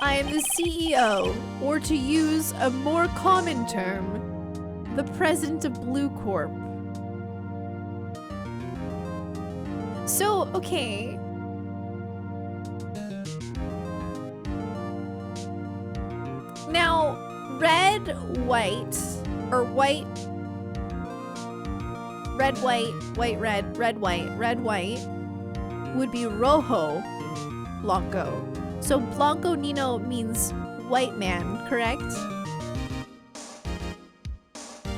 I am the CEO, or to use a more common term, the president of Blue Corp. So, okay. Now, red, white, or white, red, white, white, red, red, white, would be rojo, blanco. So Blanco Nino means white man, correct?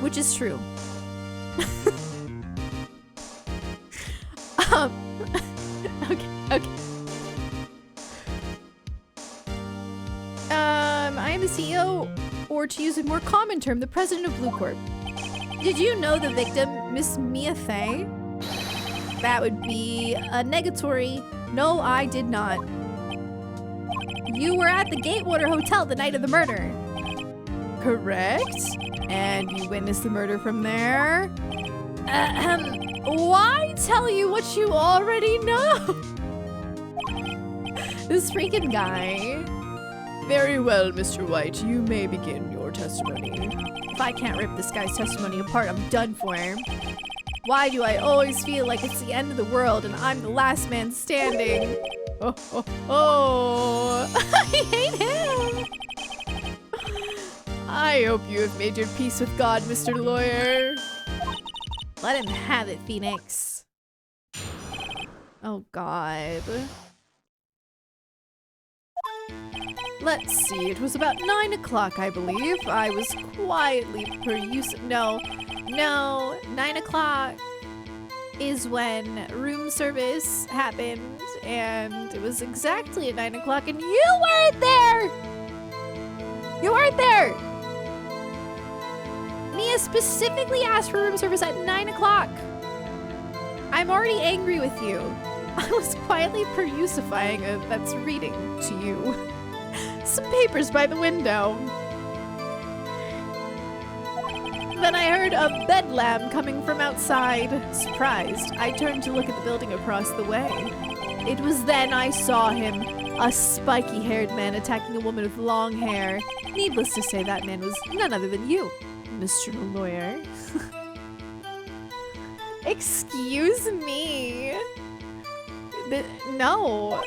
Which is true. Okay. I am the CEO, or to use a more common term, the president of Blue Corp. Did you know the victim, Miss Mia Fey? That would be a negatory. No, I did not. You were at the Gatewater Hotel the night of the murder. Correct. And you witnessed the murder from there? Why tell you what you already know? This freaking guy. Very well, Mr. White. You may begin your testimony. If I can't rip this guy's testimony apart, I'm done for him. Why do I always feel like it's the end of the world and I'm the last man standing? Oh, I hate him. I hope you have made your peace with God, Mr. Lawyer. Let him have it, Phoenix. Oh, God. Let's see, it was about 9 o'clock, I believe. I was quietly No, 9 o'clock is when room service happened, and it was exactly at 9 o'clock, and you weren't there! You weren't there! Mia specifically asked for room service at 9 o'clock. I'm already angry with you. I was quietly perusifying that's reading to you. Some papers by the window. Then I heard a bedlam coming from outside. Surprised, I turned to look at the building across the way. It was then I saw him, a spiky-haired man attacking a woman with long hair. Needless to say, that man was none other than you, Mr. Lawyer. Excuse me. No.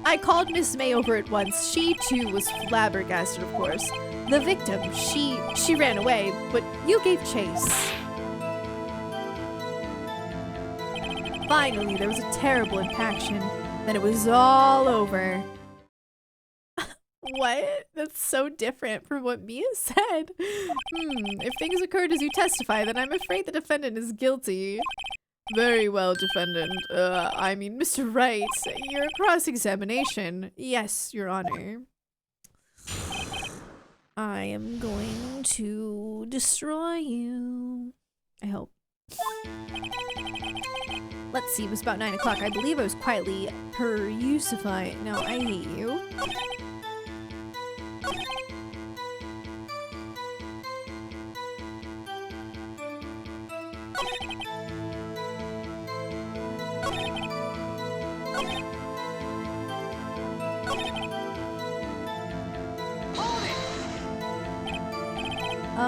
I called Miss May over at once. She, too, was flabbergasted, of course. The victim, she ran away, but you gave chase. Finally, there was a terrible impaction. Then it was all over. What? That's so different from what Mia said. If things occurred as you testify, then I'm afraid the defendant is guilty. Very well, defendant. Mr. Wright, your cross-examination. Yes, Your Honor. I am going to destroy you. I hope. Let's see, it was about 9 o'clock. I believe I was quietly perusifying. No, I hate you.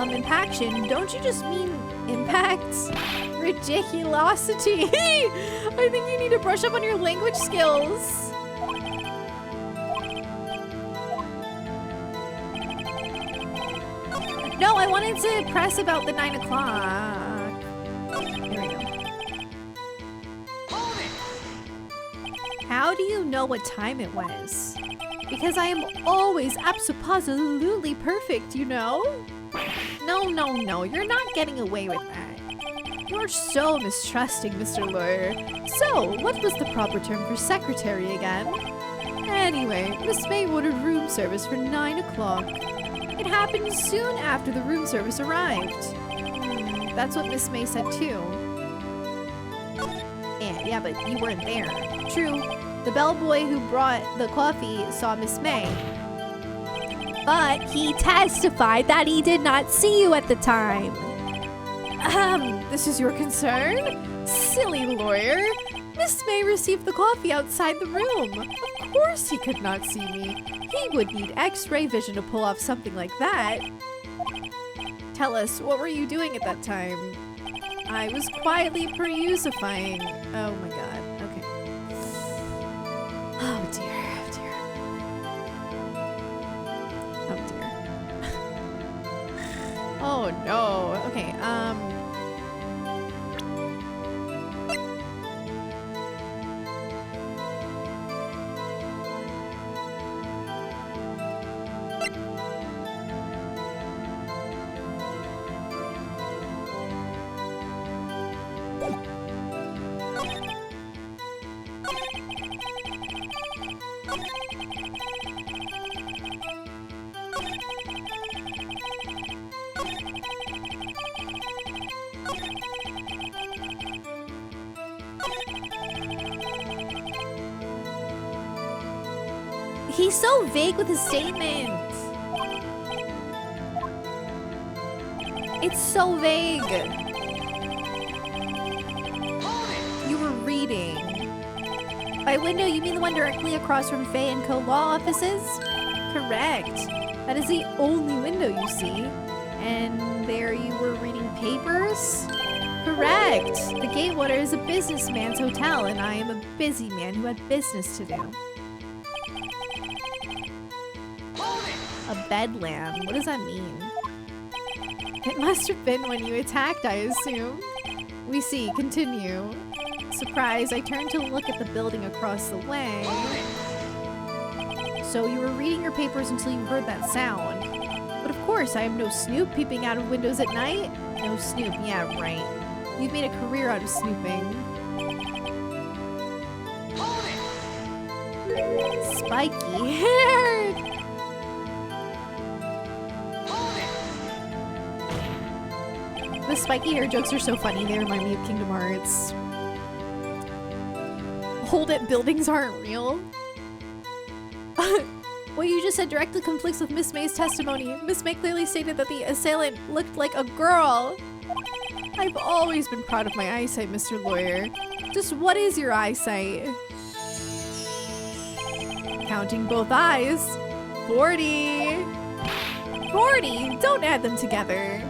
Impaction? Don't you just mean impact? Ridiculosity! I think you need to brush up on your language skills. No, I wanted to press about the 9 o'clock. There we go. How do you know what time it was? Because I am always absolutely perfect, you know? No, you're not getting away with that. You're so mistrusting, Mr. Lawyer. So, what was the proper term for secretary again? Anyway, Miss May ordered room service for 9 o'clock. It happened soon after the room service arrived. That's what Miss May said too. Yeah, but you weren't there. True, the bellboy who brought the coffee saw Miss May. But he testified that he did not see you at the time. This is your concern? Silly lawyer. Miss May received the coffee outside the room. Of course he could not see me. He would need X-ray vision to pull off something like that. Tell us, what were you doing at that time? I was quietly perusifying. Oh my god, okay. Oh dear. Oh no. Okay, he's so vague with his statement. It's so vague. You were reading. By window, you mean the one directly across from Faye & Co. law offices? Correct. That is the only window you see. And there you were reading papers? Correct. The Gatewater is a businessman's hotel, and I am a busy man who had business to do. bedlam. What does that mean? It must have been when you attacked, I assume. We see. Continue. Surprise, I turned to look at the building across the way. So you were reading your papers until you heard that sound. But of course, I am no snoop peeping out of windows at night. No snoop, yeah, right. You've made a career out of snooping. Spiky hair! The spiky hair jokes are so funny, they remind me of Kingdom Hearts. Hold it, buildings aren't real. What you just said directly conflicts with Miss May's testimony. Miss May clearly stated that the assailant looked like a girl. I've always been proud of my eyesight, Mr. Lawyer. Just what is your eyesight? Counting both eyes. 40. 40? Don't add them together.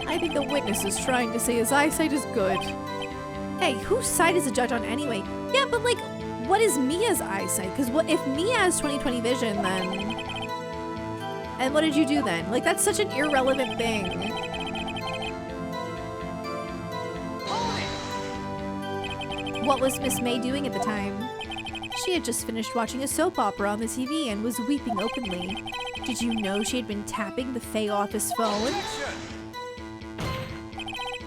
I think the witness is trying to say his eyesight is good. Hey, whose side is the judge on anyway? Yeah, but like, what is Mia's eyesight? Because what if Mia has 20/20 vision, then... And what did you do then? Like, that's such an irrelevant thing. What was Miss May doing at the time? She had just finished watching a soap opera on the TV and was weeping openly. Did you know she had been tapping the Fae office phone?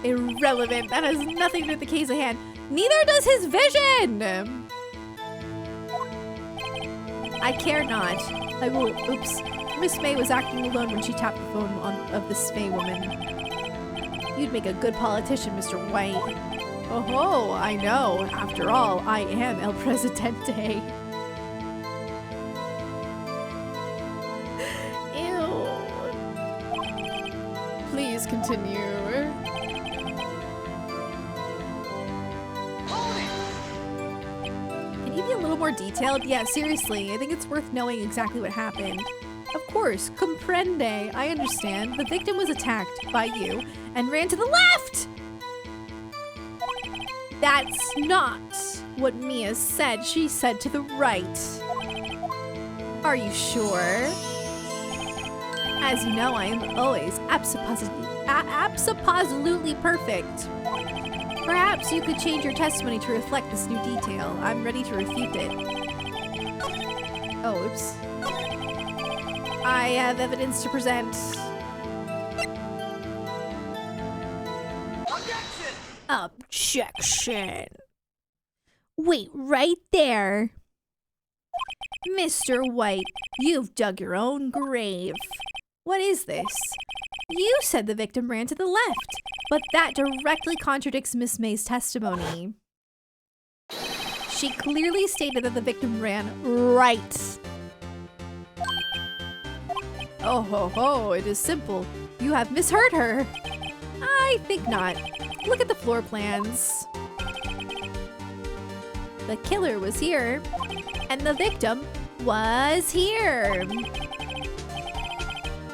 Irrelevant. That has nothing to do with the case at hand. Neither does his vision! I care not. I will... Oops. Miss May was acting alone when she tapped the phone of this Fae woman. You'd make a good politician, Mr. White. Oh, I know. After all, I am El Presidente. Ew. Please continue. Can you be a little more detailed? Yeah, seriously. I think it's worth knowing exactly what happened. Of course, comprende. I understand. The victim was attacked by you and ran to the left! That's not what Mia said. She said to the right. Are you sure? As you know, I am always absolutely perfect. Perhaps you could change your testimony to reflect this new detail. I'm ready to refute it. Oh, oops. I have evidence to present. Objection. Wait right there. Mr. White, you've dug your own grave. What is this? You said the victim ran to the left, but that directly contradicts Miss May's testimony. She clearly stated that the victim ran right. Oh ho ho, it is simple. You have misheard her. I think not. Look at the floor plans. The killer was here, and the victim was here.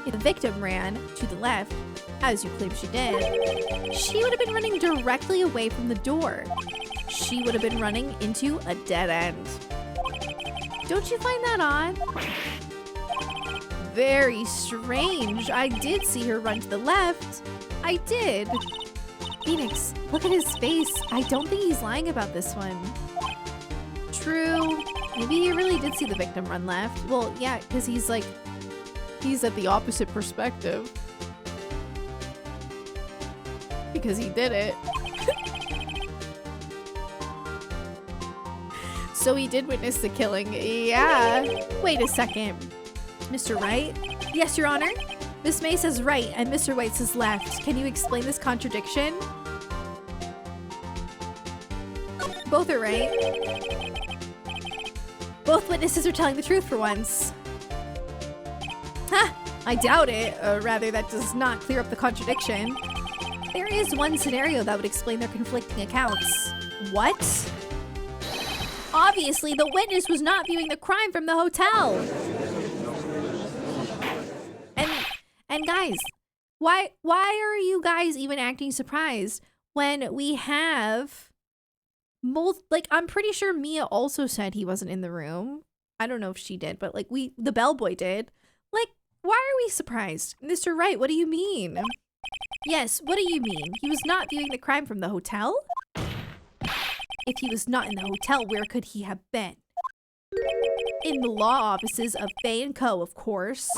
If the victim ran to the left, as you claim she did, she would have been running directly away from the door. She would have been running into a dead end. Don't you find that odd? Very strange. I did see her run to the left. I did. Phoenix, look at his face. I don't think he's lying about this one. True. Maybe he really did see the victim run left. Well, yeah, because he's at the opposite perspective. Because he did it. So he did witness the killing. Yeah. Wait a second. Mr. Wright? Yes, Your Honor. Miss May says right and Mr. White says left. Can you explain this contradiction? Both are right. Both witnesses are telling the truth for once. Ha! I doubt it. Rather, that does not clear up the contradiction. There is one scenario that would explain their conflicting accounts. What? Obviously, the witness was not viewing the crime from the hotel. And guys, why are you guys even acting surprised when we have I'm pretty sure Mia also said he wasn't in the room. I don't know if she did, but the bellboy did. Like, why are we surprised? Mr. Wright, what do you mean? Yes, what do you mean? He was not viewing the crime from the hotel? If he was not in the hotel, where could he have been? In the law offices of Fay & Co., of course.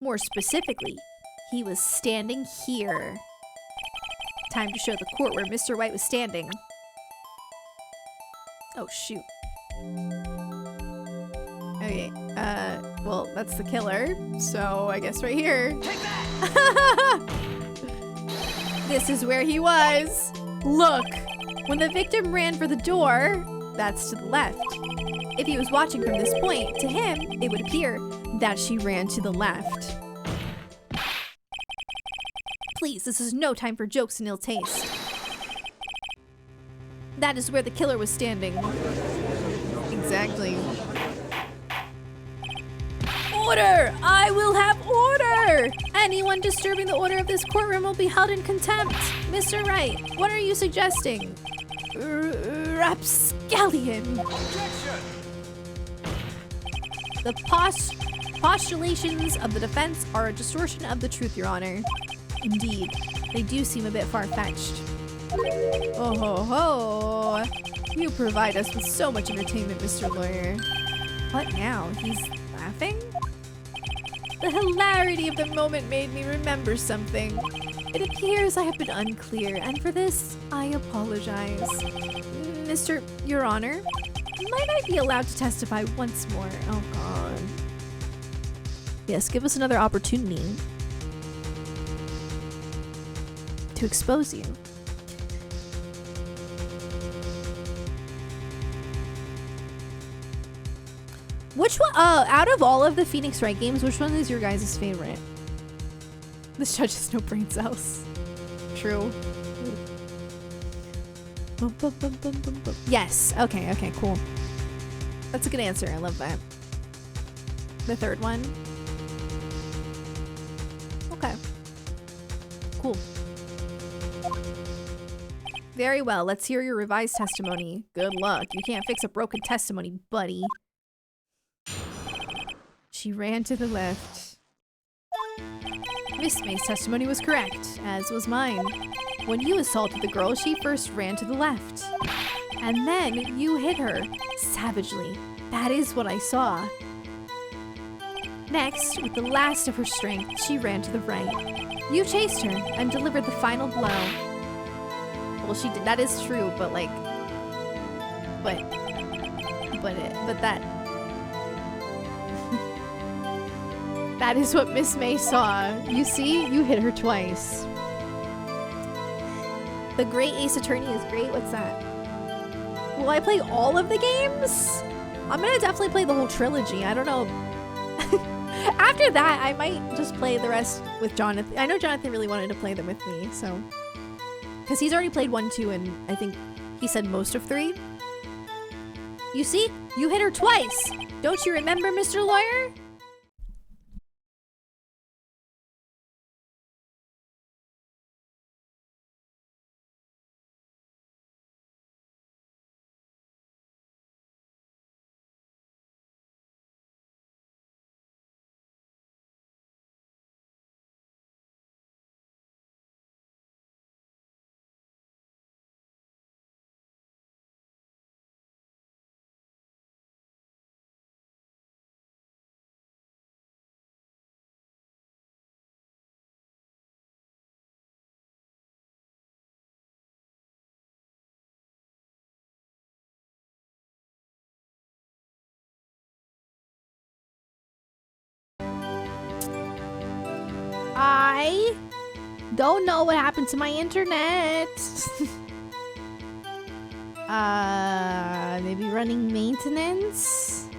More specifically, he was standing here. Time to show the court where Mr. White was standing. Oh, shoot. Okay, well, that's the killer, so I guess right here. Take that! This is where he was. Look, when the victim ran for the door, that's to the left. If he was watching from this point, to him, it would appear that she ran to the left. Please, this is no time for jokes and ill taste. That is where the killer was standing. Exactly. Order! I will have order! Anyone disturbing the order of this courtroom will be held in contempt. Mr. Wright, what are you suggesting? Rapscallion. Objection! The postulations of the defense are a distortion of the truth, Your Honor. Indeed, they do seem a bit far-fetched. Oh ho ho! You provide us with so much entertainment, Mr. Lawyer. What now? He's laughing? The hilarity of the moment made me remember something. It appears I have been unclear, and for this, I apologize. Your Honor, might I be allowed to testify once more? Oh God. Yes, give us another opportunity to expose you. Which one, out of all of the Phoenix Wright games, which one is your guys' favorite? This judge has no brain cells. True. Yes. Okay, cool. That's a good answer. I love that. The third one. Okay. Cool. Very well. Let's hear your revised testimony. Good luck. You can't fix a broken testimony, buddy. She ran to the left. Miss May's testimony was correct, as was mine. When you assaulted the girl, she first ran to the left. And then you hit her, savagely. That is what I saw. Next, with the last of her strength, she ran to the right. You chased her and delivered the final blow. Well, she did. That is true, but like, but that. That is what Miss May saw. You see, you hit her twice. The Great Ace Attorney is great. What's that? Will I play all of the games? I'm gonna definitely play the whole trilogy. I don't know. After that, I might just play the rest with Jonathan. I know Jonathan really wanted to play them with me, so. Because he's already played 1, 2, and I think he said most of 3. You see? You hit her twice! Don't you remember, Mr. Lawyer? I don't know what happened to my internet. Maybe running maintenance?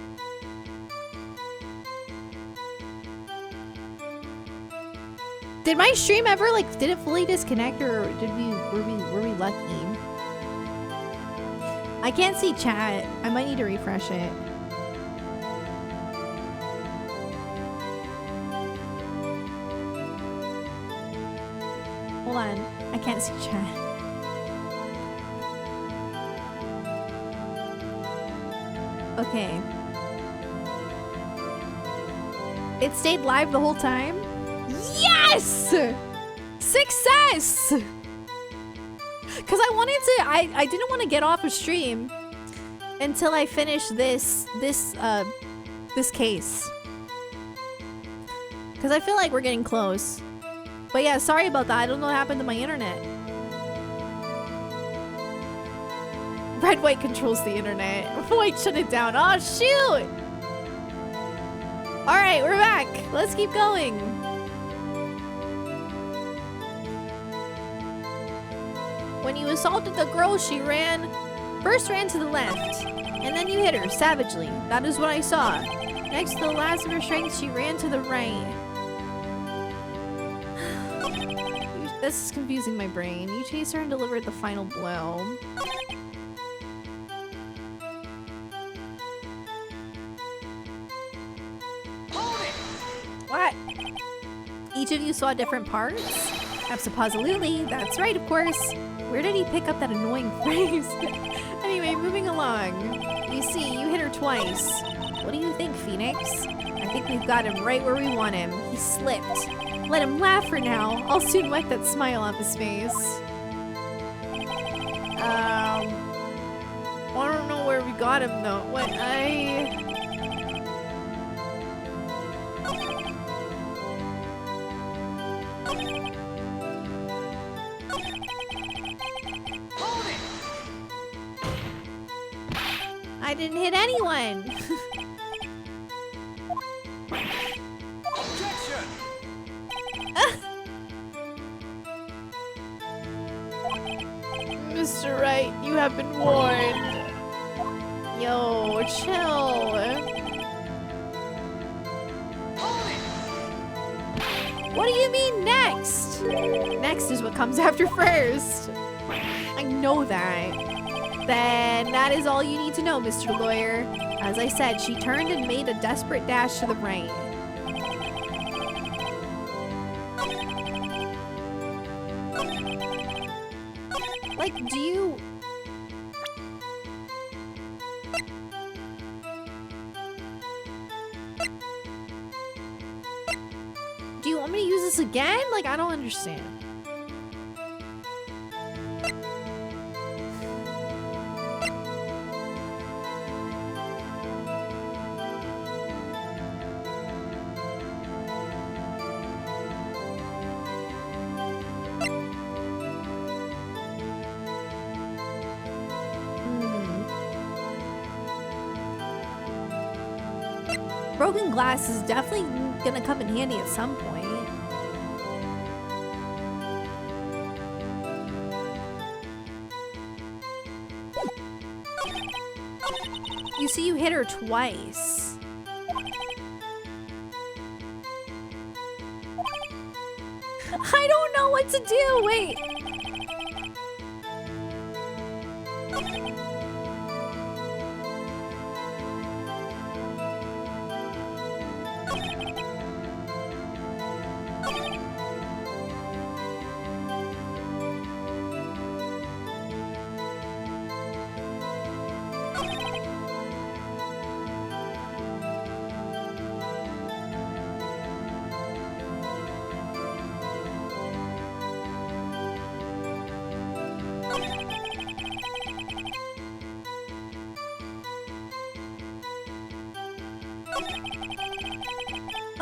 Did my stream ever, like, did it fully disconnect, or were we lucky? I can't see chat. I might need to refresh it. Hold on. I can't see chat. Okay. It stayed live the whole time? Yes! Success! Because I wanted to, I didn't want to get off of stream until I finished this case. Because I feel like we're getting close. But yeah, sorry about that. I don't know what happened to my internet. Red White controls the internet. White shut it down. Oh, shoot! Alright, we're back. Let's keep going. When you assaulted the girl, she first ran to the left, and then you hit her savagely. That is what I saw. Next to the last of her strength, she ran to the right. This is confusing my brain. You chased her and delivered the final blow. What? Each of you saw different parts? Absolutely. That's right, of course. Where did he pick up that annoying phrase? Anyway, moving along. You see, you hit her twice. What do you think, Phoenix? I think we've got him right where we want him. He slipped. Let him laugh for now. I'll soon wipe that smile off his face. I don't know where we got him though. What I didn't hit anyone. Objection! Mr. Wright, you have been warned. Yo, chill. What do you mean next? Next is what comes after first. I know that. Then that is all you need to know, Mr. Lawyer. As I said, she turned and made a desperate dash to the right. Like, do you... Do you want me to use this again? Like, I don't understand. Broken glass is definitely gonna come in handy at some point. You see, you hit her twice. I don't know what to do. Wait.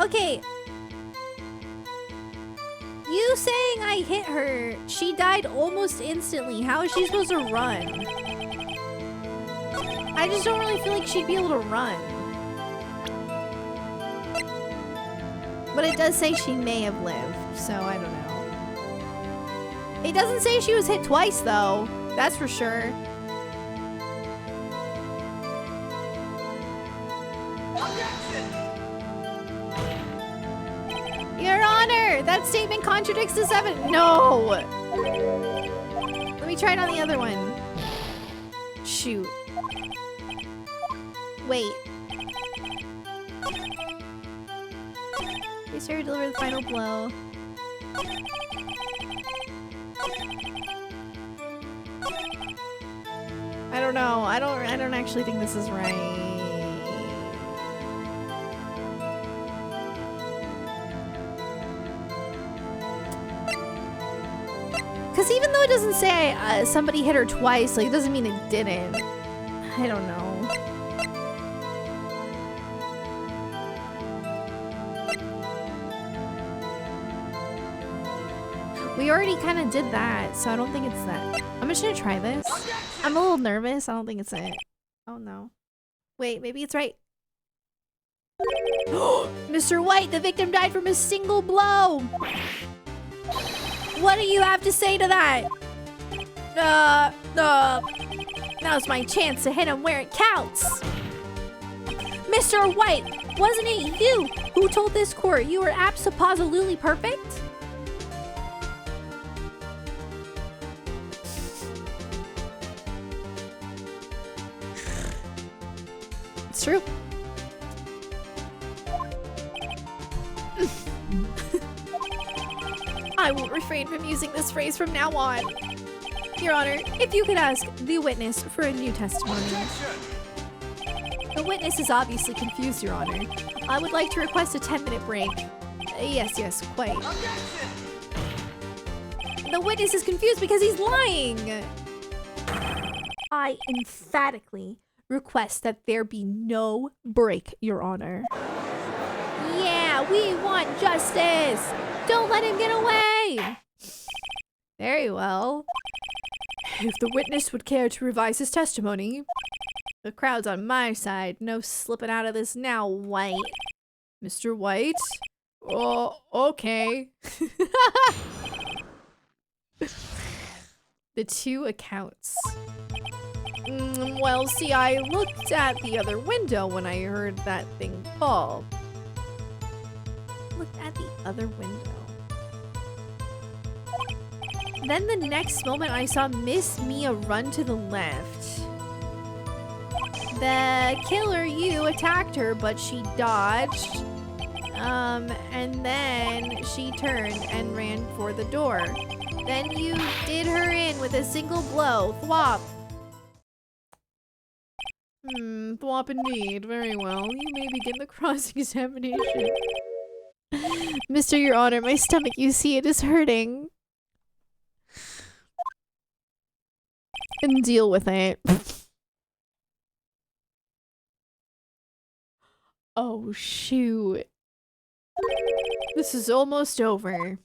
Okay. You saying I hit her, she died almost instantly. How is she supposed to run? I just don't really feel like she'd be able to run. But it does say she may have lived, so I don't know. It doesn't say she was hit twice though. That's for sure. Your Honor, that statement contradicts the 7. No. Let me try it on the other one. Shoot. Wait. Please hurry, deliver the final blow. I don't know. I don't actually think this is right. Because even though it doesn't say somebody hit her twice, like, it doesn't mean it didn't. I don't know. We already kind of did that, so I don't think it's that. I'm just gonna try this. I'm a little nervous. I don't think it's it. Oh no. Wait, maybe it's right. Mr. White, the victim died from a single blow. What do you have to say to that? Now's my chance to hit him where it counts. Mr. White, wasn't it you who told this court you were abso-positively perfect? It's true. I will refrain from using this phrase from now on. Your Honor, if you could ask the witness for a new testimony. The witness is obviously confused, Your Honor. I would like to request a 10-minute break. Yes, quite. The witness is confused because he's lying. I emphatically request that there be no break, Your Honor. Yeah, we want justice. Don't let him get away. Very well. If the witness would care to revise his testimony. The crowd's on my side. No slipping out of this now, White. Mr. White? Oh, okay. The two accounts. Well, see, I looked at the other window when I heard that thing fall. Looked at the other window. Then the next moment I saw Miss Mia run to the left. The killer, you, attacked her, but she dodged. And then she turned and ran for the door. Then you did her in with a single blow. Thwop. Thwop indeed. Very well. You may begin the cross-examination. Mr. Your Honor, my stomach, you see, it is hurting. And deal with it. Oh, shoot. This is almost over.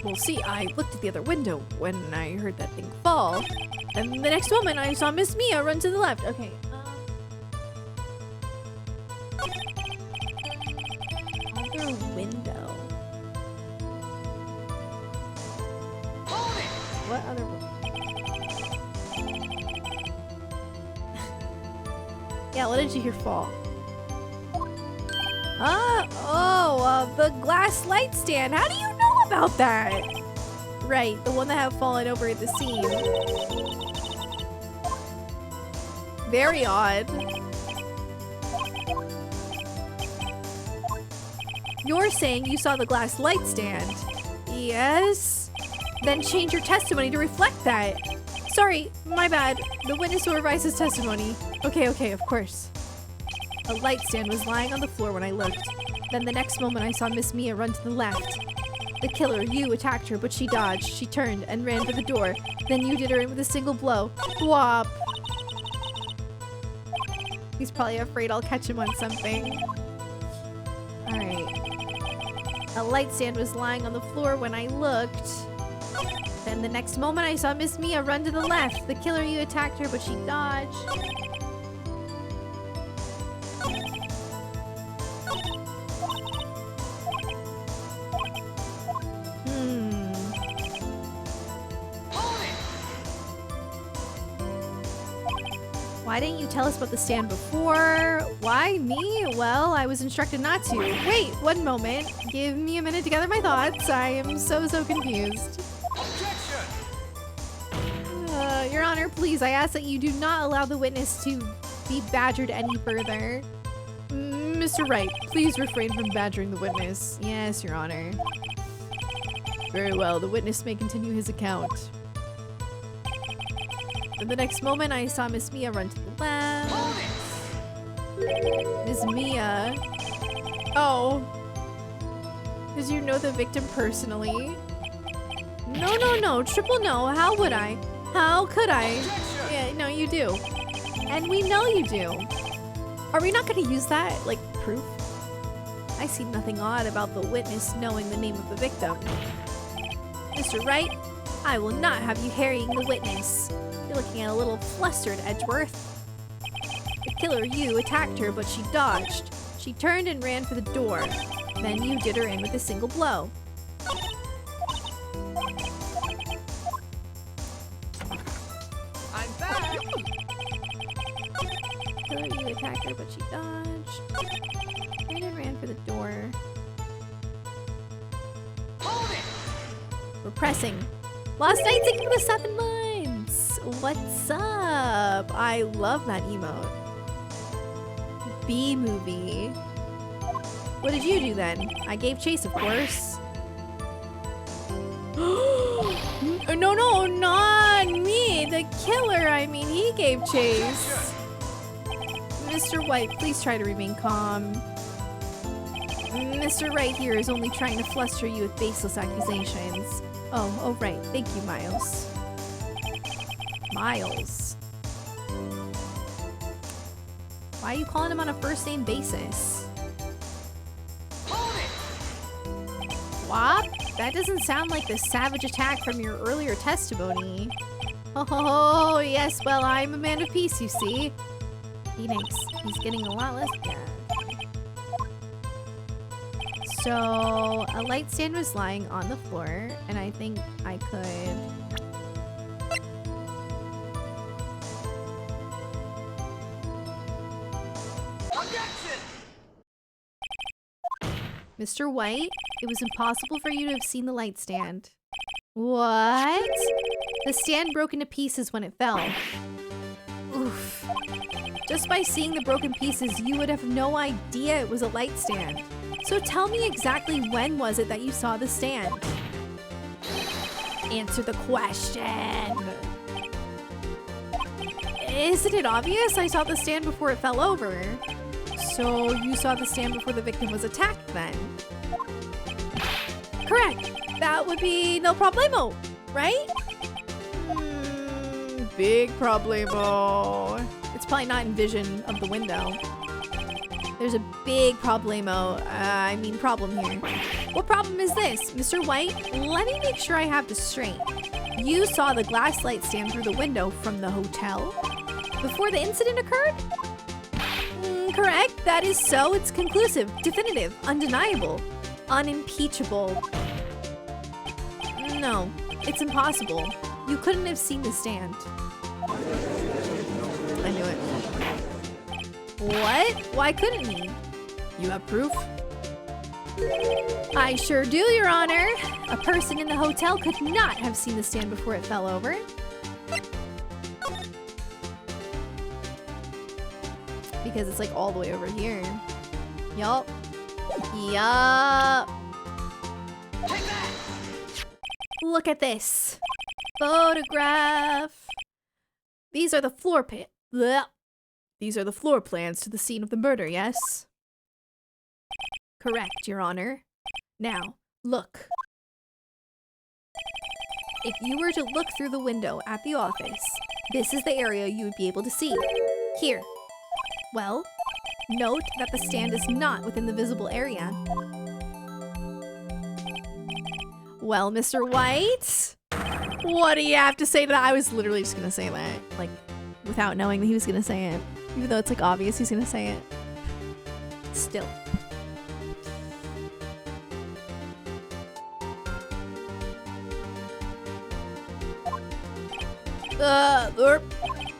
Well, see, I looked at the other window when I heard that thing fall. And the next moment, I saw Miss Mia run to the left. Okay, other window. What other window? Yeah, what did you hear fall? The glass light stand. How do you know about that? Right, the one that have fallen over at the scene. Very odd. You're saying you saw the glass light stand. Yes. Then change your testimony to reflect that. Sorry, my bad. The witness will revise his testimony. Okay, of course. A light stand was lying on the floor when I looked. Then the next moment I saw Miss Mia run to the left. The killer, you, attacked her, but she dodged. She turned and ran for the door. Then you did her in with a single blow. Whop. He's probably afraid I'll catch him on something. Alright. A light stand was lying on the floor when I looked. Then the next moment I saw Miss Mia run to the left. The killer, you, attacked her, but she dodged. Why didn't you tell us about the stand before? Why me? Well, I was instructed not to. Wait, one moment. Give me a minute to gather my thoughts. I am so confused. Your Honor, please, I ask that you do not allow the witness to be badgered any further. Mr. Wright, please refrain from badgering the witness. Yes, Your Honor. Very well, the witness may continue his account. In the next moment, I saw Miss Mia run to the left. Miss Mia. Oh. Did you know the victim personally? No. Triple no. How would I? How could I? Yeah, no, you do. And we know you do. Are we not going to use that, like, proof? I see nothing odd about the witness knowing the name of the victim. Mr. Wright, I will not have you harrying the witness. You're looking at a little flustered, Edgeworth. The killer you attacked her, but she dodged. She turned and ran for the door. Then you did her in with a single blow. I'm back! Killer you attacked her, but she dodged. Turned and ran for the door. Hold it! We're pressing. Last night taking the 7 lines. What's up? I love that emote. B-movie. What did you do then? I gave chase, of course. No, not me. The killer, I mean, he gave chase. Mr. White, please try to remain calm. Mr. Wright here is only trying to fluster you with baseless accusations. Oh, right. Thank you, Miles. Miles. Why are you calling him on a first name basis? Hold it! What? That doesn't sound like the savage attack from your earlier testimony. Oh, yes, well, I'm a man of peace, you see. Phoenix, he's getting a lot less bad. So, a light stand was lying on the floor, and I think I could... Objection! Mr. White, it was impossible for you to have seen the light stand. What? The stand broke into pieces when it fell. Oof. Just by seeing the broken pieces, you would have no idea it was a light stand. So tell me exactly when was it that you saw the stand? Answer the question. Isn't it obvious? I saw the stand before it fell over. So you saw the stand before the victim was attacked then? Correct. That would be no problemo, right? Big problemo. It's probably not in vision of the window. There's a big problemo. Problem here. What problem is this? Mr. White, let me make sure I have this straight. You saw the glass light stand through the window from the hotel before the incident occurred? Correct. That is so. It's conclusive, definitive, undeniable, unimpeachable. No, it's impossible. You couldn't have seen the stand. I knew it. What? Why couldn't he? You have proof? I sure do, Your Honor. A person in the hotel could not have seen the stand before it fell over. Because it's like all the way over here. Yup. Yup. Take that! Look at this. Photograph. These are the floor These are the floor plans to the scene of the murder, yes? Correct, Your Honor. Now, look. If you were to look through the window at the office, this is the area you would be able to see. Here. Well, note that the stand is not within the visible area. Well, Mr. White, what do you have to say to that? I was literally just gonna say that, like, without knowing that he was gonna say it. Even though it's, like, obvious he's gonna say it. Still.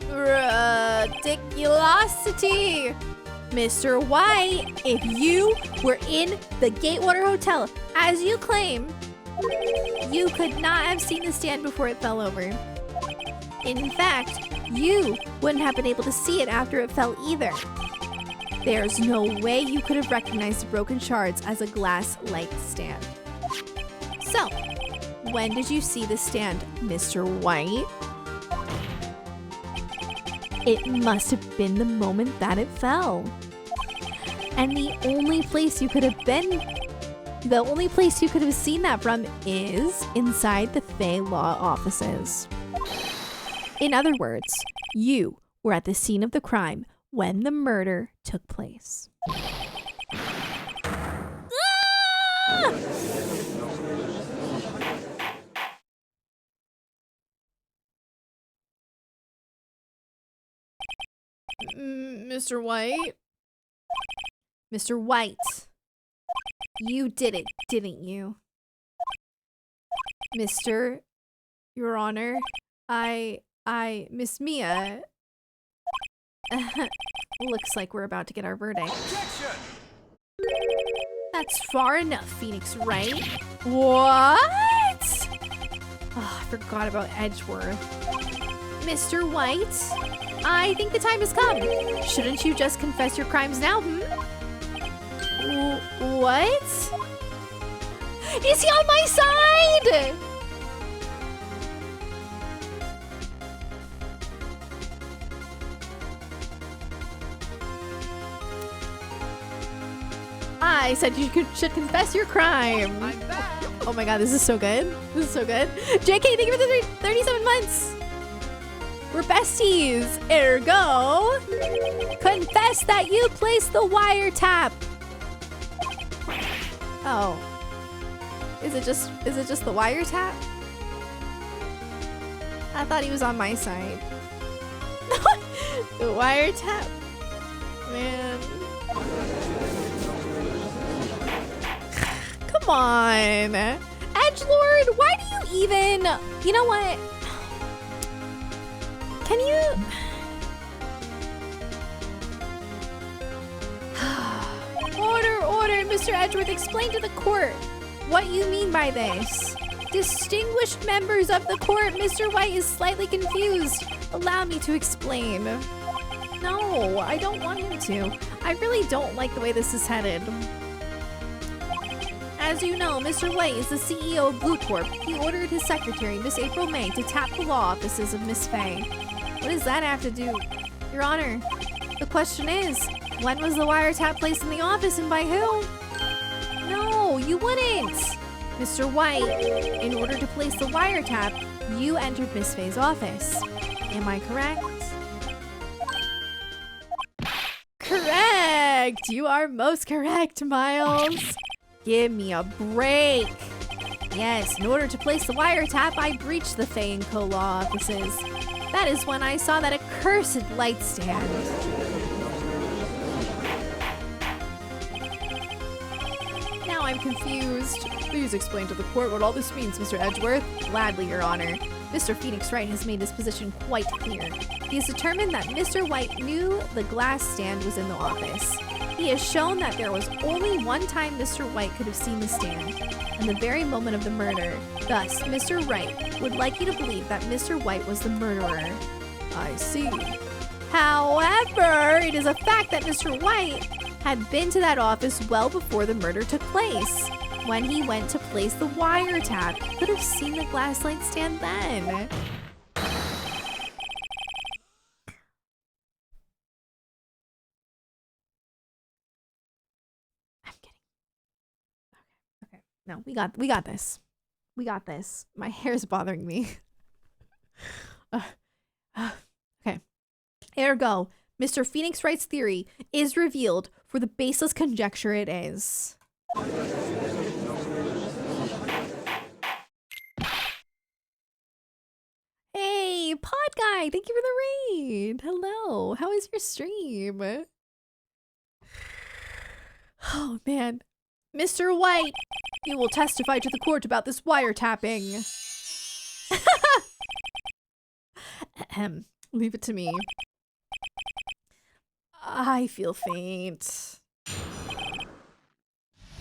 Ridiculosity! Mr. White, if you were in the Gatewater Hotel, as you claim, you could not have seen the stand before it fell over. In fact, you wouldn't have been able to see it after it fell either. There's no way you could have recognized the broken shards as a glass light stand. So, when did you see the stand, Mr. White? It must have been the moment that it fell. And the only place you could have seen that from is inside the Fey Law offices. In other words, you were at the scene of the crime when the murder took place. Ah! Mr. White? Mr. White, you did it, didn't you? Your Honor, Miss Mia. Looks like we're about to get our verdict. Objection! That's far enough, Phoenix Wright. What? Oh, I forgot about Edgeworth. Mr. White, I think the time has come. Shouldn't you just confess your crimes now, What? Is he on my side? I said you should confess your crime. I'm back! Oh my god, this is so good. This is so good. JK, thank you for the 37 months. We're besties. Ergo, confess that you placed the wiretap. Oh. Is it just the wiretap? I thought he was on my side. The wiretap? Man. Come on. Edgelord, why do you even... You know what? Can you... Order, Mr. Edgeworth. Explain to the court what you mean by this. Distinguished members of the court, Mr. White is slightly confused. Allow me to explain. No, I don't want him to. I really don't like the way this is headed. As you know, Mr. White is the CEO of Blue Corp. He ordered his secretary, Miss April May, to tap the law offices of Miss Fay. What does that have to do? Your Honor, the question is, when was the wiretap placed in the office and by who? No, you wouldn't! Mr. White, in order to place the wiretap, you entered Miss Fay's office. Am I correct? Correct! You are most correct, Miles. Give me a break. Yes, in order to place the wiretap, I breached the Fay & Co. law offices. That is when I saw that accursed light stand. Now I'm confused. Please explain to the court what all this means, Mr. Edgeworth. Gladly, Your Honor. Mr. Phoenix Wright has made his position quite clear. He has determined that Mr. White knew the glass stand was in the office. He has shown that there was only one time Mr. White could have seen the stand, in the very moment of the murder. Thus, Mr. Wright would like you to believe that Mr. White was the murderer. I see. However, it is a fact that Mr. White had been to that office well before the murder took place. When he went to place the wiretap, he could have seen the glass light stand then. No, we got this. We got this. My hair is bothering me. Okay. Ergo, Mr. Phoenix Wright's theory is revealed for the baseless conjecture it is. Hey, Pod Guy, thank you for the raid. Hello, how is your stream? Oh man. Mr. White, you will testify to the court about this wiretapping. Leave it to me. I feel faint.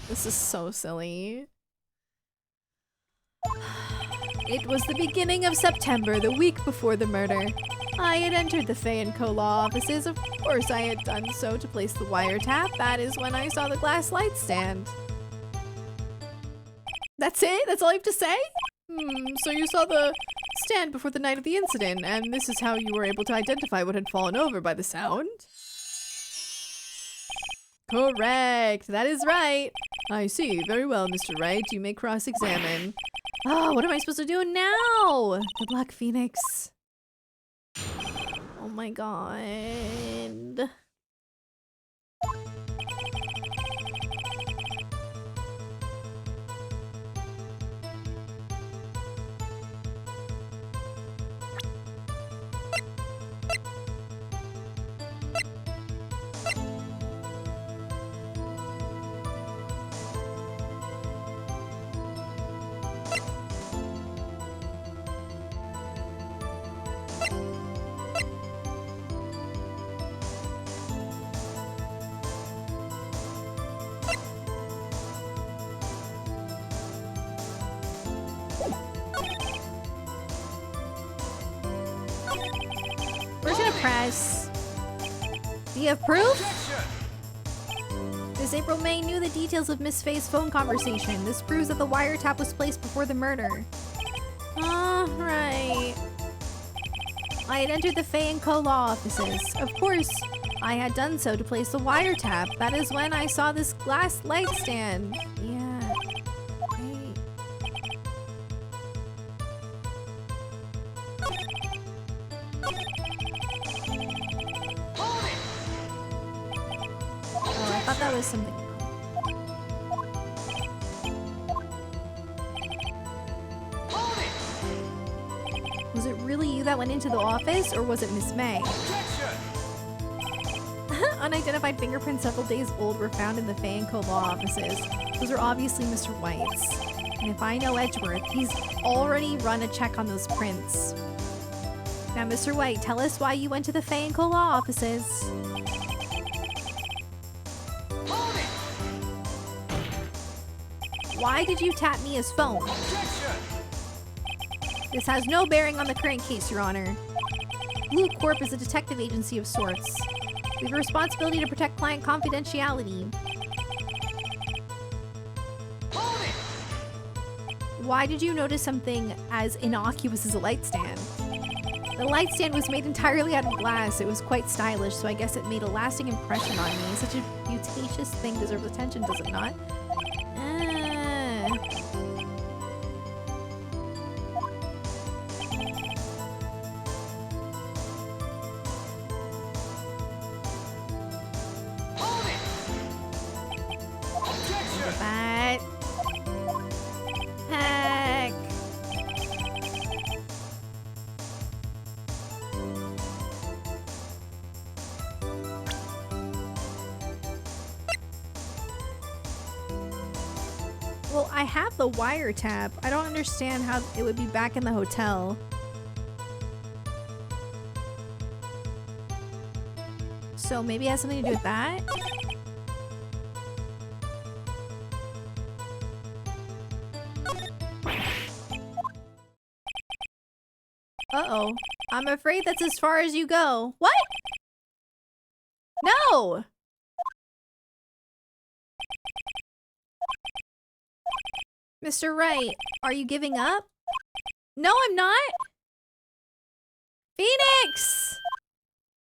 This is so silly. It was the beginning of September, the week before the murder. I had entered the Fay & Co. law offices. Of course I had done so to place the wiretap. That is when I saw the glass light stand. That's it? That's all you have to say? So you saw the stand before the night of the incident, and this is how you were able to identify what had fallen over by the sound? Correct. That is right. I see. Very well, Mr. Wright. You may cross-examine. Oh, what am I supposed to do now? Good luck, Phoenix. Oh my god. We're gonna press. Do you have proof? Objection! Miss April May knew the details of Miss Faye's phone conversation. This proves that the wiretap was placed before the murder. Right. I had entered the Faye & Co. law offices. Of course, I had done so to place the wiretap. That is when I saw this glass light stand. Yeah. Right. Hold it! Oh, I thought that was something. Hold it! Was it really you that went into the office, or was it Miss May? Objection! Unidentified fingerprints several days old were found in the Faye & Co. law offices. Those are obviously Mr. White's. And if I know Edgeworth, he's already run a check on those prints. Now, Mr. White, tell us why you went to the Faye & Co. law offices. Hold it! Why did you tap Mia's phone? Objection! This has no bearing on the current case, Your Honor. Blue Corp is a detective agency of sorts. We have a responsibility to protect client confidentiality. Hold it! Why did you notice something as innocuous as a light stand? The light stand was made entirely out of glass. It was quite stylish, so I guess it made a lasting impression on me. Such a beauticious thing deserves attention, does it not? Hold it! Objection! But... Heck. Well, I have the wiretap. I don't understand how it would be back in the hotel. So maybe it has something to do with that? Uh-oh. I'm afraid that's as far as you go. What? No! Mr. Wright, are you giving up? No, I'm not! Phoenix!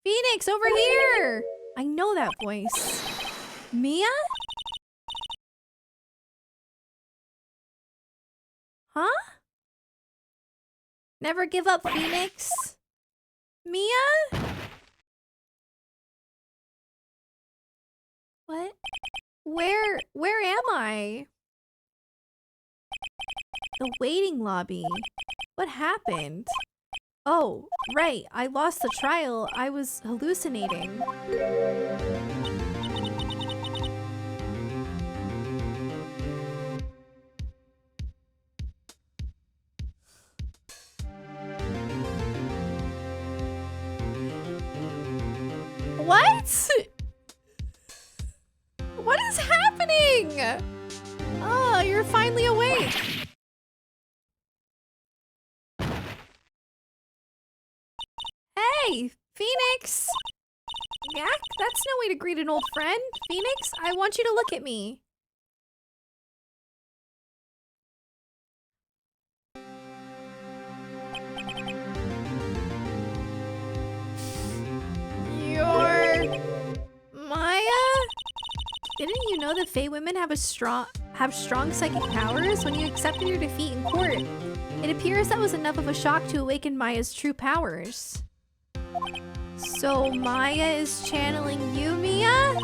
Phoenix, over here! I know that voice. Mia? Huh? Never give up, Phoenix. Mia? What? Where am I? The waiting lobby. What happened? Oh, right. I lost the trial. I was hallucinating. What? What is happening? Oh, you're finally awake. Hey, Phoenix! Yak, that's no way to greet an old friend. Phoenix, I want you to look at me. You're... Maya? the Fae women have strong psychic powers when you accepted your defeat in court. It appears that was enough of a shock to awaken Maya's true powers. So Maya is channeling you, Mia?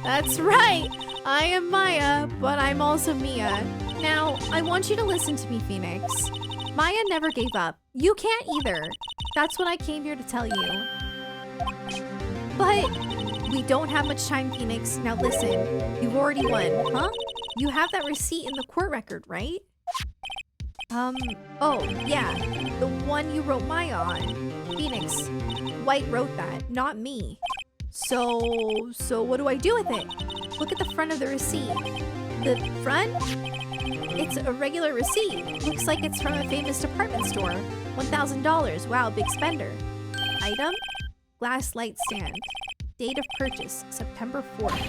That's right! I am Maya, but I'm also Mia. Now, I want you to listen to me, Phoenix. Maya never gave up. You can't either. That's what I came here to tell you. But we don't have much time, Phoenix. Now listen, you've already won, huh? You have that receipt in the court record, right? Oh, yeah. The one you wrote Maya on. Phoenix, Wright wrote that, not me. So what do I do with it? Look at the front of the receipt. The front? It's a regular receipt. Looks like it's from a famous department store. $1,000. Wow, big spender. Item? Glass light stand. Date of purchase, September 4th.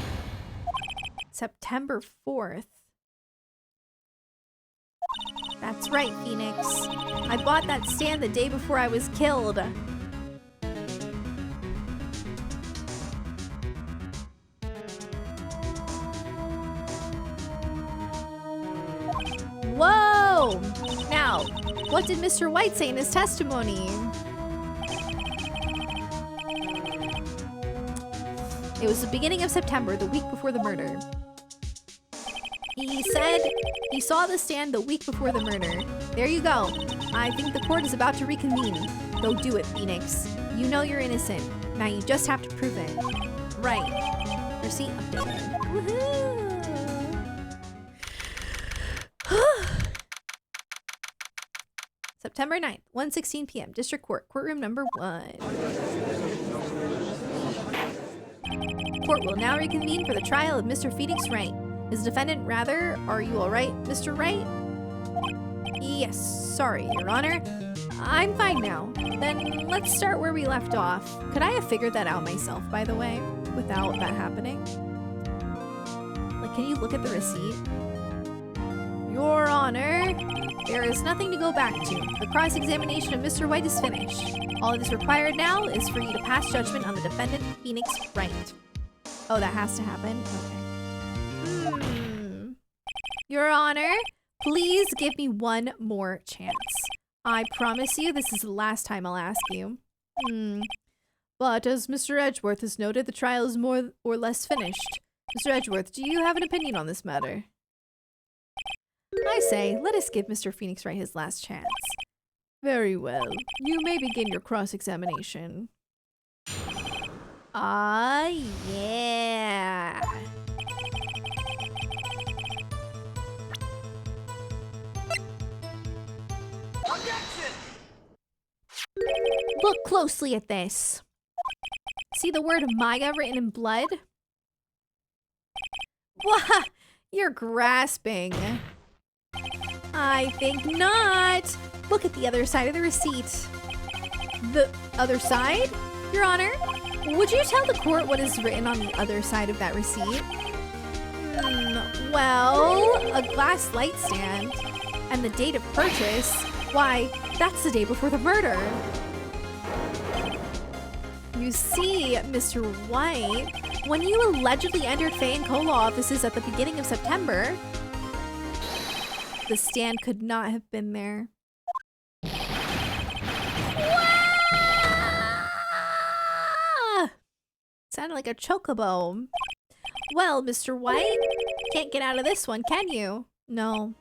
September 4th. That's right, Phoenix. I bought that stand the day before I was killed. Whoa! Now, what did Mr. White say in his testimony? It was the beginning of September, the week before the murder. He said he saw the stand the week before the murder. There you go. I think the court is about to reconvene. Go do it, Phoenix. You know you're innocent. Now you just have to prove it. Right. Receipt updated. Woohoo! September 9th, 1:16 p.m. District Court, courtroom number 1. Court will now reconvene for the trial of Mr. Phoenix Wright. Is defendant rather, are you alright, Mr. Wright? Yes, sorry, Your Honor. I'm fine now. Then let's start where we left off. Could I have figured that out myself, by the way, without that happening? Like, can you look at the receipt? Your Honor, there is nothing to go back to. The cross-examination of Mr. White is finished. All that is required now is for you to pass judgment on the defendant, Phoenix Wright. Oh, that has to happen? Okay. Your Honor, please give me one more chance. I promise you this is the last time I'll ask you. But as Mr. Edgeworth has noted, the trial is more or less finished. Mr. Edgeworth, do you have an opinion on this matter? I say, let us give Mr. Phoenix Wright his last chance. Very well. You may begin your cross-examination. Ah, yeah. Objection! Look closely at this. See the word Maya written in blood? Wah! You're grasping. I think not. Look at the other side of the receipt. The other side? Your Honor, would you tell the court what is written on the other side of that receipt? Well, a glass light stand. And the date of purchase, why, that's the day before the murder. You see, Mr. White, when you allegedly entered Faye and Cola offices at the beginning of September, the stand could not have been there. Sounded like a chocobo. Well, Mr. White, can't get out of this one, can you? No.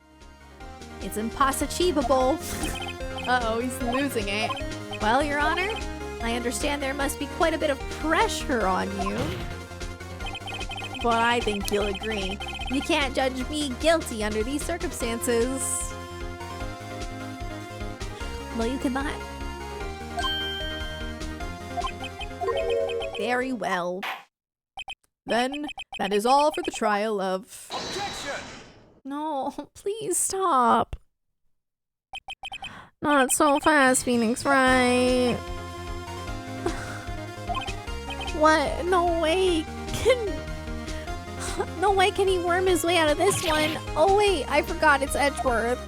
It's impossible. Uh-oh, he's losing it. Well, Your Honor, I understand there must be quite a bit of pressure on you. But I think you'll agree. You can't judge me guilty under these circumstances. No, you cannot. Very well. Then, that is all for the trial of... Objection! No, please stop. Not so fast, Phoenix Wright. What? No way. No way can he worm his way out of this one. Oh wait, I forgot it's Edgeworth.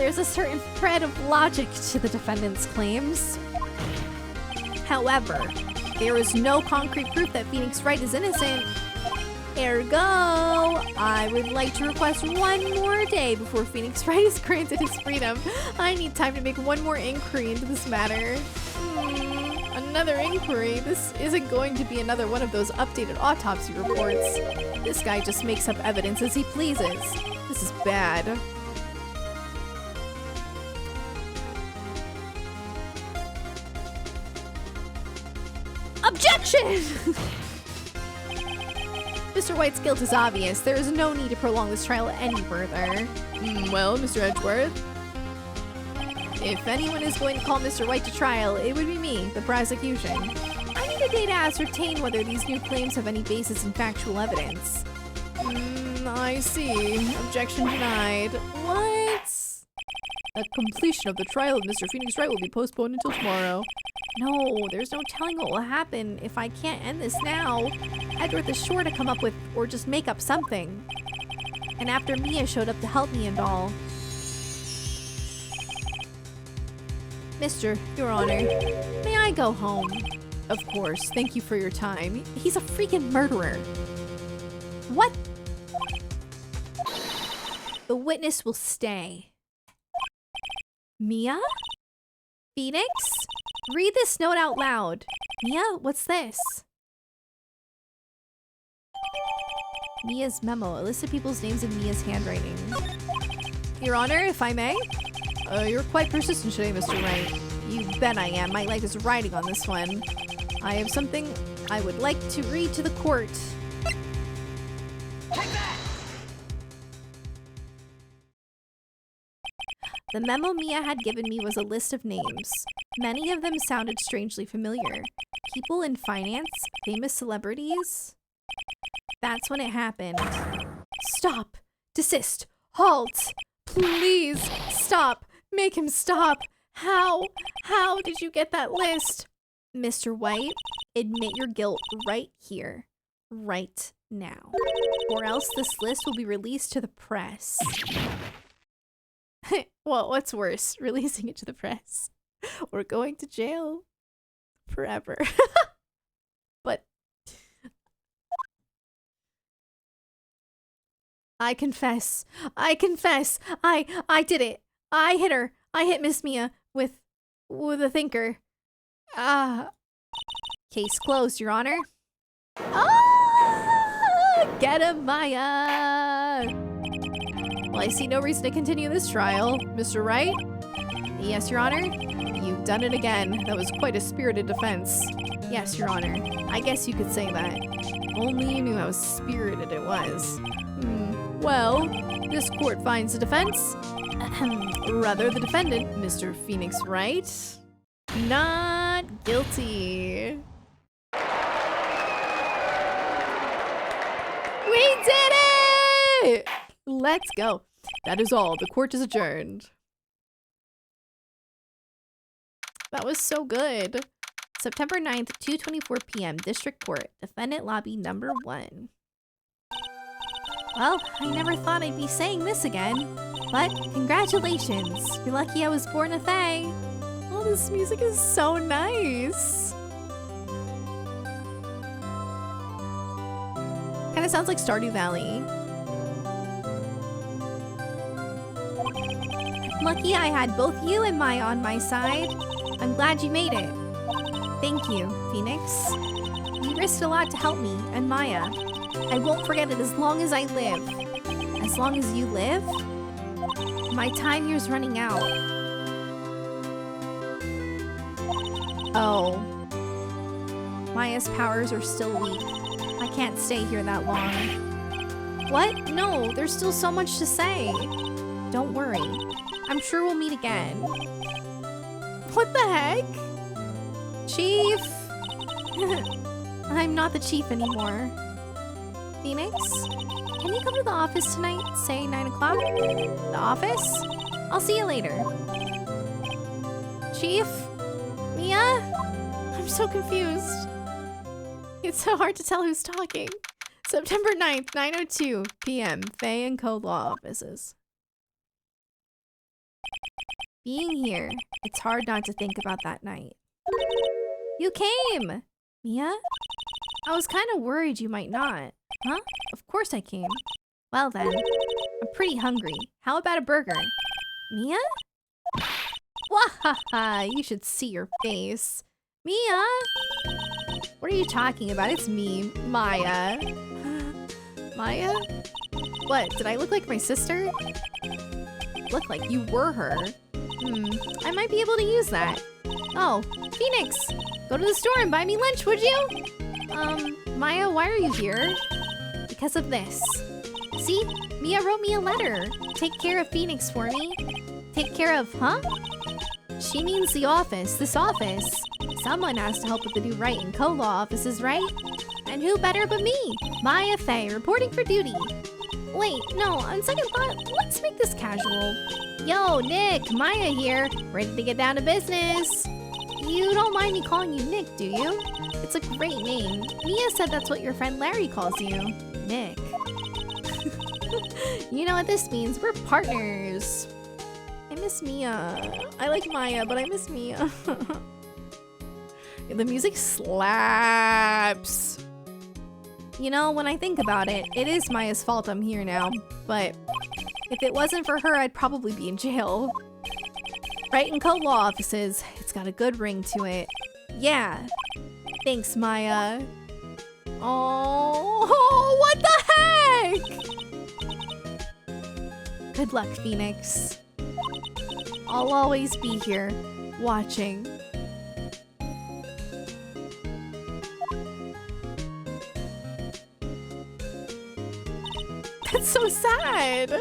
There's a certain thread of logic to the defendant's claims. However, there is no concrete proof that Phoenix Wright is innocent. Ergo, I would like to request one more day before Phoenix Wright is granted his freedom. I need time to make one more inquiry into this matter. Another inquiry? This isn't going to be another one of those updated autopsy reports. This guy just makes up evidence as he pleases. This is bad. Objection! Mr. White's guilt is obvious. There is no need to prolong this trial any further. Well, Mr. Edgeworth, if anyone is going to call Mr. White to trial, it would be me, the prosecution. I need a day to ascertain whether these new claims have any basis in factual evidence. I see. Objection denied. What? The completion of the trial of Mr. Phoenix Wright will be postponed until tomorrow. No, there's no telling what will happen if I can't end this now. Edgeworth is sure to come up with or just make up something. And after Mia showed up to help me and all. Mister, Your Honor, may I go home? Of course, thank you for your time. He's a freaking murderer. What? The witness will stay. Mia? Phoenix? Read this note out loud. Mia, what's this? Mia's memo. A list of people's names in Mia's handwriting. Your Honor, if I may? You're quite persistent today, Mr. Wright. You bet I am. My life is riding on this one. I have something I would like to read to the court. The memo Mia had given me was a list of names. Many of them sounded strangely familiar. People in finance? Famous celebrities? That's when it happened. Stop! Desist! Halt! Please! Stop! Make him stop! How? How did you get that list? Mr. White, admit your guilt right here. Right now. Or else this list will be released to the press. Well, what's worse? Releasing it to the press or going to jail forever. But I confess. I confess. I did it. I hit her. I hit Miss Mia with a thinker. Case closed, Your Honor. Get him, Maya. Well, I see no reason to continue this trial. Mr. Wright? Yes, Your Honor. You've done it again. That was quite a spirited defense. Yes, Your Honor. I guess you could say that. If only you knew how spirited it was. Well, this court finds the defense, rather the defendant, Mr. Phoenix Wright, not guilty. We did it! Let's go. That is all. The court is adjourned. That was so good. September 9th, 2:24 p.m. District Court. Defendant Lobby number 1. Well, I never thought I'd be saying this again. But congratulations. You're lucky I was born a Fae. Oh, this music is so nice. Kind of sounds like Stardew Valley. Lucky I had both you and Maya on my side. I'm glad you made it. Thank you, Phoenix. You risked a lot to help me and Maya. I won't forget it as long as I live. As long as you live? My time here's running out. Oh. Maya's powers are still weak. I can't stay here that long. What? No, there's still so much to say. Don't worry. I'm sure we'll meet again. What the heck? Chief? I'm not the chief anymore. Phoenix? Can you come to the office tonight? Say 9 o'clock? The office? I'll see you later. Chief? Mia? I'm so confused. It's so hard to tell who's talking. September 9th, 9:02 p.m. Faye and Co. Law Offices. being here. It's hard not to think about that night. You came! Mia? I was kind of worried you might not. Huh? Of course I came. Well then, I'm pretty hungry. How about a burger? Mia? Wahaha, you should see your face. Mia? What are you talking about? It's me, Maya. Maya? What, did I look like my sister? Look like you were her. I might be able to use that. Oh, Phoenix! Go to the store and buy me lunch, would you? Maya, why are you here? Because of this. See? Mia wrote me a letter. Take care of Phoenix for me. Take care of, huh? She means the office, this office. Someone has to help with the new Wright and Co-Law offices, right? And who better but me? Maya Fey, reporting for duty. Wait, no, on second thought, let's make this casual. Yo, Nick, Maya here. Ready to get down to business. You don't mind me calling you Nick, do you? It's a great name. Mia said that's what your friend Larry calls you. Nick. You know what this means. We're partners. I miss Mia. I like Maya, but I miss Mia. The music slaps. You know, when I think about it, it is Maya's fault I'm here now. But if it wasn't for her, I'd probably be in jail. Wright and Co-Law offices. It's got a good ring to it. Yeah. Thanks, Maya. Oh, what the heck? Good luck, Phoenix. I'll always be here, watching. That's so sad.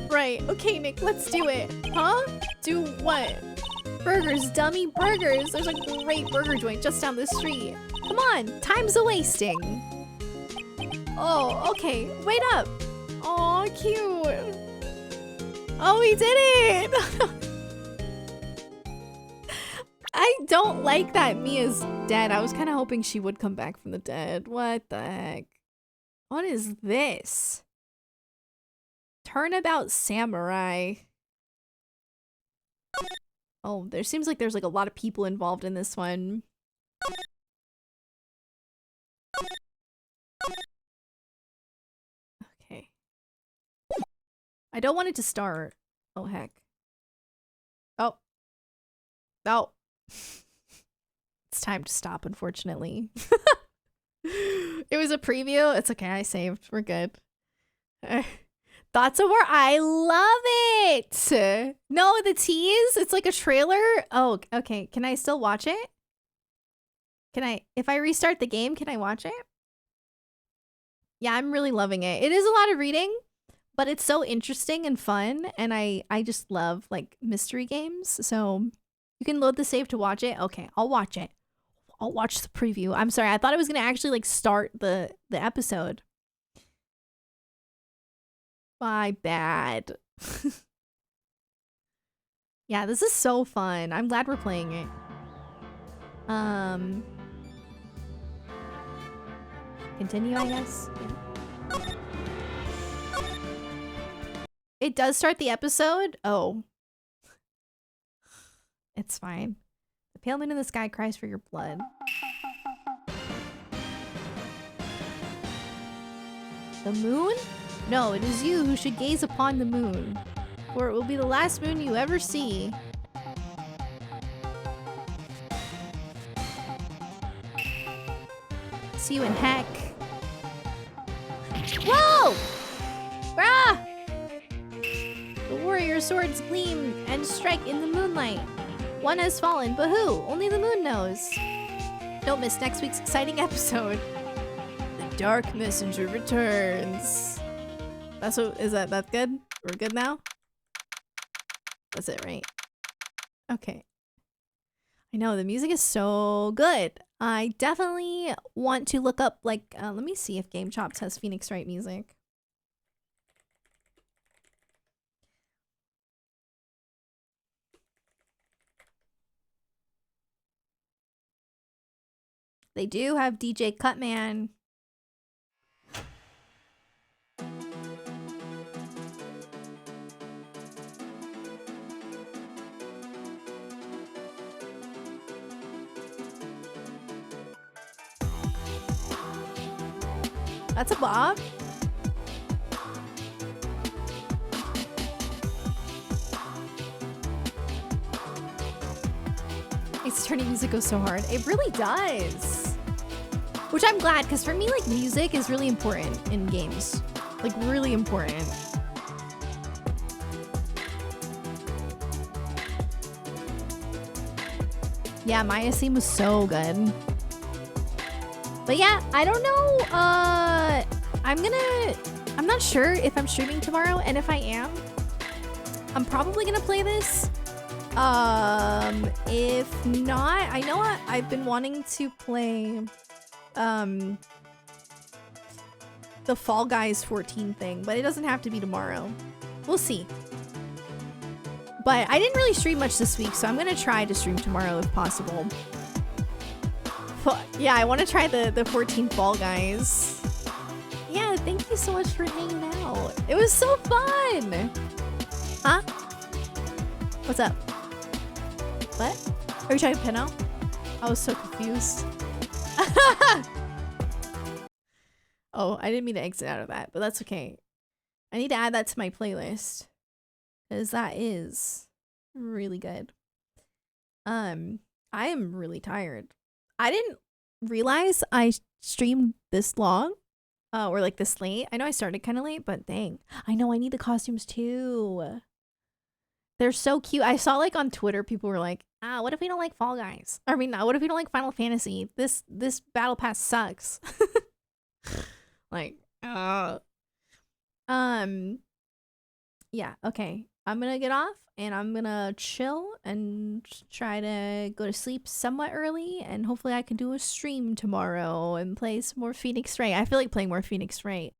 Right, okay, Nick, let's do it. Huh? Do what? Burgers, dummy, burgers. There's a great burger joint just down the street. Come on, time's a-wasting. Oh, okay, wait up. Aw, cute. Oh, we did it! I don't like that Mia's dead. I was kind of hoping she would come back from the dead. What the heck? What is this? Turnabout Samurai. Oh, there seems like there's like a lot of people involved in this one. Okay. I don't want it to start. Oh, heck. Oh. Oh. It's time to stop, unfortunately. It was a preview. It's okay. I saved. We're good. Thoughts of War. I love it. No, the tease. It's like a trailer. Oh, okay. Can I still watch it? Can I, if I restart the game, can I watch it? Yeah, I'm really loving it. It is a lot of reading, but it's so interesting and fun. And I just love like mystery games. So you can load the save to watch it. Okay, I'll watch it. I'll watch the preview. I'm sorry. I thought it was going to actually like start the episode. My bad. Yeah, this is so fun. I'm glad we're playing it. Continue, I guess. Yeah. It does start the episode? Oh. It's fine. The pale moon in the sky cries for your blood. The moon? No, it is you who should gaze upon the moon, for it will be the last moon you ever see. See you in heck. Whoa! Brah! The warrior swords gleam and strike in the moonlight. One has fallen, but who? Only the moon knows. Don't miss next week's exciting episode. The Dark Messenger returns. That's what, is that good? We're good now? That's it, right? Okay. I know, the music is so good. I definitely want to look up, like, let me see if Game Chops has Phoenix Wright music. They do have DJ Cutman. That's a bob. It's turning music go so hard. It really does. Which I'm glad, because for me, like, music is really important in games. Like, really important. Yeah, Maya Scene was so good. But yeah, I don't know. I'm not sure if I'm streaming tomorrow, and if I am, I'm probably gonna play this. If not, I know I've been wanting to play the Fall Guys 14 thing, but it doesn't have to be tomorrow. We'll see. But I didn't really stream much this week, so I'm gonna try to stream tomorrow if possible. Yeah, I want to try the 14 Fall Guys. Yeah, thank you so much for hanging out. It was so fun. Huh? What's up? What? Are you trying to Pinot? I was so confused. Oh, I didn't mean to exit out of that, but that's okay. I need to add that to my playlist, because that is really good. I am really tired. I didn't realize I streamed this long, or like this late. I know I started kind of late, but dang. I know I need the costumes too. They're so cute. I saw like on Twitter, people were like, what if we don't like Fall Guys? I mean, what if we don't like Final Fantasy? This battle pass sucks. Like, yeah, okay. I'm gonna get off and I'm gonna chill and try to go to sleep somewhat early, and hopefully I can do a stream tomorrow and play some more Phoenix Wright. I feel like playing more Phoenix Wright.